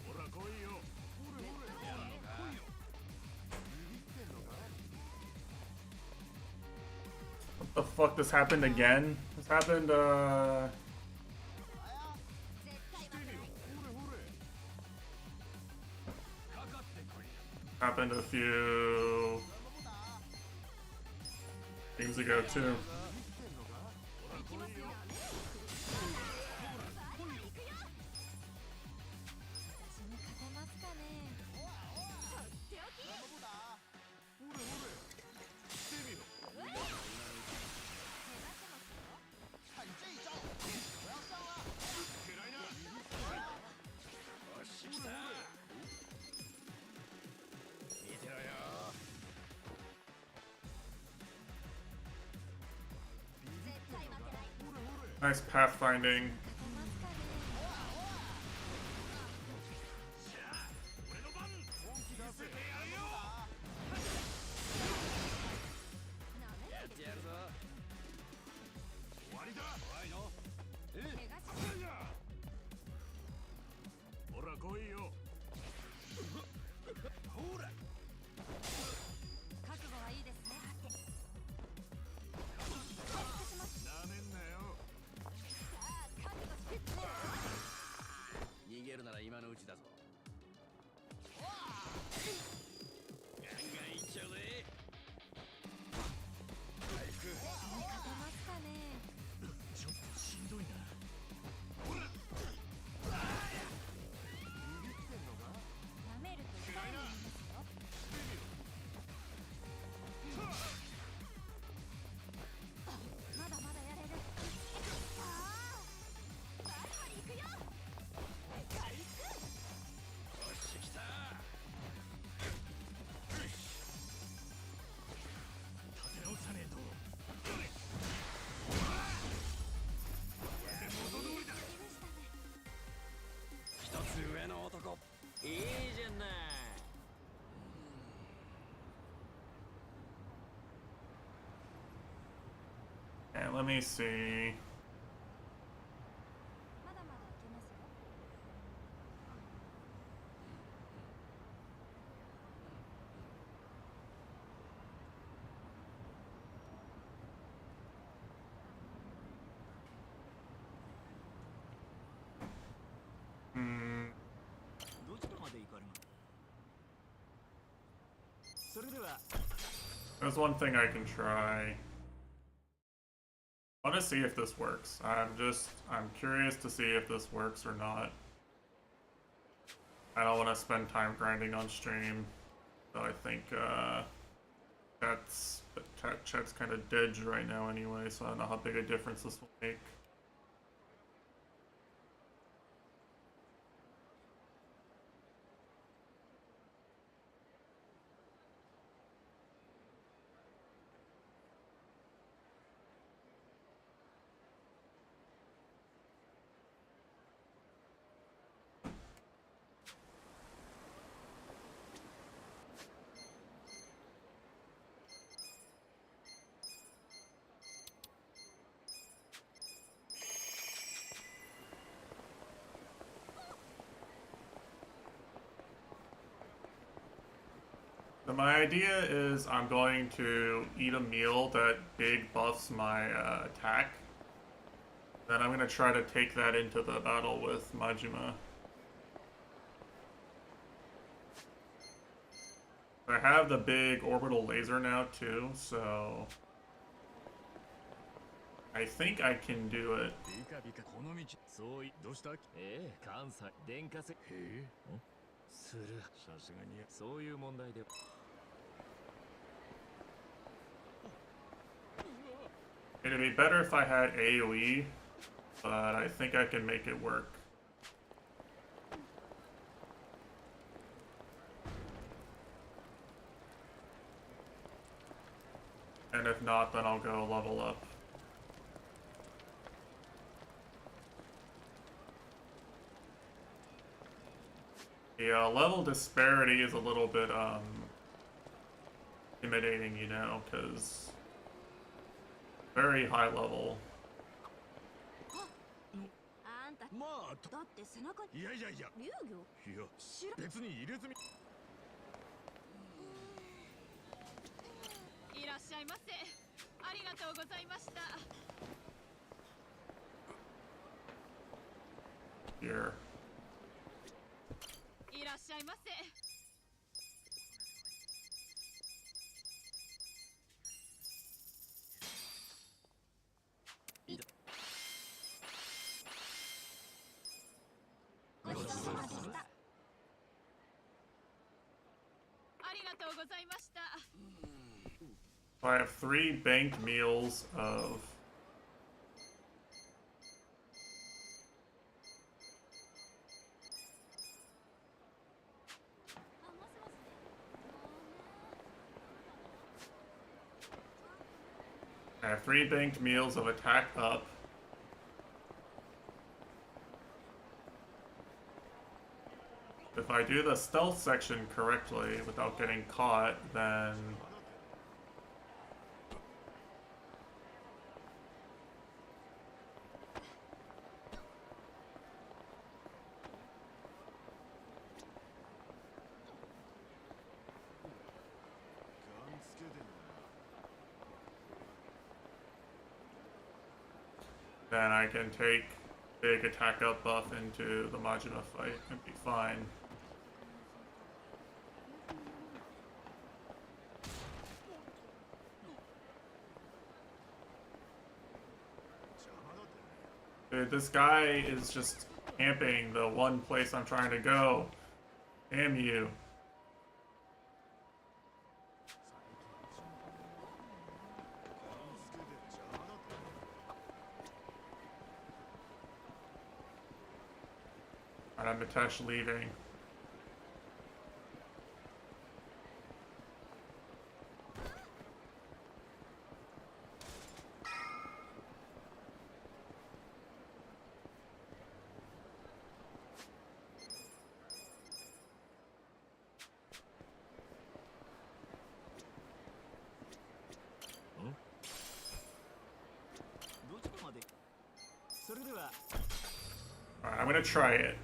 ほら来いよ。やんのか。ビビってんのか。 What the fuck? This happened again? This happened, happened a few games ago too. 見てろよ。 Nice pathfinding. やってやるぞ。終わりだ。怖いの。ほら来いよ。ほら。覚悟はいいですね。なめんなよ。逃げるなら今のうちだぞ。ガンガンいっちゃうぜ。回復。勝てますかね。ちょっとしんどいな。舐めると痛いのですよ。まだまだやれる。バリバリ行くよ。よし来た。立て直さねえと。一つ上の男。いいじゃない。And let me see. まだまだいけますよ。 Hmm. どちらまで行かれます？それでは。 There's one thing I can try. I want to see if this works. I'm curious to see if this works or not. I don't want to spend time grinding on stream. So I think, chat's kind of dead right now anyway, so I don't know how big a difference this will make. So my idea is I'm going to eat a meal that big buffs my attack. Then I'm going to try to take that into the battle with Majima. I have the big orbital laser now too, so I think I can do it. ビカビカこの道。そういどうした？関西電化製。へえ。する。さすがに。そういう問題で。It'd be better if I had AoE, but I think I can make it work. And if not, then I'll go level up. The level disparity is a little bit intimidating, you know, because very high level. あんたまあだって背中にいやいやいや竜魚いや別に入れ墨いらっしゃいませ。ありがとうございました。 Here. いらっしゃいませ。 ごちそうさまでした。ありがとうございました。 I have 3 banked meals of I have 3 banked meals of attack up. If I do the stealth section correctly without getting caught, then I can take big attack up buff into the Majima fight and be fine. Dude, this guy is just camping the one place I'm trying to go. Damn you. Alright, Mitesh leaving. Alright, I'm gonna try it.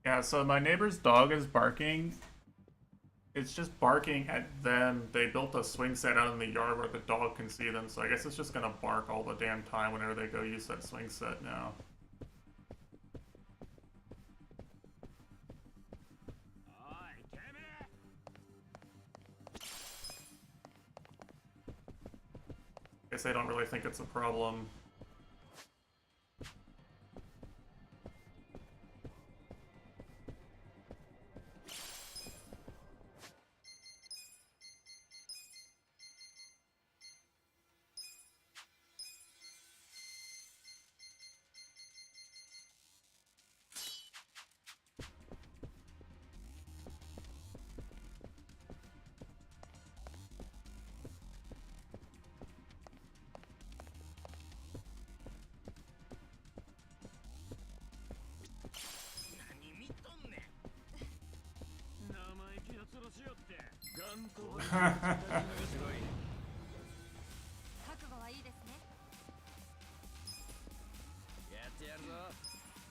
Yeah, so my neighbor's dog is barking. It's just barking at them. They built a swing set out in the yard where the dog can see them, so I guess it's just gonna bark all the damn time whenever they go use that swing set now. Guess they don't really think it's a problem.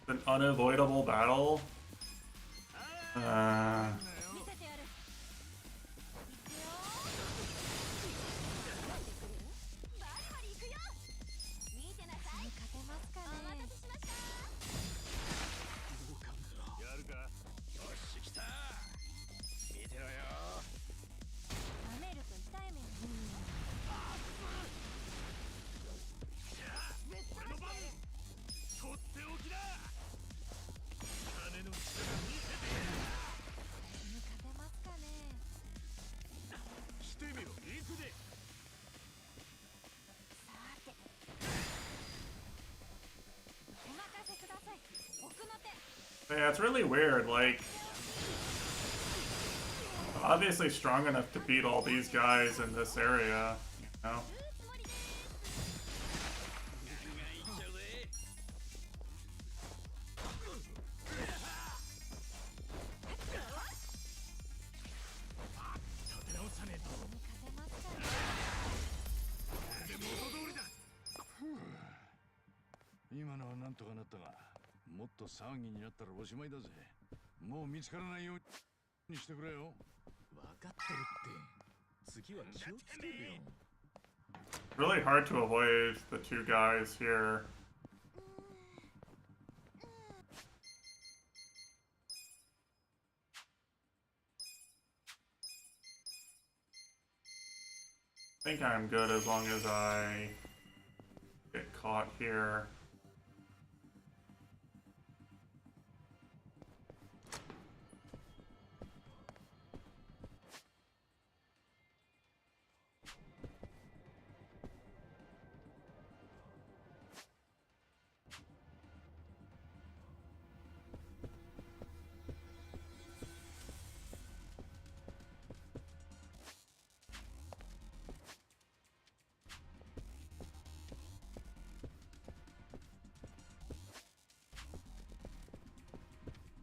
An unavoidable battle? Yeah, it's really weird, like, obviously strong enough to beat all these guys in this area, you know?今のはなんとかなったが、もっと騒ぎになったらおしまいだぜ。もう見つからないようにしてくれよ。分かってるって。次は気をつけるよ。Really hard to avoid the two guys here. I think I'm good as long as I get caught here.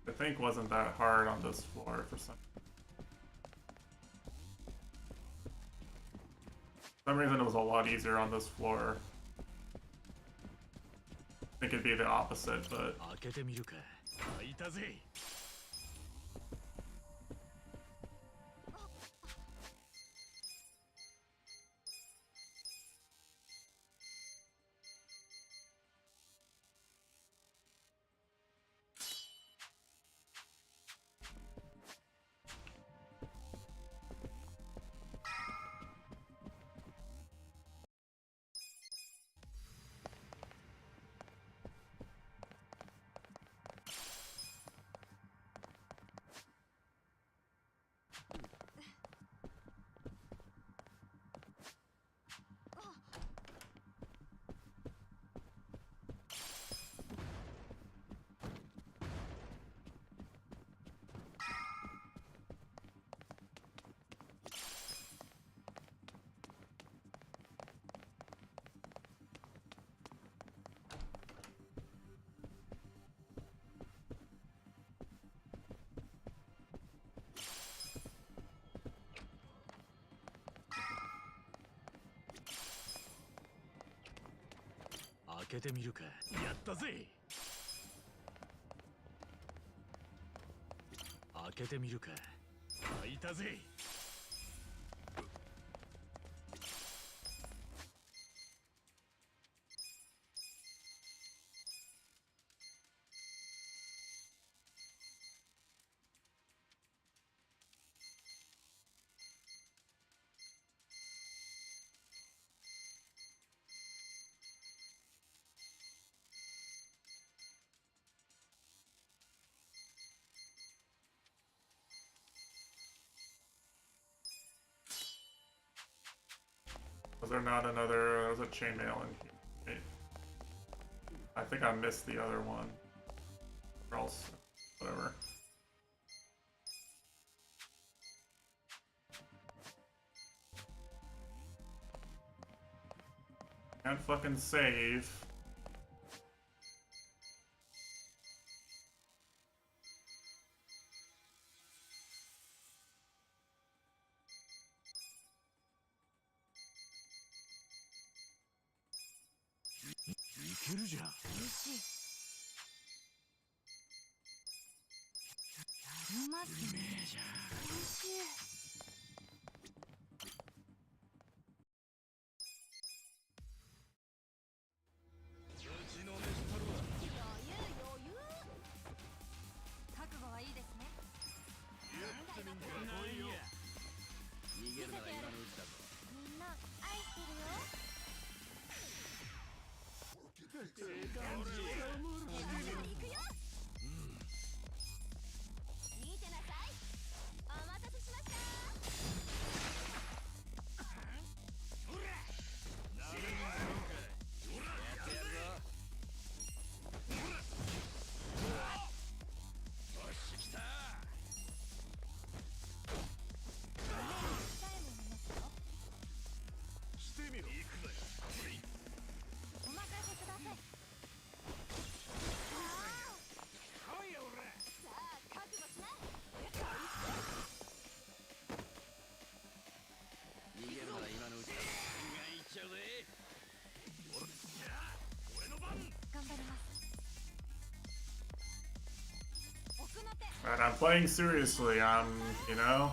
I think wasn't that hard on this floor for some reason. It was a lot easier on this floor. I think it'd be the opposite, but けてみるか。開いたぜ。Was there not another? There was a chainmail in here. I think I missed the other one. Or else, whatever. Can't fucking save. Alright, I'm playing seriously. You know.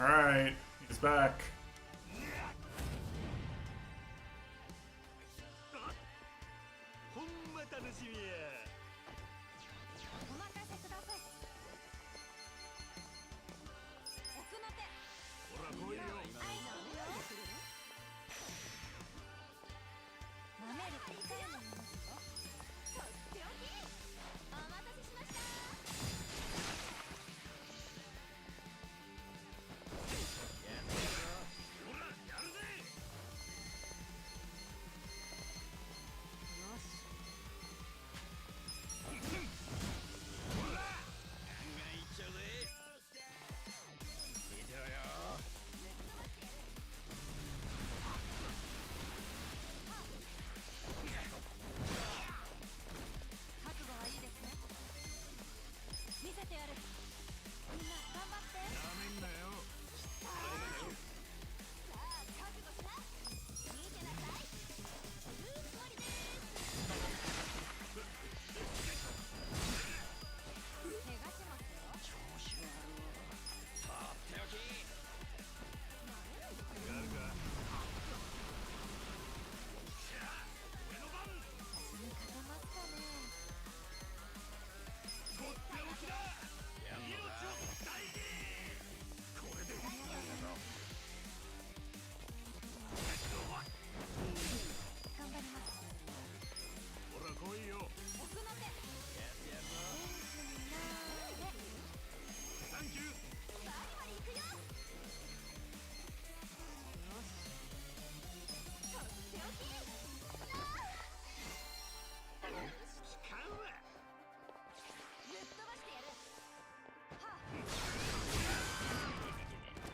Alright, he's back.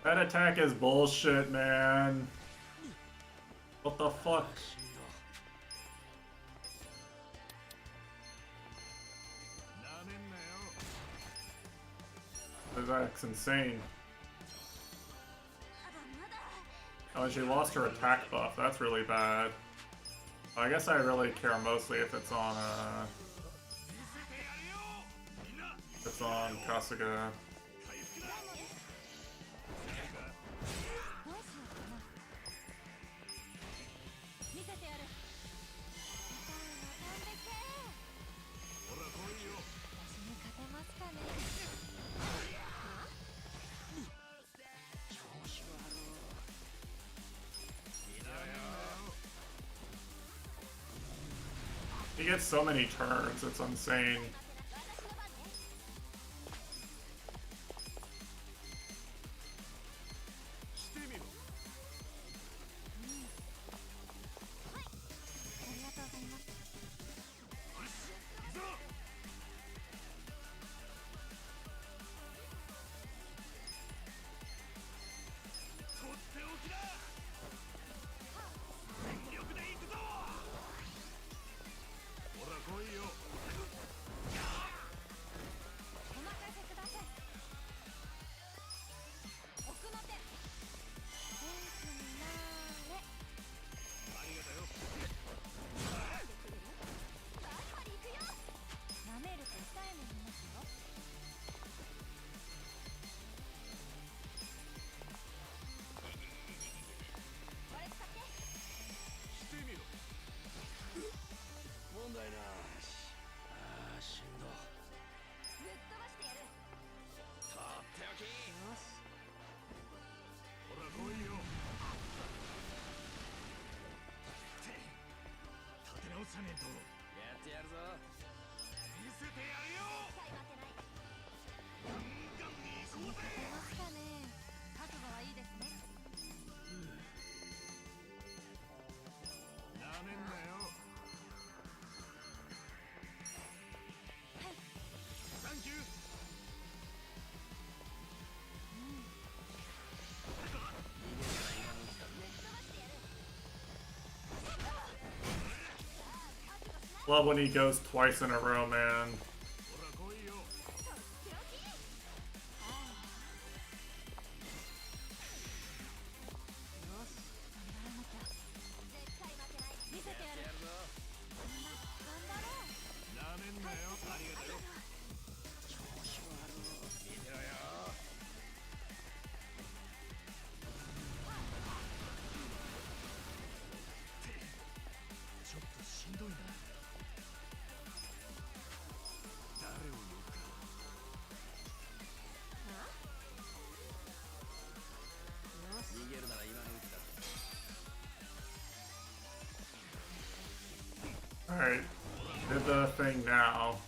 That attack is bullshit, man. What the fuck? That's insane. Oh, she lost her attack buff. That's really bad. I guess I really care mostly if it's on Kasuga. He gets so many turns, it's insane. Love when he goes twice in a row, man. Alright, did the thing now.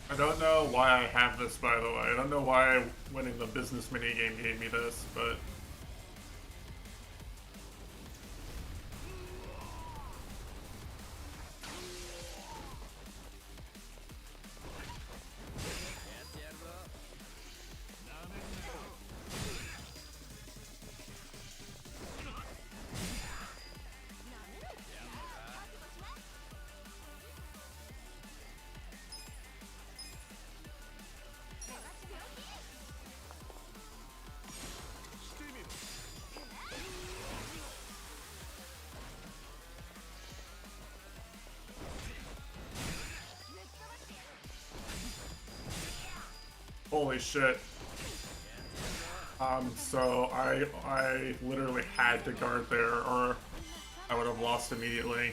I don't know why I have this, by the way. I don't know why winning the business minigame gave me this, but... Holy shit. So I literally had to guard there or I would have lost immediately.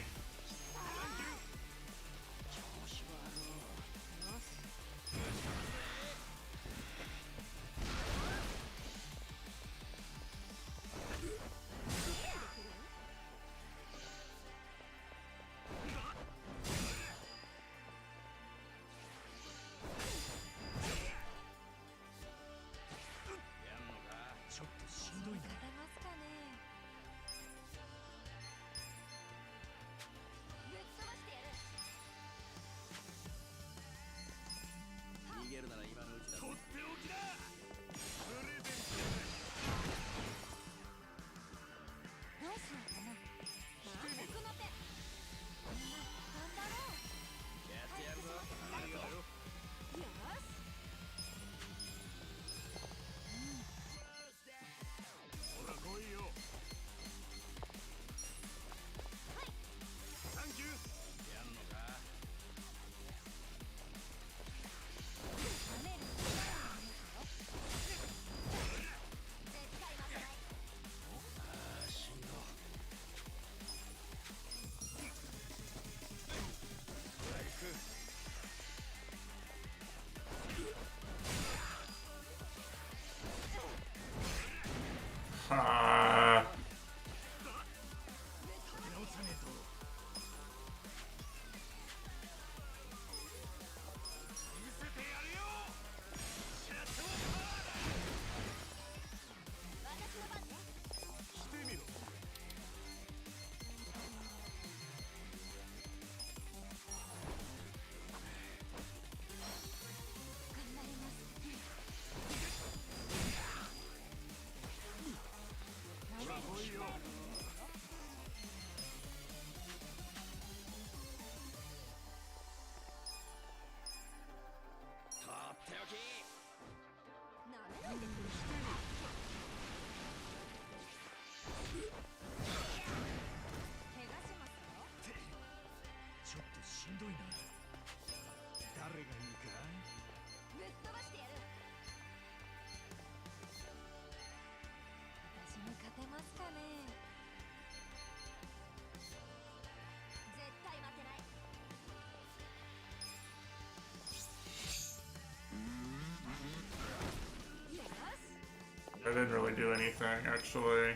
I didn't really do anything, actually.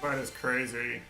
That is crazy.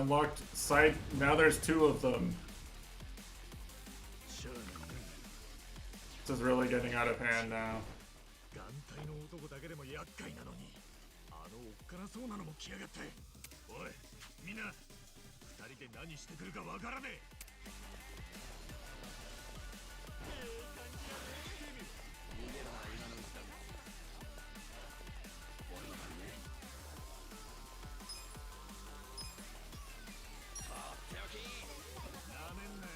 unlocked side. Now there's 2 of them. This is really getting out of hand now. 眼帯の男だけでも厄介なのに、あのおっかなそうなのも来やがって。おい、みんな、二人で何してくるかわからねえ。逃げるなら今のうちだ。俺の番ね。とっておき。なめんなよ。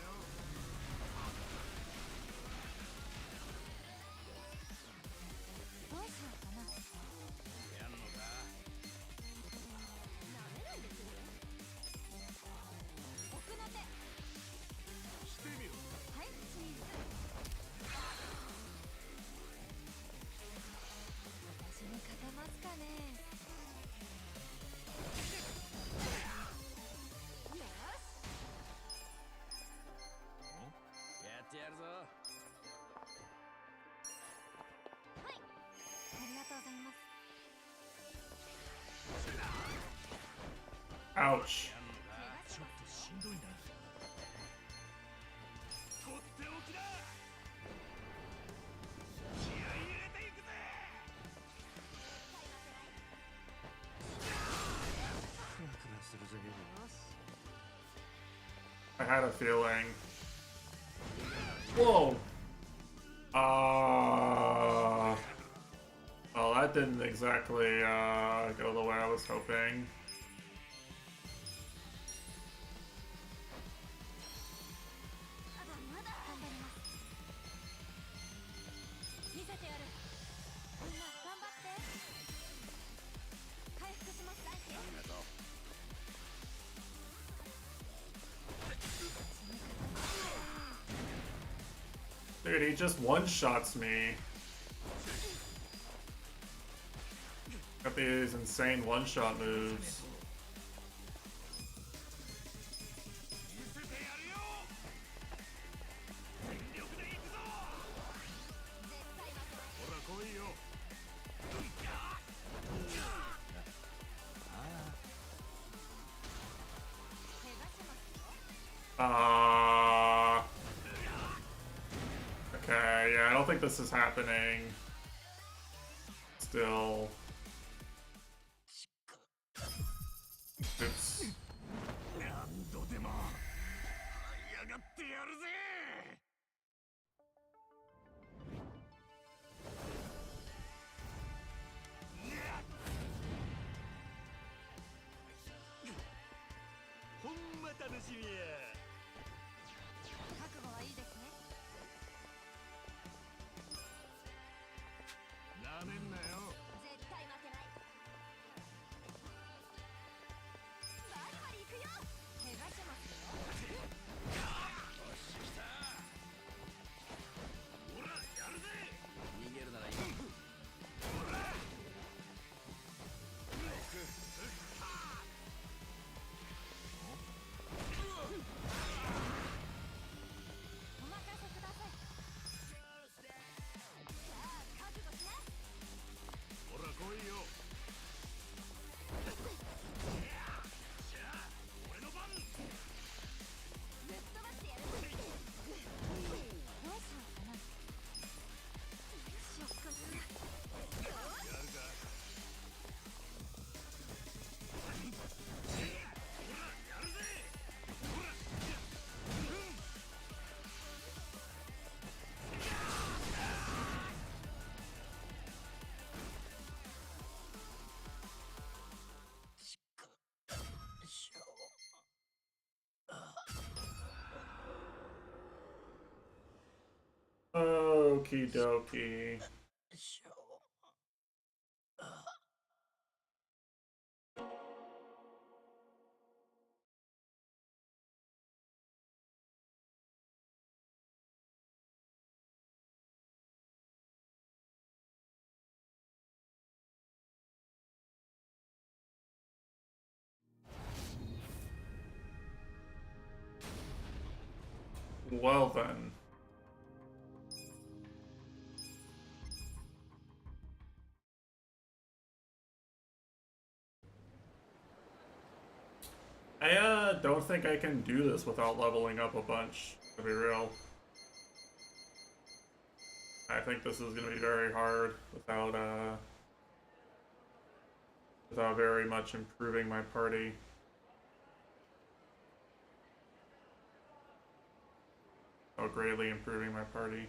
どうしようかな。やんのか。なめないでくれよ。奥の手。してみろ。はい、チーズ。私に勝てますかね。よし。やってやるぞ。はい。ありがとうございます。 Ouch. ちょっとしんどいな。とっておきだ。気合い入れていくぜ。クラクラするぜ。よし。 I had a feeling. Whoa! Well, that didn't exactly go the way I was hoping. まだまだ頑張ります。見せてやる。みんな頑張って。回復します。ありがとう。 Dude, he just one-shots me. Got these insane one-shot moves. Okay, yeah, I don't think this is happening. Still. Oops. 何度でもやがってやるぜ。ほんま楽しみや。覚悟はいいですね。なめんなよ。絶対負けない。バリバリ行くよ。怪我しますよ。よし来た。ほらやるぜ。逃げるなら今。ほら。お任せください。さあ覚悟しな。ほら来いよ。俺の番。ぶっ飛ばしてやる。どうしようかな。しょっかな。やるか。ほらやるぜ。ほら。Okie dokie. Well then. don't think I can do this without leveling up a bunch, to be real. I think this is gonna be very hard without very much improving my party. Without greatly improving my party.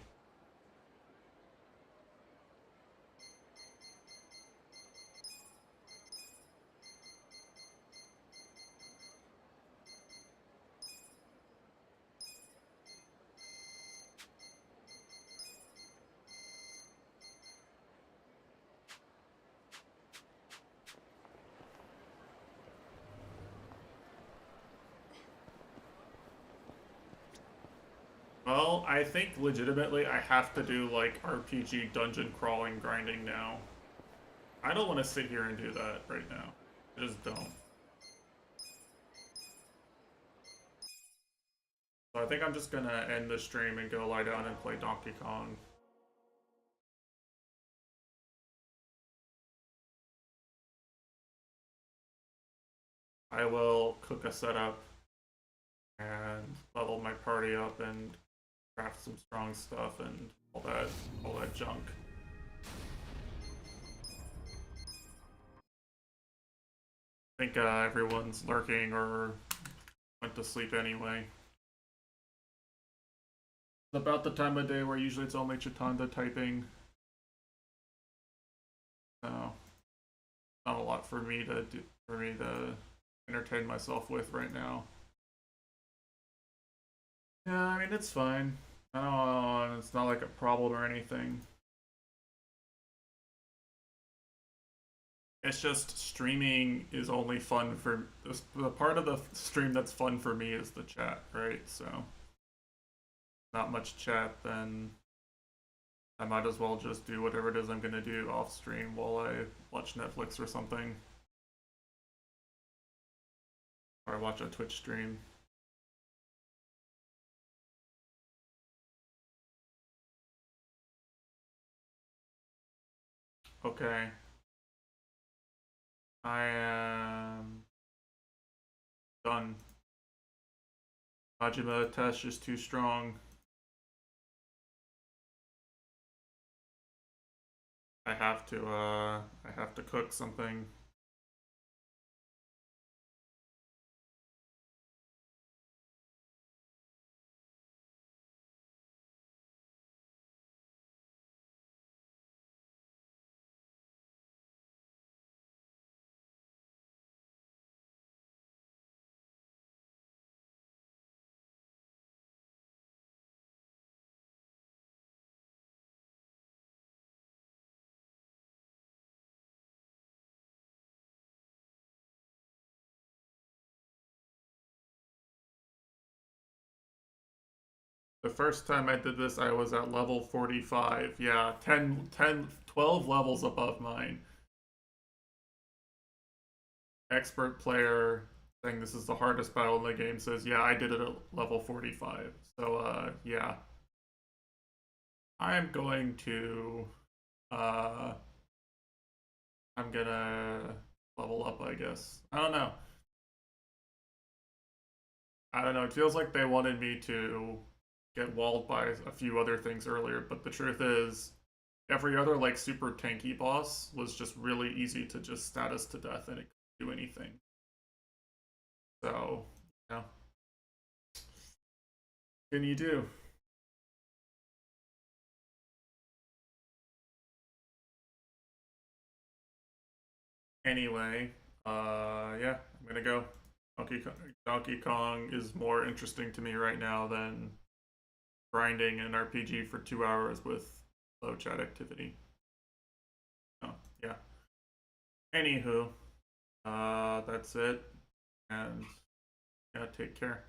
Well, I think legitimately I have to do like RPG dungeon crawling grinding now. I don't want to sit here and do that right now. I just don't. So I think I'm just gonna end the stream and go lie down and play Donkey Kong. I will cook a setup and level my party up and craft some strong stuff and all that junk. I think everyone's lurking or went to sleep anyway. It's about the time of day where usually it's only Chitanda typing. So not a lot for me to do, entertain myself with right now. Yeah, I mean it's fine. I don't. It's not like a problem or anything. It's just streaming is only fun for the part of the stream that's fun for me is the chat, right? So not much chat, then I might as well just do whatever it is I'm gonna do off stream while I watch Netflix or something. Or I watch a Twitch stream. Okay. I am done. Majima test is too strong. I have to cook something. The first time I did this, I was at level 45. Yeah, 12 levels above mine. Expert player saying this is the hardest battle in the game says, yeah, I did it at level 45. So, yeah. I'm going to, I'm gonna level up, I guess. I don't know. It feels like they wanted me to get walled by a few other things earlier, but the truth is, every other like super tanky boss was just really easy to just status to death and it couldn't do anything. So, yeah. What can you do? Anyway, yeah, I'm gonna go. Donkey Kong is more interesting to me right now than grinding an RPG for 2 hours with low chat activity. Oh, yeah. Anywho, that's it. And yeah, take care.